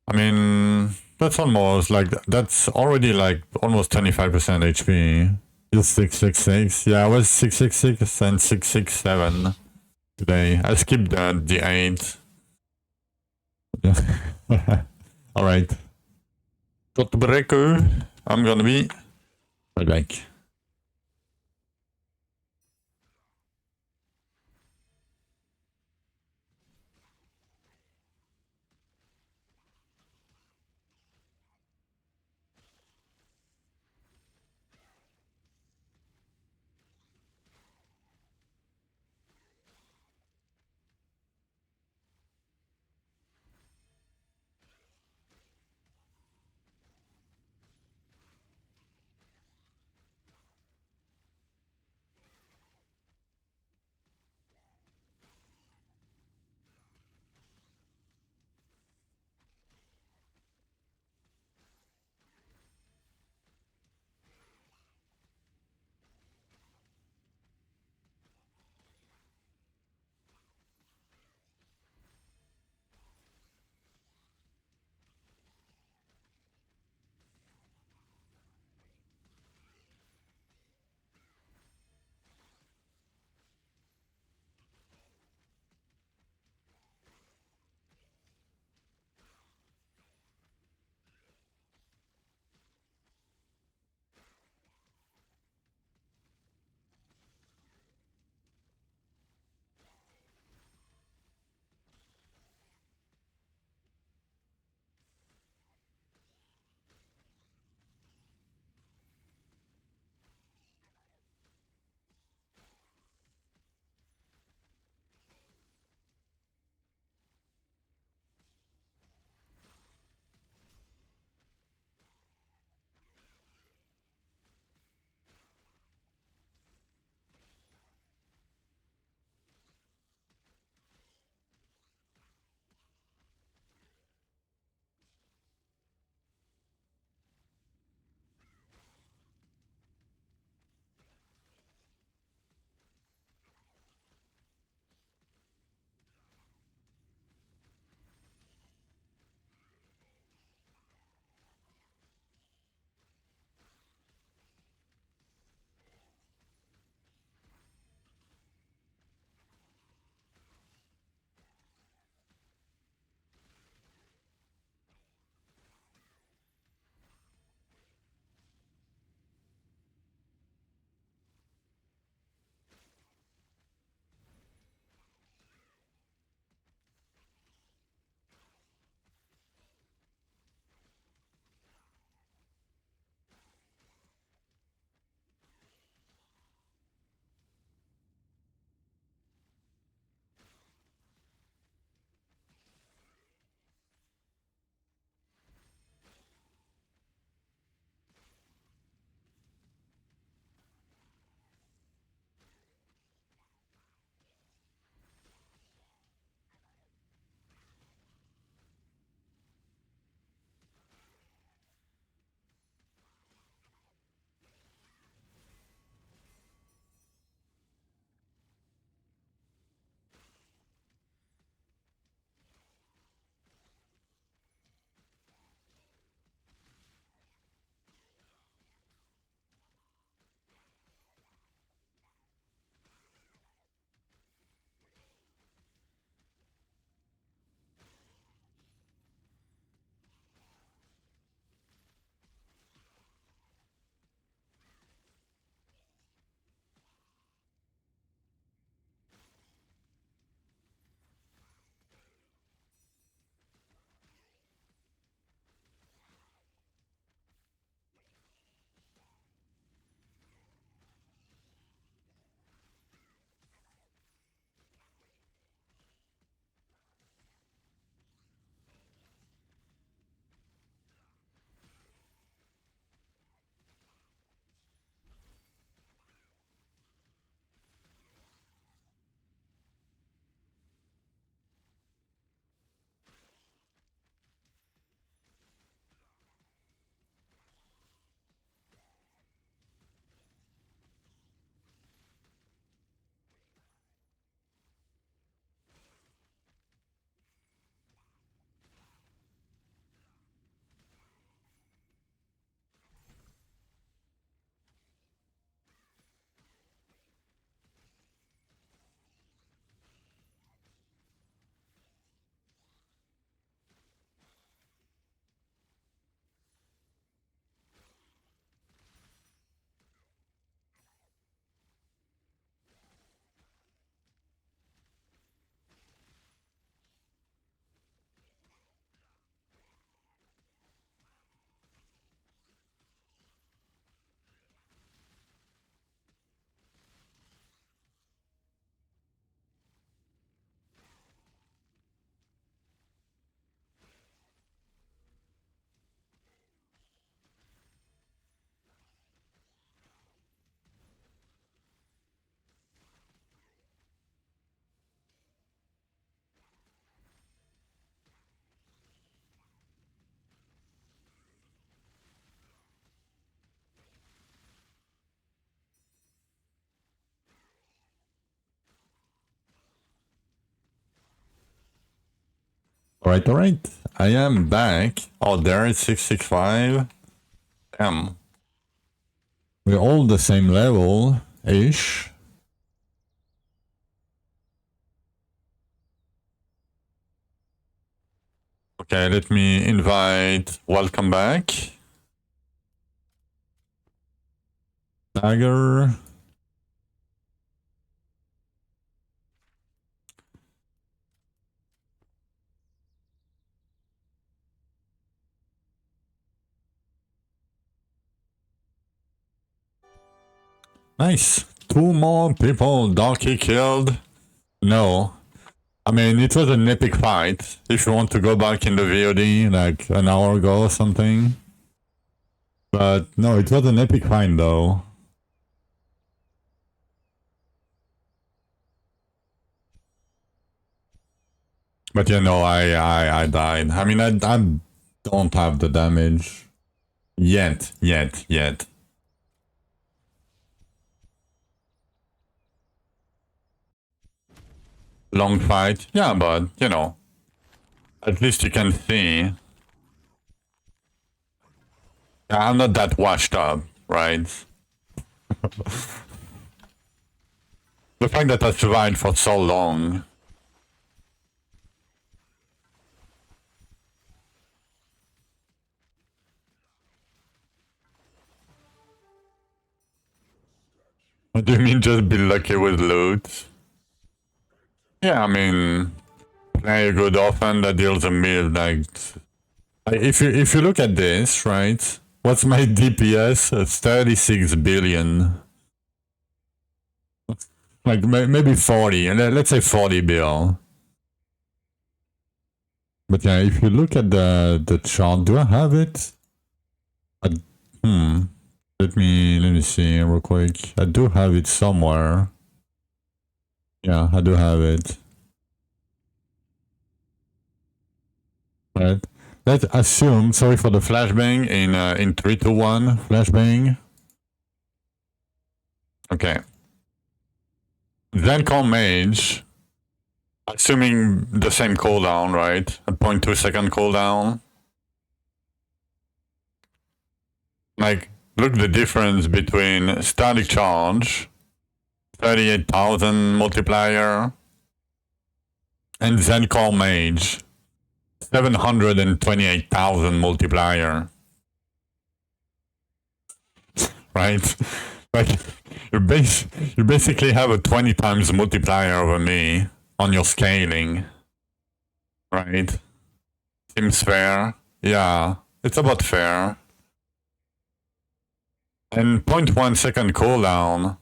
I mean, that's almost like, that's already like almost 25% HP. It's 666. Yeah, I was 666 and 667 today. I skipped the 8. Alright. Got the breaker. I'm gonna be right back. Alright. I am back. Oh, there is 665. Damn. We're all the same level-ish. Okay, let me invite welcome back. Dagger. Nice. 2 more people. Donkey killed. No. I mean, it was an epic fight. If you want to go back in the VOD, like an hour ago or something. But no, it was an epic fight though. But you know, I died. I mean, I don't have the damage. Yet. Long fight. Yeah, but, you know, at least you can see. I'm not that washed up, right? The fact that I survived for so long. What do you mean just be lucky with loot? Yeah, I mean, play a good offense that deals a meal, like if you look at this, right? What's my DPS? 36 billion. Like maybe 40, let's say 40 bill. But yeah, if you look at the chart, do I have it? Let me see real quick. I do have it somewhere. Yeah, I do have it. Right. Let's assume, sorry for the flashbang, in 3, 2, 1, flashbang. Okay. Then call mage, assuming the same cooldown, right? A 0.2 second cooldown. Like, look the difference between static charge, 38,000 multiplier, and then call mage, 728,000 multiplier. Right? Like, you basically have a 20 times multiplier over me on your scaling. Right? Seems fair. Yeah, it's about fair. And 0.1 second cooldown.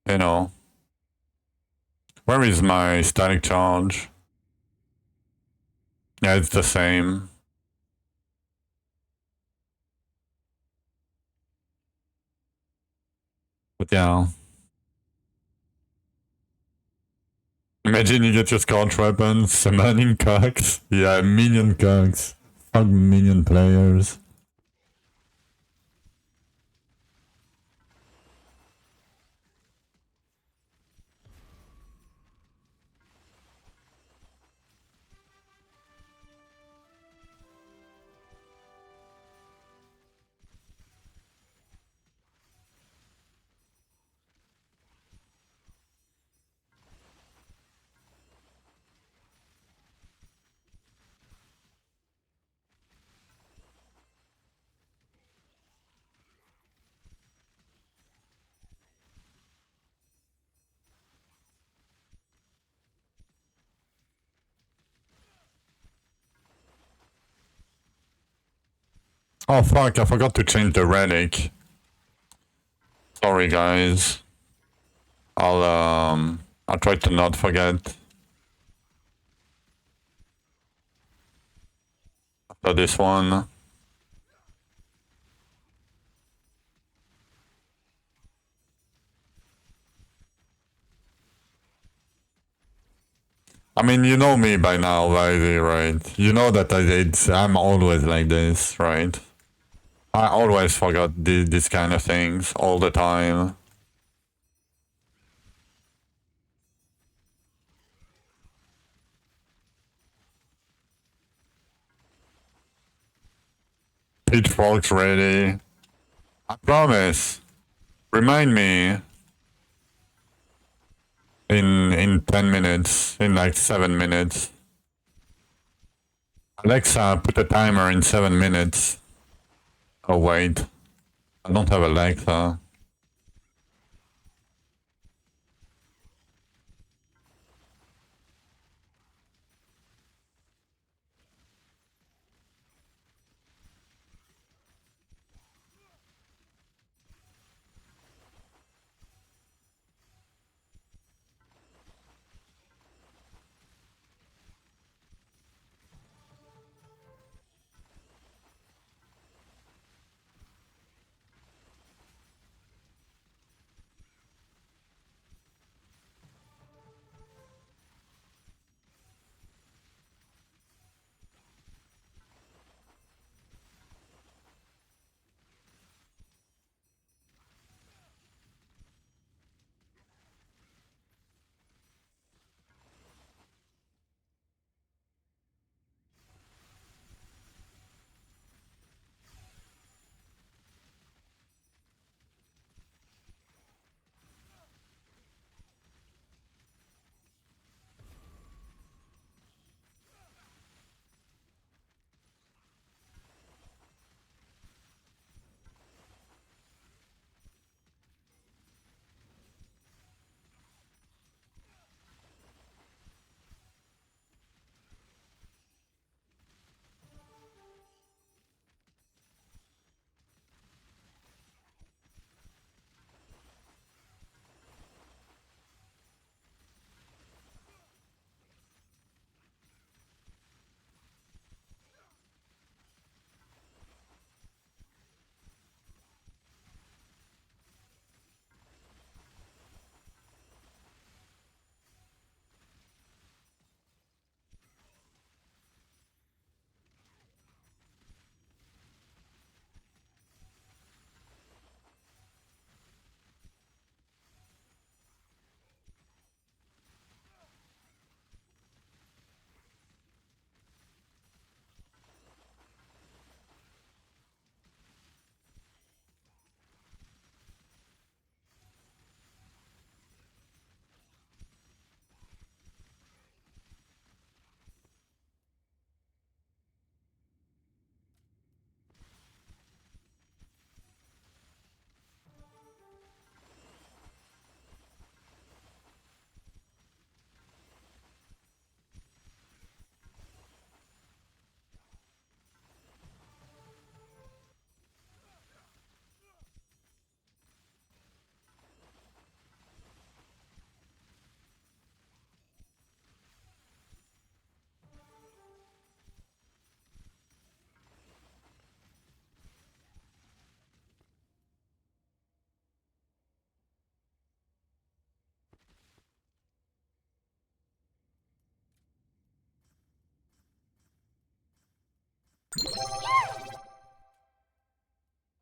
You know. Where is my static charge? Yeah, it's the same. But yeah. Imagine you get your scout weapons, summoning cocks. Yeah, minion cocks. Fuck minion players. Oh fuck, I forgot to change the relic. Sorry guys. I'll try to not forget. After this one. I mean, you know me by now, right? You know that I'm always like this, right? I always forgot these kind of things all the time. pitchforks ready. I promise. Remind me in 10 minutes, in like 7 minutes. Alexa, put a timer in 7 minutes. Oh wait, I don't have Alexa.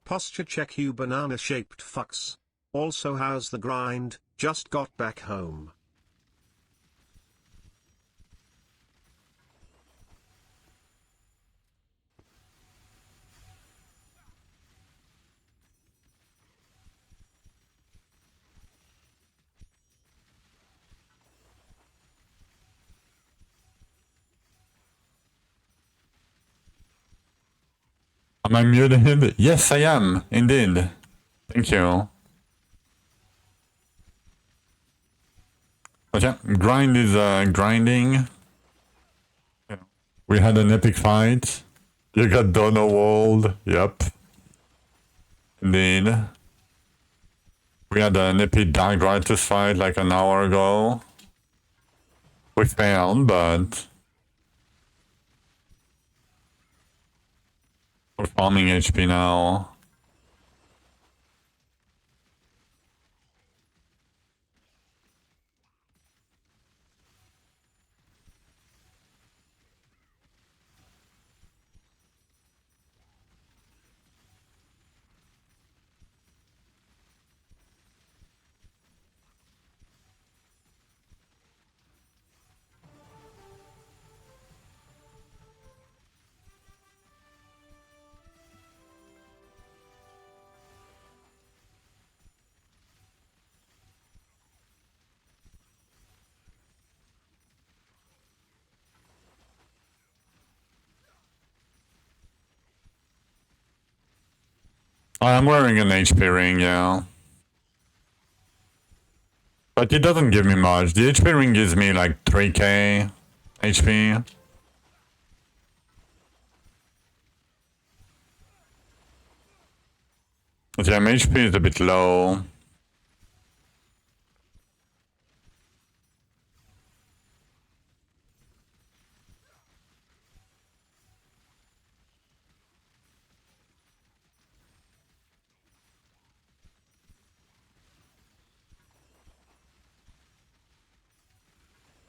Posture check, you banana shaped fucks. Also, how's the grind? Just got back home. Am I muted? Yes, I am, indeed. Thank you. But yeah, grind is grinding. We had an epic fight. You got Donald. Yep. Indeed. We had an epic Dark Drythus fight like an hour ago. We failed, but we're farming HP now. I'm wearing an HP ring, yeah. But it doesn't give me much. The HP ring gives me like 3k HP. But yeah, my HP is a bit low.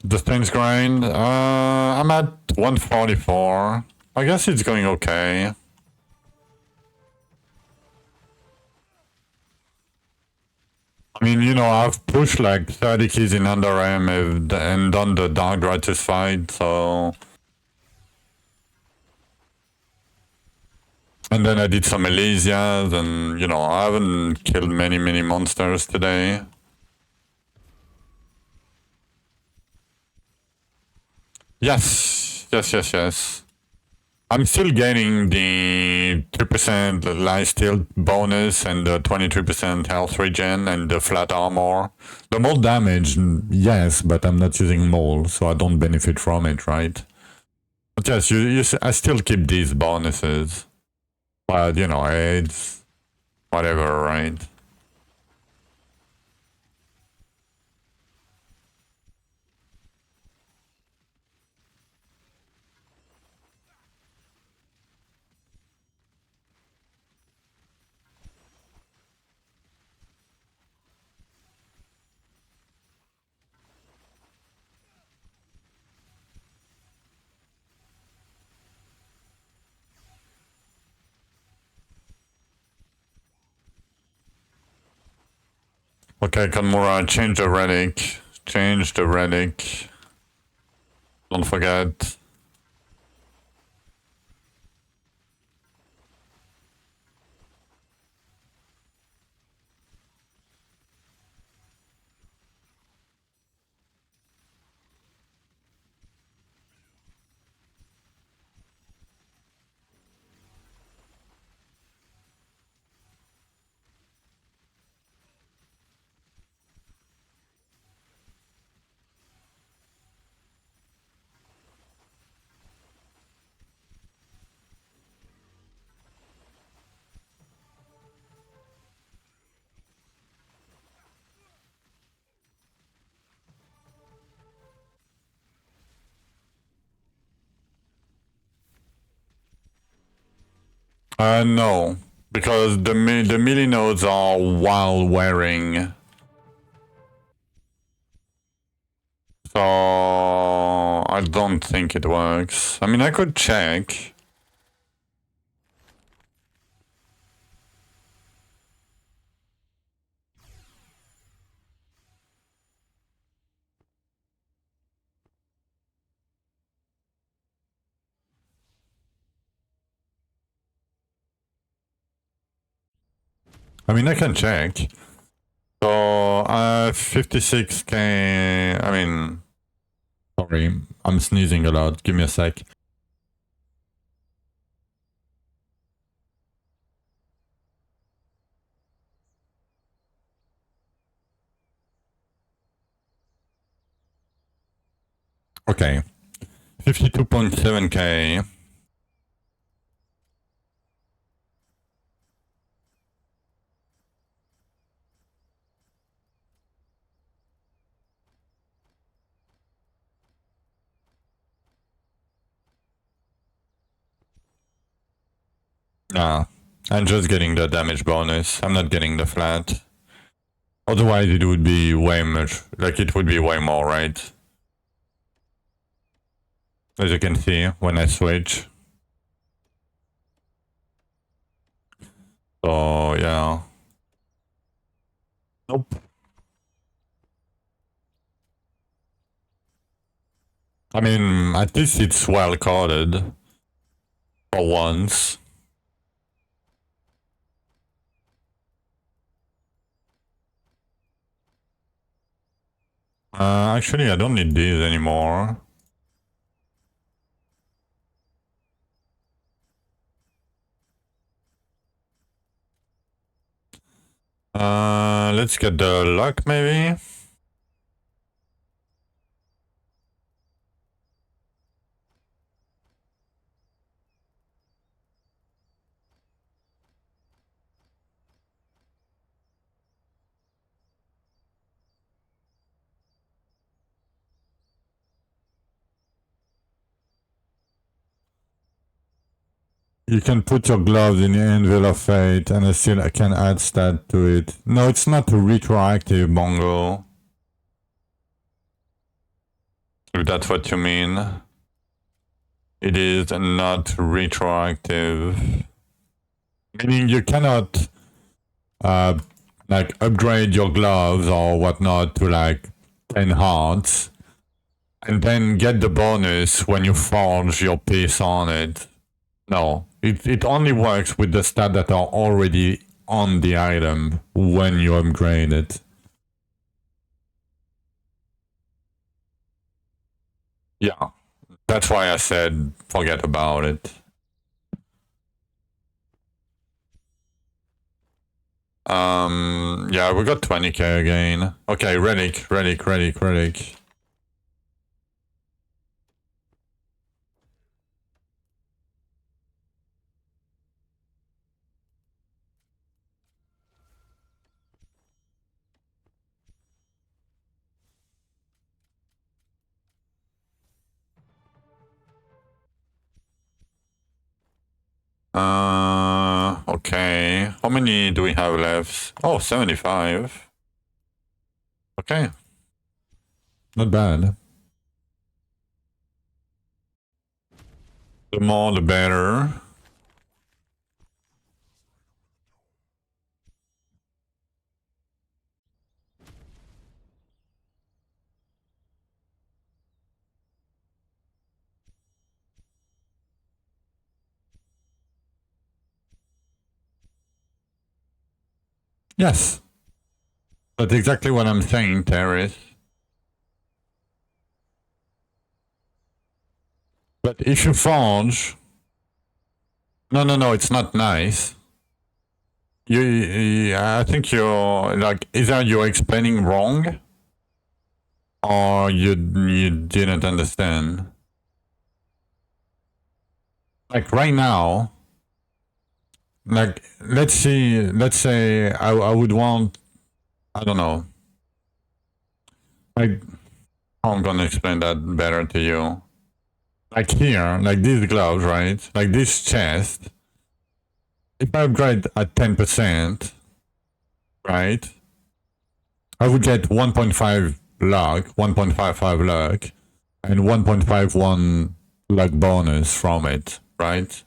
The Stains grind, I'm at 144. I guess it's going okay. I mean, you know, I've pushed like 30 keys in under M and done the Dark Drythus fight, so... And then I did some Elysias, and, you know, I haven't killed many monsters today. Yes. I'm still getting the 3% lifesteal bonus and the 23% health regen and the flat armor. The more damage, yes, but I'm not using mole, so I don't benefit from it, right? But yes, I still keep these bonuses. But, you know, it's whatever, right? Okay, Kanmura, change the relic. Change the relic. Don't forget. No, because the melee nodes are while wearing. So I don't think it works. I mean, I could check. I mean, I can check. So, 56k, I mean... Sorry, I'm sneezing a lot. Give me a sec. Okay. 52.7k. Nah, I'm just getting the damage bonus. I'm not getting the flat. Otherwise it would be way much, like it would be way more, right? As you can see, when I switch. So, yeah. Nope. I mean, at least it's well coded. For once. Actually, I don't need these anymore. Let's get the luck, maybe. You can put your gloves in the Anvil of Fate and I still can add stat to it. No, it's not retroactive, Bongo. If that's what you mean. It is not retroactive. Meaning you cannot like upgrade your gloves or whatnot to like 10 hearts and then get the bonus when you forge your piece on it. No, it only works with the stats that are already on the item when you upgrade it. Yeah, that's why I said forget about it. Yeah, we got 20k again. Okay, relic. Okay. How many do we have left? Oh, 75. Okay. Not bad. The more, the better. Yes. That's exactly what I'm saying, Terrace. But if you forge... No, it's not nice. I think you're, like, either you're explaining wrong, or you didn't understand. Like, right now, like, let's say I would want, I don't know, like, I'm gonna explain that better to you. Like here, like these gloves, right? Like this chest, if I upgrade at 10%, right? I would get 1.5 luck, 1.55 luck, and 1.51 luck bonus from it, right?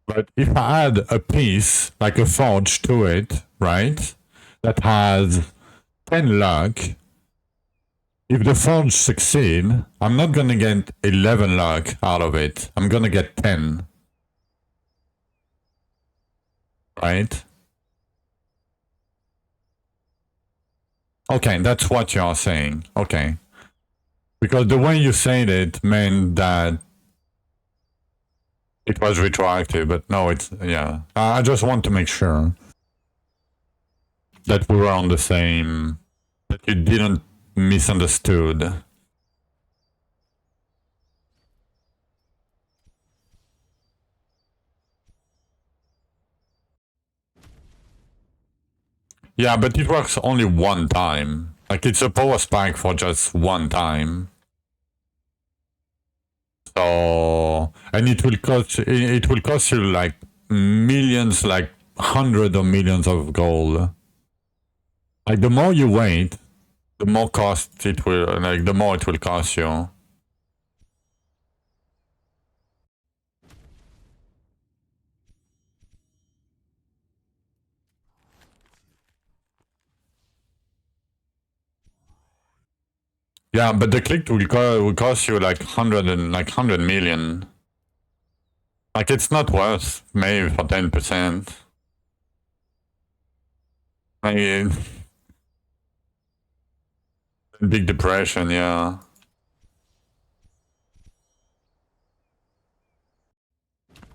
But if I add a piece, like a forge to it, right? That has 10 luck, if the forge succeed, I'm not gonna get 11 luck out of it. I'm gonna get 10. Right? Okay, that's what you're saying. Okay. Because the way you said it meant that it was retroactive, but no, it's, yeah. I just want to make sure that we were on the same, that you didn't misunderstood. Yeah, but it works only one time. Like, it's a power spike for just one time. So, and it will cost you like millions, like hundreds of millions of gold. Like, the more you wait, the more cost it will, like, the more it will cost you. Yeah, but the click will cost you like 100 million. Like, it's not worth maybe for 10%. Like, big depression, yeah.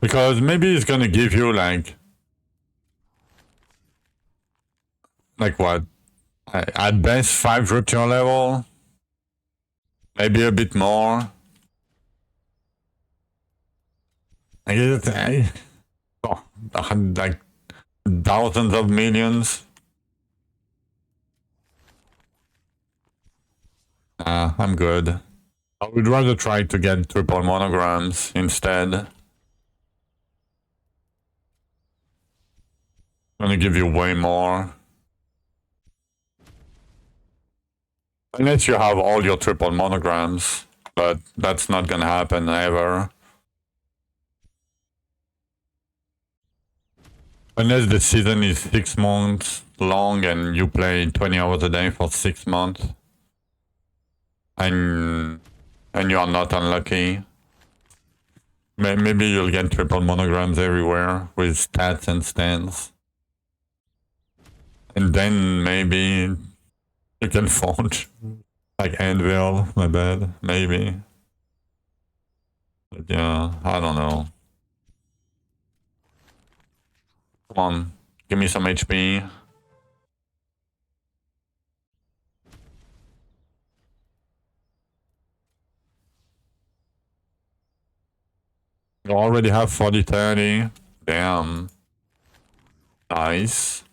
Because maybe it's gonna give you like like what? At best 5 rupture level, maybe a bit more. I guess like thousands of millions. I'm good. I would rather try to get triple monograms instead. Gonna give you way more. Unless you have all your triple monograms, but that's not gonna happen ever. Unless the season is 6 months long and you play 20 hours a day for 6 months. And you are not unlucky. Maybe you'll get triple monograms everywhere with stats and stands. And then maybe you can forge. Like Anvil, my bad, maybe. But yeah, I don't know. Come on, give me some HP. You already have 40-30. Damn. Nice.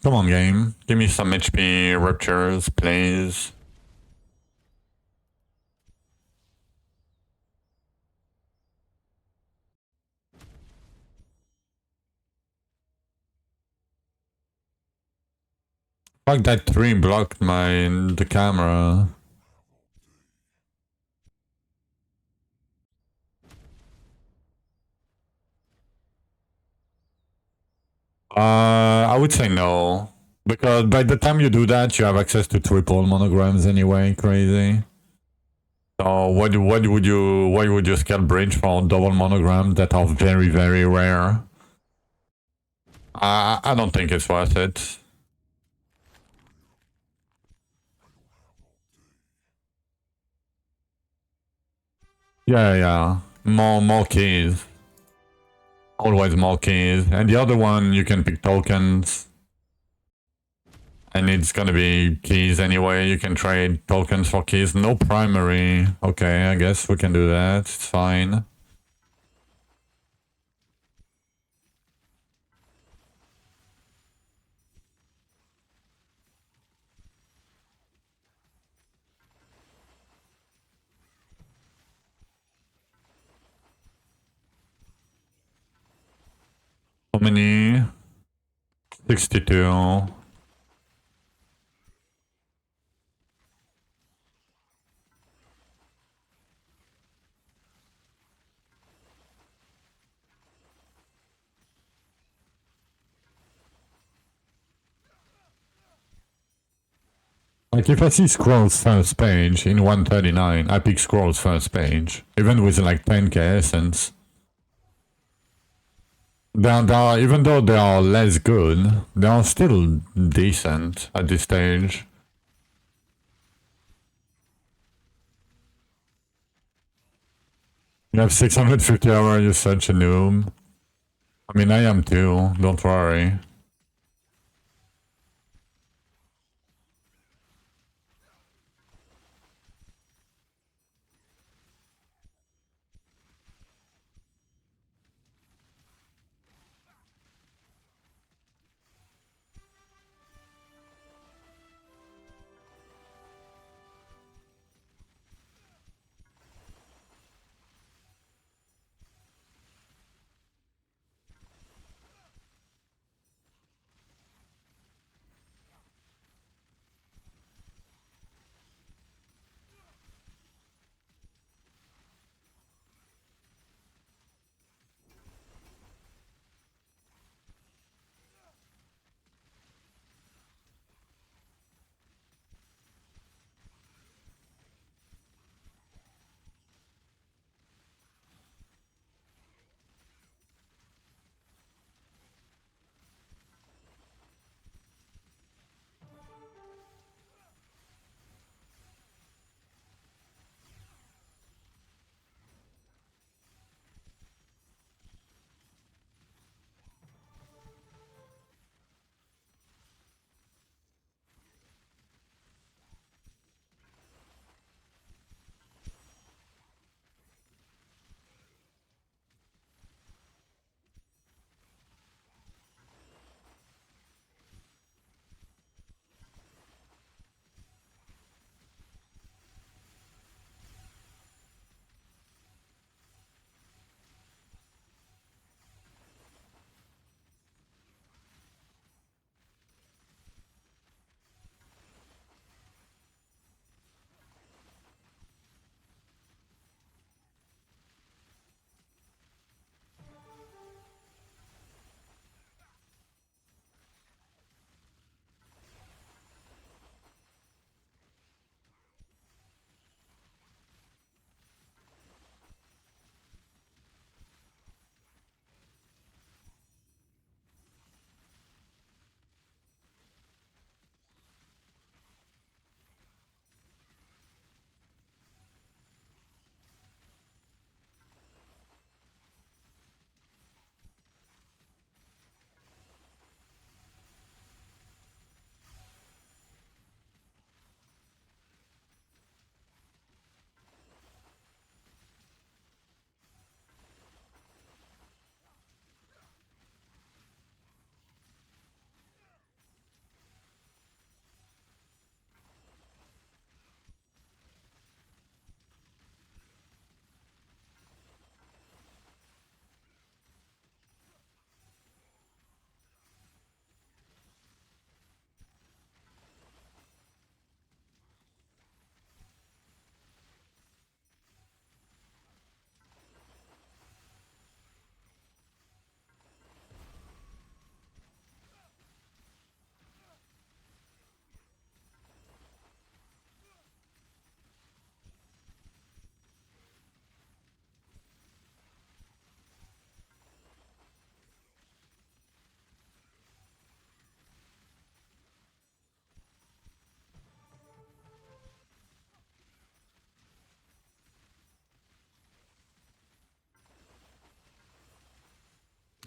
Come on, game. Give me some HP ruptures, please. Fuck, that tree blocked the camera. I would say no. Because by the time you do that, you have access to triple monograms anyway, crazy. So why would you scale bridge for double monograms that are very, very rare? I don't think it's worth it. Yeah. More keys. Always more keys. And the other one, you can pick tokens. And it's gonna be keys anyway. You can trade tokens for keys. No primary. Okay, I guess we can do that. It's fine. How many? 62. Like if I see Scrolls first page in 139, I pick Scrolls first page, even with like 10k essence. Even though they are less good, they are still decent at this stage. You have 650 hours, you're such a noob. I mean, I am too, don't worry.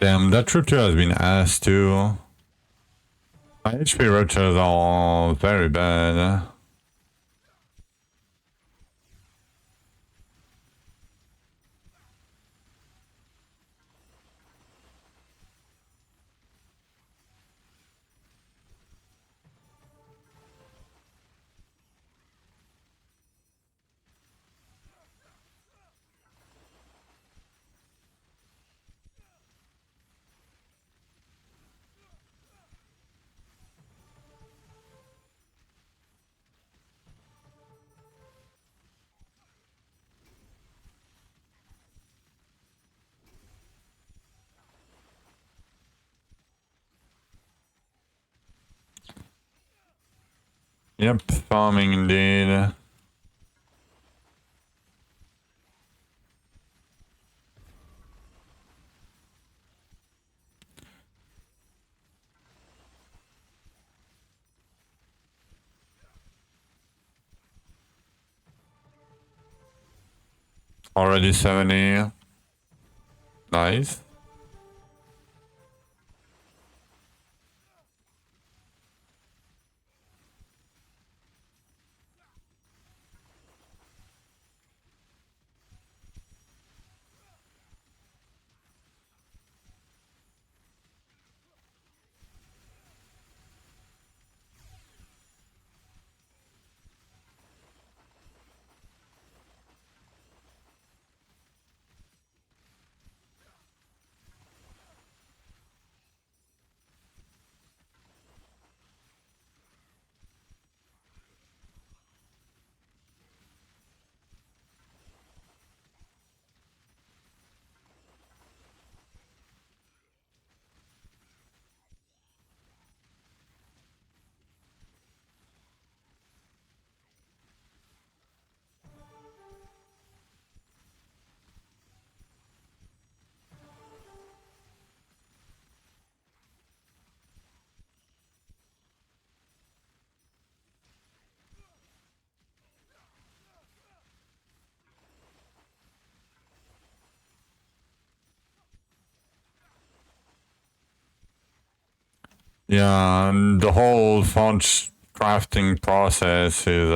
Damn, that true two has been ass too. My HP roaches are very bad. Yep, farming indeed. Already 70. Nice. Yeah, and the whole forge crafting process is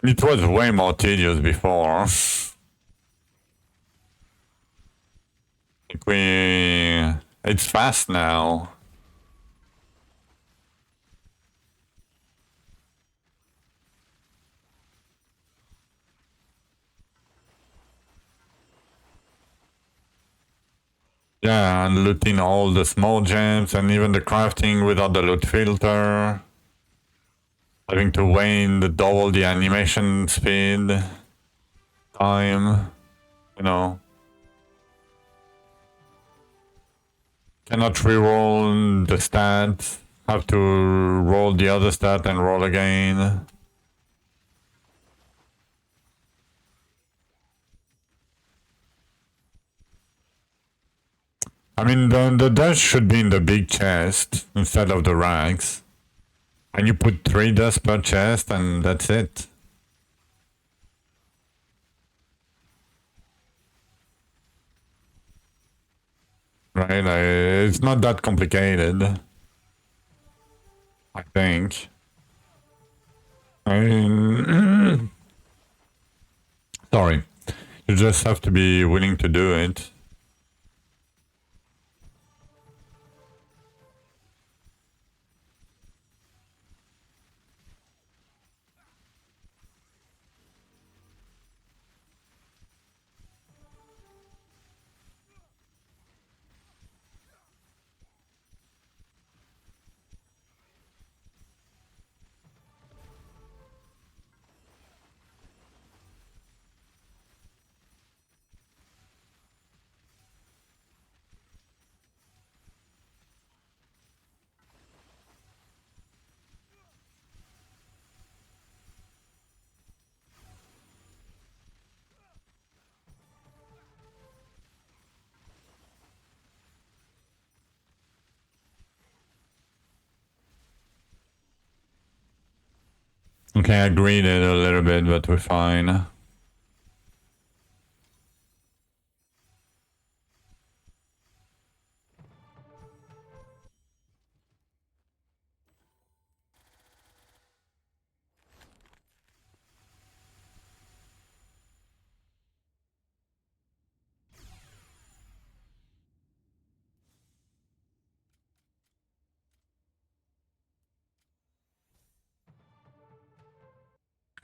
it was way more tedious before. Like it's fast now. Yeah, and looting all the small gems and even the crafting without the loot filter. Having to wane the double the animation speed, time, you know. Cannot reroll the stats. Have to roll the other stat and roll again. I mean, the dust should be in the big chest instead of the racks. And you put 3 dust per chest and that's it. Right? It's not that complicated. I think. I mean, sorry. You just have to be willing to do it. Okay, I agreed it a little bit, but we're fine.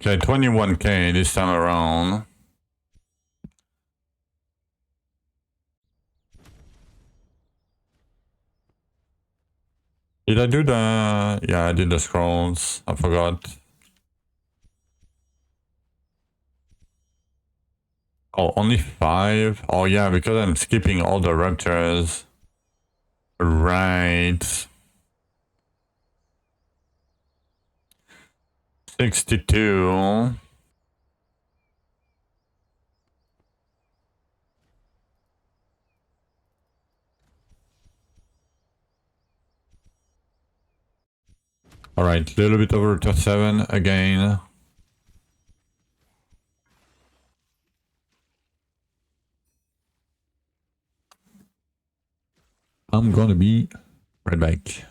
Okay, 21K this time around. Did I do the... Yeah, I did the scrolls. I forgot. Oh, only 5? Oh yeah, because I'm skipping all the raptors. Right. 62. Alright, little bit over to 7 again. I'm gonna be right back.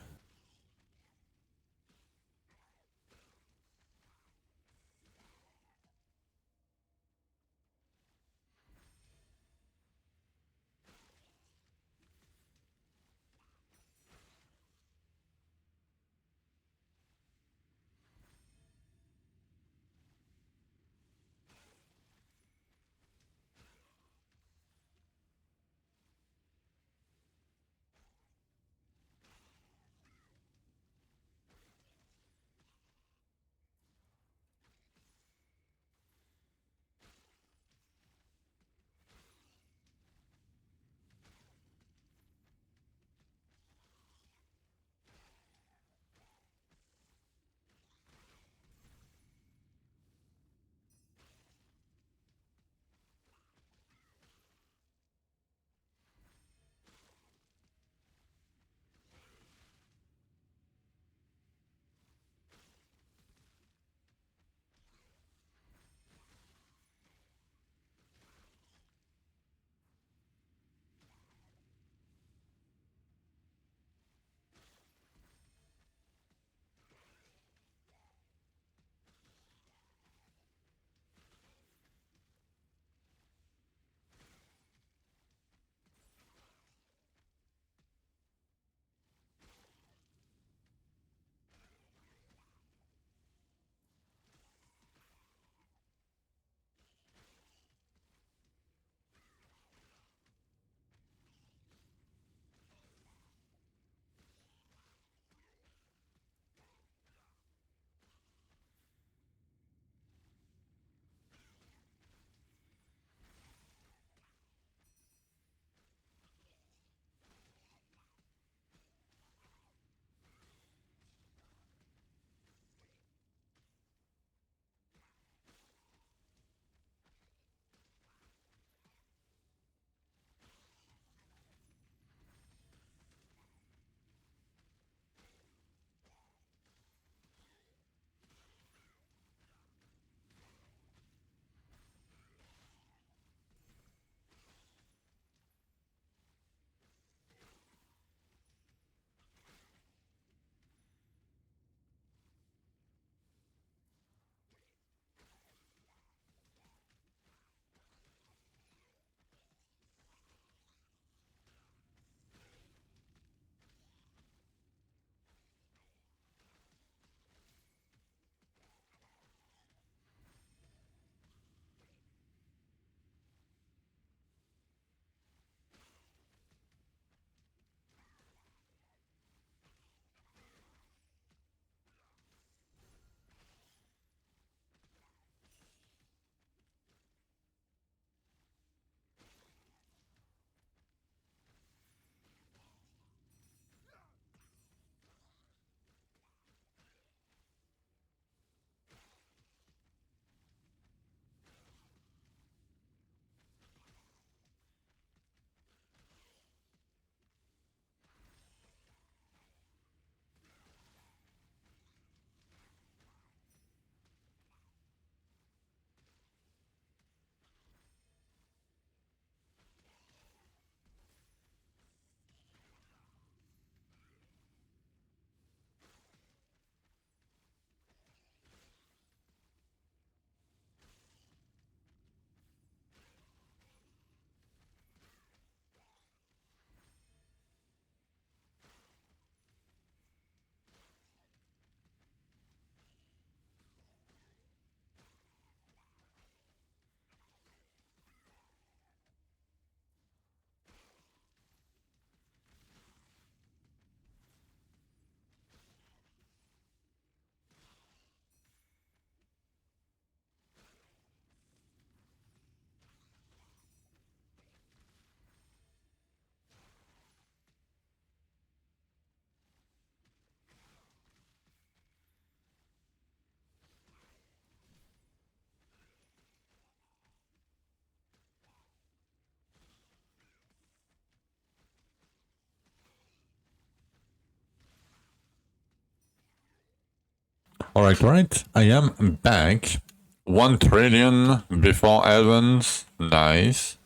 Alright. I am back. 1 trillion before Evans. Nice.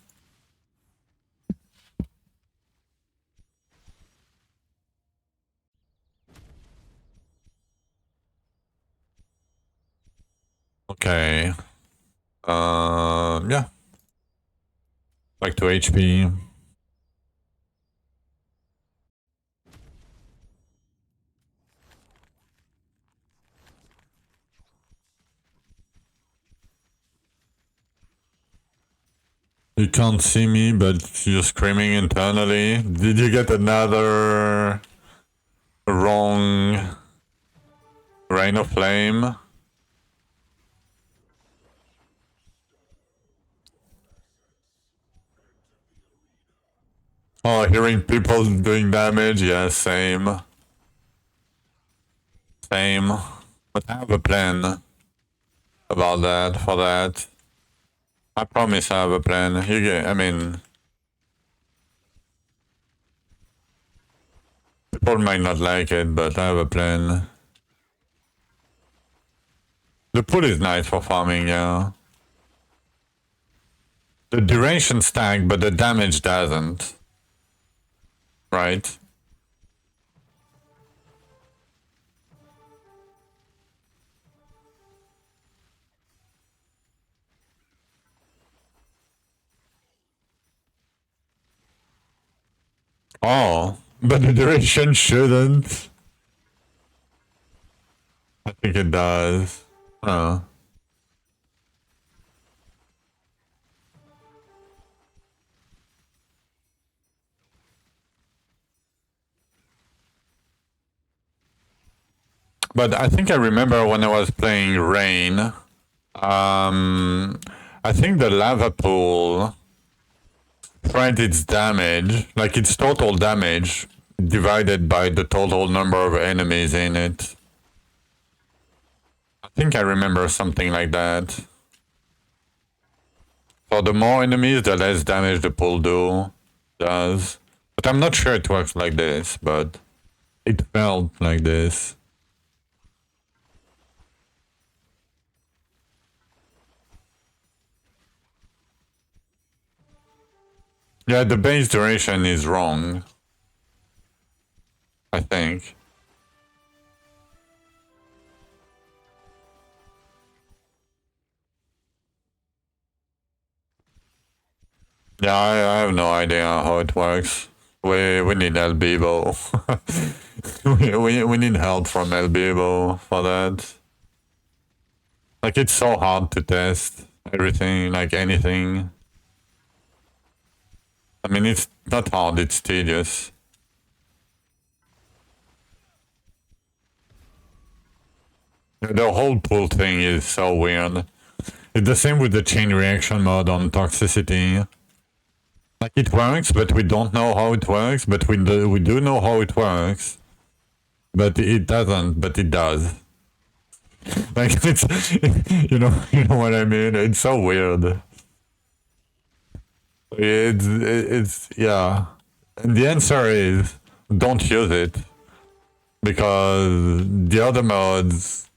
Okay. Yeah. Back to HP. You can't see me, but you're screaming internally. Did you get another wrong Rain of Flame? Oh, hearing people doing damage? Yeah, same. Same. But I have a plan about that, for that. I promise I have a plan. I mean... People might not like it, but I have a plan. The pool is nice for farming, yeah. The duration stack, but the damage doesn't. Right? Oh, but the duration shouldn't. I think it does. Huh. But I think I remember when I was playing Rain, I think the lava pool spread its damage, like its total damage, divided by the total number of enemies in it. I think I remember something like that. So the more enemies, the less damage the pool does. But I'm not sure it works like this, but it felt like this. Yeah, the base duration is wrong. I think. Yeah, I have no idea how it works. We need Elbibo. we need help from Elbibo for that. Like, it's so hard to test everything, like anything. I mean, it's not hard, it's tedious. The whole pool thing is so weird. It's the same with the chain reaction mode on toxicity. Like, it works, but we don't know how it works, but we do know how it works. But it doesn't, but it does. Like, it's, you know what I mean? It's so weird. Yeah. And the answer is, don't use it. Because the other modes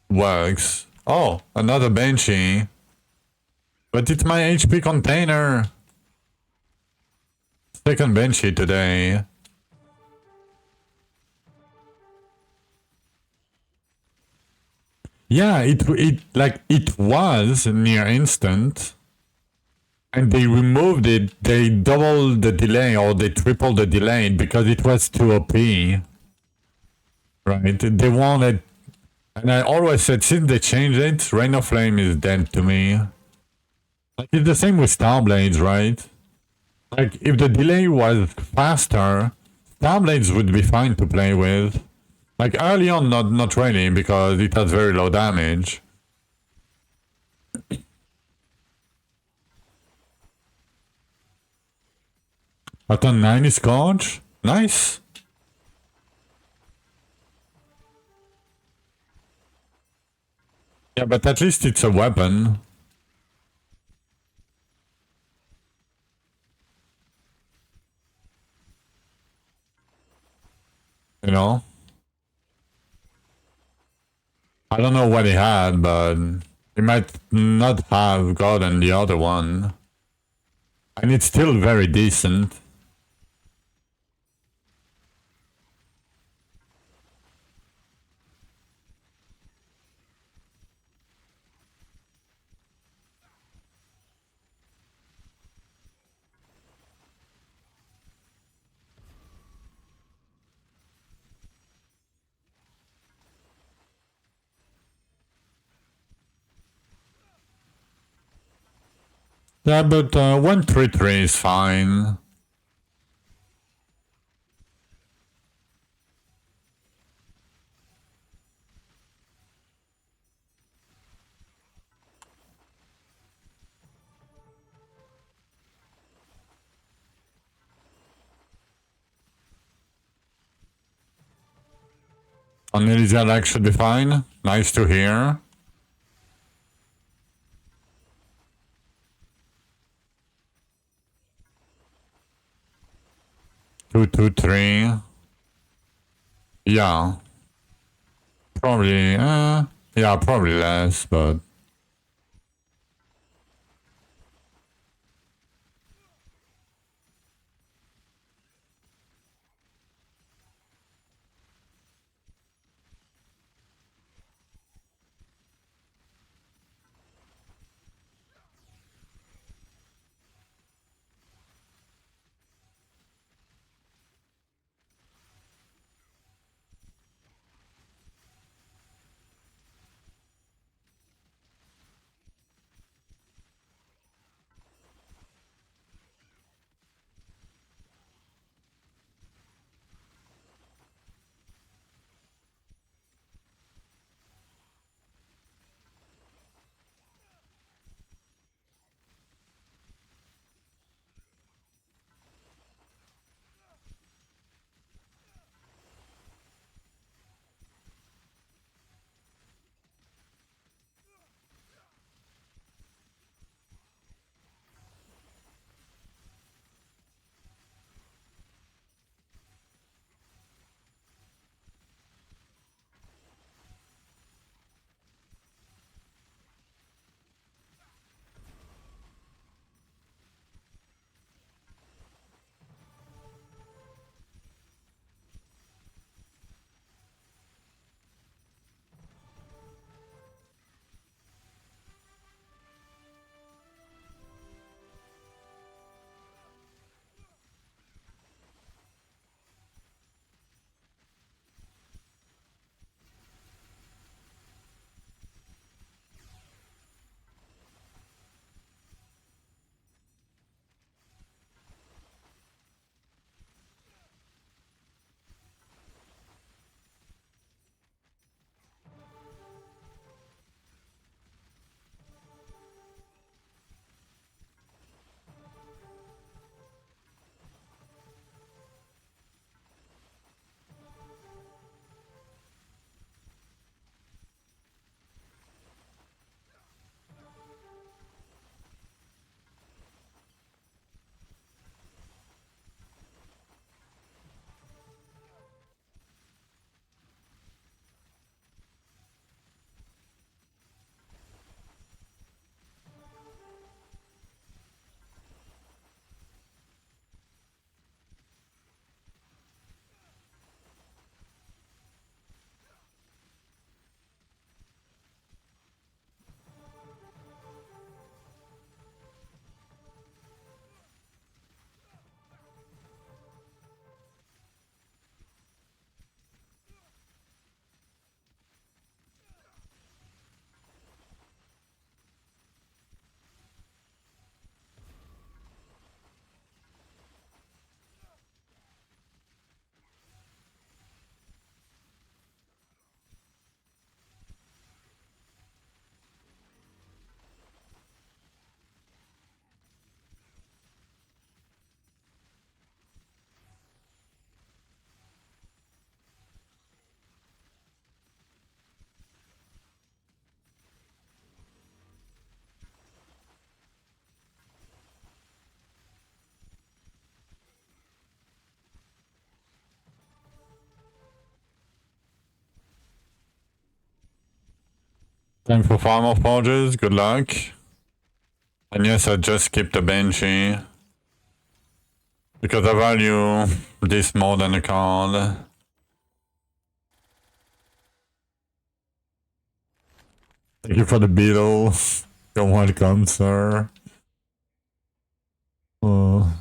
works. Oh, another Banshee. But it's my HP container. Second Banshee today. Yeah, it was near instant. And they removed it, they doubled the delay or they tripled the delay because it was too OP. Right? They wanted, and I always said since they changed it, Rain of Flame is dead to me. Like, it's the same with Starblades, right? Like, if the delay was faster, Starblades would be fine to play with. Like, early on, not really, because it has very low damage. At a 90 Scorch? Nice. Yeah, but at least it's a weapon. You know? I don't know what he had, but he might not have gotten the other one. And it's still very decent. Yeah, but 133 is fine. On Elysiac should be fine. Nice to hear. Two, two, three. Yeah. Probably, yeah, probably less, but... Time for 5 more forges, good luck. And yes, I just keep the Banshee. Because I value this more than the card. Thank you for the beetle. You're welcome, sir. Oh.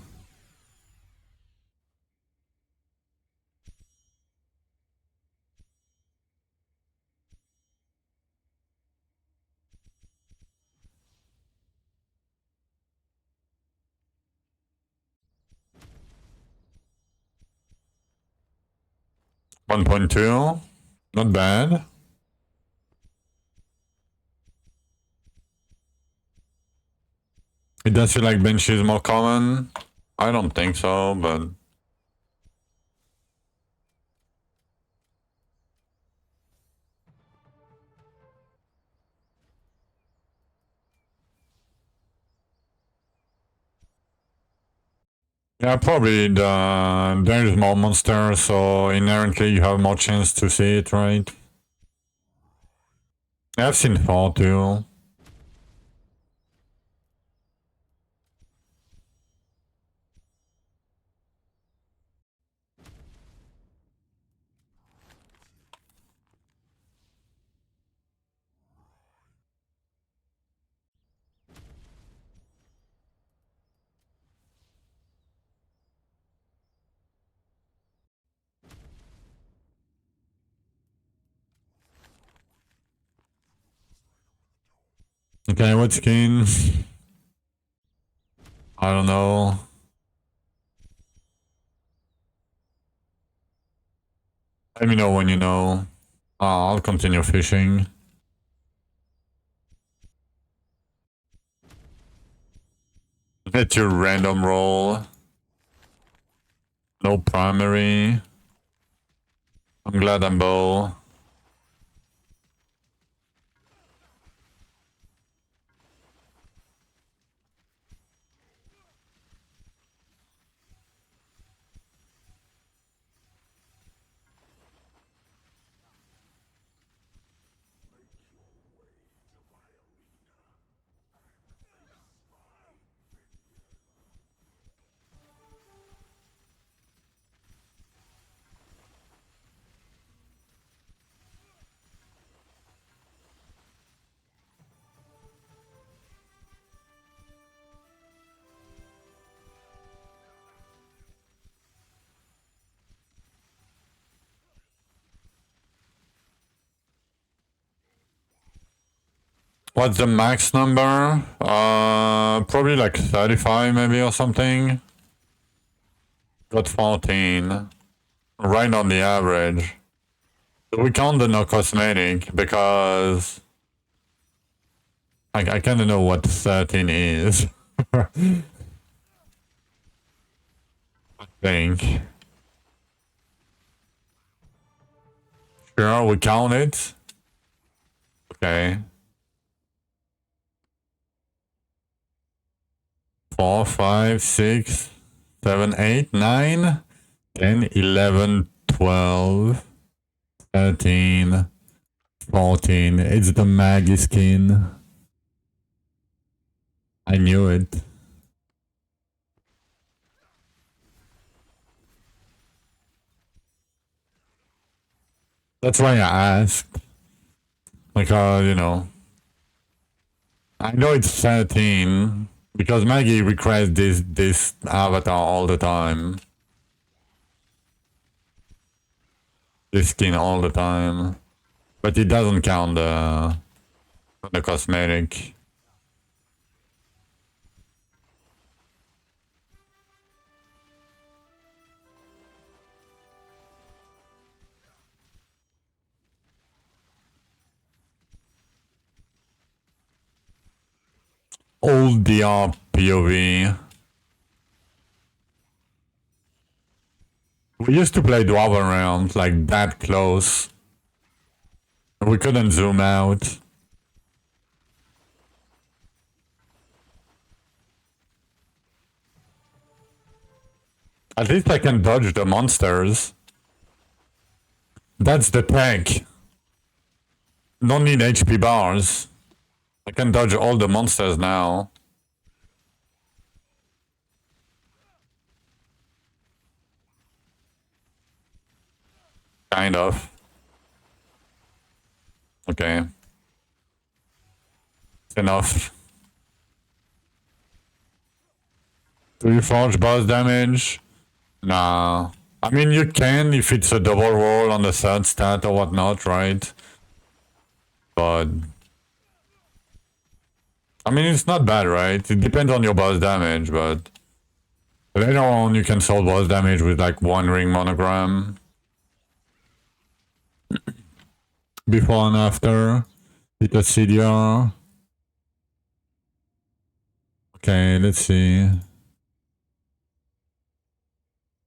$1.2, not bad. It does feel like Banshee is more common. I don't think so, but... yeah, probably there is more monsters, so inherently you have more chance to see it, right? I've seen 4 too. Okay, what skin? I don't know. Let me know when you know. I'll continue fishing. Let your random roll. No primary. I'm glad I'm bow. What's the max number? Probably like 35 maybe or something. Got 14. Right on the average. We count the no cosmetic because I kind of know what 13 is. I think. Sure, we count it. Okay. 4, 5, 6, 7, 8, 9, 10, 11, 12, 13, 14. It's the Maggie skin. I knew it. That's why I asked. Because, you know, I know it's 13 because Maggie requests this avatar all the time. This skin all the time. But it doesn't count the cosmetic. Old DR POV. We used to play Dwarven rounds like that close. We couldn't zoom out. At least I can dodge the monsters. That's the tank. don't need HP bars. I can dodge all the monsters now. Kind of. Okay. It's enough. 3 forge boss damage? Nah. I mean, you can if it's a double roll on the third stat or whatnot, right? But... I mean, it's not bad, right? It depends on your boss damage, but... Later on, you can solve boss damage with like 1 ring monogram. Before and after. Hit a CDR. Okay, let's see.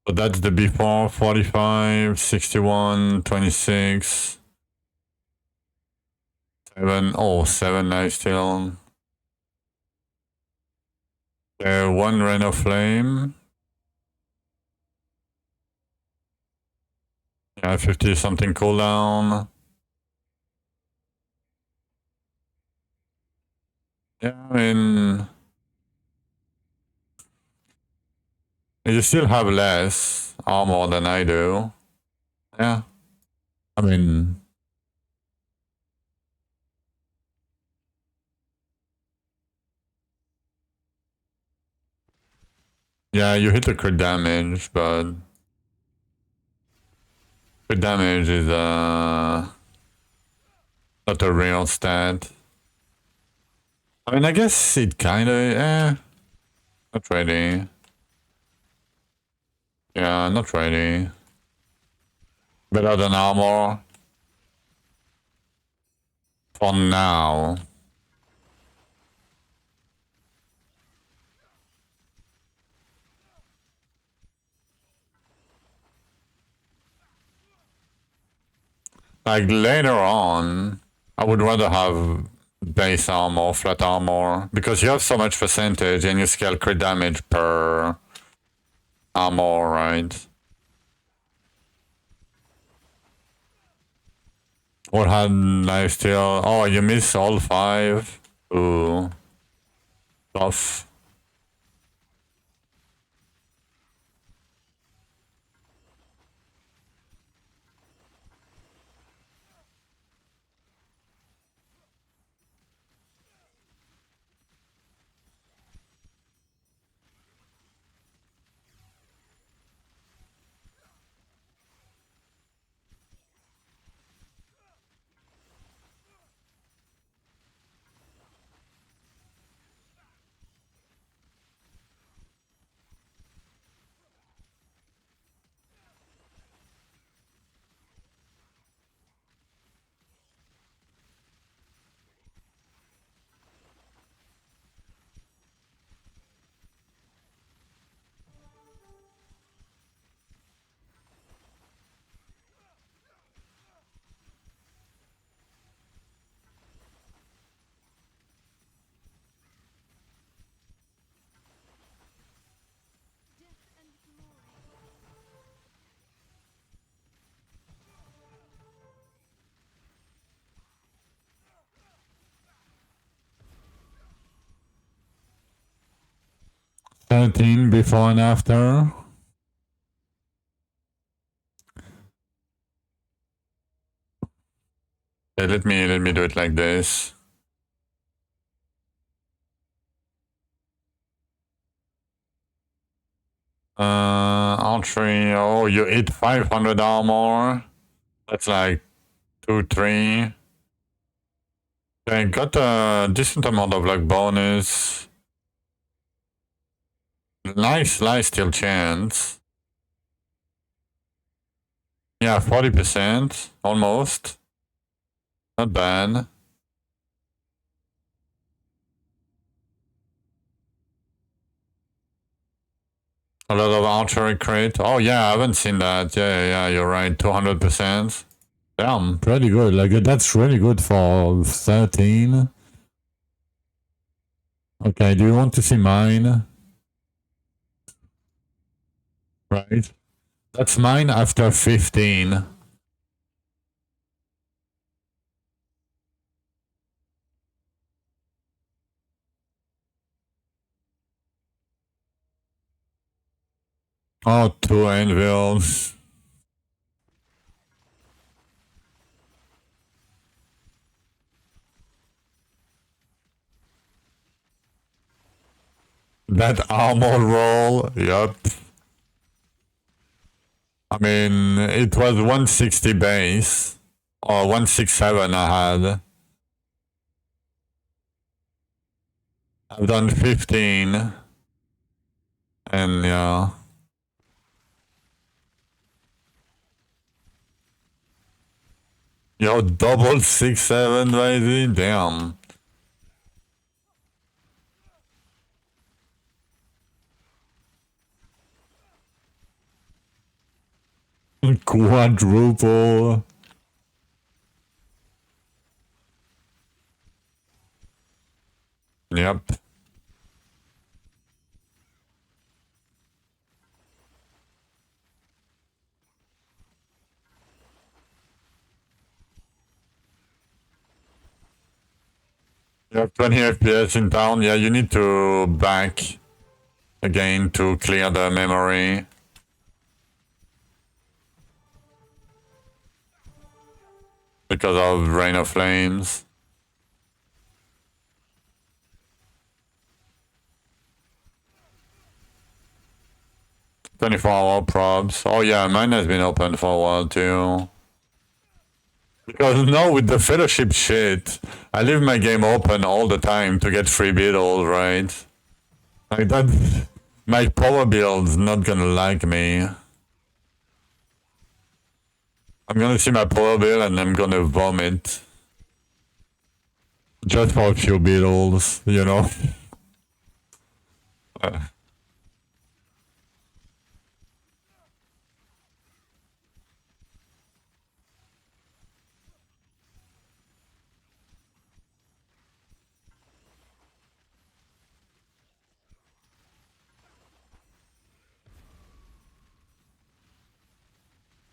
So that's the before, 45, 61, 26. 7, oh, 7 life still. 1 Rain of Flame. Yeah, 50 something cooldown. Yeah, I mean... You still have less armor than I do. Yeah. I mean... Yeah, you hit the crit damage, but... Crit damage is, not a real stat. I mean, I guess it kinda, not really. Yeah, not really. Better than armor. For now. Like, later on, I would rather have base armor, flat armor, because you have so much percentage and you scale crit damage per armor, right? What had lifesteal? Oh, you miss all 5? Ooh. Tough. $13 before and after. Yeah, let me do it like this. Archery, oh, you hit 500 armor. That's like 2, 3. I got a decent amount of like bonus. Nice lifesteal chance. Yeah, 40%, almost. Not bad. A lot of archery crit. Oh yeah, I haven't seen that. Yeah, you're right. 200%. Damn, pretty good. Like, that's really good for 13. Okay, do you want to see mine? Right. That's mine after 15. Oh, 2 anvils. That armor roll, yup. I mean, it was 160 base, or 167 I had. I've done 15, and yeah. Yo, double 6-7, baby, damn. Quadruple. Yep. You have 20 FPS in town. Yeah, you need to back again to clear the memory. Because of Rain of Flames. "24-hour probs." Oh yeah, mine has been open for a while too. Because no, with the fellowship shit, I leave my game open all the time to get free beetles, right? Like that, my power build's not gonna like me. I'm gonna see my power build and I'm gonna vomit. Just for a few beetles, you know?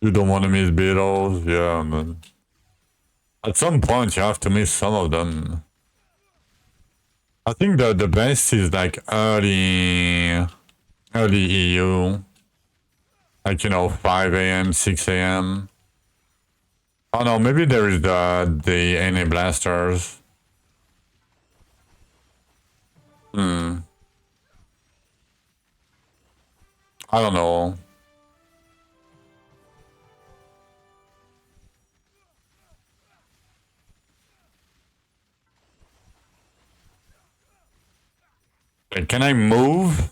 You don't want to miss beetles? Yeah, man. At some point you have to miss some of them. I think the best is like early EU. Like, you know, 5 a.m., 6 a.m. Oh no, maybe there is the NA blasters. I don't know. Wait, can I move?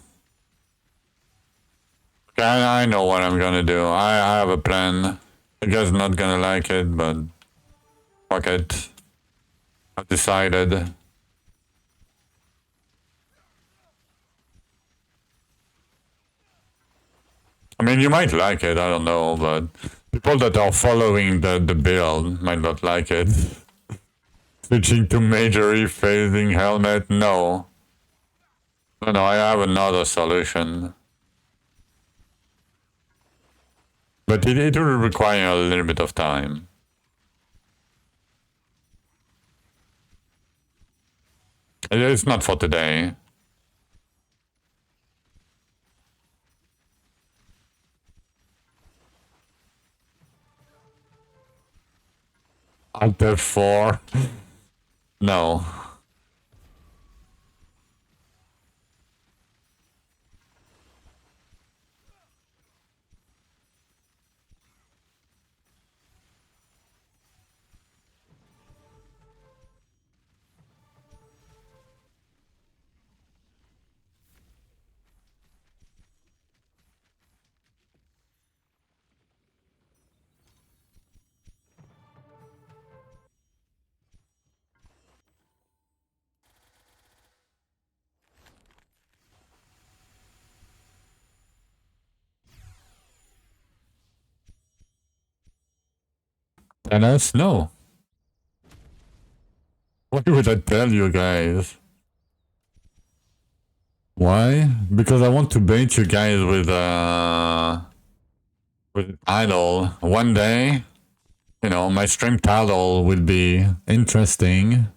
Okay, I know what I'm gonna do. I have a plan. You guys not gonna like it, but fuck it. I've decided. I mean, you might like it, I don't know, but people that are following the build might not like it. Switching to major phasing helmet? No. No, I have another solution. But it will require a little bit of time. It's not for today. Alt F4? No. NS? No. Why would I tell you guys? Why? Because I want to bait you guys with idle. One day, you know, my stream title will be interesting.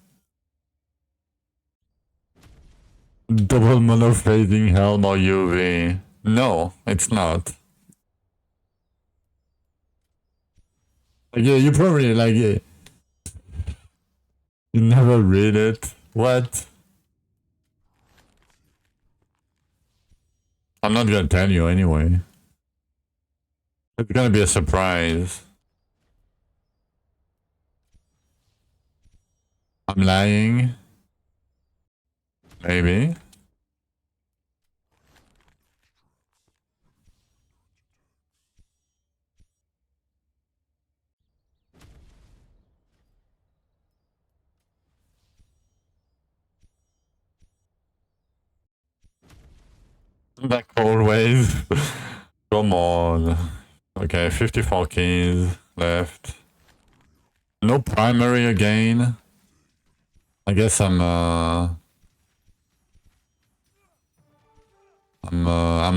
Double monophasing helm or UV. No, it's not. Like, yeah, you probably like you never read it. What? I'm not gonna tell you anyway. It's gonna be a surprise. I'm lying. Maybe. Back always. Come on. Okay, 54 keys left. No primary again. I guess I'm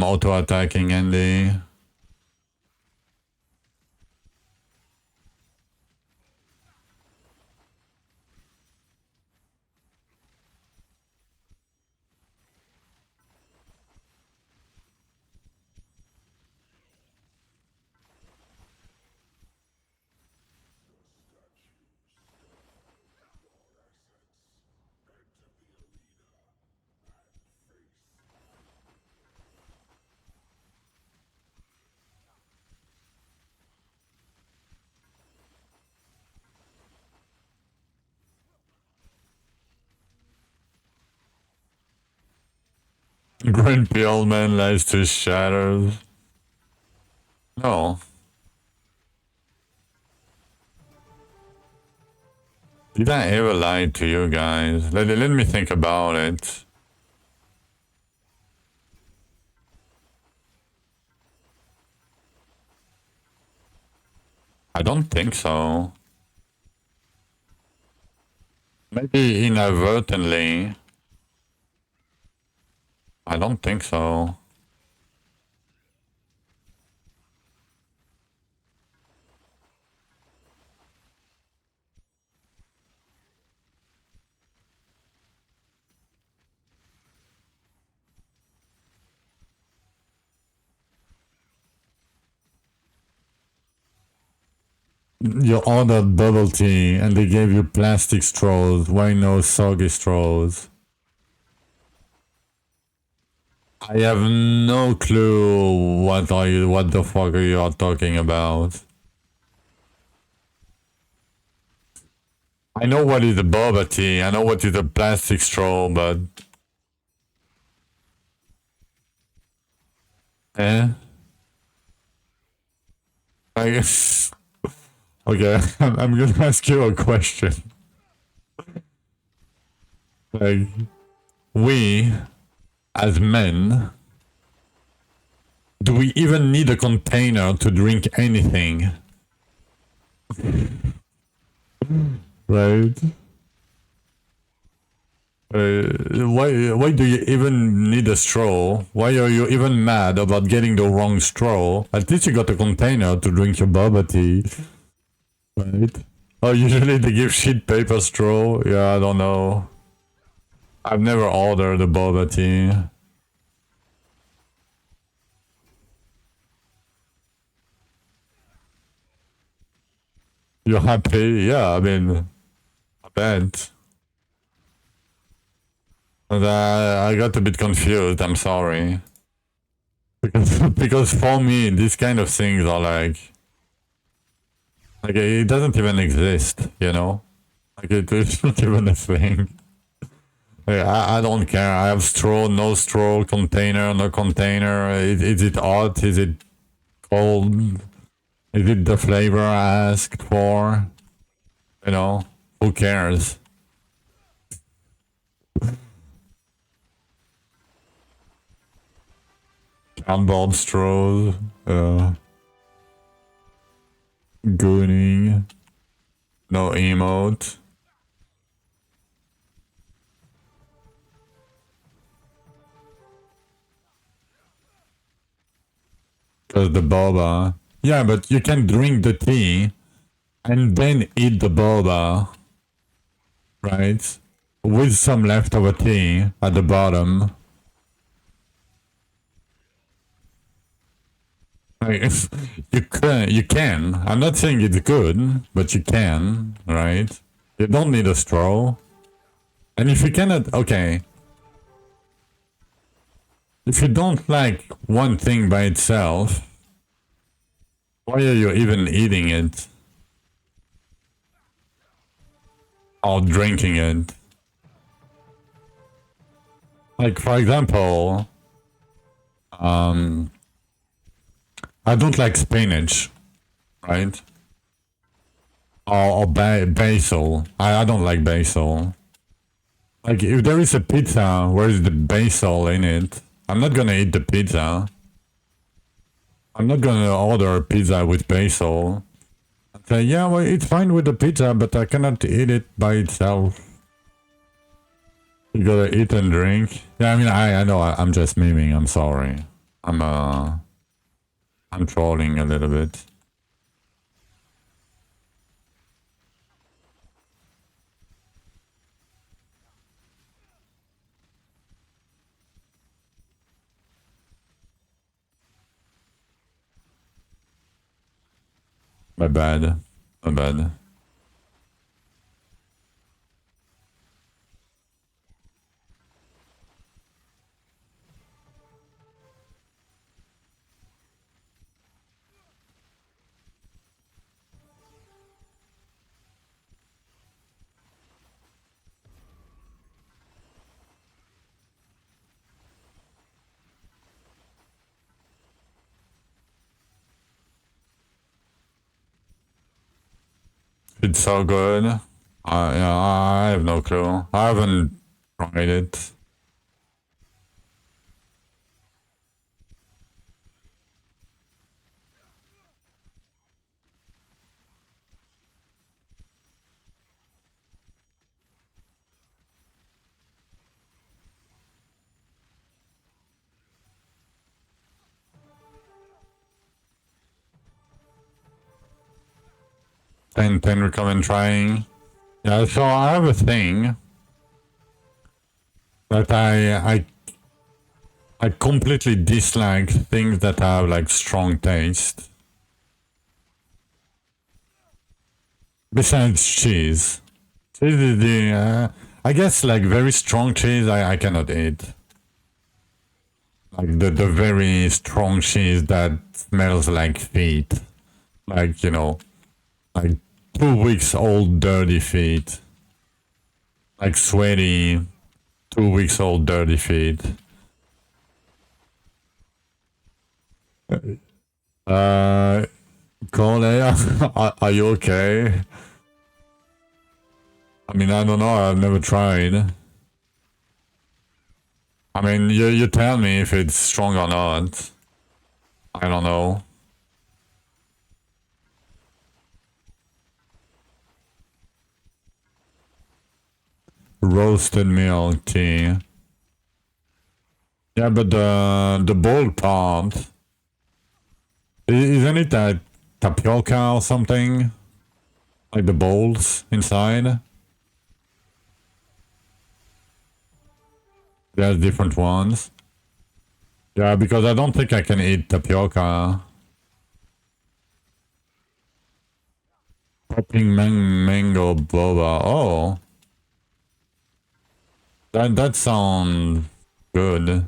auto-attacking Andy. Grumpy old man lies to shadows. No. Did I ever lie to you guys? Let me think about it. I don't think so. Maybe inadvertently. I don't think so. You ordered bubble tea and they gave you plastic straws. Why no soggy straws? I have no clue what the fuck are you all talking about. I know what is a boba tea, I know what is a plastic straw, but... Eh? I guess... Okay, I'm gonna ask you a question. Like, we, as men, do we even need a container to drink anything? Right? Why do you even need a straw? Why are you even mad about getting the wrong straw? At least you got a container to drink your boba tea. Right? Oh, usually they give sheet paper straw? Yeah, I don't know. I've never ordered a boba tea. You're happy? Yeah, I mean, I bet. But I got a bit confused, I'm sorry. Because for me, these kind of things are like it doesn't even exist, you know? Like it's not even a thing. Like, I don't care. I have straw, no straw, container, no container. Is it hot? Is it cold? Is it the flavor I asked for? You know? Who cares? Cardboard straws. Gooning. No emote. Cause the boba. Yeah, but you can drink the tea and then eat the boba. Right? With some leftover tea at the bottom. Like, you can. I'm not saying it's good, but you can, right? You don't need a straw. And if you cannot, okay. If you don't like one thing by itself, why are you even eating it? Or drinking it? Like, for example, I don't like spinach, right? Or basil. I don't like basil. Like, if there is a pizza, where is the basil in it? I'm not gonna eat the pizza. I'm not gonna order a pizza with basil. I'd say, yeah, well, it's fine with the pizza, but I cannot eat it by itself. You gotta eat and drink. Yeah, I mean, I know, I'm just miming, I'm sorry. I'm trolling a little bit. My bad. My bad. It's so good. Yeah, I have no clue. I haven't tried it. Ten recommend trying. Yeah, so I have a thing that I completely dislike things that have like strong taste. Besides cheese. Cheese is the I guess like very strong cheese I cannot eat. Like the very strong cheese that smells like feet. Like, you know, like 2 weeks old dirty feet. Like sweaty 2 weeks old dirty feet. Cole, are you okay? I mean, I don't know, I've never tried. I mean, you tell me if it's strong or not. I don't know. Roasted milk tea. Yeah, but the bold part, isn't it that tapioca or something? Like the bowls inside? There's different ones. Yeah, because I don't think I can eat tapioca. Popping mango boba. Oh. That sounds good.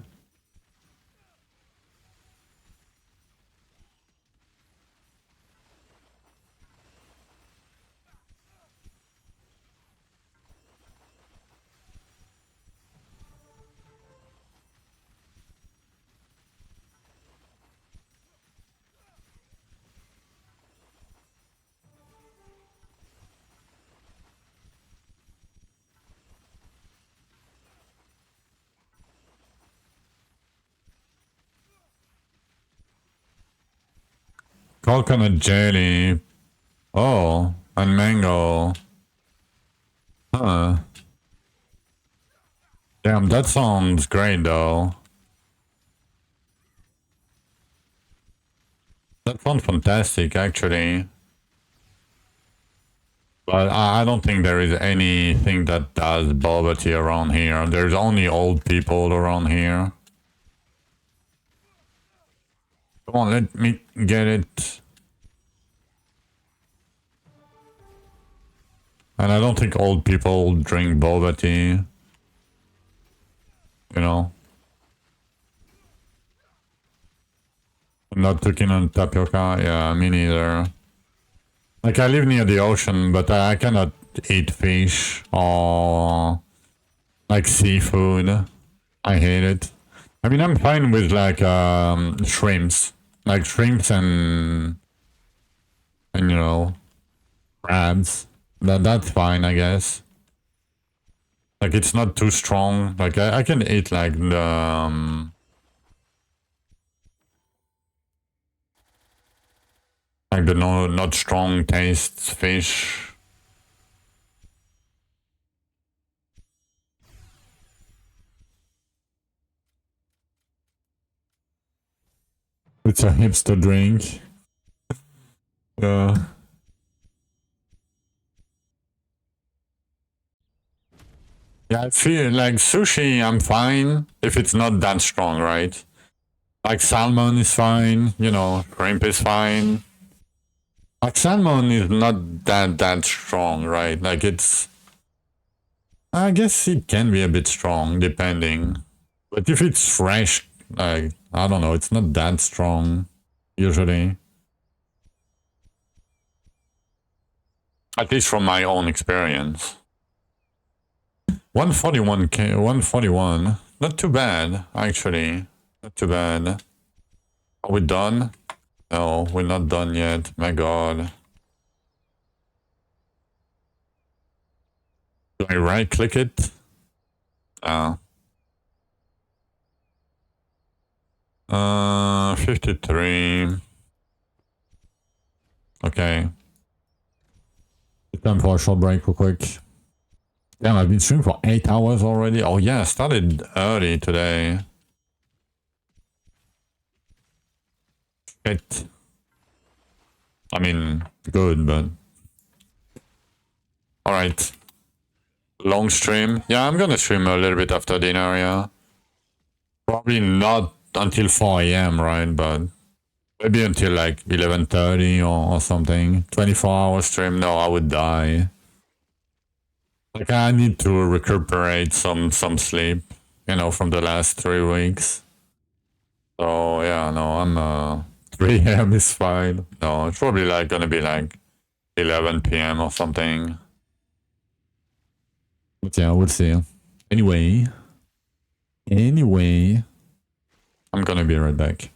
Coconut jelly. Oh, and mango. Huh. Damn, that sounds great though. That sounds fantastic actually. But I don't think there is anything that does bubble tea around here. There's only old people around here. Come on, let me get it. And I don't think old people drink boba tea. You know? I'm not too keen on tapioca. Yeah, me neither. Like, I live near the ocean, but I cannot eat fish or like seafood. I hate it. I mean, I'm fine with like shrimps, like shrimps and you know, crabs. That's fine, I guess. Like, it's not too strong. Like, I can eat like the like the no not strong taste fish. It's a hipster drink. Yeah. Yeah, I feel like sushi, I'm fine if it's not that strong, right? Like salmon is fine, you know, shrimp is fine. Like salmon is not that strong, right? Like it's, I guess it can be a bit strong depending. But if it's fresh, like, I don't know, it's not that strong usually. At least from my own experience. 141K, 141. Not too bad, actually. Not too bad. Are we done? No, we're not done yet. My god. Do I right click it? 53. Okay. It's time for a short break real quick. Damn, I've been streaming for 8 hours already. Oh yeah, I started early today. Shit. I mean, good, but... Alright. Long stream. Yeah, I'm gonna stream a little bit after dinner, yeah. Probably not until 4 a.m., right? But maybe until like 11:30 or something. 24-hour stream. No, I would die. Like, I need to recuperate some sleep, you know, from the last 3 weeks. So yeah, no, I'm 3 a.m. is fine. No, it's probably like gonna be like 11 p.m. or something. But yeah, we'll see. Anyway, I'm gonna be right back.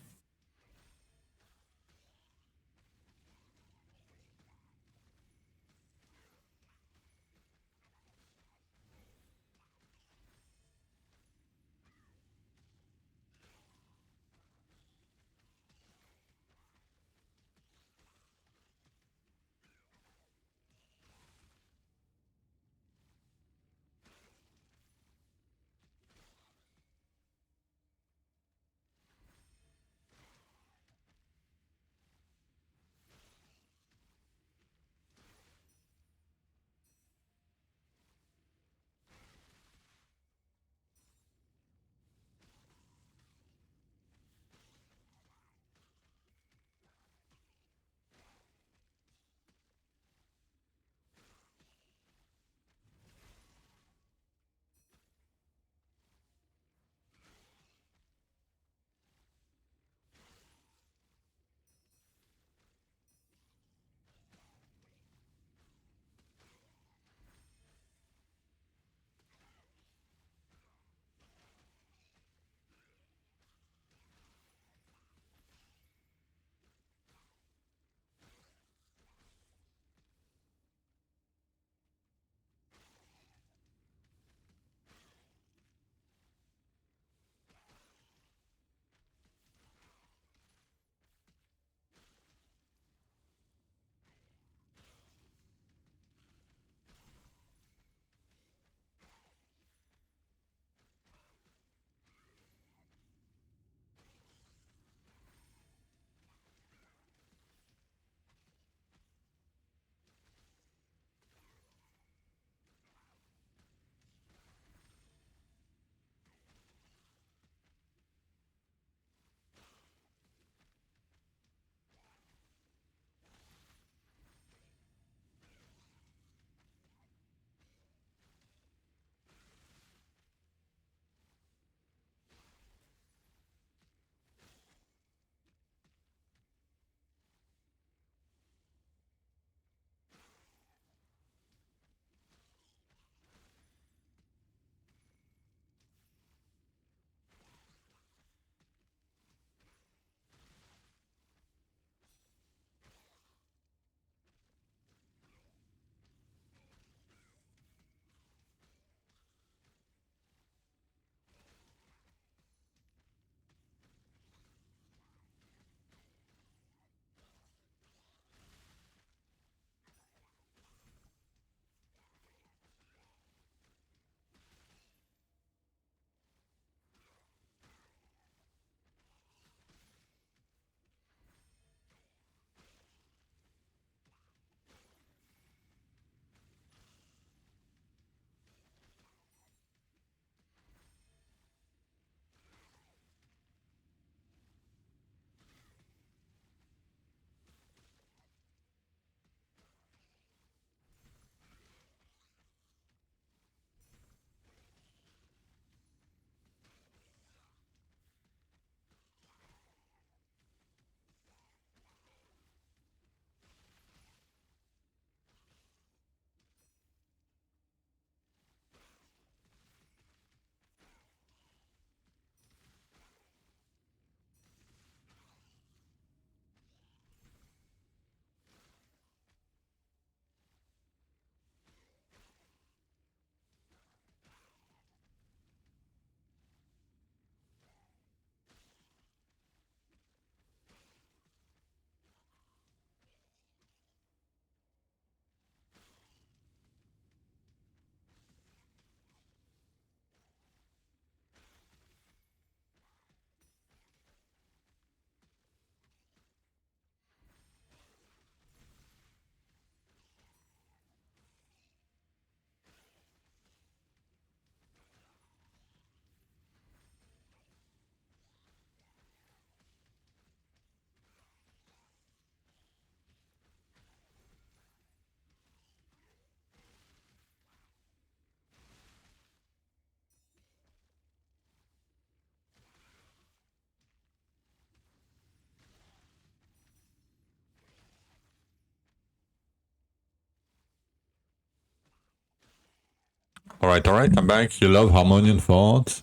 Alright, I'm back. You love Harmonian Fort?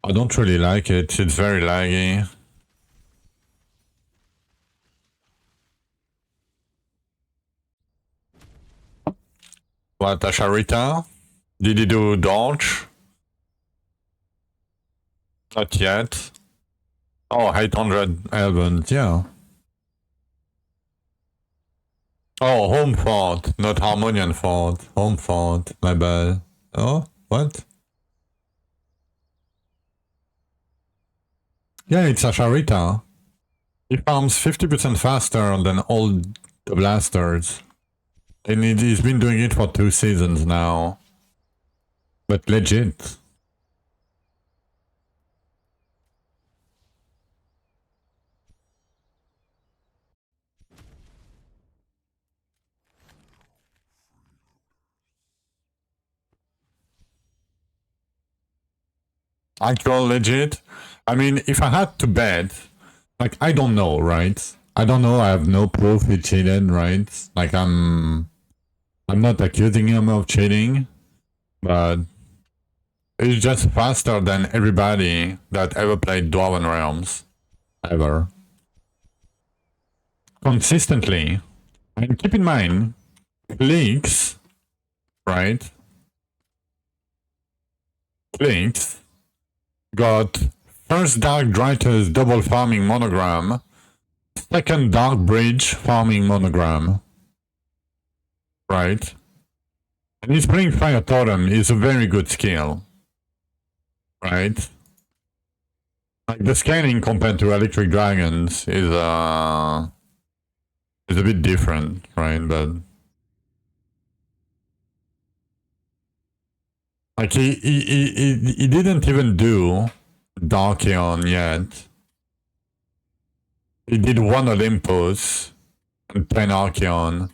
I don't really like it. It's very laggy. What, Asharita? Did he do dodge? Not yet. Oh, 800 Elvens, yeah. Oh, home fort, not Harmonian Fort. Home fort, my bad. Oh, what? Yeah, it's Asharita. He farms 50% faster than all the blasters. And he's been doing it for 2 seasons now. But legit. Actual legit. I mean, if I had to bet, like, I don't know, right? I don't know, I have no proof he cheated, right? Like, I'm not accusing him of cheating, but he's just faster than everybody that ever played Dwarven Realms. Ever. Consistently. And keep in mind, Clicks, right? Clicks got first Dark Drythus double farming monogram, second Dark Bridge farming monogram. Right? And his Bring Fire Totem is a very good skill. Right? Like the scaling compared to Electric Dragons is a bit different, right? But like he didn't even do Darkion yet. He did one Olympus and 10 Archeon.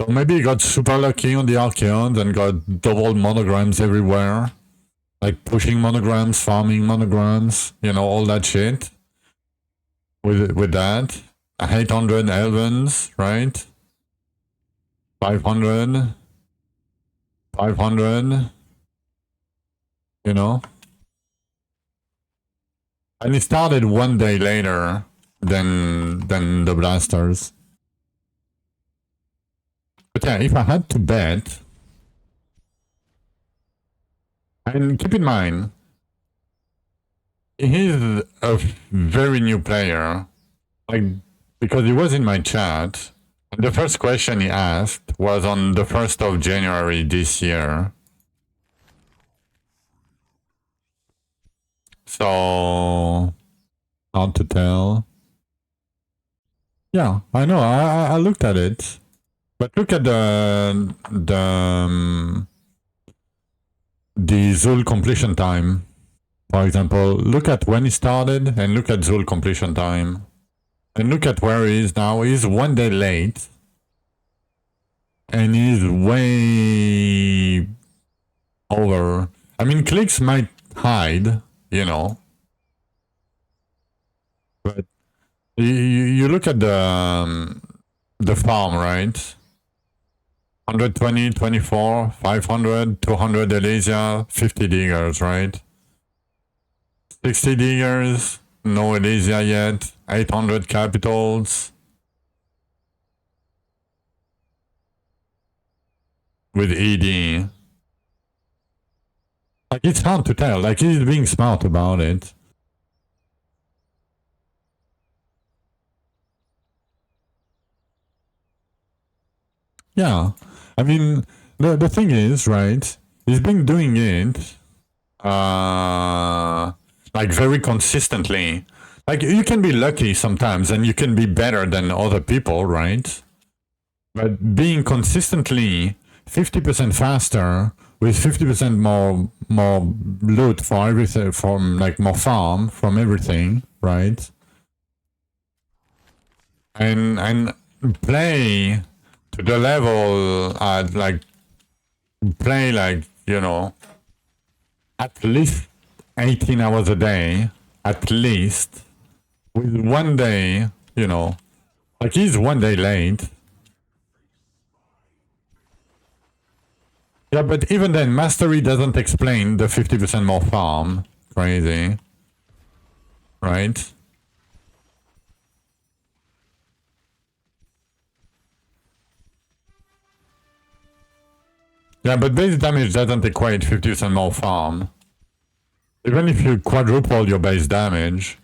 So maybe he got super lucky on the Archeons and got double monograms everywhere. Like pushing monograms, farming monograms, you know, all that shit. With that. 800 Elvens, right? 500. 500. You know? And he started 1 day later than the blasters. But yeah, if I had to bet, and keep in mind, he's a very new player, like, because he was in my chat, and the first question he asked was on the 1st of January this year. So, hard to tell. Yeah, I know, I looked at it. But look at the Zul completion time. For example, look at when he started and look at Zul completion time. And look at where he is now. He's 1 day late. And he's way over. I mean, clicks might hide, you know. But you look at the farm, right? 120, 24, 500, 200 Elysia, 50 diggers, right? 60 diggers, no Elysia yet, 800 capitals. With ED. Like, it's hard to tell, like, he's being smart about it. Yeah, I mean, the thing is, right, he's been doing it, like, very consistently. Like, you can be lucky sometimes, and you can be better than other people, right? But being consistently 50% faster, with 50% more loot for everything, from, like, more farm, from everything, right? And play to the level at, like, play, like, you know, at least 18 hours a day, at least, with 1 day, you know, like, he's 1 day late. Yeah, but even then, mastery doesn't explain the 50% more farm. Crazy. Right? Yeah, but base damage doesn't equate 50% more farm. Even if you quadruple your base damage.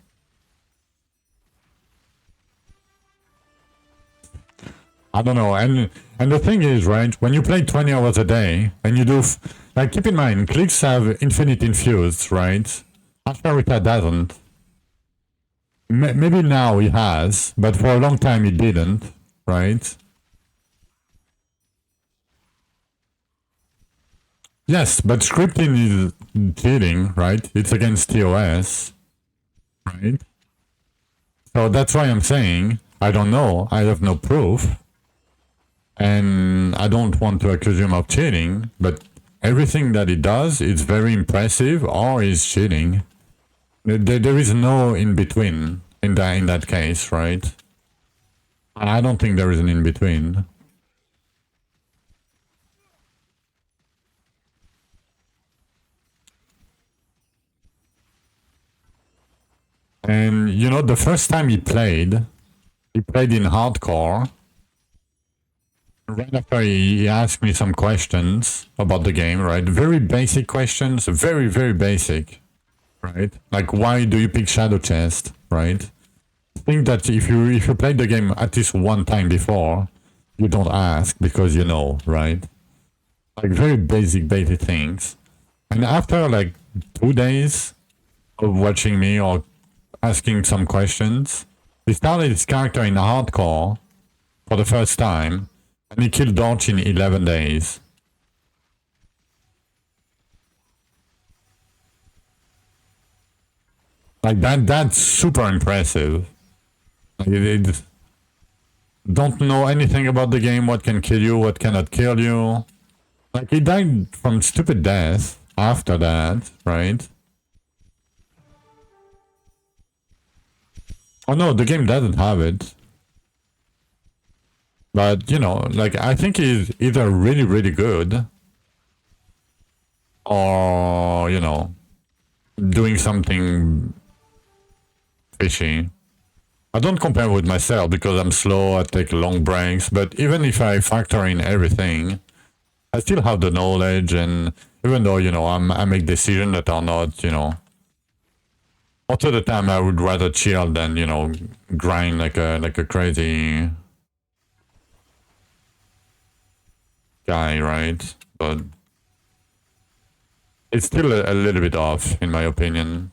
I don't know, and the thing is, right, when you play 20 hours a day, and you do, like, keep in mind, clicks have infinite infused, right? Asperita doesn't. Maybe now he has, but for a long time he didn't, right? Yes, but scripting is cheating, right? It's against TOS, right? So that's why I'm saying, I don't know, I have no proof, and I don't want to accuse him of cheating, but everything that he does is very impressive or is cheating. There is no in-between in that case, right? I don't think there is an in-between. And, you know, the first time he played in hardcore. Right after he asked me some questions about the game, right? Very basic questions, very, very basic, right? Like, why do you pick Shadow Chest, right? I think that if you played the game at least one time before, you don't ask because you know, right? Like, very basic things. And after, like, 2 days of watching me or asking some questions, he started his character in hardcore for the first time, and he killed Dorch in 11 days. Like, that's super impressive. Like, don't know anything about the game, what can kill you, what cannot kill you. Like, he died from stupid death after that, right? Oh no, the game doesn't have it. But, you know, like, I think he's either really, really good or, you know, doing something fishy. I don't compare with myself because I'm slow, I take long breaks, but even if I factor in everything, I still have the knowledge, and even though, you know, I make decisions that are not, you know, most of the time I would rather chill than, you know, grind like a crazy guy, right? But it's still a little bit off, in my opinion.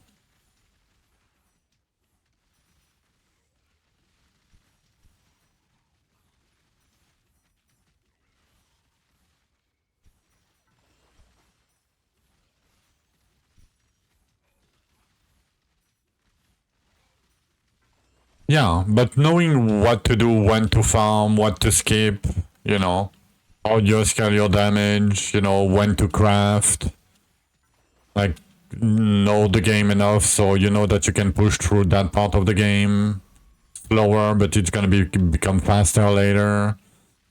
Yeah, but knowing what to do, when to farm, what to skip, you know, how you scale your damage, you know, when to craft, like, know the game enough so you know that you can push through that part of the game slower, but it's gonna become faster later.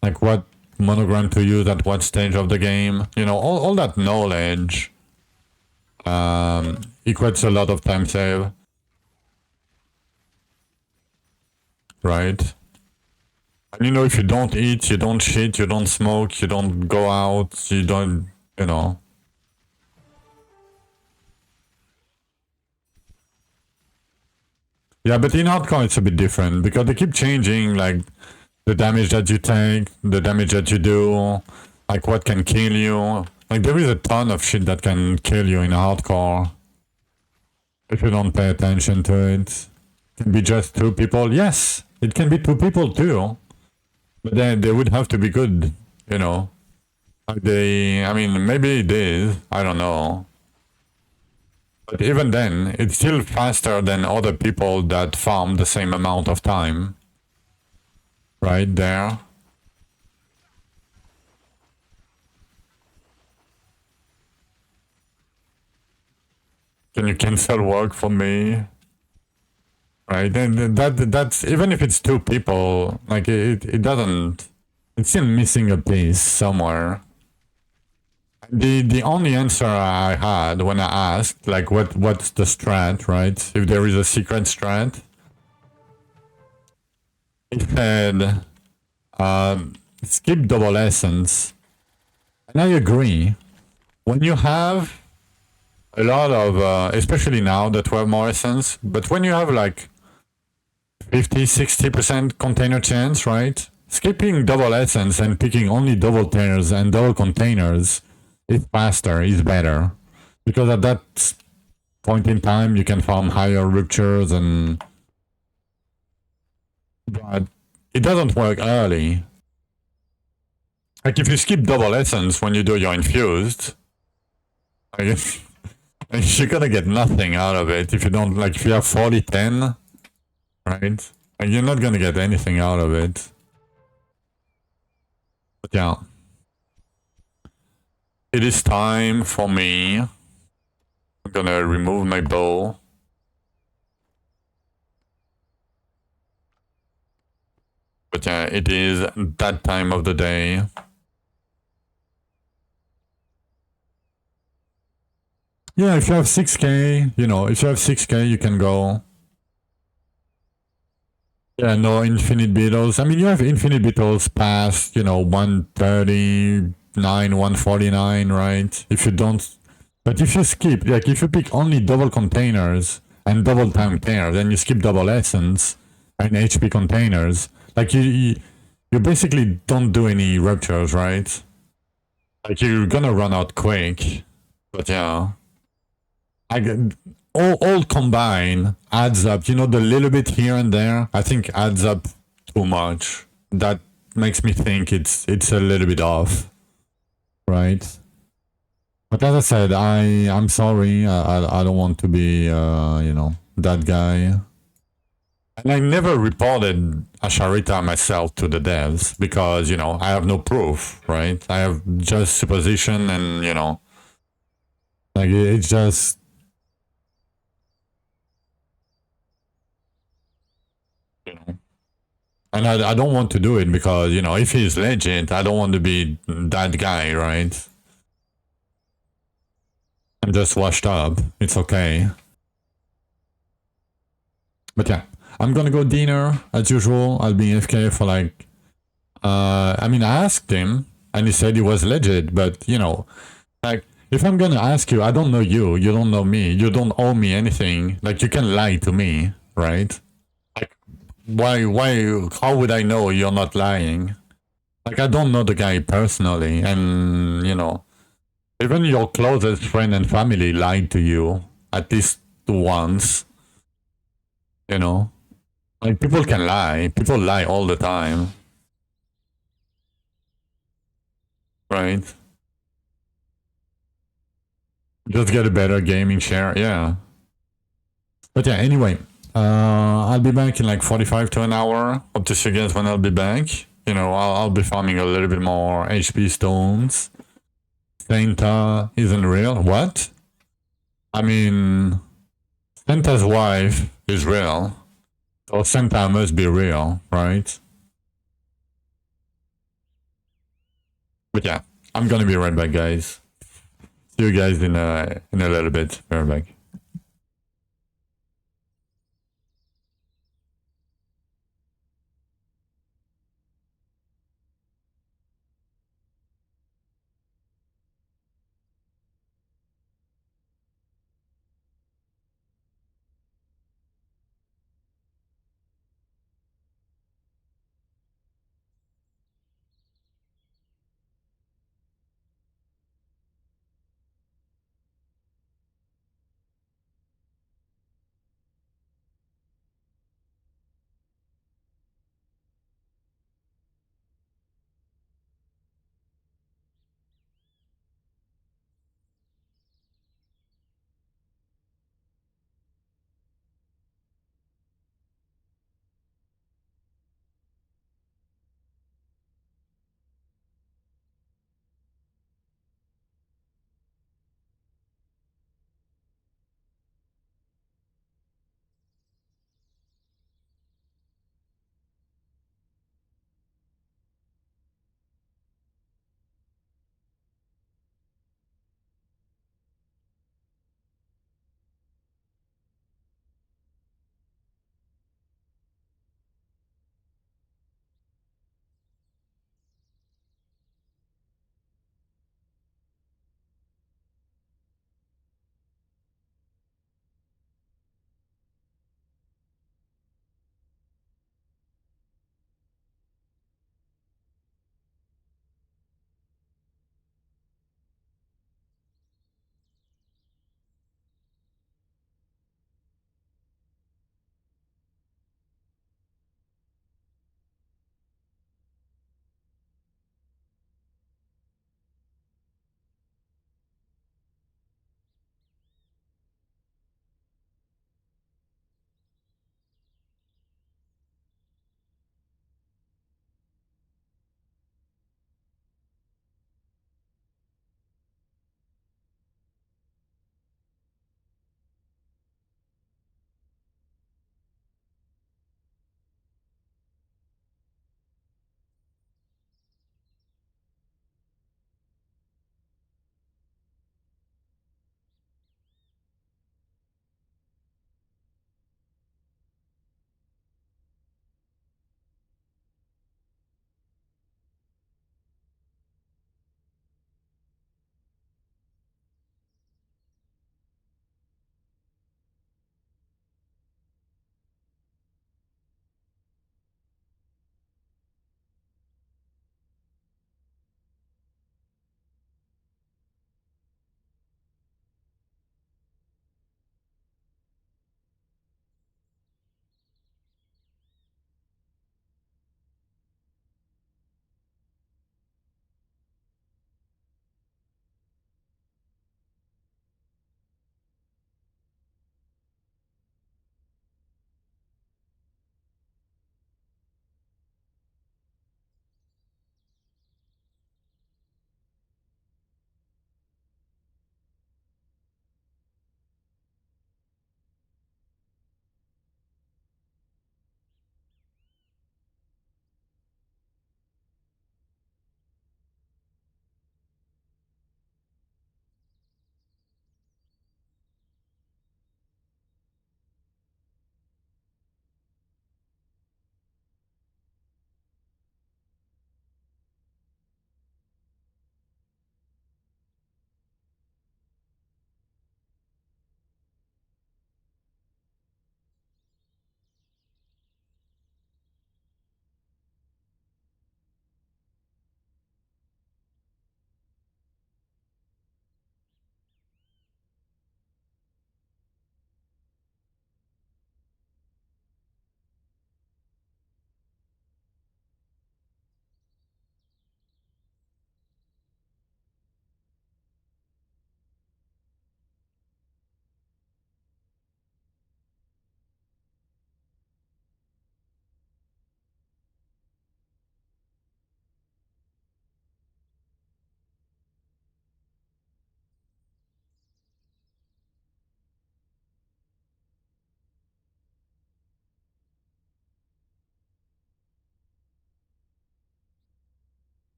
Like, what monogram to use at what stage of the game, you know, all that knowledge equates a lot of time save. Right? And you know, if you don't eat, you don't shit, you don't smoke, you don't go out, you don't, you know. Yeah, but in hardcore it's a bit different because they keep changing, like, the damage that you take, the damage that you do, like what can kill you. Like, there is a ton of shit that can kill you in hardcore if you don't pay attention to it. It can be just 2 people. Yes, it can be 2 people too. But then they would have to be good, you know. Like, I mean, maybe it is, I don't know. But even then, it's still faster than other people that farm the same amount of time. Right there. Can you cancel work for me? Right, and that's even if it's 2 people, like, it doesn't. It's still missing a piece somewhere. The only answer I had when I asked, like, what's the strat, right? If there is a secret strat, he said, skip double essence. And I agree. When you have a lot of, especially now, the 12 more essence, but when you have like 50-60% container chance, right? Skipping double essence and picking only double tears and double containers is faster, is better. Because at that point in time, you can farm higher ruptures and... But it doesn't work early. Like if you skip double essence when you do your infused, I guess you're gonna get nothing out of it if you don't, like if you have 40-10, right? And you're not gonna get anything out of it. But yeah. It is time for me. I'm gonna remove my bow. But yeah, it is that time of the day. Yeah, if you have 6k, you know, if you have 6k, you can go. Yeah, no infinite beetles. I mean, you have infinite beetles past, you know, 139, 149, right? If you don't... But if you skip, like if you pick only double containers and double time tear, then you skip double essence and HP containers, like you basically don't do any ruptures, right? Like you're gonna run out quick. But yeah. I get all combined adds up. You know, the little bit here and there, I think adds up too much. That makes me think it's a little bit off, right? But as I said, I'm sorry. I don't want to be you know, that guy. And I never reported Asharita myself to the devs because, you know, I have no proof, right? I have just supposition and, you know, like it's just... You know, and I don't want to do it because, you know, if he's legit, I don't want to be that guy, right? I'm just washed up. It's okay. But yeah, I'm gonna go dinner as usual. I'll be AFK for like... I mean, I asked him and he said he was legit, but, you know, like, if I'm gonna ask you, I don't know you, you don't know me, you don't owe me anything. Like, you can lie to me, right? Like, how would I know you're not lying? Like, I don't know the guy personally, and, you know, even your closest friend and family lied to you at least once, you know? Like, people can lie. People lie all the time. Right? Just get a better gaming share, yeah. But yeah, anyway, I'll be back in like 45 to an hour. Hope to see you guys when I'll be back. You know, I'll be farming a little bit more HP stones. Santa isn't real. What? I mean, Santa's wife is real. So Santa must be real, right? But yeah, I'm gonna be right back, guys. See you guys in a little bit. Be right back.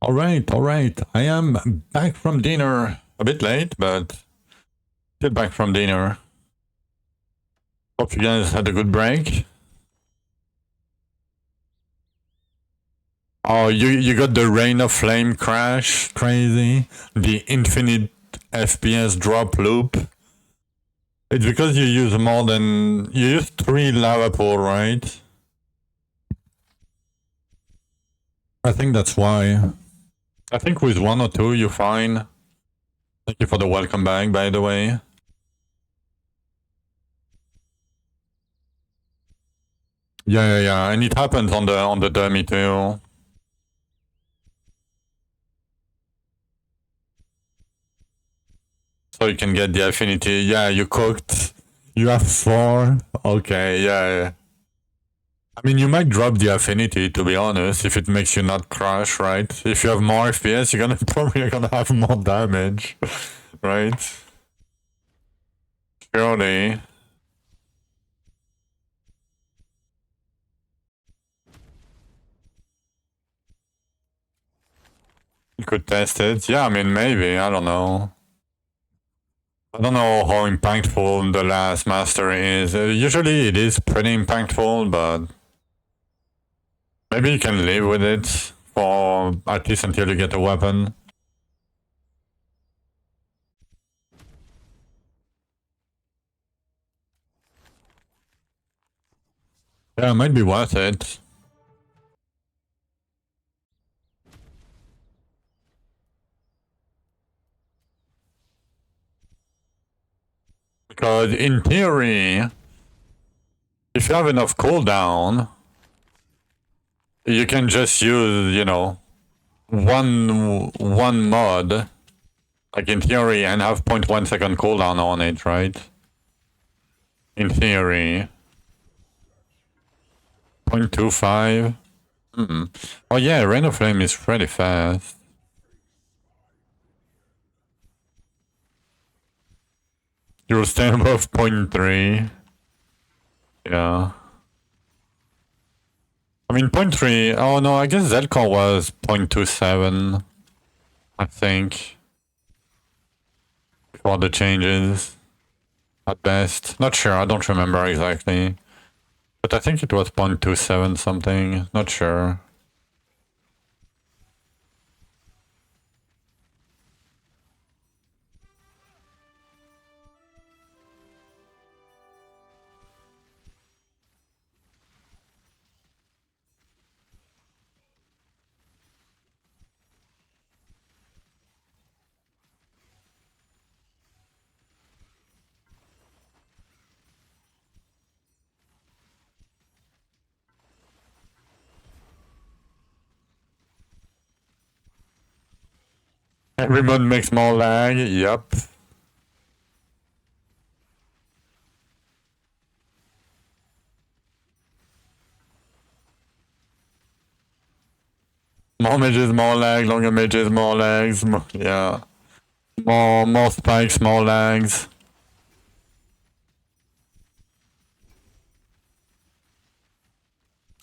Alright. I am back from dinner. A bit late, but still back from dinner. Hope you guys had a good break. Oh, you got the Rain of Flame crash? Crazy. The infinite FPS drop loop. It's because you use more than... You use 3 lava pool, right? I think that's why. I think with 1 or 2 you're fine. Thank you for the welcome back, by the way. Yeah. And it happens on the dummy too. So you can get the affinity. Yeah, you cooked. You have 4. Okay, yeah. I mean, you might drop the affinity, to be honest, if it makes you not crash, right? If you have more FPS, you're probably gonna have more damage, right? Surely. You could test it. Yeah, I mean, maybe. I don't know. I don't know how impactful the last master is. Usually it is pretty impactful, but maybe you can live with it for at least until you get a weapon. Yeah, it might be worth it. Because in theory, if you have enough cooldown, you can just use, you know, one mod, like in theory, and have 0.1 second cooldown on it, right? In theory. 0.25. Oh yeah, Rain of Flame is pretty fast. You'll stay above 0.3. Yeah. I mean, 0.3. Oh no, I guess Zelcore was 0.27. I think. Before the changes. At best. Not sure, I don't remember exactly. But I think it was 0.27 something. Not sure. Every mod makes more lag. Yep. More mages, more lag. Longer mages, more lags. Yeah. More spikes, more lags.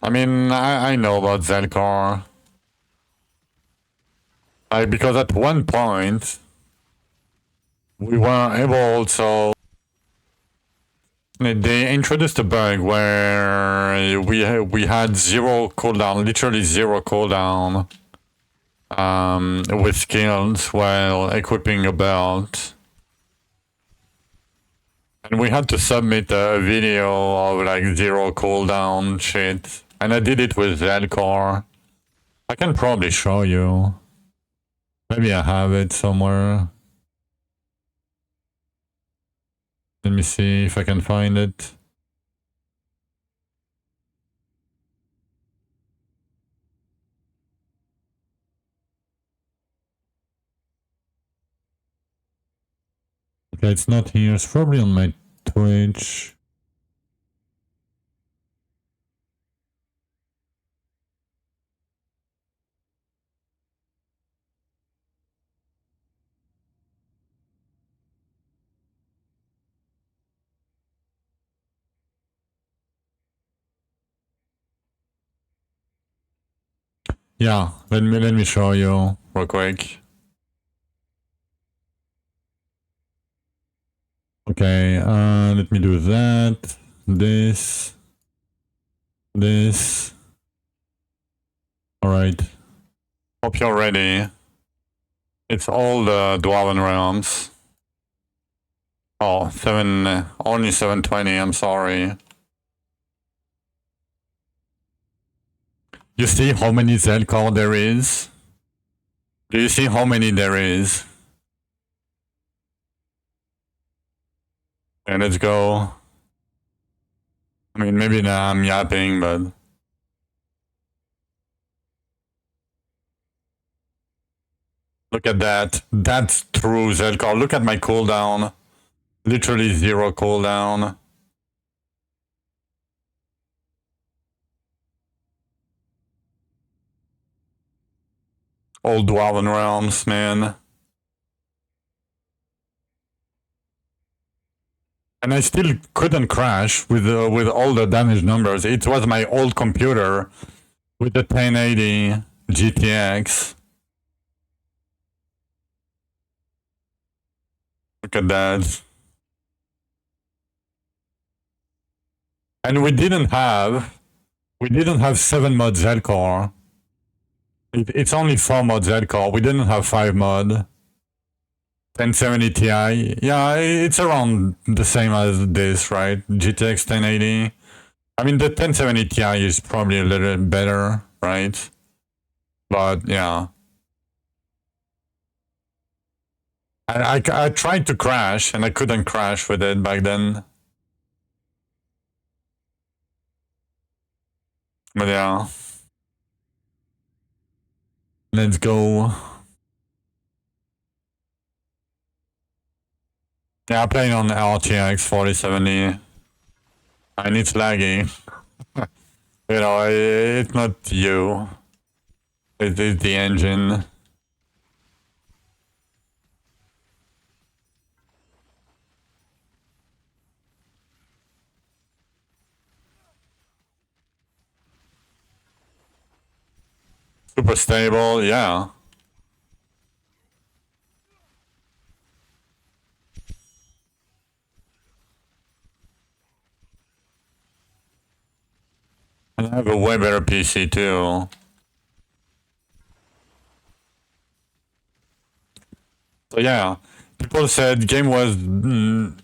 I mean, I know about Zelcore. Because at one point, we were able to... They introduced a bug where we had 0 cooldown, literally 0 cooldown, with skills while equipping a belt. And we had to submit a video of like 0 cooldown shit. And I did it with Zelcore. I can probably show you. Maybe I have it somewhere. Let me see if I can find it. Okay, it's not here. It's probably on my Twitch. Yeah, let me show you real quick. Okay, let me do that. This. Alright. Hope you're ready. It's all the Dwarven realms. Oh, only 720, I'm sorry. You see how many Zelkor there is? Do you see how many there is? Okay, let's go. I mean, maybe now I'm yapping, but... Look at that. That's true Zelkor. Look at my cooldown. Literally 0 cooldown. All Dwarven realms, man. And I still couldn't crash with all the damage numbers. It was my old computer with the 1080 GTX. Look at that. And we didn't have 7 mod Z-Core. It's only 4 mod Z-Core. We didn't have 5 mod. 1070 Ti. Yeah, it's around the same as this, right? GTX 1080. I mean, the 1070 Ti is probably a little better, right? But yeah. I tried to crash and I couldn't crash with it back then. But yeah. Let's go. Yeah, I'm playing on RTX 4070. And it's laggy. You know, it's not you. It's the engine. Super stable, yeah. And I have a way better PC too. So yeah, people said game was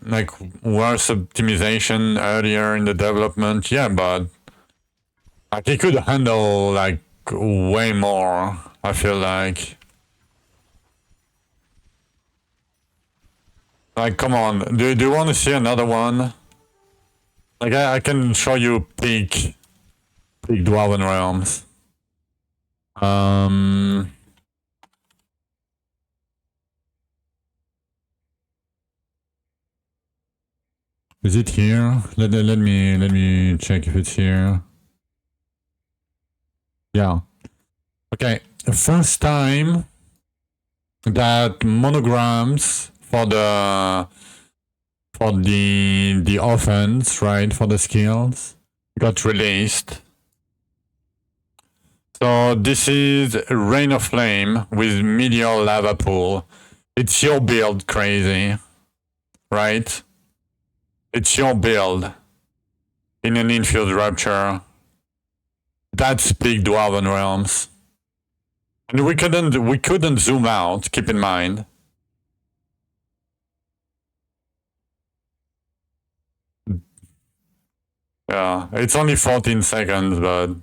like worse optimization earlier in the development. Yeah, but like it could handle like way more. I feel like. Like, come on, do you want to see another one? Like, I can show you peak Dwarven realms. Is it here? Let me check if it's here. Yeah. Okay. The first time that monograms for the offense, right, for the skills got released. So this is Rain of Flame with Meteor Lava Pool. It's your build, crazy, right? It's your build in an infused rupture. That's big Dwarven realms. And we couldn't zoom out, keep in mind. Yeah, it's only 14 seconds, but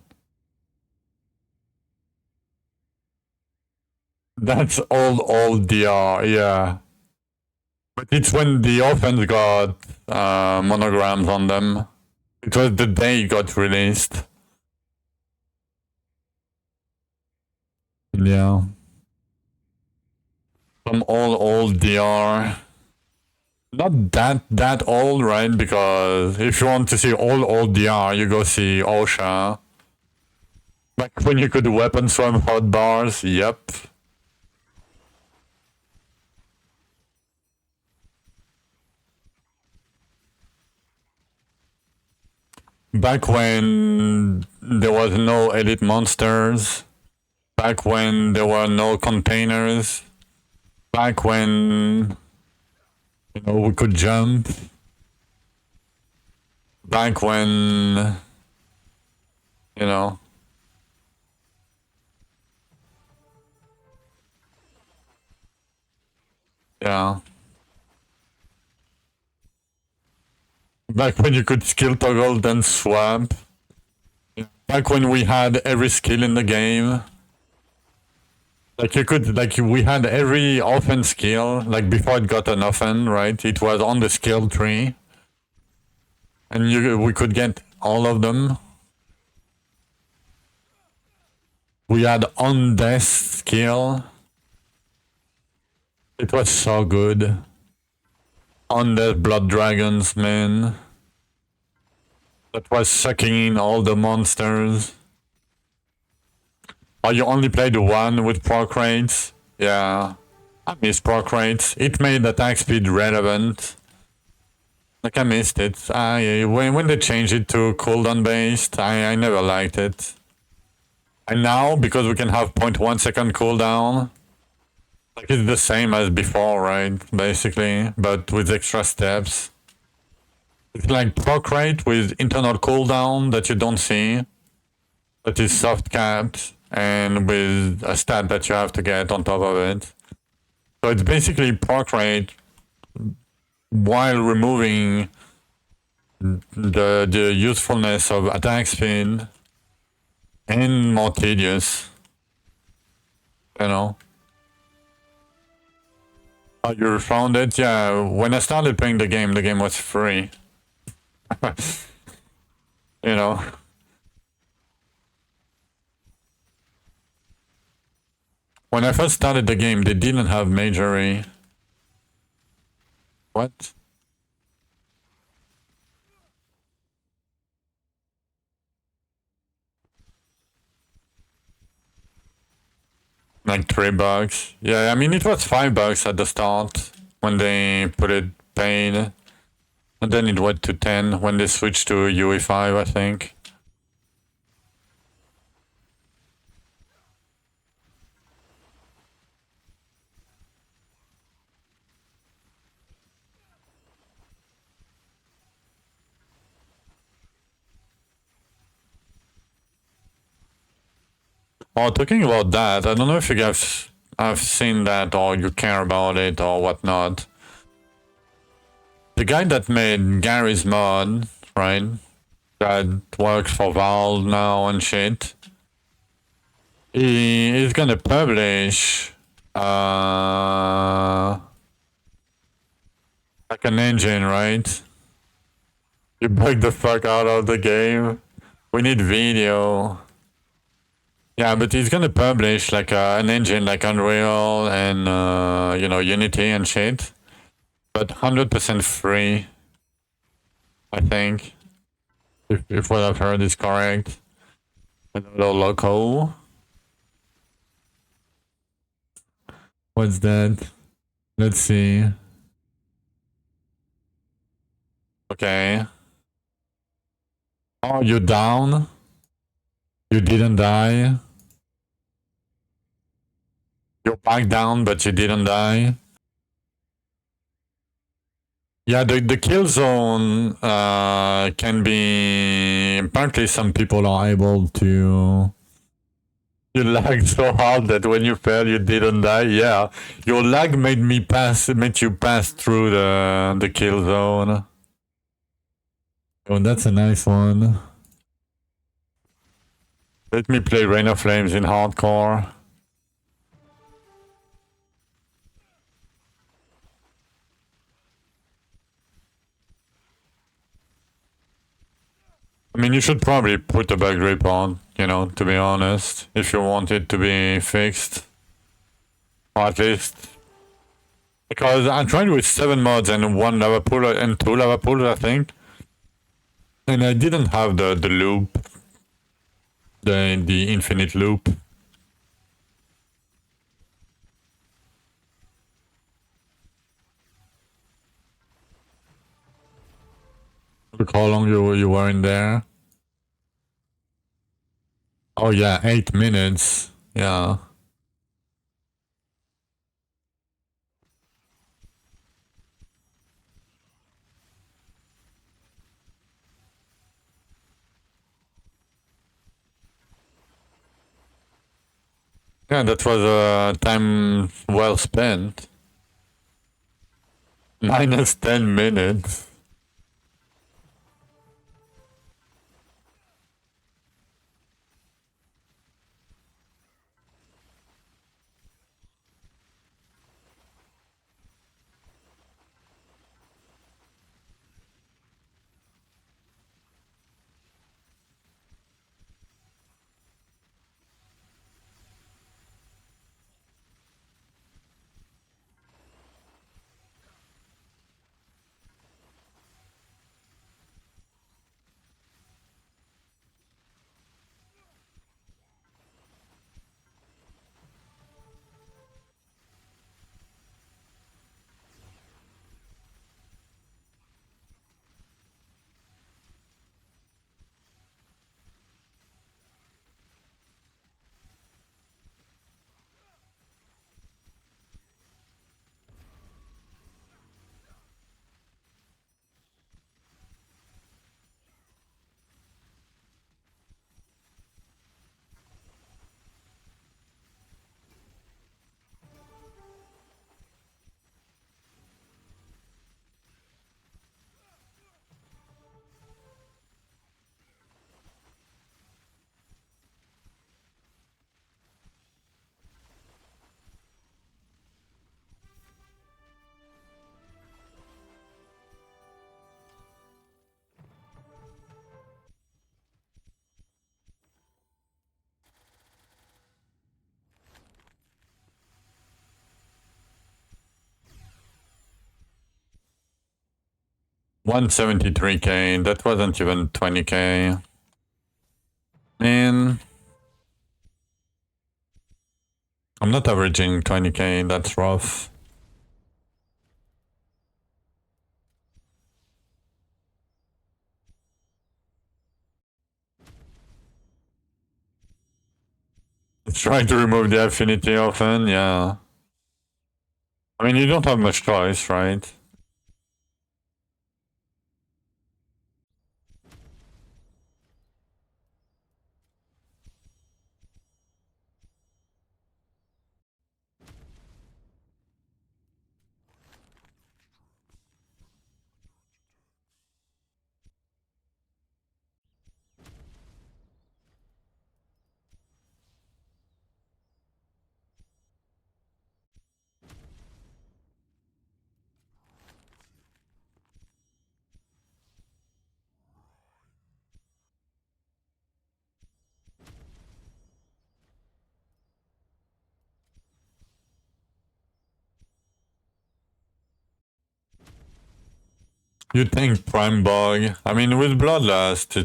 that's old DR, yeah. But it's when the offense got monograms on them. It was the day it got released. Yeah. Some old DR. Not that old, right? Because if you want to see old DR, you go see OSHA. Back when you could weapon swap hotbars, yep. Back when there was no elite monsters. Back when there were no containers. Back when, we could jump. Back when, yeah. Back when you could skill toggle then swap. Back when we had every skill in the game. We had every offense skill, like before it got an offense, right? It was on the skill tree. And we could get all of them. We had on-death skill. It was so good. On-death blood dragons, man. That was sucking in all the monsters. Oh, you only played one with proc rates? Yeah. I miss proc rates. It made attack speed relevant. Like, I missed it. When they changed it to cooldown based, I never liked it. And now, because we can have 0.1 second cooldown, like it's the same as before, right? Basically, but with extra steps. It's like proc rate with internal cooldown that you don't see, that is soft capped, and with a stat that you have to get on top of it. So it's basically proc rate while removing the usefulness of attack speed and more tedious. Oh, you found it? Yeah, when I started playing the game was free. When I first started the game, they didn't have majory. What? Like $3. Yeah, I mean, it was $5 at the start when they put it paid. And then it went to 10 when they switched to UE5, I think. Oh, talking about that, I don't know if you guys have seen that or you care about it or whatnot. The guy that made Gary's mod, right? That works for Valve now and shit. He is gonna publish like an engine, right? You bug the fuck out of the game. We need video. Yeah, but he's gonna publish like an engine like Unreal and Unity and shit, but 100% free. I think, if what I've heard is correct. A little local. What's that? Let's see. Okay. Oh, you down? You didn't die? You're back down, but you didn't die? Yeah, the kill zone can be... Apparently some people are able to... You lagged so hard that when you fell, you didn't die. Yeah, your lag made you pass through the kill zone. Oh, that's a nice one. Let me play Rain of Flames in hardcore. I mean, you should probably put the bug grip on, to be honest, if you want it to be fixed. Or at least... Because I tried with 7 mods and 1 lava pool and 2 lava pools, I think. And I didn't have the loop. The infinite loop. Look how long you were in there. Oh yeah, 8 minutes. Yeah. Yeah, that was a time well spent. Minus 10 minutes. $173K, that wasn't even $20K. Man, I'm not averaging 20K, that's rough. Trying to remove the affinity often, yeah. I mean, you don't have much choice, right? You think Prime Bug? I mean, with Bloodlust,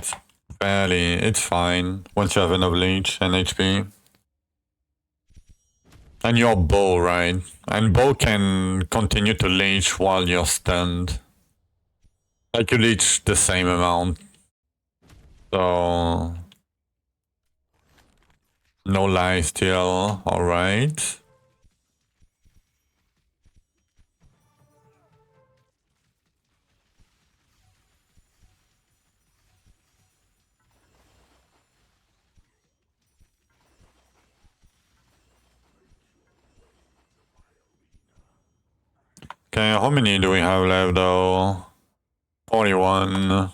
it's fine once you have enough leech and HP. And your bow, right? And bow can continue to leech while you're stunned. Like you leech the same amount. So no lie still, alright. Okay, how many do we have left though? 41.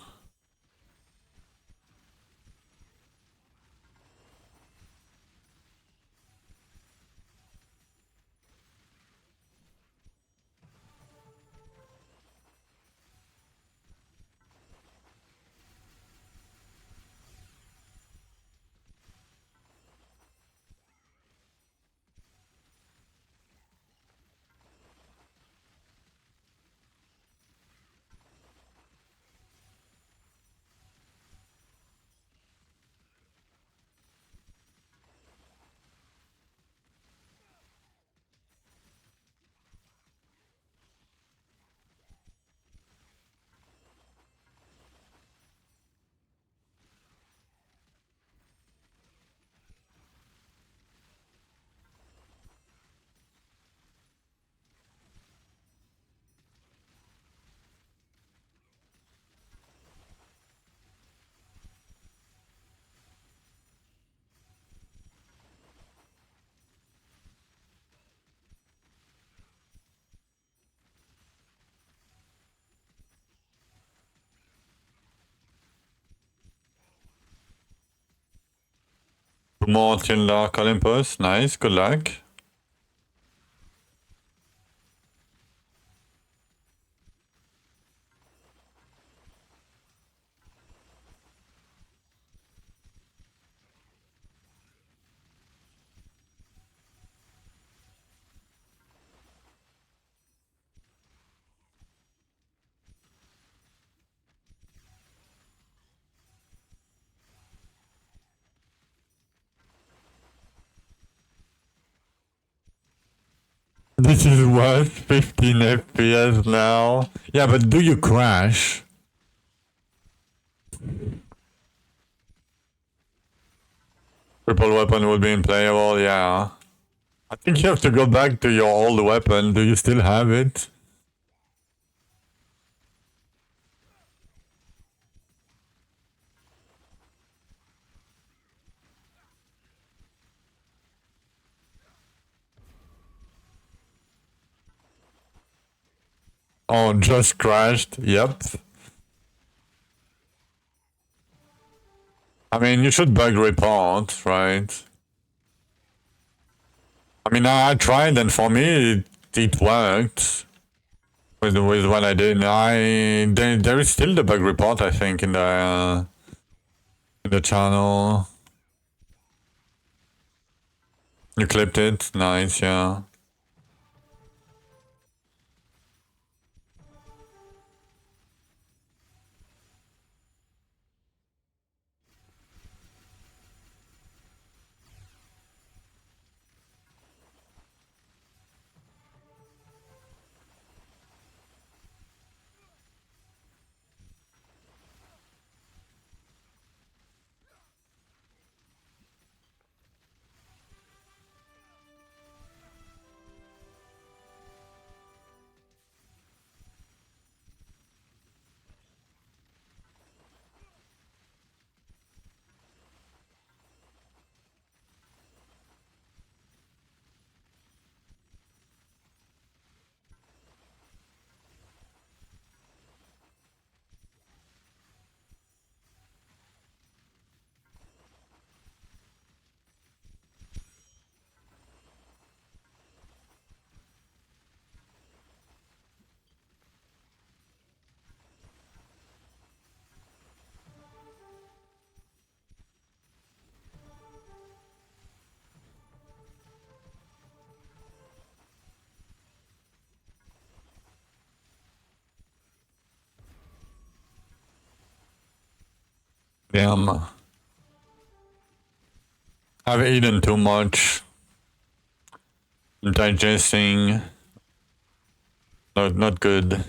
2 more till Dark Olympus. Nice, good luck. This is what? 15 FPS now? Yeah, but do you crash? Triple weapon will be unplayable, yeah. I think you have to go back to your old weapon. Do you still have it? Oh, just crashed. Yep. I mean, you should bug report, right? I mean, I tried, and for me, it worked with what I did. There is still the bug report, I think, in the channel. You clipped it, nice, yeah. Damn. I've eaten too much. Digesting. Not good.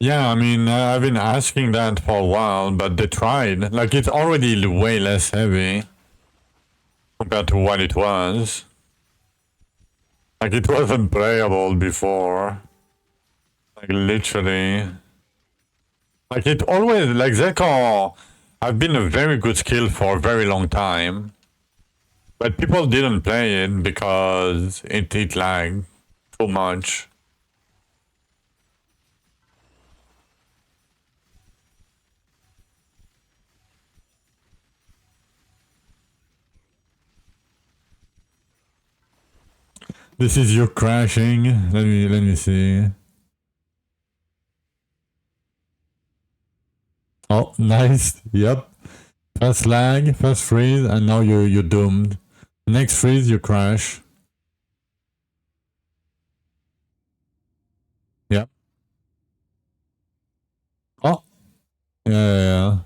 Yeah, I mean, I've been asking that for a while, but they tried. Like, it's already way less heavy compared to what it was. Like, it wasn't playable before. Like, literally. Like it always, like Zeko, I've been a very good skill for a very long time. But people didn't play it because it lagged too much. This is you crashing. Let me see. Oh, nice. Yep. First lag, first freeze, and now you're doomed. Next freeze, you crash. Yep. Oh. Yeah.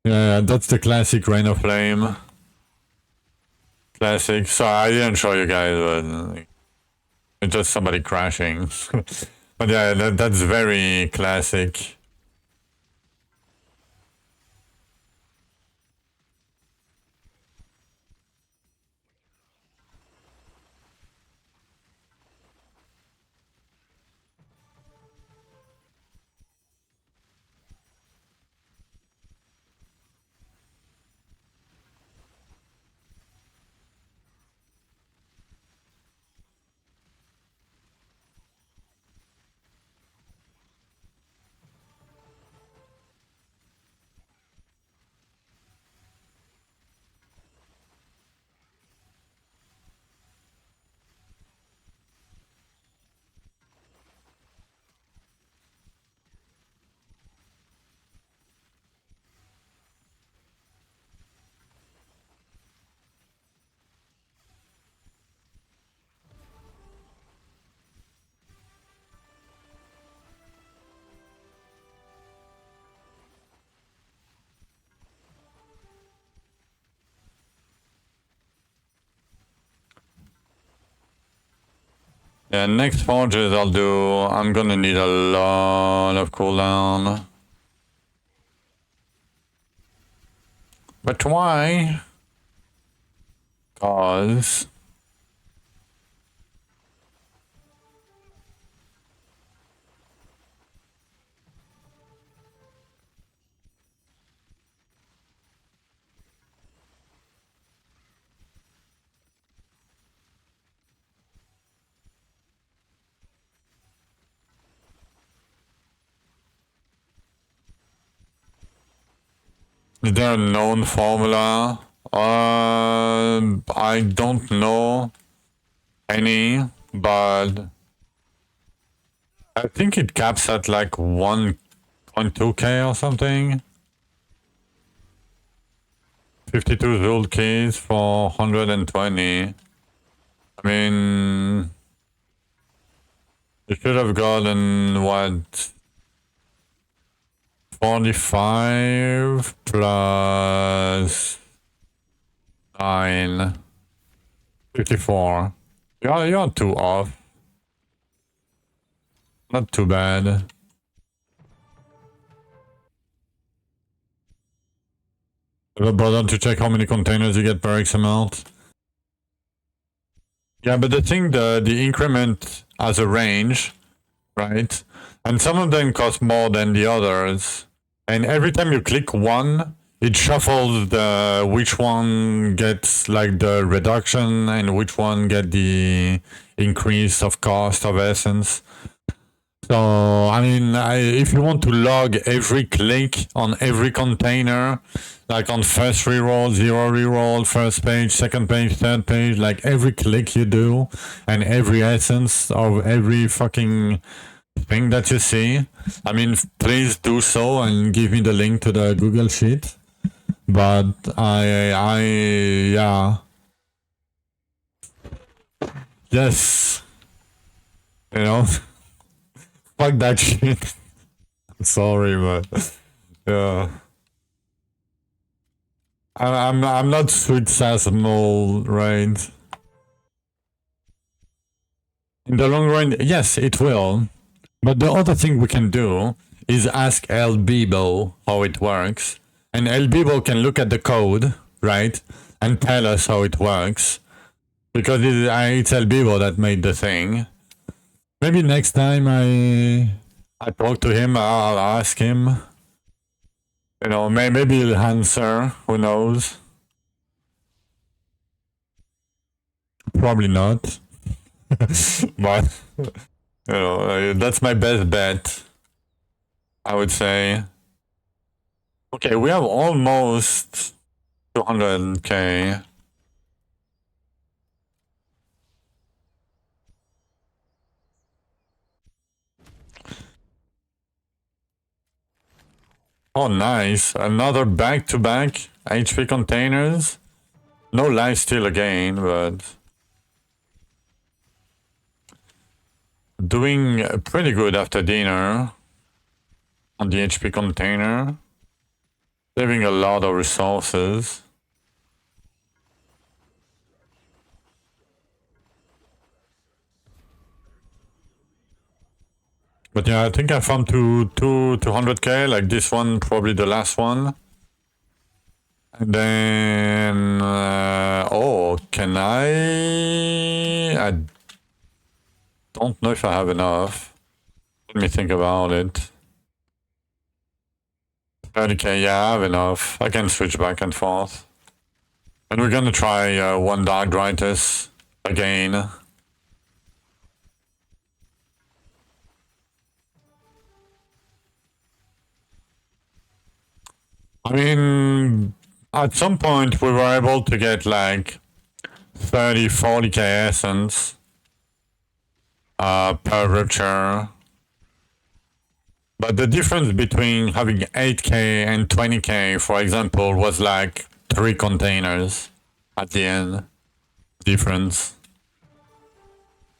Yeah, that's the classic Rain of Flame. Classic. So I didn't show you guys, but it's just somebody crashing. But yeah, that's very classic. Yeah, next forges I'm gonna need a lot of cooldown. But why? Cause is there a known formula? I don't know any, but I think it caps at like 1.2k or something. 52 Zult keys for 120. I mean, you should have gotten what? 45 plus 9. 54. You're too off. Not too bad. Ever bother to check how many containers you get per X amount? Yeah, but the thing, the increment has a range, right? And some of them cost more than the others. And every time you click one, it shuffles the which one gets like the reduction and which one get the increase of cost of essence. So, I mean, if you want to log every click on every container, like on first reroll, zero reroll, first page, second page, third page, like every click you do and every essence of every fucking thing that you see, I mean, please do so and give me the link to the Google Sheet. But yeah. Yes. You know, fuck that shit. Sorry, but yeah. I'm not sweet sass mole, right? In the long run, yes, it will. But the other thing we can do is ask El Bibo how it works. And El Bibo can look at the code, right? And tell us how it works. Because it's El Bibo that made the thing. Maybe next time I talk to him, I'll ask him. You know, maybe he'll answer, who knows? Probably not. But, you know, that's my best bet, I would say. Okay, we have almost 200k. Oh, nice. Another back-to-back HP containers. No lifesteal again, but doing pretty good after dinner on the HP container. Saving a lot of resources. But yeah, I think I found 200k, like this one, probably the last one. And then, oh, can I don't know if I have enough. Let me think about it. 30k, yeah, I have enough. I can switch back and forth. And we're gonna try one Dark Drythus again. I mean, at some point we were able to get like 30, 40k essence per rupture. But the difference between having 8k and 20k, for example, was like 3 containers at the end. Difference.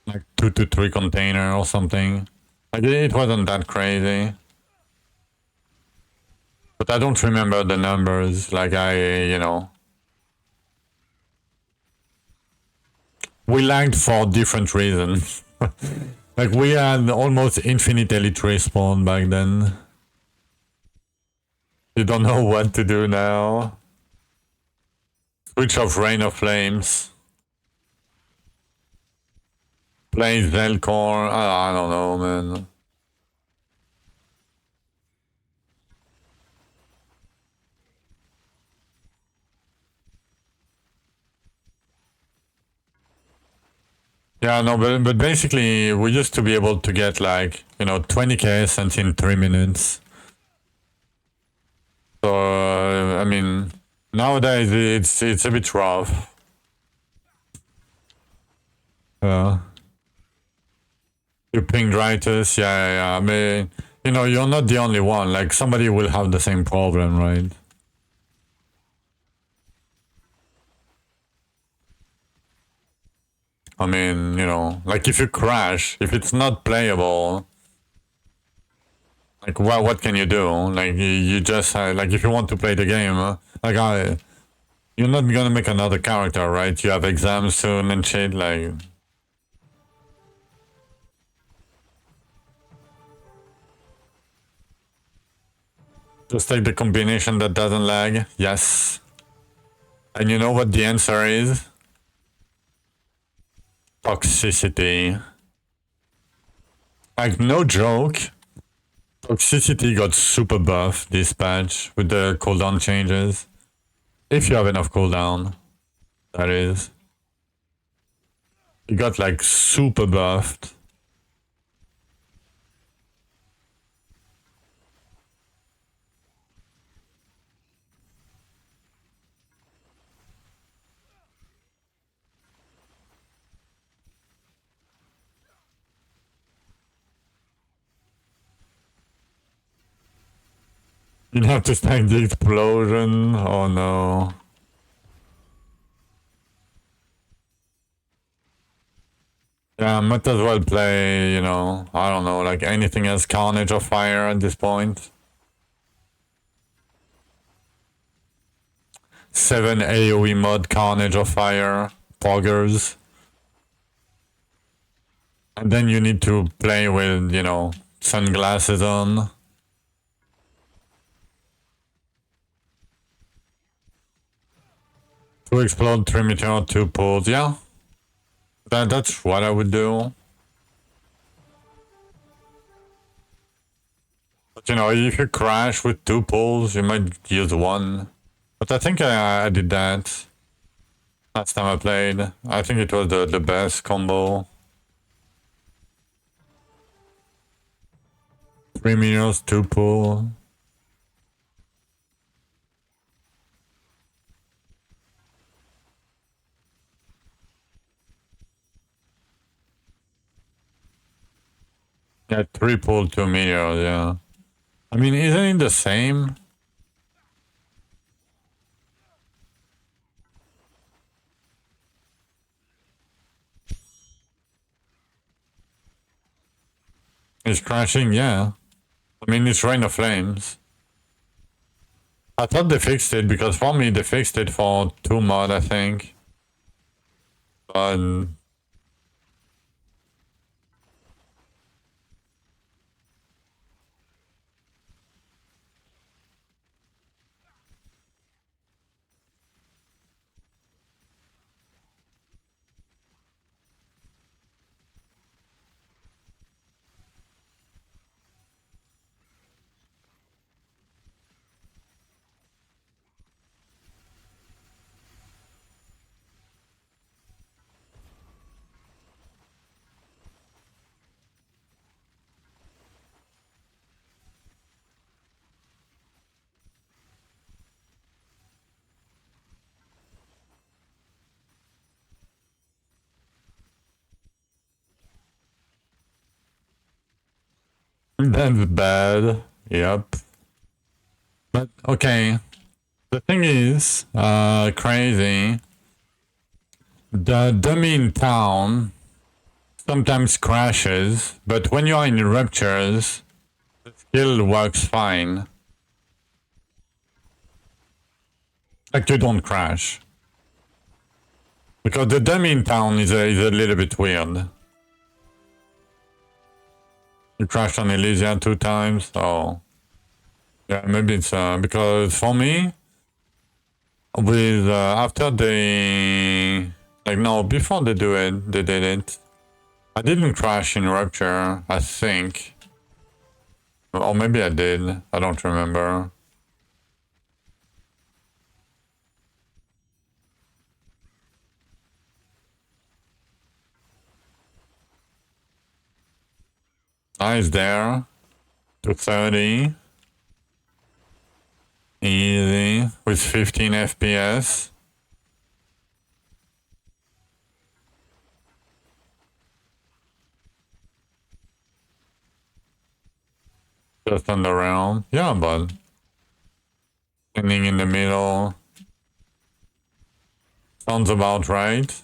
Like 2 to 3 container or something. Like it wasn't that crazy. But I don't remember the numbers, like you know. We lagged for different reasons. Like we had almost infinite elite respawn back then. You don't know what to do now. Switch off Rain of Flames. Play Zelcore. I don't know, man. Yeah, no, but basically we used to be able to get like, you know, 20k essence in 3 minutes. So, I mean, nowadays it's a bit rough. You ping Drythus, yeah. I mean, you know, you're not the only one. Like, somebody will have the same problem, right? I mean, you know, like if you crash, if it's not playable, like what can you do? Like you just like if you want to play the game, like you're not gonna make another character, right? You have exams soon and shit, like. Just take the combination that doesn't lag. Yes. And you know what the answer is? Toxicity. Like, no joke. Toxicity got super buff this patch with the cooldown changes. If you have enough cooldown, that is. It got like super buffed. You have to stack the explosion. Oh no. Yeah, might as well play, you know, I don't know, like anything else, Carnage or Fire at this point. 7 AoE mod, Carnage or Fire, Poggers. And then you need to play with, you know, sunglasses on. To explode 3 meteor, 2 pulls, yeah. That's what I would do. But, you know, if you crash with 2 pulls, you might use 1. But I think I did that last time I played. I think it was the best combo. 3 minions, 2 pull. Yeah, 3 pull, 2 minions, yeah. I mean, isn't it the same? It's crashing, yeah. I mean, it's Rain of Flames. I thought they fixed it, because for me, they fixed it for 2 mod, I think. But... That's bad. Yep. But, okay. The thing is, crazy. The dummy in town sometimes crashes, but when you're in ruptures, the skill works fine. Like, you don't crash. Because the dummy in town is a little bit weird. You crashed on Elysia 2 times, oh. Yeah, maybe it's because for me, with after they like no before they did it. I didn't crash in Rupture, I think, or maybe I did. I don't remember. Nice there. 230. Easy with 15 FPS. Just on the round. Yeah, but standing in the middle. Sounds about right.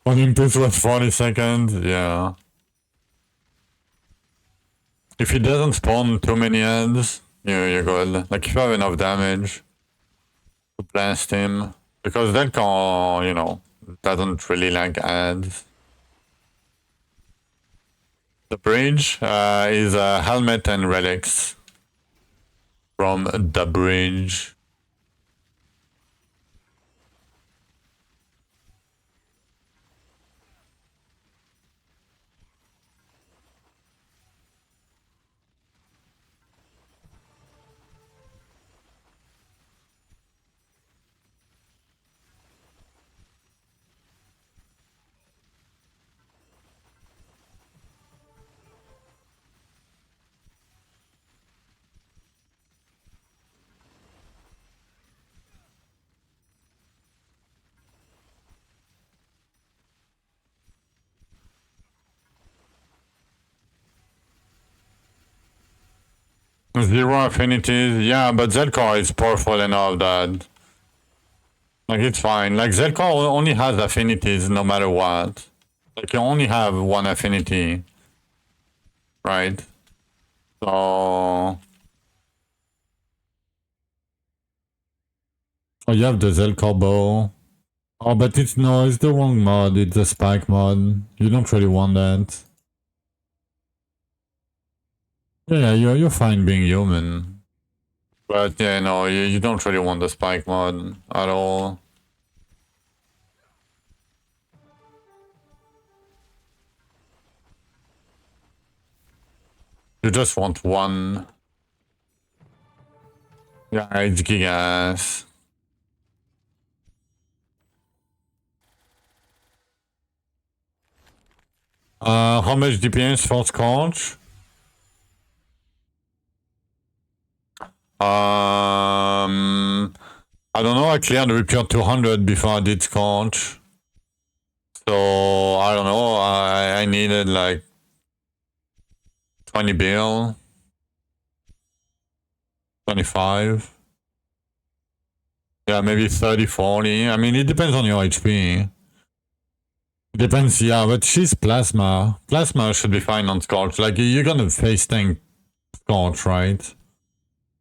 Olympus was 40 seconds, yeah. If he doesn't spawn too many ads, you're good. Like, if you have enough damage to blast him. Because that can, you know, doesn't really like ads. The bridge is a helmet and relics from the bridge. Zero affinities, yeah, but Zelkor is powerful enough that... Like, it's fine. Like, Zelkor only has affinities no matter what. Like, you only have one affinity. right? So... Oh, you have the Zelko bow. Oh, but it's the wrong mod. It's the spike mod. You don't really want that. Yeah, you're fine being human. But yeah, no, you don't really want the spike mod at all. You just want one. Yeah, it's gigas. How much DPS for Scorch? I don't know, I cleared Repair 200 before I did Scorch. So, I don't know, I needed like 20 bill. 25. Yeah, maybe 30, 40. I mean, it depends on your HP. It depends, yeah, but she's Plasma. Plasma should be fine on Scorch. Like, you're gonna face tank Scorch, right?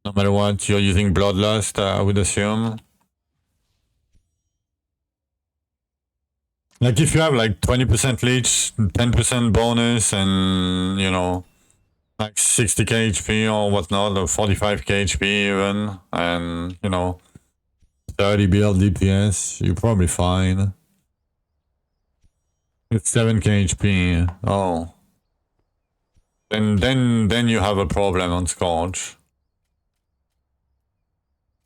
No matter what, you're using Bloodlust, I would assume. Like, if you have like 20% leech, 10% bonus, and, you know, like 60k HP or whatnot, or 45k HP even, and, you know, 30 build DPS, you're probably fine. It's 7k HP. Oh. Then you have a problem on Scorch.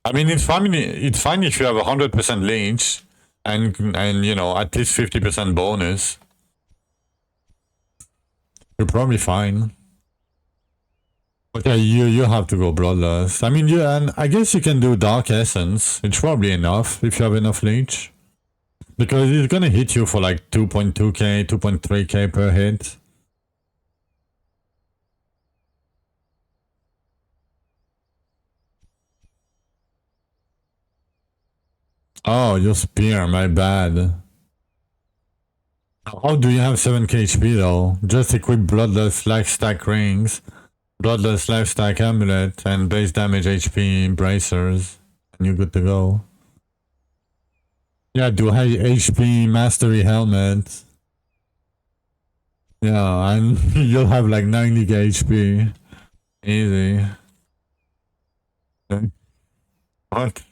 I mean, it's fine if you have 100% leech and you know, at least 50% bonus. You're probably fine. But yeah, you have to go Bloodlust. I mean, and I guess you can do Dark Essence. It's probably enough if you have enough leech. Because it's gonna hit you for like 2.2k, 2.3k per hit. Oh, your spear, my bad. How do you have 7k HP though? Just equip Bloodlust Life Stack Rings, Bloodlust Life Stack Amulet, and base damage HP Bracers, and you're good to go. Yeah, do high HP Mastery Helmet. Yeah, and you'll have like 90k HP. Easy. What?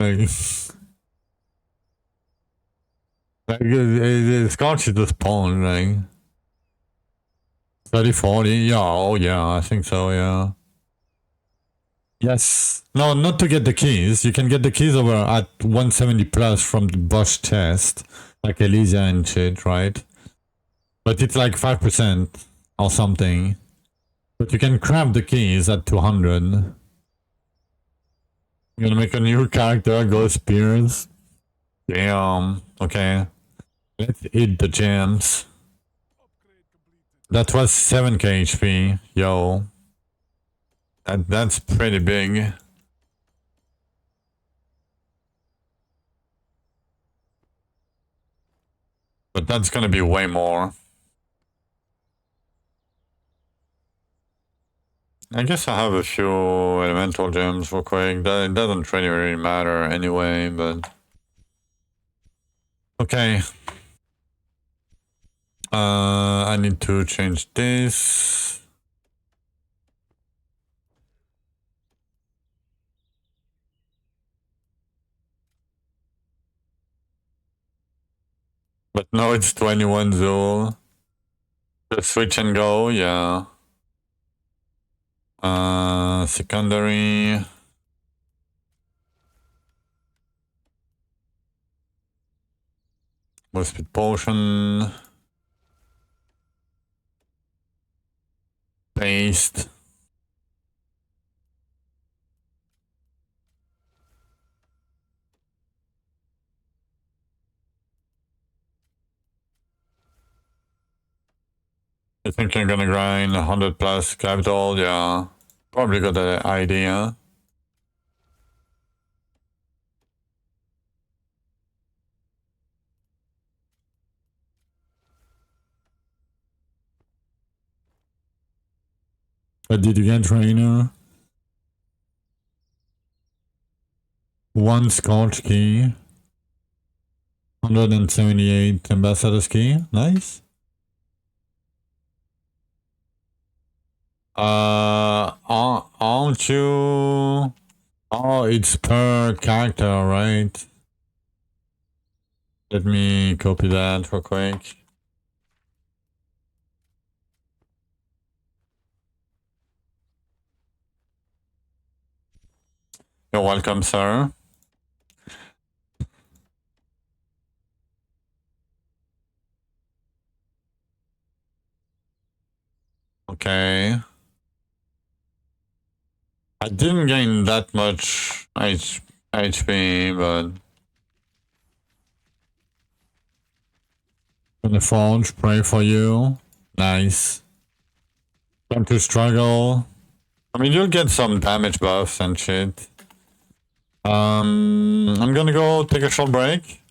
Like, Scotch is the spawn, like 30, 40. Yeah, oh yeah, I think so, yeah. Yes. No, not to get the keys. You can get the keys over at 170 plus from the Bosch test, like Elysia and shit, right? But it's like 5% or something. But you can grab the keys at 200. You're gonna make a new character, Ghost Spears. Damn. Okay. Let's eat the gems. That was 7k HP. Yo. That's pretty big. But that's gonna be way more. I guess I have a few elemental gems real quick. It doesn't really matter anyway, but... Okay. I need to change this. But no, it's 21 Zool. Just switch and go, yeah. Secondary. With speed potion. Paste. I think I'm gonna grind 100 plus capital, yeah. Probably got the idea. What did you get, trainer? 1 Scorch key. 178 Ambassador's key. Nice. Aren't you... Oh, it's per character, right? Let me copy that real quick. You're welcome, sir. Okay. I didn't gain that much HP, but... Gonna forge, pray for you. Nice. Time to struggle. I mean, you'll get some damage buffs and shit. I'm gonna go take a short break.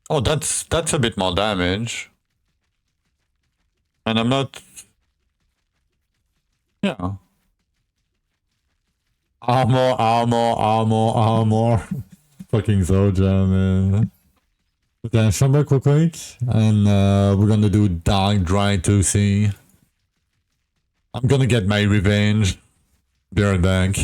Oh, that's a bit more damage. And I'm not... Yeah. Armor. Fucking Zoja, man. Okay, short break real quick. And we're gonna do Dark Drythus. I'm gonna get my revenge. Be right back.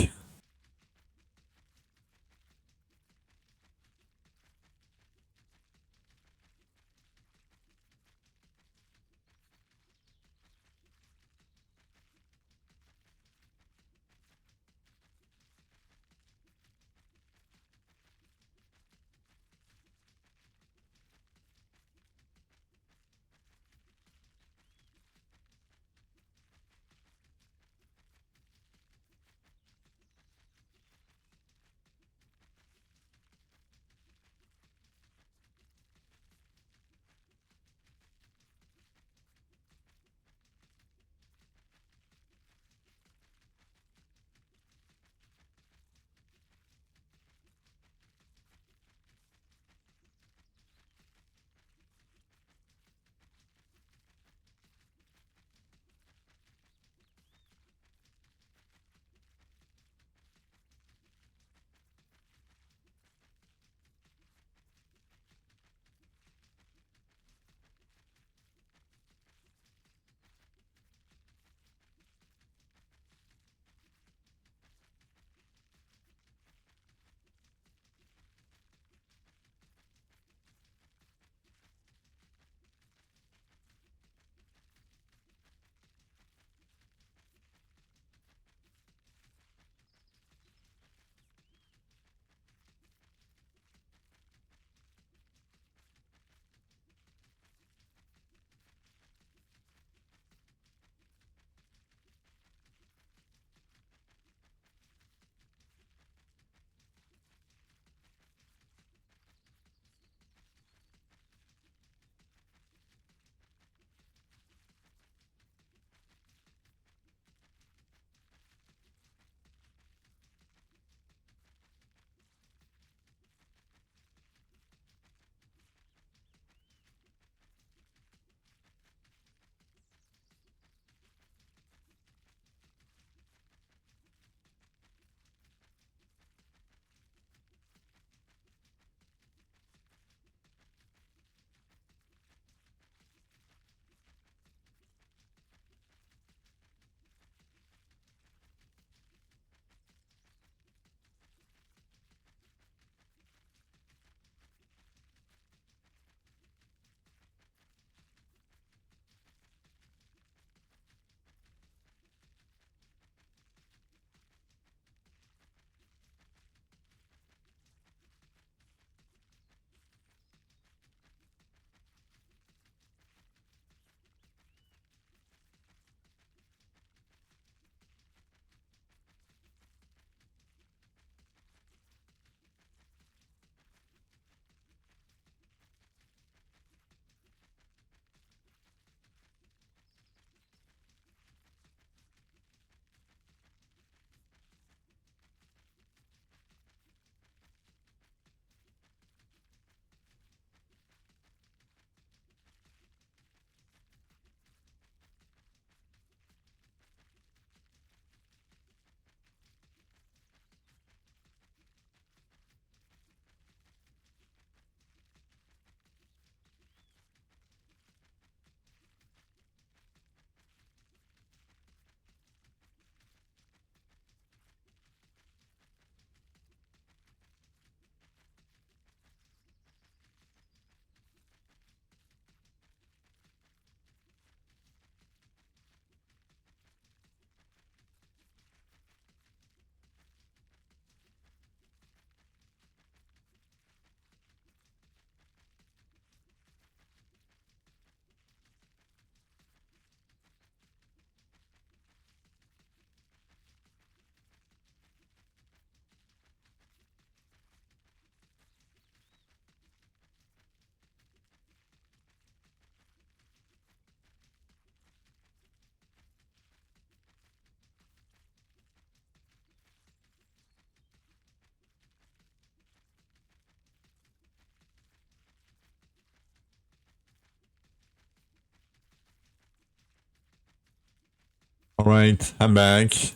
Alright, I'm back. Is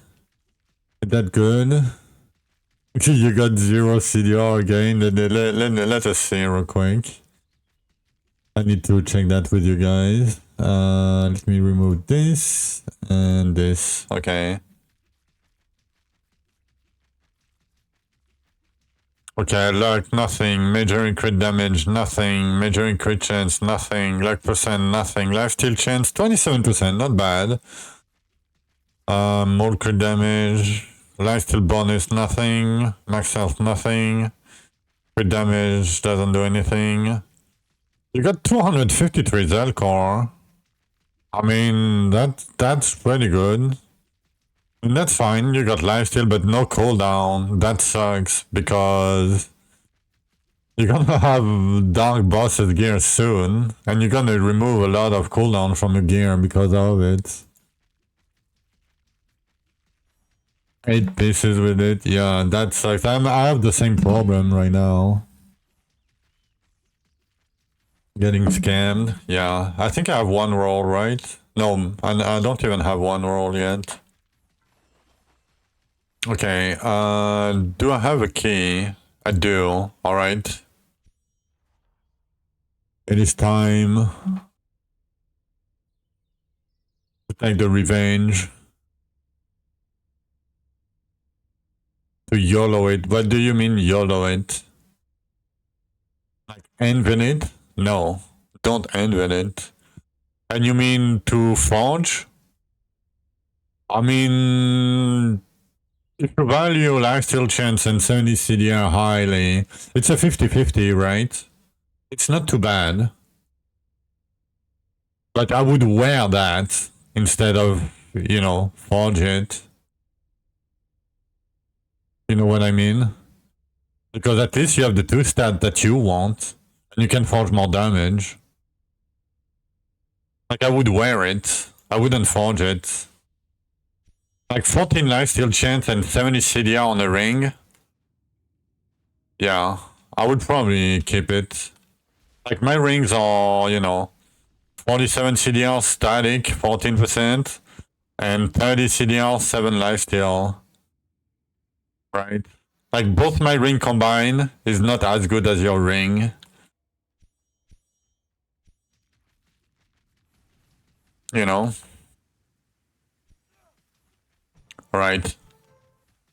that good? You got 0 CDR again. Let us see real quick. I need to check that with you guys. Let me remove this and this. Okay. Okay, luck, nothing. Major crit damage, nothing. Major crit chance, nothing. Luck percent, nothing. Lifesteal chance, 27%, not bad. More crit damage. Lifesteal bonus, nothing. Max health, nothing. Crit damage doesn't do anything. You got 253 Zelcore. I mean, that's pretty good. And that's fine, you got lifesteal but no cooldown. That sucks because you're gonna have Dark Boss's gear soon, and you're gonna remove a lot of cooldown from your gear because of it. 8 pieces with it, yeah, that sucks. I have the same problem right now. Getting scammed, yeah. I think I have 1 roll, right? No, I don't even have 1 roll yet. Okay, do I have a key? I do, alright. It is time to take the revenge. To YOLO it. What do you mean YOLO it? Like envin it? No, don't envin it. And you mean to forge? I mean, if you value lifesteal chance and 70 CDR highly, it's a 50-50, right? It's not too bad. But I would wear that instead of, you know, forge it. You know what I mean? Because at least you have the 2 stat that you want, and you can forge more damage. Like, I would wear it. I wouldn't forge it. Like, 14 lifesteal chance and 70 CDR on the ring. Yeah, I would probably keep it. Like, my rings are, you know, 47 CDR static, 14%, and 30 CDR, 7 lifesteal. Right? Like, both my ring combined is not as good as your ring. You know? Alright.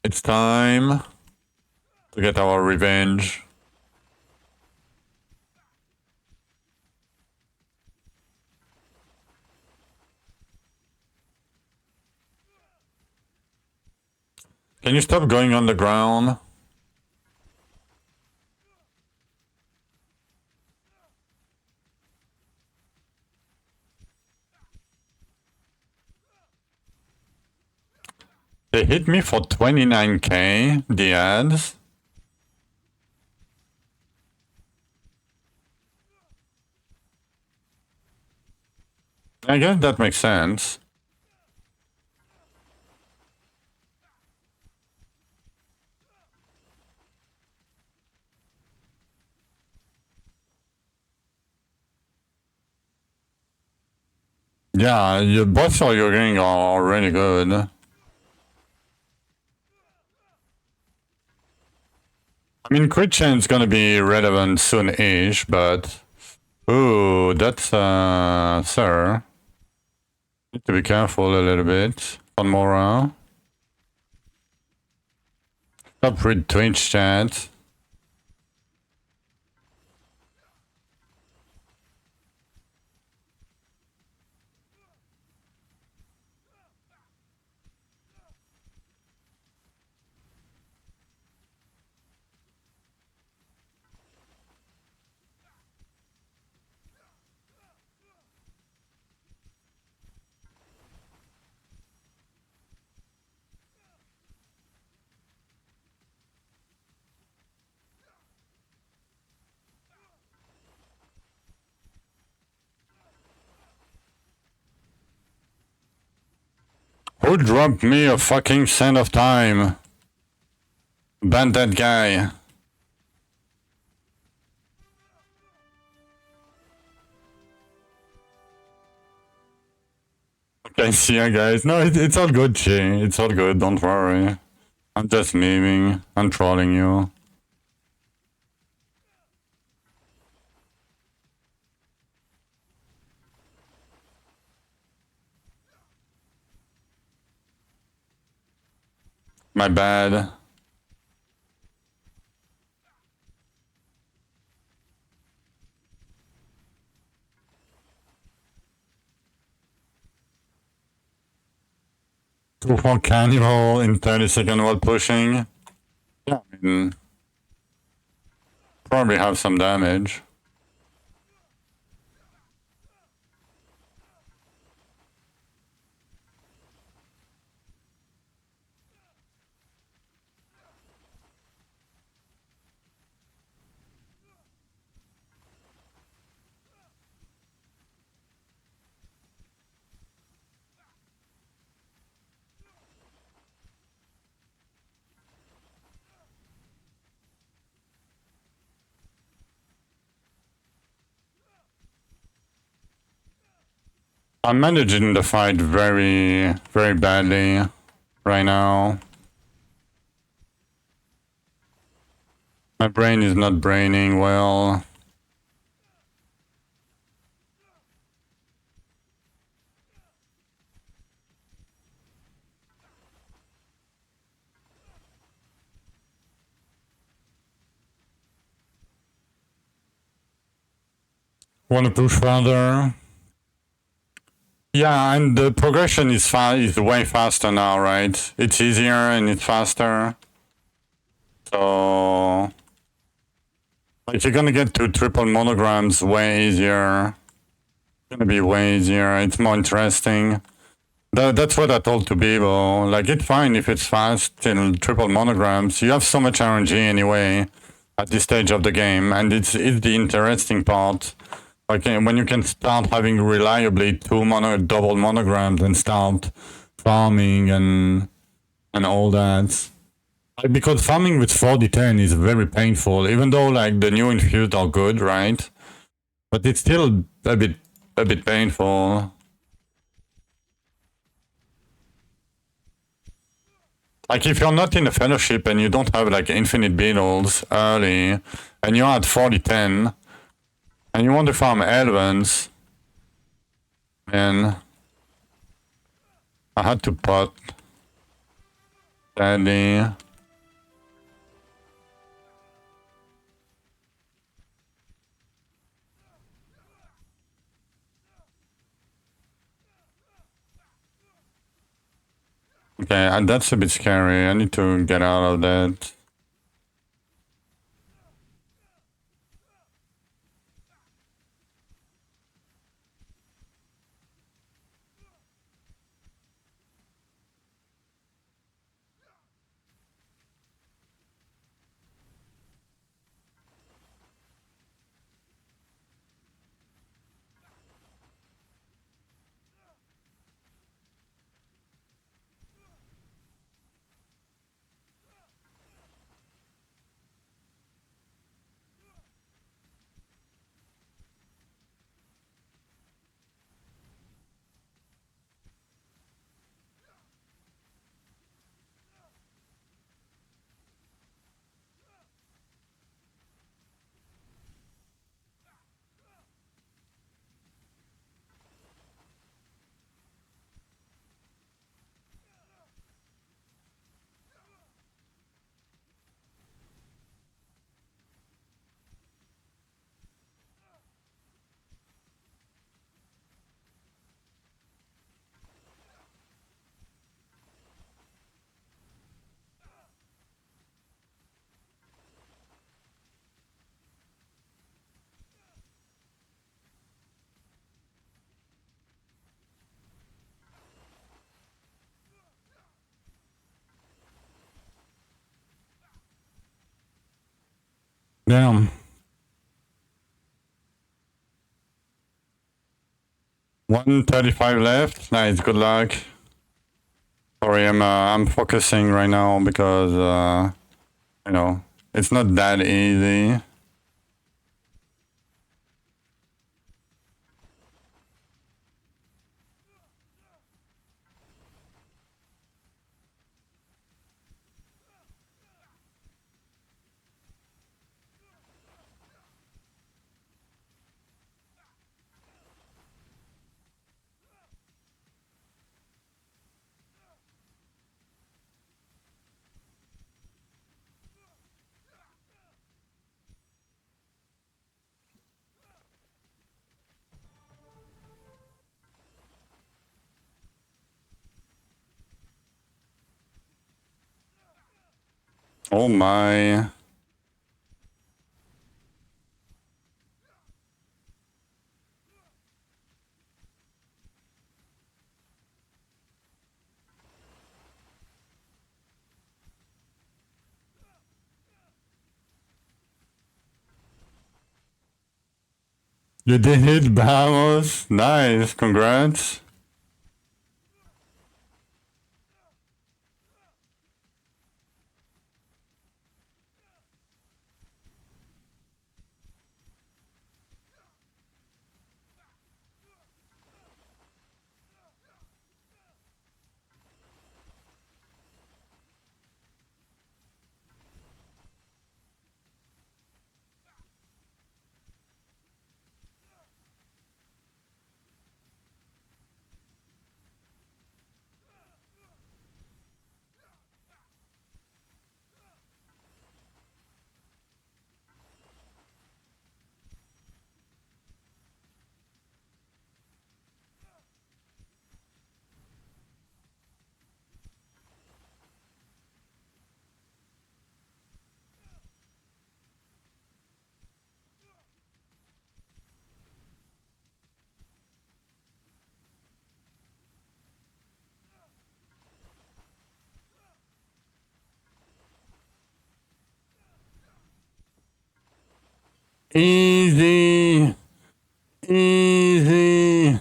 It's time to get our revenge. Can you stop going on the ground? They hit me for 29k, the ads. I guess that makes sense. Yeah, your both of your getting are really good. I mean, crit chance gonna be relevant soon-ish, but... Ooh, that's, sir. Need to be careful a little bit. One more round. Stop with Twitch chat. Who dropped me a fucking cent of time? Ban that guy. Can see you guys. No, it's all good, Chi. It's all good. Don't worry. I'm just memeing. I'm trolling you. My bad. Two for cannibal in 30 seconds while pushing. Yeah, I mean, probably have some damage. I'm managing the fight very, very badly right now. My brain is not braining well. Want to push further? Yeah, and the progression is way faster now, right? It's easier and it's faster. So, like, you're gonna get to triple monograms way easier. It's gonna be way easier. It's more interesting. That's what I told to people. Like, it's fine if it's fast till triple monograms. You have so much RNG anyway at this stage of the game, and it's the interesting part. Like, when you can start having reliably double monograms and start farming and all that. Like, because farming with 4010 is very painful, even though like the new infused are good, right? But it's still a bit painful. Like, if you're not in a fellowship and you don't have like infinite beetles early, and you're at 4010, and you want to farm elephants, man, I had to pot. Sadly. Okay, and that's a bit scary. I need to get out of that. Damn. 135 left. Nice, good luck. Sorry, I'm focusing right now because you know, it's not that easy. Oh my. You did hit Bahamas. Nice, congrats. Easy. Easy.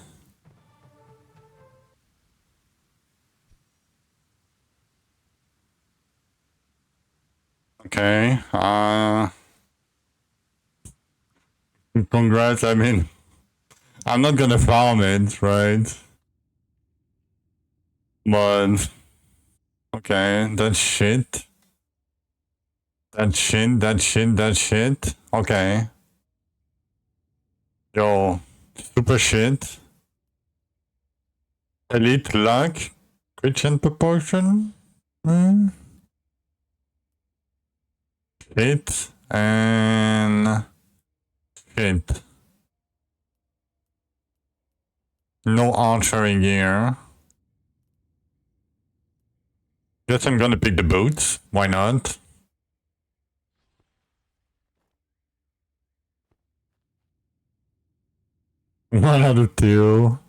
Okay. Congrats. I mean, I'm not gonna farm it, right? But okay, that shit. That shit. That shit. That shit. Okay. Yo, super shit. Elite luck. Christian proportion. Shit and shit. No archery gear. Guess I'm gonna pick the boots. Why not? One out of two.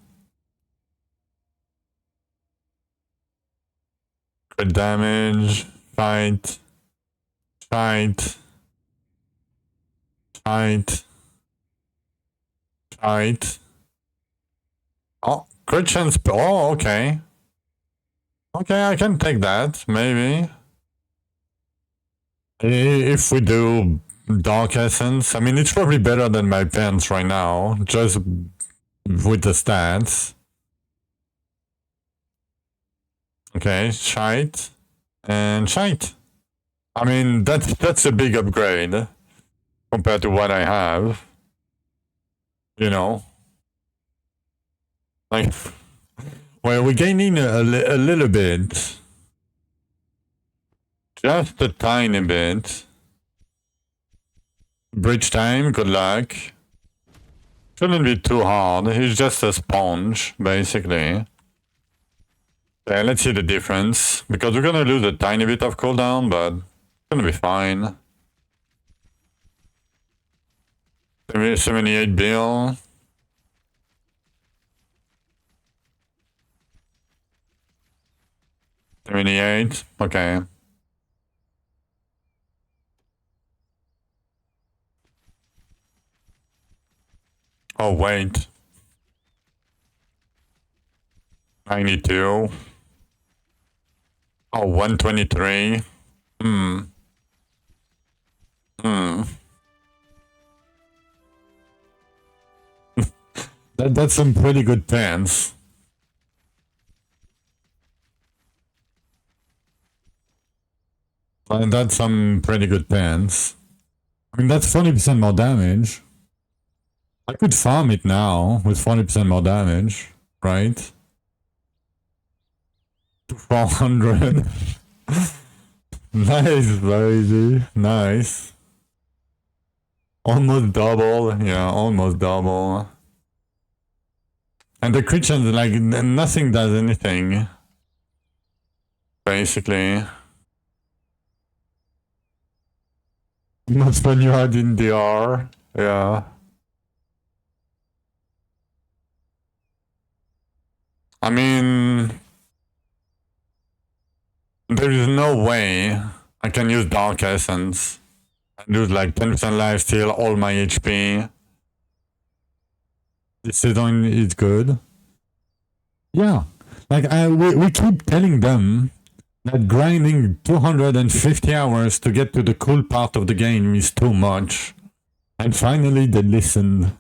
Crit damage. Fight. Fight. Fight. Fight. Oh, crit chance. Oh, okay. Okay, I can take that, maybe. If we do Dark Essence, I mean, it's probably better than my pants right now, just with the stats. Okay, shite and shite. I mean, that's a big upgrade compared to what I have. You know, like, well, we're gaining a little bit, just a tiny bit. Bridge time, good luck. Shouldn't be too hard. He's just a sponge, basically. Okay, let's see the difference. Because we're gonna lose a tiny bit of cooldown, but it's gonna be fine. 78 bill. $78. Okay. Oh, wait. 92. Oh, 123. That's some pretty good pants. That's some pretty good pants. I mean, that's 40% more damage. I could farm it now with 40% more damage, right? To 400. Nice, baby. Nice. Almost double. Yeah, almost double. And the creatures, like, nothing does anything. Basically. Most when you had in DR. Yeah. I mean, there is no way I can use Dark Essence and lose like 10% lifesteal, all my HP. This season is good. Yeah. Like, we keep telling them that grinding 250 hours to get to the cool part of the game is too much. And finally they listened.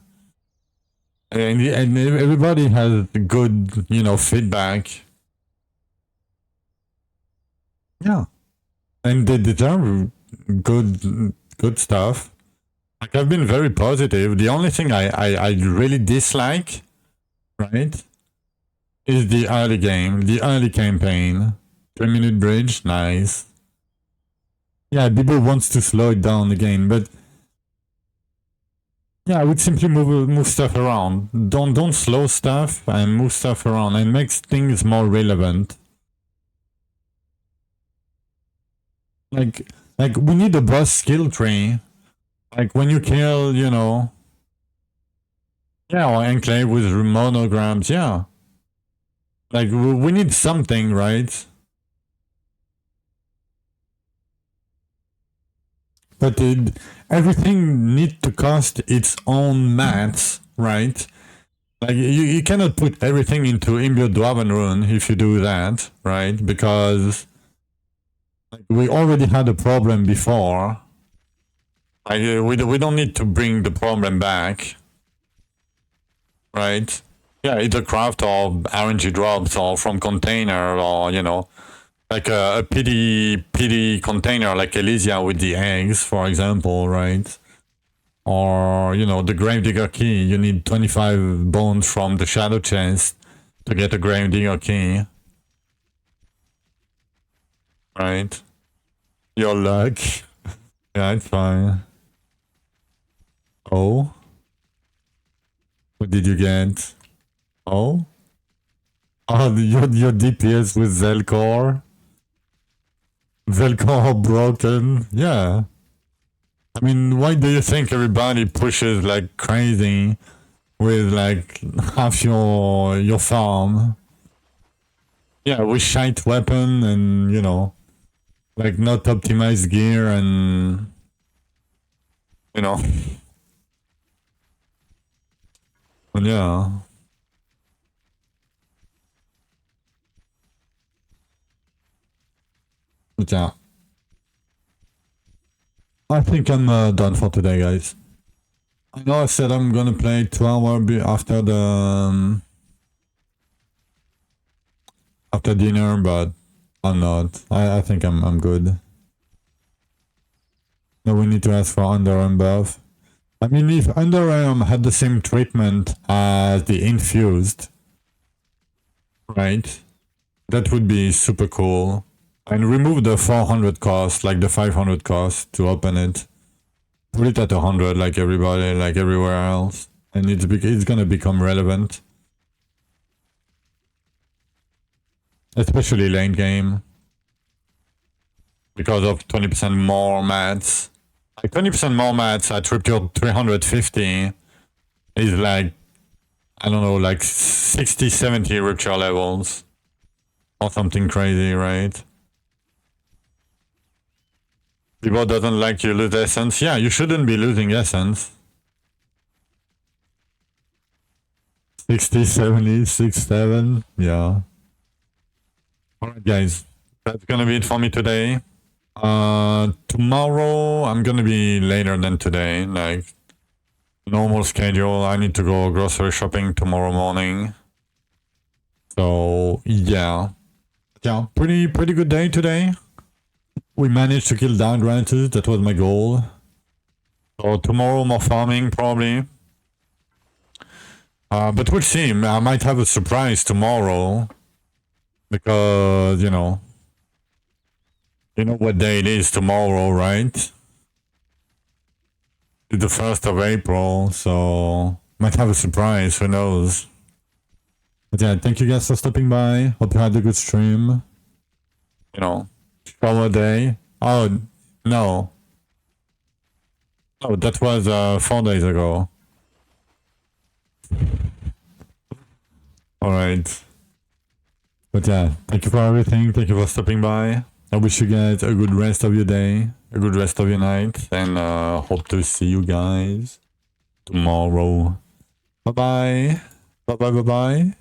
And everybody has good, feedback. Yeah. And they deserve good stuff. Like, I've been very positive. The only thing I really dislike, right, is the early game, the early campaign. 3-minute bridge, nice. Yeah, people wants to slow it down again, but yeah, I would simply move stuff around. Don't slow stuff and move stuff around and makes things more relevant. Like we need a boss skill tree. Like when you kill, or enclave with monograms, yeah. Like we need something, right? But everything needs to cost its own mats, right? Like you cannot put everything into Imbued Dwarven Rune if you do that, right? Because like, we already had a problem before. Like we don't need to bring the problem back, right? Yeah, either craft or RNG drops or from container or like a PD container like Elysia with the eggs, for example, right? Or, the Gravedigger key. You need 25 bones from the Shadow Chest to get a Gravedigger key. Right? Your luck. Yeah, it's fine. Oh? What did you get? Oh? Oh, your DPS with Zelkor? Velcro broken. Yeah. I mean, why do you think everybody pushes like crazy with like half your farm? Yeah, with shite weapon and like not optimized gear and yeah. But yeah. I think I'm done for today, guys. I know I said I'm gonna play 2 hours after the after dinner, but I'm not. I think I'm good. No, we need to ask for underarm buff. I mean, if underarm had the same treatment as the infused, right? That would be super cool. And remove the 400 cost, like the 500 cost to open it. Put it at 100 like everybody, like everywhere else. And it's gonna become relevant. Especially late game. Because of 20% more mats. Like 20% more mats at Riptide 350 is like, I don't know, like 60, 70 Riptide levels. Or something crazy, right? People doesn't like you lose essence. Yeah, you shouldn't be losing essence. 60, 70, 6, 7. Yeah. Alright, guys. That's gonna be it for me today. Tomorrow I'm gonna be later than today. Like, normal schedule. I need to go grocery shopping tomorrow morning. So, yeah. Yeah, pretty good day today. We managed to kill Dark Drythus. That was my goal. So tomorrow more farming probably. But we'll see. I might have a surprise tomorrow. Because, you know what day it is tomorrow, right? It's the 1st of April, so might have a surprise, who knows. But yeah, thank you guys for stopping by. Hope you had a good stream. Shower day. Oh, no. Oh, that was 4 days ago. Alright. But yeah, thank you for everything. Thank you for stopping by. I wish you guys a good rest of your day, a good rest of your night, and hope to see you guys tomorrow. Bye bye. Bye bye. Bye bye.